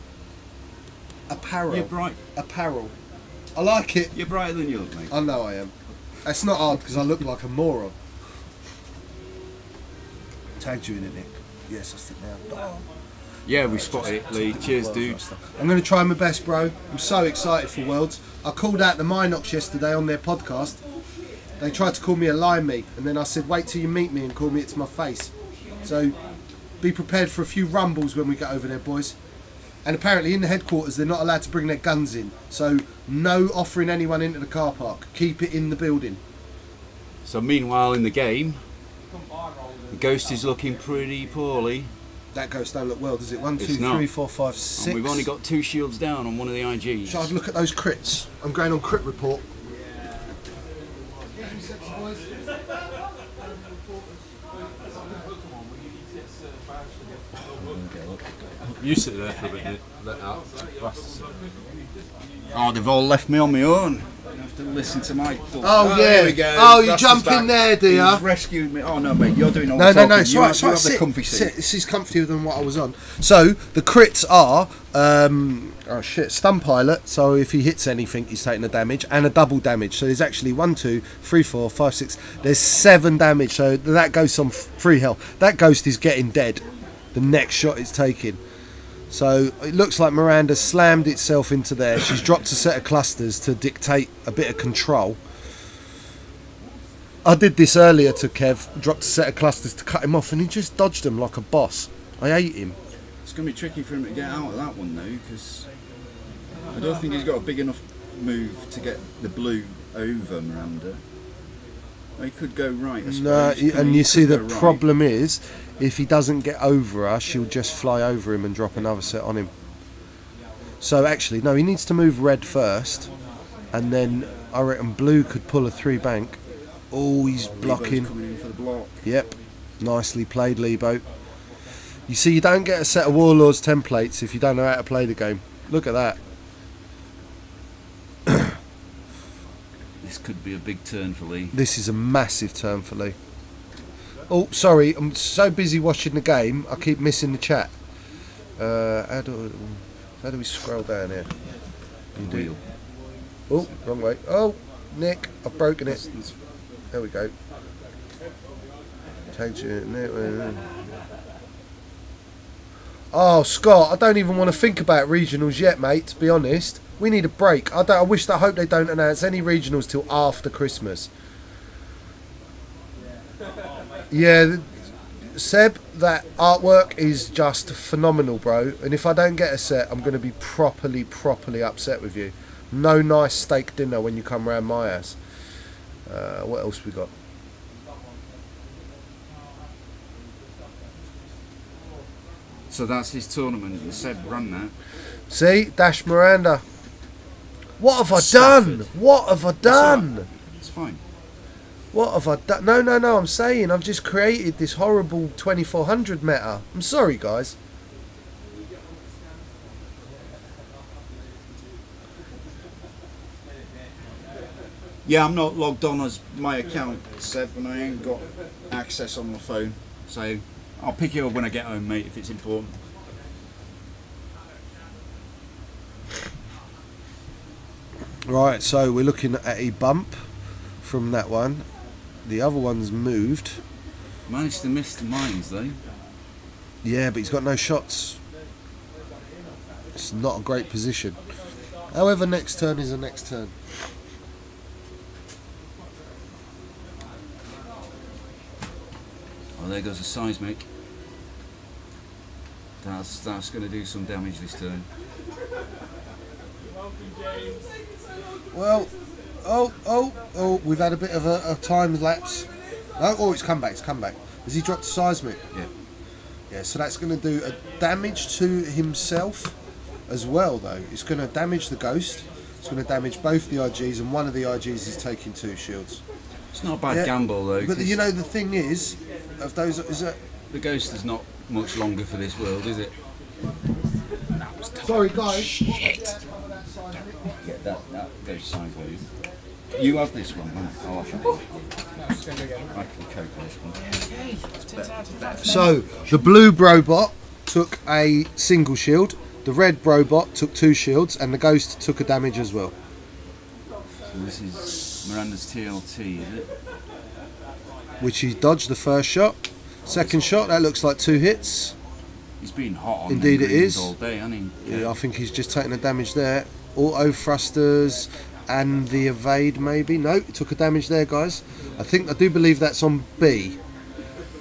Apparel. You're bright. Apparel. I like it. You're brighter than you look, mate. I know I am. That's not hard because I look like a moron. Tagged you in it, Nick. Yes, I sit down. Oh. Yeah, we spotted it, Lee. Cheers, dude. I'm going to try my best, bro. I'm so excited for Worlds. I called out the Minox yesterday on their podcast. They tried to call me a limey, and then I said, wait till you meet me and call me it to my face. So be prepared for a few rumbles when we get over there, boys. And apparently in the headquarters they're not allowed to bring their guns in. So no offering anyone into the car park. Keep it in the building. So meanwhile in the game, the Ghost is looking pretty poorly. That Ghost don't look well, does it? 1, 2, It's not. 3, 4, 5, 6. And we've only got 2 shields down on one of the IGs. Shall I look at those crits? I'm going on crit report. You sit there for a bit, let out. Oh, they've all left me on my own. I have to listen to my thoughts. Oh, yeah. There we go. Oh, you Rasta's jump in back. there, do ya? He's rescued me. Oh, no, mate, you're doing all No, the talking. it's you right. have, you have the comfy seat. This is comfier than what I was on. So, the crits are, oh shit, stun pilot. So, if he hits anything, he's taking a damage, and a double damage. So, there's actually 1, 2, 3, 4, 5, 6. There's 7 damage. So, that ghost on 3 health. That ghost is getting dead. The next shot it's taking. So it looks like Miranda slammed itself into there. She's dropped a set of clusters to dictate a bit of control. I did this earlier to Kev, dropped a set of clusters to cut him off, and he just dodged them like a boss. I ate him. It's going to be tricky for him to get out of that one, though, because I don't think he's got a big enough move to get the blue over Miranda. He could go right, I suppose. No, and you see the go right. problem is, if he doesn't get over her, she'll just fly over him and drop another set on him. So actually, no, he needs to move red first. and then I reckon blue could pull a 3 bank. Oh, he's blocking. Coming in for the block. Yep, nicely played, Lebo. You see, you don't get a set of Warlords templates if you don't know how to play the game. Look at that. This could be a big turn for Lee. This is a massive turn for Lee. Oh, sorry, I'm so busy watching the game, I keep missing the chat. How do we scroll down here? You do. Oh, wrong way. Oh, Nick, I've broken it. There we go. Oh, Scott, I don't even want to think about regionals yet, mate, to be honest. We need a break. I hope they don't announce any regionals till after Christmas. Yeah, Seb, that artwork is just phenomenal, bro. And if I don't get a set, I'm going to be properly upset with you. No nice steak dinner when you come round my house. What else we got? So that's his tournament. Seb run that. See, Dash Miranda. What have I done? What have I done? It's fine. What have I done? No, I'm saying I've just created this horrible 2400 meta. I'm sorry, guys. Yeah, I'm not logged on as my account, Seb, and I ain't got access on my phone. So I'll pick it up when I get home, mate, if it's important. Right, so we're looking at a bump from that one. The other one's moved. Managed to miss the mines, though. Yeah, but he's got no shots. It's not a great position. However, next turn is a next turn. Well, there goes a seismic. That's going to do some damage this turn. Well, oh, we've had a bit of a time lapse. Oh, it's come back, Has he dropped the seismic? Yeah. Yeah, so that's going to do a damage to himself as well, though. It's going to damage the ghost. It's going to damage both the IGs, and one of the IGs is taking 2 shields. It's not a bad gamble, though. But you know, the thing is, of those, is that the ghost is not much longer for this world, is it? Sorry, guys. Shit. Get that goes sideways. You have this one, man. I'll have it. I can cope with this one. So, the blue Brobot took a single shield, the red Brobot took 2 shields, and the ghost took a damage as well. So this is Miranda's TLT, is it? Which he dodged the first shot. Second shot, that looks like 2 hits. He's been hot on Indeed it is. all day, hasn't he? Yeah, I think he's just taking a damage there. Auto thrusters and the evade maybe. No, he took a damage there, guys. I do believe that's on B.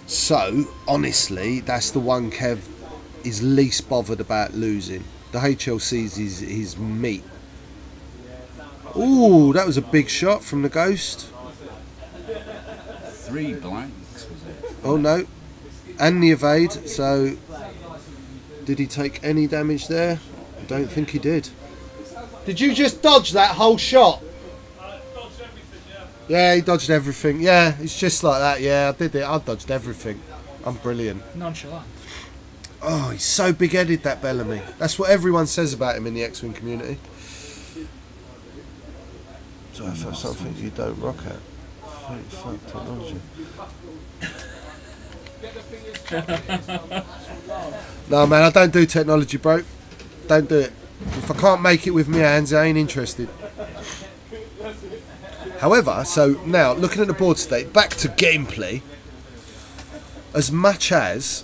So, honestly, that's the one Kev is least bothered about losing. The HLC's his meat. Ooh, that was a big shot from the ghost. 3 blanks, was it? Oh no. And the evade, so did he take any damage there? I don't think he did. Did you just dodge that whole shot? Yeah, he dodged everything. Yeah, it's just like that. Yeah, I did it. I dodged everything. I'm brilliant. Nonchalant. Oh, he's so big-headed, that Bellamy. That's what everyone says about him in the X-Wing community. So if that's something you don't rock at. Fuck technology. No, man, I don't do technology, bro. Don't do it. If I can't make it with my hands, I ain't interested. However, so now, looking at the board state, back to gameplay. As much as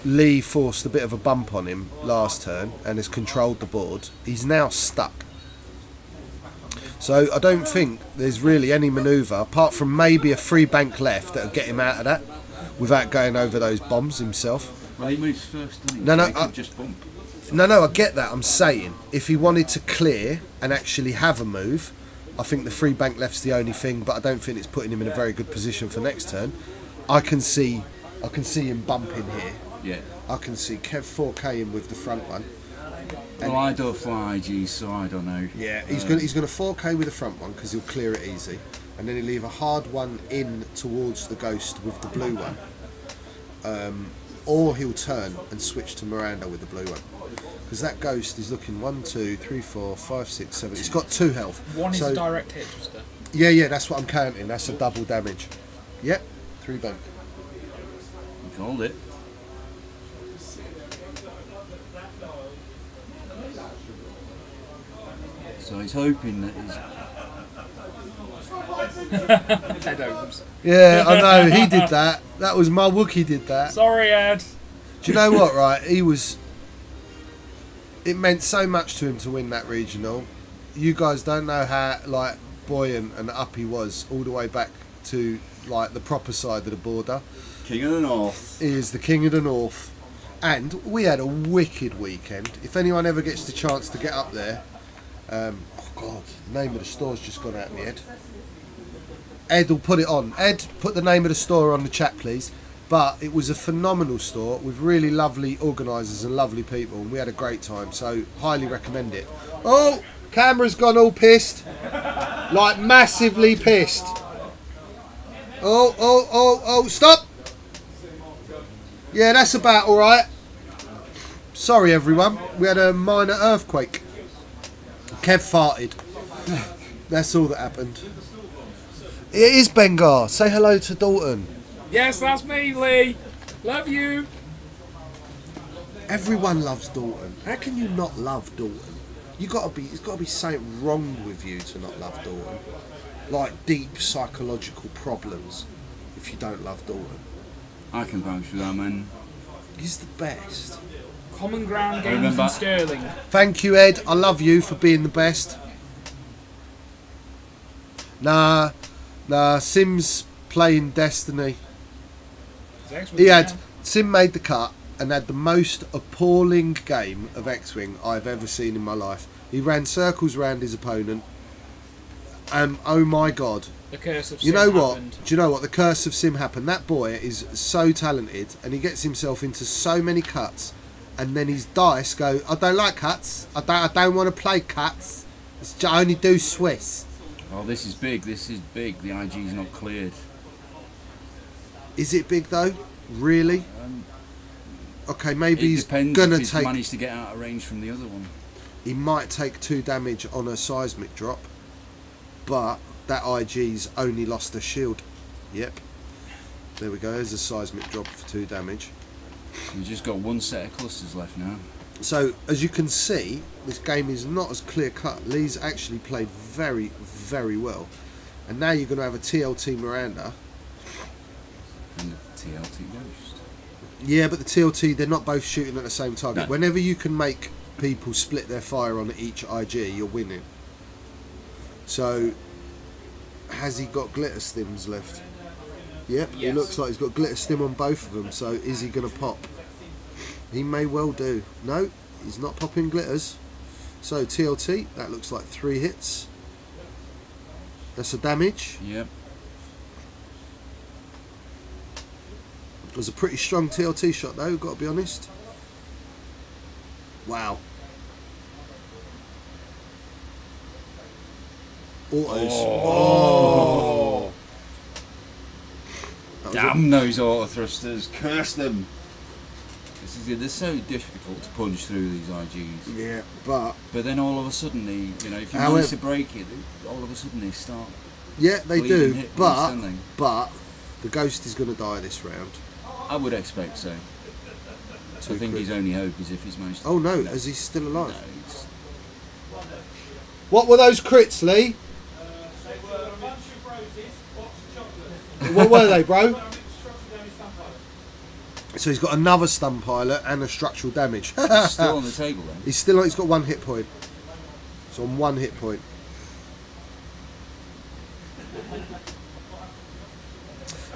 Lee forced a bit of a bump on him last turn and has controlled the board, he's now stuck. So I don't think there's really any manoeuvre, apart from maybe a free bank left that'll get him out of that without going over those bombs himself. Well, he moves first, doesn't he? No, He could just bump. No, I get that. I'm saying if he wanted to clear and actually have a move, I think the free bank left's the only thing, but I don't think it's putting him in a very good position for next turn. I can see him bumping here. Yeah. I can see Kev 4K in with the front one. Well, I don't fly IGs, so I don't know. Yeah, he's going to 4K with the front one because he'll clear it easy, and then he'll leave a hard one in towards the Ghost with the blue one, or he'll turn and switch to Miranda with the blue one. Because that Ghost is looking 1, 2, 3, 4, 5, 6, 7. It's got 2 health. One is a direct hit, just a... Yeah, that's what I'm counting. That's a double damage. Yep, 3 bank. You called it. So he's hoping that he's... Head opens. Yeah, I know, he did that. That was my Wookiee did that. Sorry, Ed. Do you know what, right? It meant so much to him to win that regional. You guys don't know how, like, buoyant and up he was all the way back to, like, the proper side of the border. King of the North. He is the King of the North. And we had a wicked weekend. If anyone ever gets the chance to get up there... oh, God, the name of the store's just gone out of my head. Ed will put it on. Ed, put the name of the store on the chat, please. But it was a phenomenal store with really lovely organisers and lovely people, and we had a great time, so highly recommend it. Oh, camera's gone all pissed. Like, massively pissed. Oh, stop! Yeah, that's about alright. Sorry, everyone. We had a minor earthquake. Kev farted. That's all that happened. It is Bengar. Say hello to Dalton. Yes, that's me, Lee. Love you. Everyone loves Dalton. How can you not love Dalton? It's got to be something wrong with you to not love Dalton. Like deep psychological problems if you don't love Dalton. I can vouch for that, man. He's the best. Common Ground Games in Sterling. Thank you, Ed. I love you for being the best. Nah, Sim's playing Destiny. Sim made the cut and had the most appalling game of X-Wing I've ever seen in my life. He ran circles around his opponent. Oh my God. The curse of Sim You know what? happened. Do you know what? The curse of Sim happened. That boy is so talented and he gets himself into so many cuts, and then his dice go, I don't like cuts. I don't want to play cuts. I only do Swiss. Oh, this is big. The IG's not cleared. Is it big though? Really? Okay, maybe he's depends gonna if he's take. managed to get out of range from the other one. He might take 2 damage on a seismic drop, but that IG's only lost a shield. Yep. There we go. There's a seismic drop for 2 damage. We've just got 1 set of clusters left now. So as you can see, this game is not as clear cut. Lee's actually played very, very well, and now you're going to have a TLT Miranda. And the TLT Ghost. Yeah, but the TLT, they're not both shooting at the same target. No. Whenever you can make people split their fire on each IG, you're winning. So, has he got glitter stims left? Yep, Yes. It looks like he's got glitter stim on both of them. So, is he going to pop? He may well do. No, he's not popping glitters. So, TLT, that looks like 3 hits. That's a damage. Yep. It was a pretty strong TLT shot though, got to be honest. Wow. Autos. Oh. That was Damn those auto thrusters. Curse them. They're so difficult to punch through these IGs. Yeah, but then all of a sudden, if you manage to break it, all of a sudden they start. Yeah, they do. hit But points, don't they? but the Ghost is going to die this round. I would expect so. I think his only hope is if he's managed to... Oh no, is he still alive? No, he's- What were those crits, Lee? What were they, bro? So he's got another stun pilot and a structural damage. He's still on the table then. He's got 1 hit point. So on 1 hit point.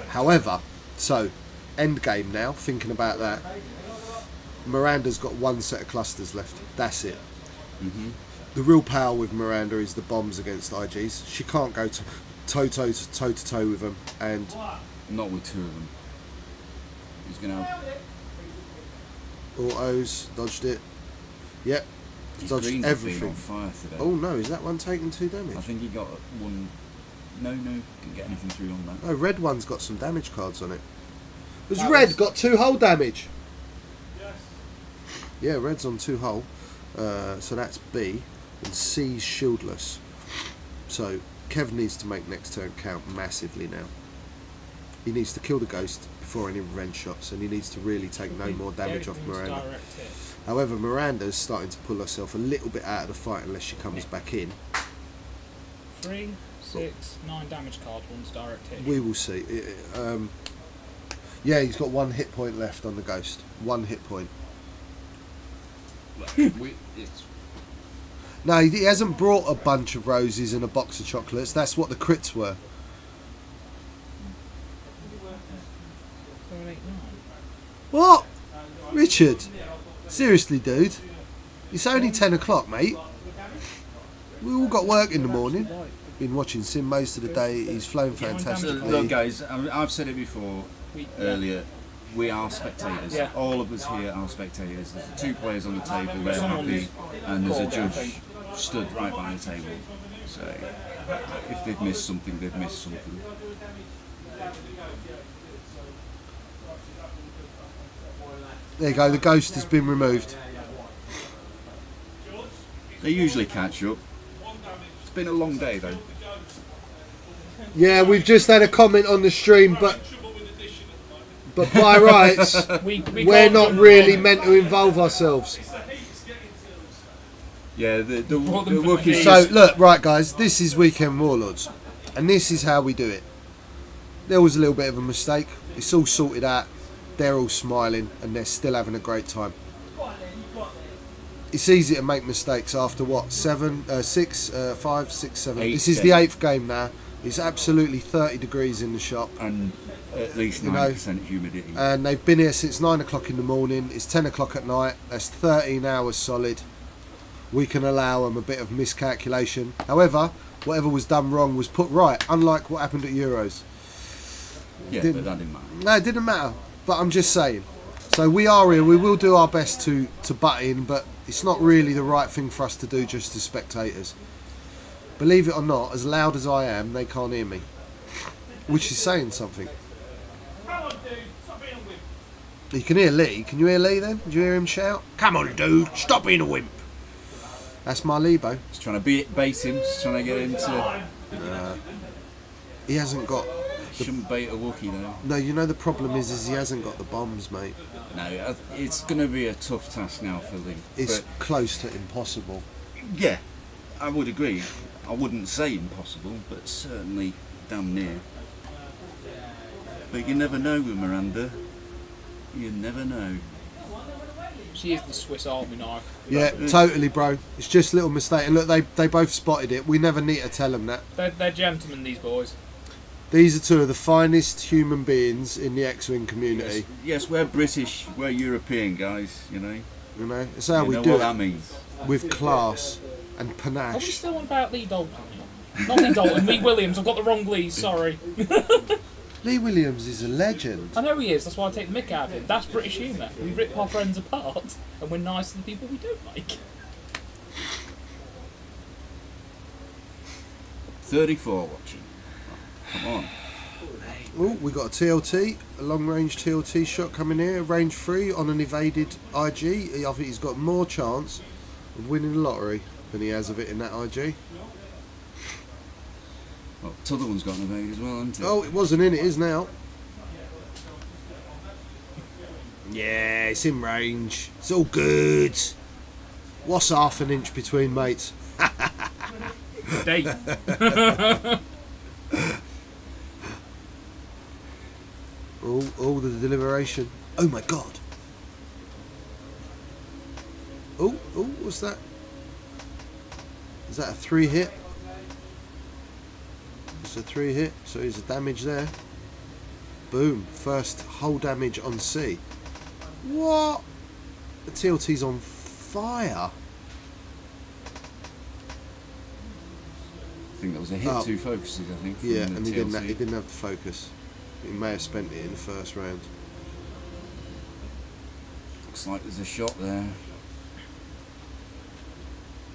However, so end game now, thinking about that. Miranda's got 1 set of clusters left. That's it. The real power with Miranda is the bombs against IGs. She can't go toe to toe with them, and Not with 2 of them. He's going to have... autos dodged it. Yep, His dodged greens have been everything. on fire today. Oh no, is that one taking 2 damage? I think he got one. No, didn't get anything through on that. Oh, red one's got some damage cards on it. Because That red was- got 2 hull damage. Yeah, red's on 2 hull. So that's B. And C's shieldless. So Kev needs to make next turn count massively now. He needs to kill the ghost before any revenge shots, and he needs to really take no more damage off Everything's Miranda. direct hit. However, Miranda's starting to pull herself a little bit out of the fight unless she comes back in. 3, 6, 9 damage cards, one's direct hit. We will see. Yeah, he's got 1 hit point left on the ghost. 1 hit point. No, he hasn't brought a bunch of roses and a box of chocolates. That's what the crits were. 7, 8, 9. What? Richard? Seriously, dude? It's only 10 o'clock, mate. We all got work in the morning. Been watching Sim most of the day. He's flown fantastically. Look, guys, I've said it before earlier. We are spectators. Yeah. All of us here are spectators. There's 2 players on the table, they're happy, and there's a judge stood right by the table. So, if they've missed something, they've missed something. There you go, the ghost has been removed. They usually catch up. It's been a long day, though. Yeah, we've just had a comment on the stream, but by rights, we're not really meant to involve ourselves. Yeah, the Wookiees. So, look, right, guys, this is Weekend Warlords, and this is how we do it. There was a little bit of a mistake. It's all sorted out. They're all smiling, and they're still having a great time. It's easy to make mistakes after what? 7, 6, 5, 6, 7. Eight This is the 8th game now. It's absolutely 30 degrees in the shop. And at least 90% humidity. And they've been here since 9 o'clock in the morning. It's 10 o'clock at night. That's 13 hours solid. We can allow them a bit of miscalculation. However, whatever was done wrong was put right, unlike what happened at Euros. Yeah, but that didn't matter. No, it didn't matter. But I'm just saying. So we are here. We will do our best to butt in, but it's not really the right thing for us to do just as spectators. Believe it or not, as loud as I am, they can't hear me. Which is saying something. You can hear Lee. Can you hear Lee then? Did you hear him shout? Come on, dude. Stop being a wimp. That's my Lebo. He's trying to bait him. He's trying to get him to... He hasn't got... Shouldn't bait a Wookiee though. No, you know the problem is he hasn't got the bombs, mate. No, it's going to be a tough task now for Lee. It's but close to impossible. yeah, I would agree. I wouldn't say impossible, but certainly damn near. But you never know with Miranda. You never know. She is the Swiss Army knife. Yeah, totally, bro. It's just a little mistake. And look, they both spotted it. We never need to tell them that. They're gentlemen, these boys. These are 2 of the finest human beings in the X-Wing community. Yes, we're British, we're European, guys, you know. You know, it's how You we know do what it. that means. With class and Are we panache. still on about Lee Dalton? Not Lee Dalton, Lee Williams. I've got the wrong Lees, sorry. Lee Williams is a legend. I know he is, that's why I take the mick out of him. That's British humour. We rip our friends apart and we're nice to the people we don't like. 34 watching. Come on. Oh, we got a TLT, a long-range TLT shot coming here, range 3 on an evaded IG. I think he's got more chance of winning the lottery than he has of it in that IG. Well, t'other one's got an evade as well, hasn't it? Oh, it wasn't in, it is now. Yeah, it's in range. It's all good. What's half an inch between mates? Date. all the deliberation. Oh my god. Oh, what's that? Is that a 3 hit? It's a 3 hit, so there's a damage there. Boom, first hull damage on C. What? The TLT's on fire. I think that was a hit 2 focuses, I think. From Yeah, the and he TLC. didn't have the focus. He may have spent it in the first round. Looks like there's a shot there.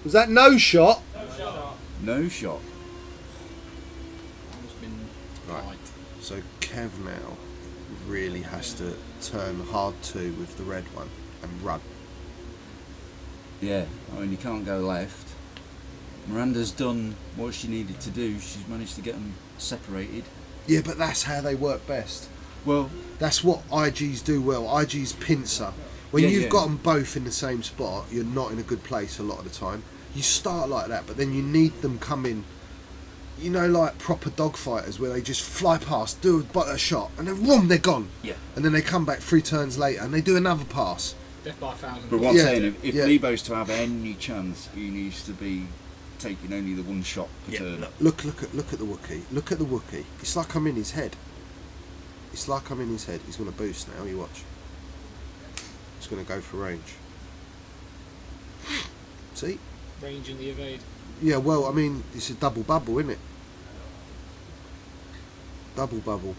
Was that no shot? No shot. Right. So Kev now really has to turn hard 2 with the red one and run. Yeah, I mean, you can't go left. Miranda's done what she needed to do. She's managed to get them separated. Yeah, but that's how they work best. Well, that's what IGs do well. IG's pincer. When you've got them both in the same spot, you're not in a good place a lot of the time. You start like that, but then you need them coming, you know, like proper dogfighters where they just fly past, do a shot, and then whoom, they're gone. Yeah. And then they come back 3 turns later and they do another pass. Death by 1,000. But what I'm saying, if Lebo's to have any chance, he needs to be taking only the 1 shot per turn. Look at the Wookiee. Look at the Wookiee. It's like I'm in his head. It's like I'm in his head. He's going to boost now. You watch. He's going to go for range. See? Range in the evade. Yeah, well, I mean, it's a double bubble, isn't it? Double bubble.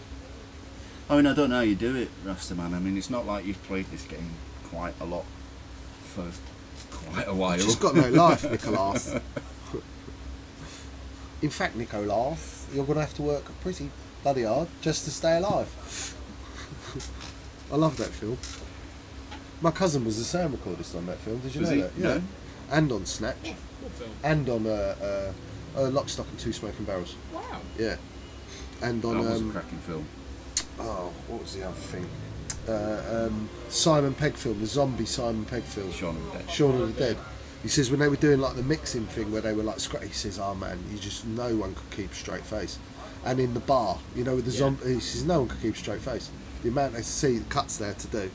I mean, I don't know how you do it, Rastaman. I mean, it's not like you've played this game quite a lot for quite a while. I've just got no life, Nicholas. In fact, Nicholas, you're going to have to work pretty bloody hard just to stay alive. I love that film. My cousin was a sound recordist on that film. Did you know that? Yeah. No. And on Snatch. What film? And on Lock, Stock and 2 Smoking Barrels. Wow. Yeah. And on... That was a cracking film. Oh, what was the other thing? Simon Pegg film, the zombie Simon Pegg film. Shaun of the Dead. Shaun of the Dead. He says when they were doing like the mixing thing where they were like, he says, oh man, no one could keep a straight face. And in the bar, you know, with the zombie, he says no one could keep a straight face. The amount they see the cuts there to do.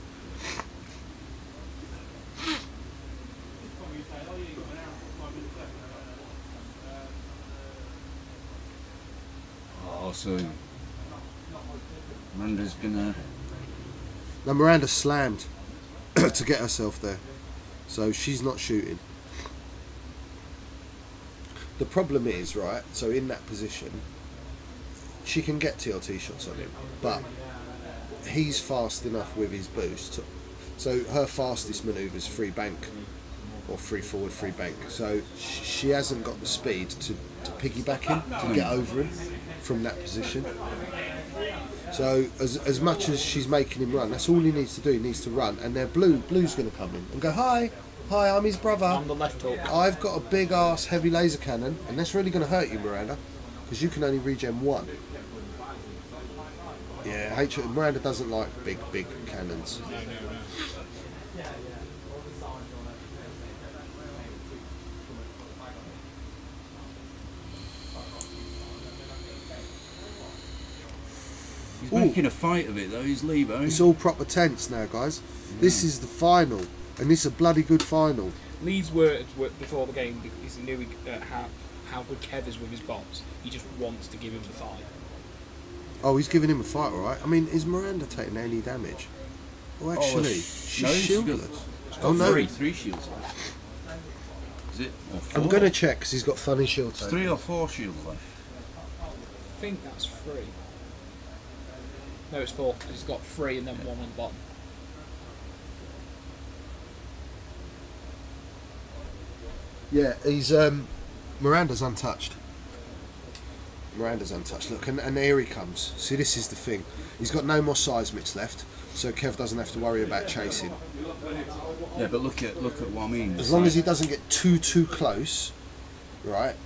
Oh, so Miranda's gonna... Now Miranda slammed to get herself there, so she's not shooting. The problem is, right, so in that position she can get TLT shots on him, but he's fast enough with his boost, so her fastest manoeuvre is free bank or free forward, free bank, so she hasn't got the speed to piggyback him, to get over him from that position. So as much as she's making him run, that's all he needs to do. He needs to run, and then Blue's going to come in and go, hi, I'm his brother. I'm the left hook. I've got a big ass heavy laser cannon, and that's really going to hurt you, Miranda, because you can only regen 1. Yeah, Miranda doesn't like big cannons. He's making a fight of it though, he's Lebo. It's all proper tense now, guys. This is the final, and this is a bloody good final. Lee's words were before the game because he knew how good Kev is with his bots. He just wants to give him the fight. Oh, he's giving him a fight, all right. I mean, is Miranda taking any damage? Oh, actually, she's shieldless. Oh no, 3 shields left. Is it? Or 4? I'm gonna check because he's got funny shields. 3 or 4 shields left. I think that's 3. No, it's 4 because he's got 3 and then 1 on the bottom. Yeah, he's Miranda's untouched. Miranda's untouched. Look, and here he comes. See, this is the thing. He's got no more seismics left, so Kev doesn't have to worry about chasing. Yeah, but look at what I mean. As long as he doesn't get too close, right?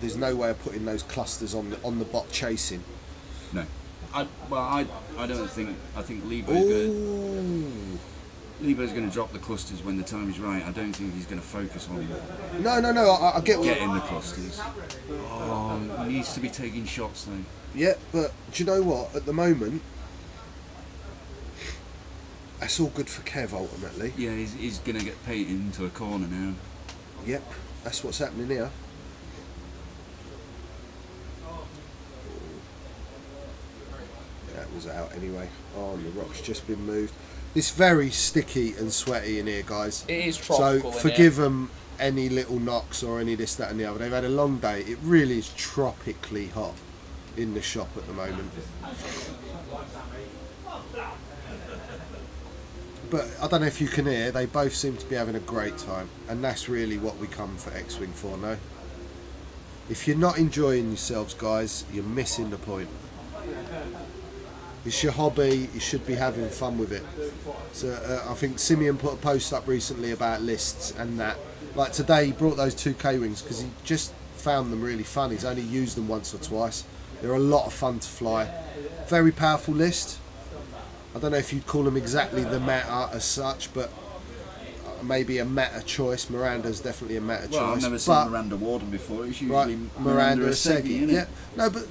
There's no way of putting those clusters on the bot chasing. No. I don't think. I think Lebo's going to drop the clusters when the time is right. I don't think he's going to focus on No, I get getting the clusters. Oh, he needs to be taking shots though. Yeah, but do you know what? At the moment, that's all good for Kev ultimately. Yeah, he's going to get painted into a corner now. Yep, that's what's happening here. That was out anyway. Oh, and the rock's just been moved. It's very sticky and sweaty in here, guys. It is tropical. So forgive them any little knocks or any this, that and the other. They've had a long day. It really is tropically hot in the shop at the moment. but I don't know if you can hear, they both seem to be having a great time, and that's really what we come for X-Wing for now. If you're not enjoying yourselves, guys, you're missing the point. It's your hobby, you should be having fun with it. So I think Simeon put a post up recently about lists and that. Like today he brought those 2 K-Wings because he just found them really fun. He's only used them once or twice. They're a lot of fun to fly. Very powerful list. I don't know if you'd call them exactly the meta as such, but maybe a meta choice. Miranda's definitely a meta choice. I've never seen Miranda Warden before. It's usually Miranda Asegi, isn't it? yeah. No, but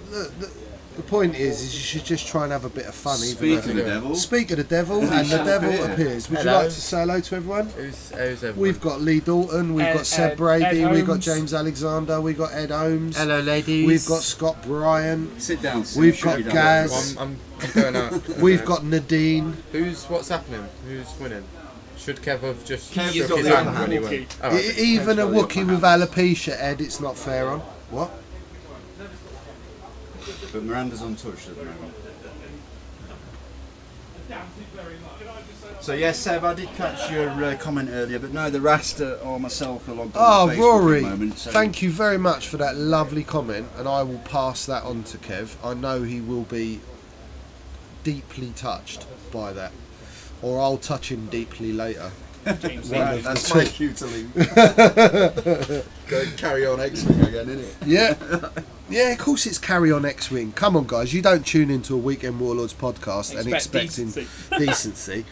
the point is you should just try and have a bit of fun. Speak of the devil. Speak of the devil, and the devil appears. Would you like to say hello to everyone? Who's everyone? We've got Lee Dalton, we've got Seb Brady, we've got James Alexander, we've got Ed Holmes. Hello, ladies. We've got Scott Bryant. Sit down. We've got Gaz. I'm going out. We've got Nadine. What's happening? Who's winning? Should Kev have just Kev's shook got his the hand upper when he hand. went? Oh, right. Even a Wookiee with alopecia, Ed, it's not fair on. What? But Miranda's untouched at the moment. So yes, Seb, I did catch your comment earlier, but no, the Rasta or myself are logged on Facebook Rory, at the moment. So thank you very much for that lovely comment, and I will pass that on to Kev. I know he will be deeply touched by that, or I'll touch him deeply later. That's my cue to leave. Go carry on X-Wing again, innit? Yeah. Yeah, of course it's carry on X-Wing. Come on, guys, you don't tune into a Weekend Warlords podcast and expecting decency.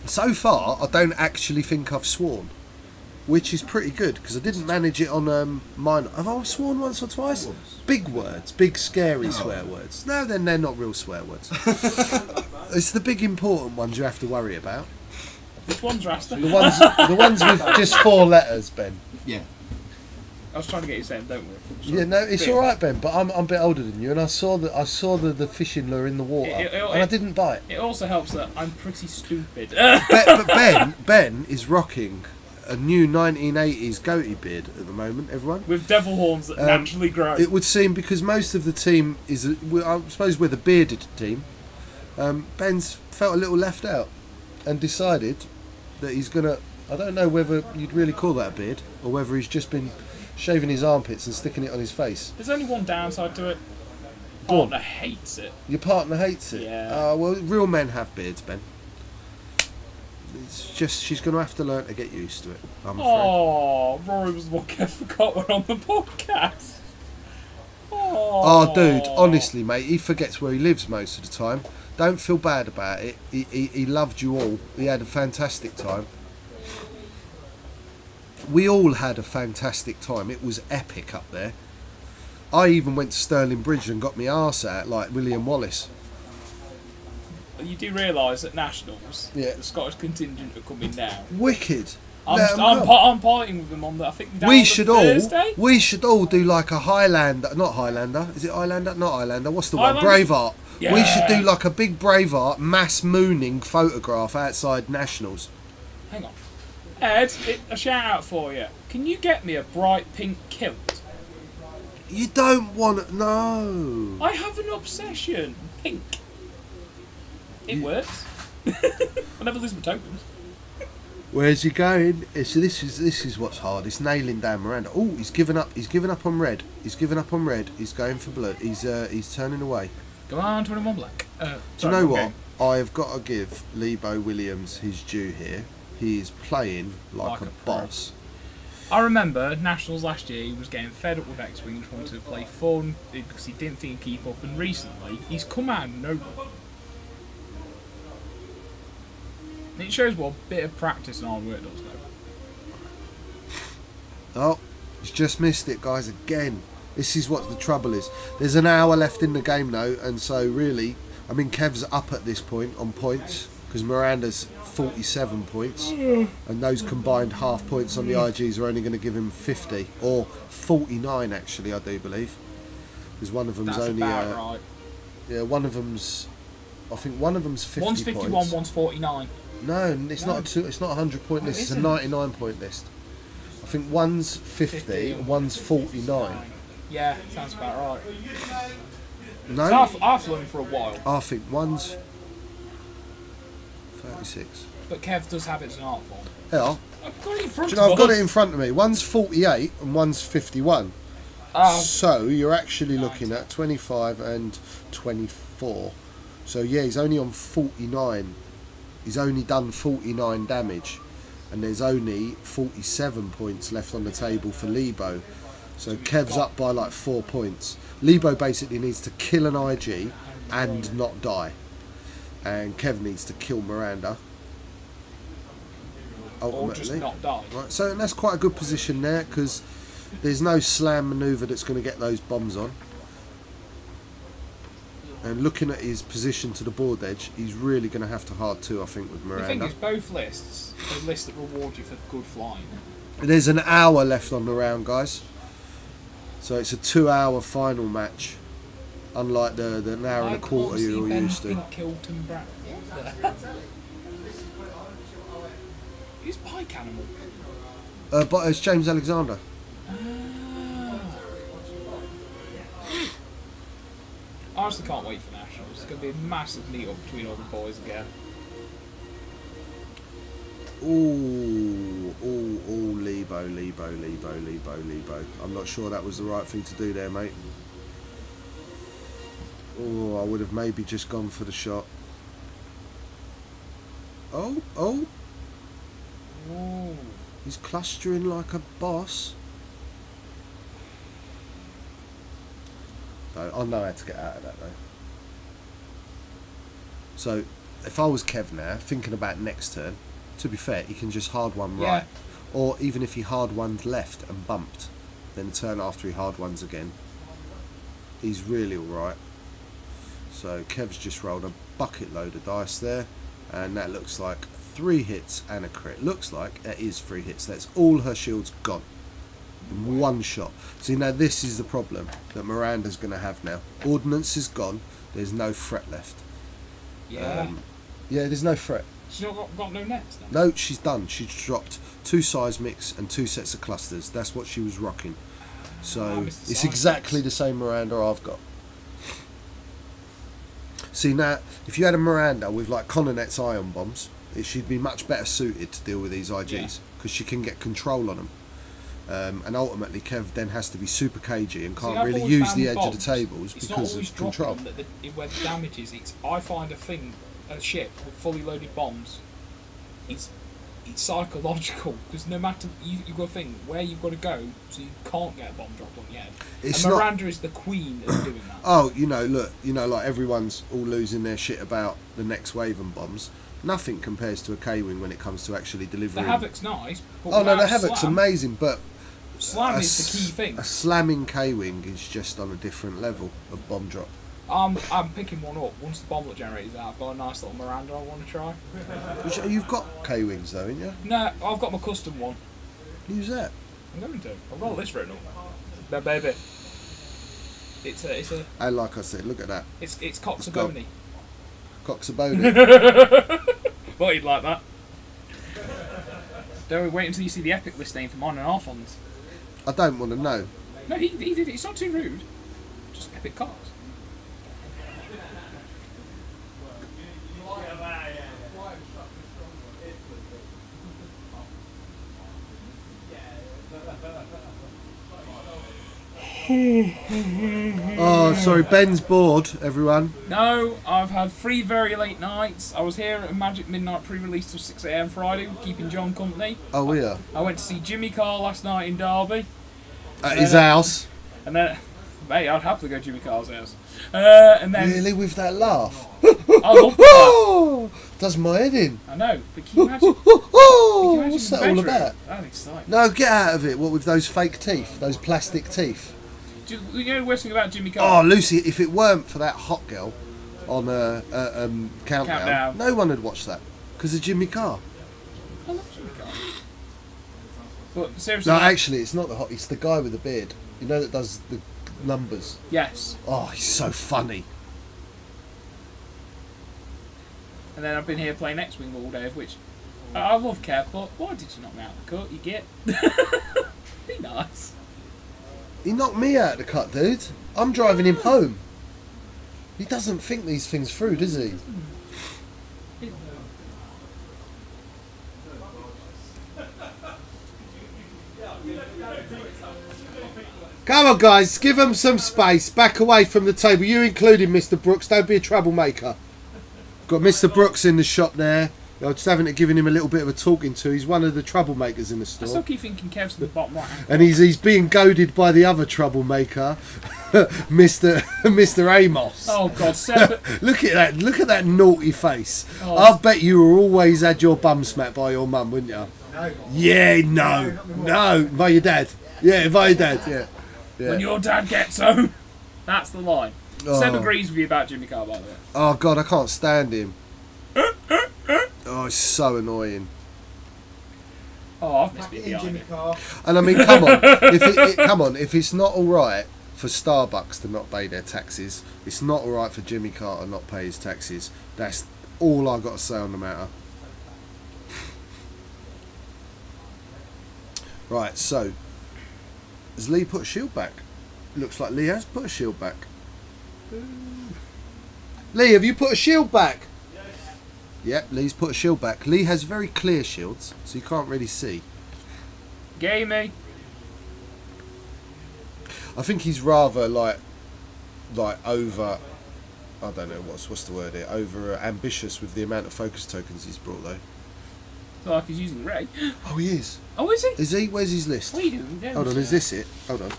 So far, I don't actually think I've sworn, which is pretty good because I didn't manage it on mine. Have I sworn once or twice? Big words, big scary swear words. No, then they're not real swear words. It's the big important ones you have to worry about. Which one's Rasta? The ones with just 4 letters, Ben. Yeah. I was trying to get you saying, don't worry. Yeah, no, it's all right, Ben. But I'm a bit older than you, and I saw the fishing lure in the water, and I didn't bite. It also helps that I'm pretty stupid. But Ben is rocking a new 1980s goatee beard at the moment. Everyone with devil horns that naturally grow. It would seem because most of the team is, I suppose, we're the bearded team. Ben's felt a little left out, and decided that he's gonna. I don't know whether you'd really call that a beard, or whether he's just been shaving his armpits and sticking it on his face. There's only one downside to it. Partner hates it. Your partner hates it? Yeah. Well, real men have beards, Ben. It's just, she's going to have to learn to get used to it, I'm afraid. Oh, Rory was the one Kev forgot we're on the podcast. Oh, dude, honestly, mate, he forgets where he lives most of the time. Don't feel bad about it. He loved you all. He had a fantastic time. We all had a fantastic time. It was epic up there. I even went to Stirling Bridge and got my arse out like William Wallace. You do realise at Nationals, yeah, the Scottish contingent are coming down. Wicked. I'm partying with them on the. I think down we on should Thursday? We should all do like a Highlander, not Highlander. Is it Highlander? Not Highlander. What's the one? Braveheart. Yeah. We should do like a big Braveheart mass mooning photograph outside Nationals. Hang on, Ed. A shout out for you. Can you get me a bright pink kilt? You don't want no. I have an obsession. Pink. It works. I never lose my tokens. Where's he going? So this is what's hard. It's nailing down Miranda. Oh, he's given up. He's given up on red. He's given up on red. He's going for blue. He's turning away. Go on, 21 black. Do you know what? I've got to give Lebo Williams his due here. He is playing like a boss. I remember Nationals last year, he was getting fed up with X-Wing and wanted to play fun because he didn't think he'd keep up, and recently he's come out of nowhere. It shows what a bit of practice and hard work does, though. Oh, he's just missed it, guys, again. This is what the trouble is. There's an hour left in the game now, and so really, I mean, Kev's up at this point on points, because Miranda's 47 points, and those combined half points on the IGs are only going to give him 50, or 49 actually, I do believe. Because one of them's That's only... about right. Yeah, one of them's... I think one of them's 50 One's 51, points. one's 49. No, it's not it's not a 100 point list, it's a 99 point list. I think one's 50 and one's 49. Yeah, sounds about right. No? So I've flown for a while. I think one's 46. But Kev does have it as an art form. Yeah. I've got it in front Do you know, of I've got us. it in front of me. One's 48 and one's 51. So you're actually looking at 25 and 24. So yeah, he's only on 49. He's only done 49 damage. And there's only 47 points left on the table for Lebo. So Kev's up by like 4 points. Lebo basically needs to kill an IG and not die. And Kev needs to kill Miranda. Ultimately. Or just not die. Right, so that's quite a good position there because there's no slam manoeuvre that's going to get those bombs on. And looking at his position to the board edge, he's really going to have to hard 2, I think, with Miranda. The thing is, both lists are lists that reward you for good flying. There's an hour left on the round, guys. So it's a 2-hour final match, unlike the an hour and a quarter you're all used to. Who's Pike Animal? But it's James Alexander. I honestly can't wait for Nationals. It's going to be a massive meet-up between all the boys again. Ooh, Lebo. I'm not sure that was the right thing to do there, mate. Oh, I would have maybe just gone for the shot. Oh. Ooh. He's clustering like a boss. I know how to get out of that though. So, if I was Kev now, thinking about next turn, to be fair, he can just hard one right. Or even if he hard ones left and bumped, then the turn after he hard ones again, he's really alright. So Kev's just rolled a bucket load of dice there, and that looks like 3 hits and a crit. Looks like it is 3 hits. That's all her shields gone in one shot. So now this is the problem that Miranda's going to have now. Ordnance is gone. There's no threat left. Yeah. There's no threat. She's not got no nets then? No, she's done. She's dropped 2 seismics and 2 sets of clusters. That's what she was rocking. So it's exactly the same Miranda I've got. See now, if you had a Miranda with like Cononet's ion bombs, she'd be much better suited to deal with these IGs because she can get control on them. And ultimately, Kev then has to be super cagey and can't really use the edge of the tables because of control. Where the damage is, I find a ship with fully loaded bombs, it's psychological because no matter you've got to think where you've got to go, so you can't get a bomb dropped on your head. And Miranda is the queen of doing that. Oh, look, like everyone's all losing their shit about the next wave and bombs. Nothing compares to a K-wing when it comes to actually delivering. The Havoc's nice. But oh no, the Havoc's amazing, but slam is the key thing. A slamming K-wing is just on a different level of bomb drop. I'm picking one up. Once the bomblet generator's out, I've got a nice little Miranda I want to try. You've got K-wings though, haven't you? No, I've got my custom one. Who's that? I'm going to. I've got a list written up. No, baby. It's a. And like I said, look at that. It's Coxaboni. Coxaboni. Well, you'd like that. Don't wait until you see the epic list name from on and off ones. I don't want to know. No, he did it. It's not too rude. Just epic Cox. Oh, sorry, Ben's bored, everyone. No, I've had 3 very late nights. I was here at Magic Midnight pre-release till 6 AM Friday, keeping John company. Oh, yeah. I went to see Jimmy Carr last night in Derby. At his house. And then, mate, I'd happily go to Jimmy Carr's house. And then really, with that laugh? I love that. Does my head in. I know, but can you imagine? What's that all about? That'd be exciting. No, get out of it. What with those fake teeth, those plastic teeth? Do you know the worst thing about Jimmy Carr? Oh, Lucy, if it weren't for that hot girl on Countdown, no one would watch that because of Jimmy Carr. I love Jimmy Carr. But seriously, no, actually, it's not the hot. It's the guy with the beard. You know that does the numbers. Yes. Oh, he's so funny. And then I've been here playing X-Wing all day, of which I love Kev, but why did you knock me out of the cut? You get. Be nice. He knocked me out of the cut, dude. I'm driving him home. He doesn't think these things through, does he? Come on, guys, give them some space. Back away from the table. You included, Mr. Brooks. Don't be a troublemaker. Got Mr. Brooks in the shop there. I just haven't given him a little bit of a talking to. He's one of the troublemakers in the I store. still keep thinking Kev's in the bottom right. And he's being goaded by the other troublemaker, Mr. Amos. Oh God, Seb. Look at that! Look at that naughty face. Oh. I bet you were always had your bum smacked by your mum, wouldn't you? No. Yeah, no, by your dad. Yeah, by your dad. Yeah. When your dad gets home, that's the line. Oh. Seb agrees with you about Jimmy Carr, by the way. Oh God, I can't stand him. Oh, it's so annoying. Oh, I've missed Jimmy Carr. And I mean, come on, come on, if it's not all right for Starbucks to not pay their taxes, it's not all right for Jimmy Carr to not pay his taxes. That's all I've got to say on the matter. Right, so has Lee put a shield back? Looks like Lee has put a shield back. Lee, have you put a shield back? Yep, Lee's put a shield back. Lee has very clear shields, so you can't really see. Gamey. I think he's rather like over. I don't know what's the word here. Over ambitious with the amount of focus tokens he's brought though. So like he's using Ray. Oh, he is. Oh, is he? Is he? Where's his list? What are you doing? Hold on, is this it? Hold on.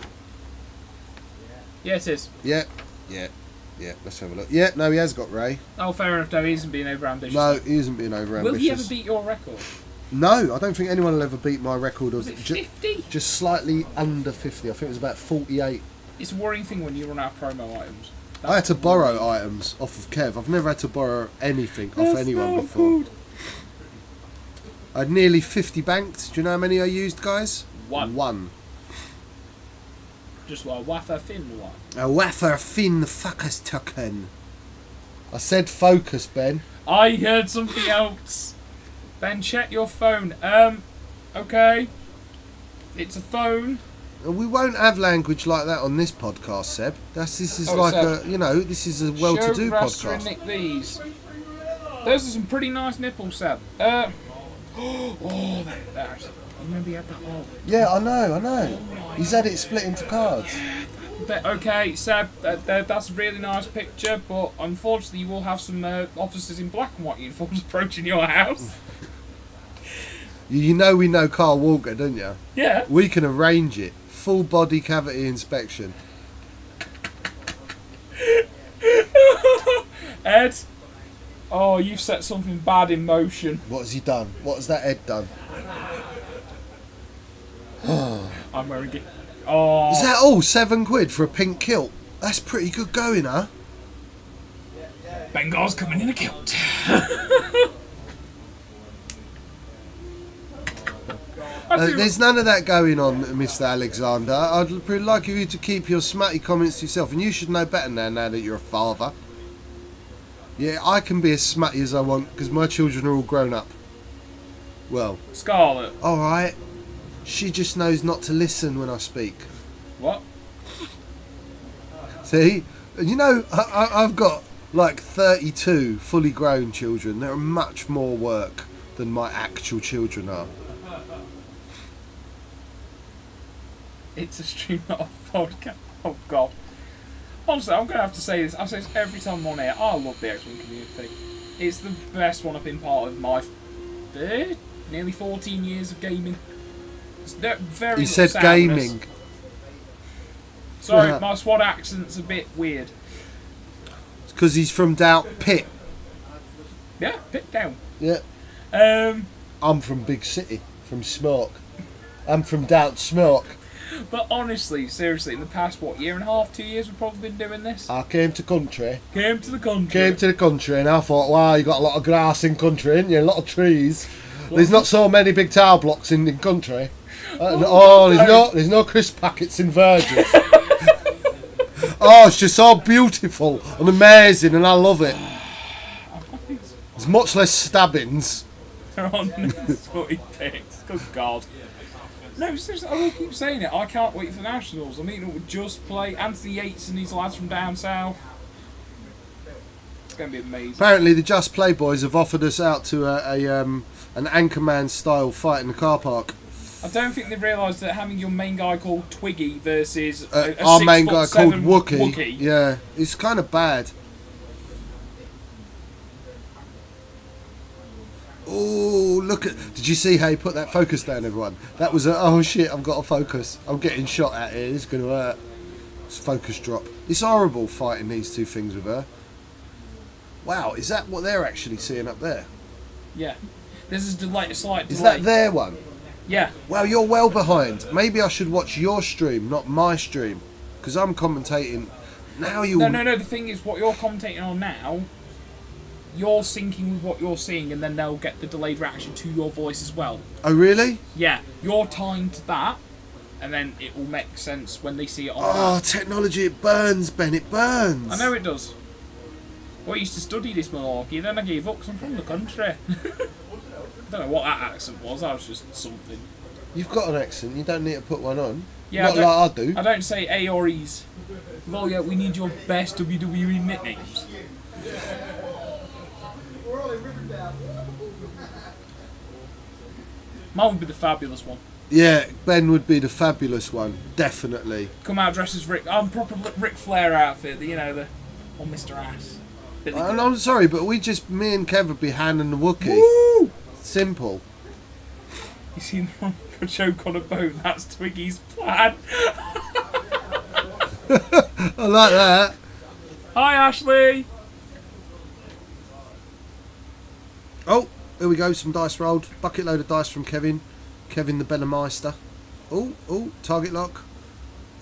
Yeah, it is. Yeah. Let's have a look. Yeah, no, he has got Ray. Oh, fair enough. No, he isn't being over ambitious. No, he isn't being over ambitious. Will he ever beat your record? No, I don't think anyone will ever beat my record. Was it 50? Just slightly under 50. I think it was about 48. It's a worrying thing when you run out of promo items. I had to borrow items off of Kev. I've never had to borrow anything off anyone before. I had nearly 50 banked. Do you know how many I used, guys? One. Just what, a wafer thin one? A wafer thin focus token. I said focus, Ben. I heard something else. Ben, check your phone. Okay. It's a phone. We won't have language like that on this podcast, Seb. This is Oh, like Seb. this is a well-to-do Show Raster and podcast. Nick these. Those are some pretty nice nipples, Seb. Oh, that you remember he had that all? Yeah, I know. He's had it split into cards. But, okay, Seb, that's a really nice picture, but unfortunately you will have some officers in black and white uniforms approaching your house. You know we know Carl Walker, don't you? Yeah. We can arrange it. Full body cavity inspection. Ed, oh, you've set something bad in motion. What has he done? What has that Ed done? I'm wearing it. Oh. Is that all? £7 for a pink kilt? That's pretty good going, huh? Bengal's coming in a kilt. There's none of that going on, Mr. Alexander. I'd pretty like you to keep your smutty comments to yourself, and you should know better now that you're a father. Yeah, I can be as smutty as I want because my children are all grown up. Well, Scarlet. All right. She just knows not to listen when I speak. What? See, you know, I've got like 32 fully grown children. They're much more work than my actual children are. It's a stream, not a podcast. Oh, God. Honestly, I'm going to have to say this. I say this every time I'm on air. I love the X-Wing community. It's the best one I've been part of my nearly 14 years of gaming. It's very He said soundness. gaming. Sorry, my SWAT accent's a bit weird. It's because he's from Doubt Pit. Yeah, pit down. Yeah. I'm from Big City, from Smoke. I'm from Doubt Smoke. But honestly, seriously, in the past, what, year and a half, 2 years, we've probably been doing this? I came to country. Came to the country. Came to the country and I thought, wow, you got a lot of grass in country, ain't you? A lot of trees. There's not so many big tower blocks in country. There's no crisp packets in Virgin. Oh, it's just so beautiful and amazing, and I love it. There's much less stabbings. They're on this footy pics. Good God. No, seriously, I will keep saying it. I can't wait for Nationals. I mean, it would just play Anthony Yates and these lads from down south. It's going to be amazing. Apparently, the Just Play boys have offered us out to an Anchorman style fight in the car park. I don't think they've realised that having your main guy called Twiggy versus our main guy called 6'7" Wookie. Yeah, it's kind of bad. Oh, look at... Did you see how he put that focus down, everyone? That was a... Oh, shit, I've got to focus. I'm getting shot at here. It's going to hurt. It's focus drop. It's horrible fighting these two things with her. Wow, is that what they're actually seeing up there? Yeah. This is a slight delay. Is that their one? Yeah. Well, you're well behind. Maybe I should watch your stream, not my stream. Because I'm commentating... Now you... No. The thing is, what you're commentating on now... You're syncing with what you're seeing, and then they'll get the delayed reaction to your voice as well. Oh, really? Yeah, you're timed to that, and then it will make sense when they see it on. Oh, technology, it burns, Ben, it burns. I know it does. Well, I used to study this malarkey, then I gave up because I'm from the country. I don't know what that accent was, that was just something. You've got an accent, you don't need to put one on. Yeah, not like I do. I don't say A or E's. Well, yeah, we need your best WWE nicknames. Mine would be the fabulous one. Yeah, Ben would be the fabulous one, definitely. Come out dressed as Rick. I'm proper Ric Flair outfit, you know, or Mr. Ass. And I'm sorry, but me and Kev would be handing the Wookiee. Woo! Simple. You seen the one for choke on a bone? That's Twiggy's plan. I like that. Hi, Ashley. Oh, here we go, some dice rolled. Bucket load of dice from Kevin. Kevin the Bellameister. Oh, target lock.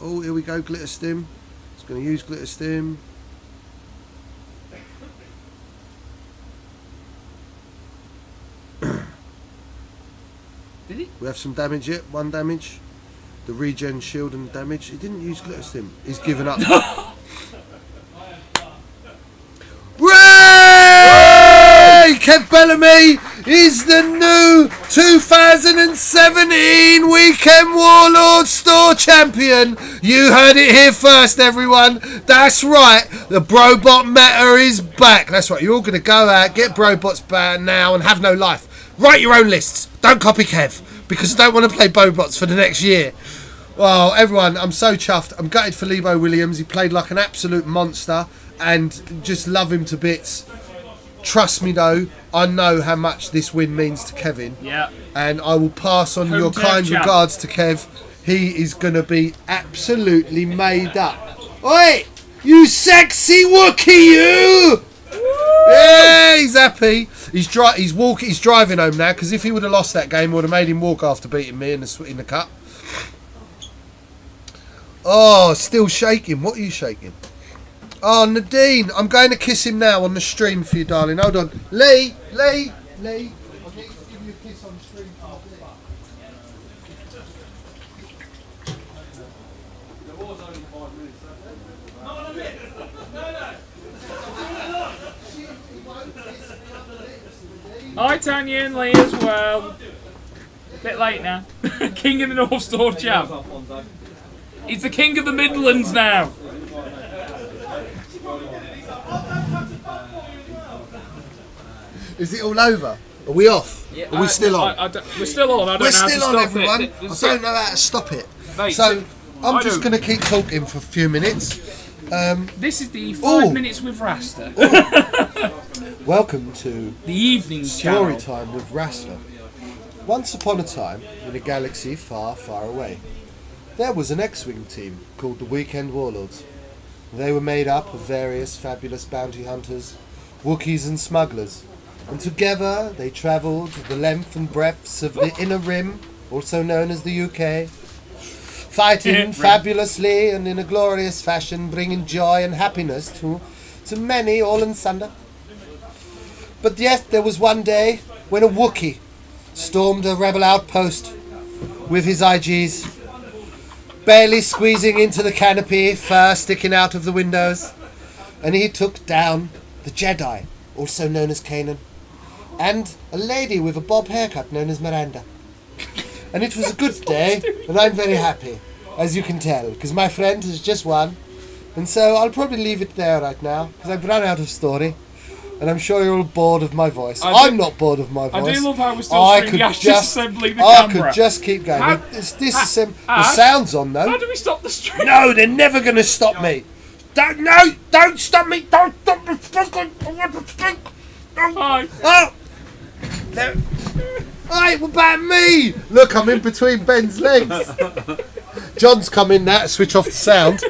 Oh, here we go, glitter stim. It's going to use glitter stim. Did he? We have some damage yet, 1 damage. The regen shield and damage. He didn't use glitter stim. He's given up. Kev Bellamy is the new 2017 Weekend Warlord Store Champion. You heard it here first, everyone. That's right. The Brobot meta is back. That's right. You're all going to go out, get Brobots banned now and have no life. Write your own lists. Don't copy Kev because I don't want to play Brobots for the next year. Well, everyone, I'm so chuffed. I'm gutted for Lebo Williams. He played like an absolute monster and just love him to bits. Trust me though, I know how much this win means to Kevin. Yeah. And I will pass on your kind regards to Kev. He is going to be absolutely made up. Oi! You sexy Wookiee, you! Yeah, he's happy. He's driving home now because if he would have lost that game, I would have made him walk after beating me in the cup. Oh, still shaking. What are you shaking? Oh, Nadine, I'm going to kiss him now on the stream for you, darling. Hold on. Lee. I need to give you a kiss on the stream for you. Hi, Tanya and Lee as well. Bit late now. King of the North Store champ. He's the king of the Midlands now. Is it all over? Are we off? Yeah, Are we still on? We're still on. I don't know how to stop everyone. it. I don't know how to stop it. Mate, so I'm just going to keep talking for a few minutes. This is the 5 minutes with Rasta. Welcome to the evening story time with Rasta. Once upon a time, in a galaxy far, far away, there was an X-Wing team called the Weekend Warlords. They were made up of various fabulous bounty hunters, Wookiees and smugglers, and together they travelled the length and breadths of the Inner Rim, also known as the UK, fighting fabulously and in a glorious fashion, bringing joy and happiness to many, all and sunder. But yes, there was one day when a Wookiee stormed a rebel outpost with his IGs, barely squeezing into the canopy, fur sticking out of the windows, and he took down the Jedi, also known as Kanan, and a lady with a bob haircut known as Miranda. And it was a good day, and I'm very happy, as you can tell, because my friend has just won. And so I'll probably leave it there right now, because I've run out of story. and I'm sure you're all bored of my voice. I'm not bored of my voice. I do love how we're still streaming Ash disassembling the camera. I could just keep going. The sound's on though. How do we stop the stream? No, they're never going to stop me. Don't stop me. Don't stop me. I want to think. Oh. Hey, what about me? Look, I'm in between Ben's legs. John's come in now to switch off the sound.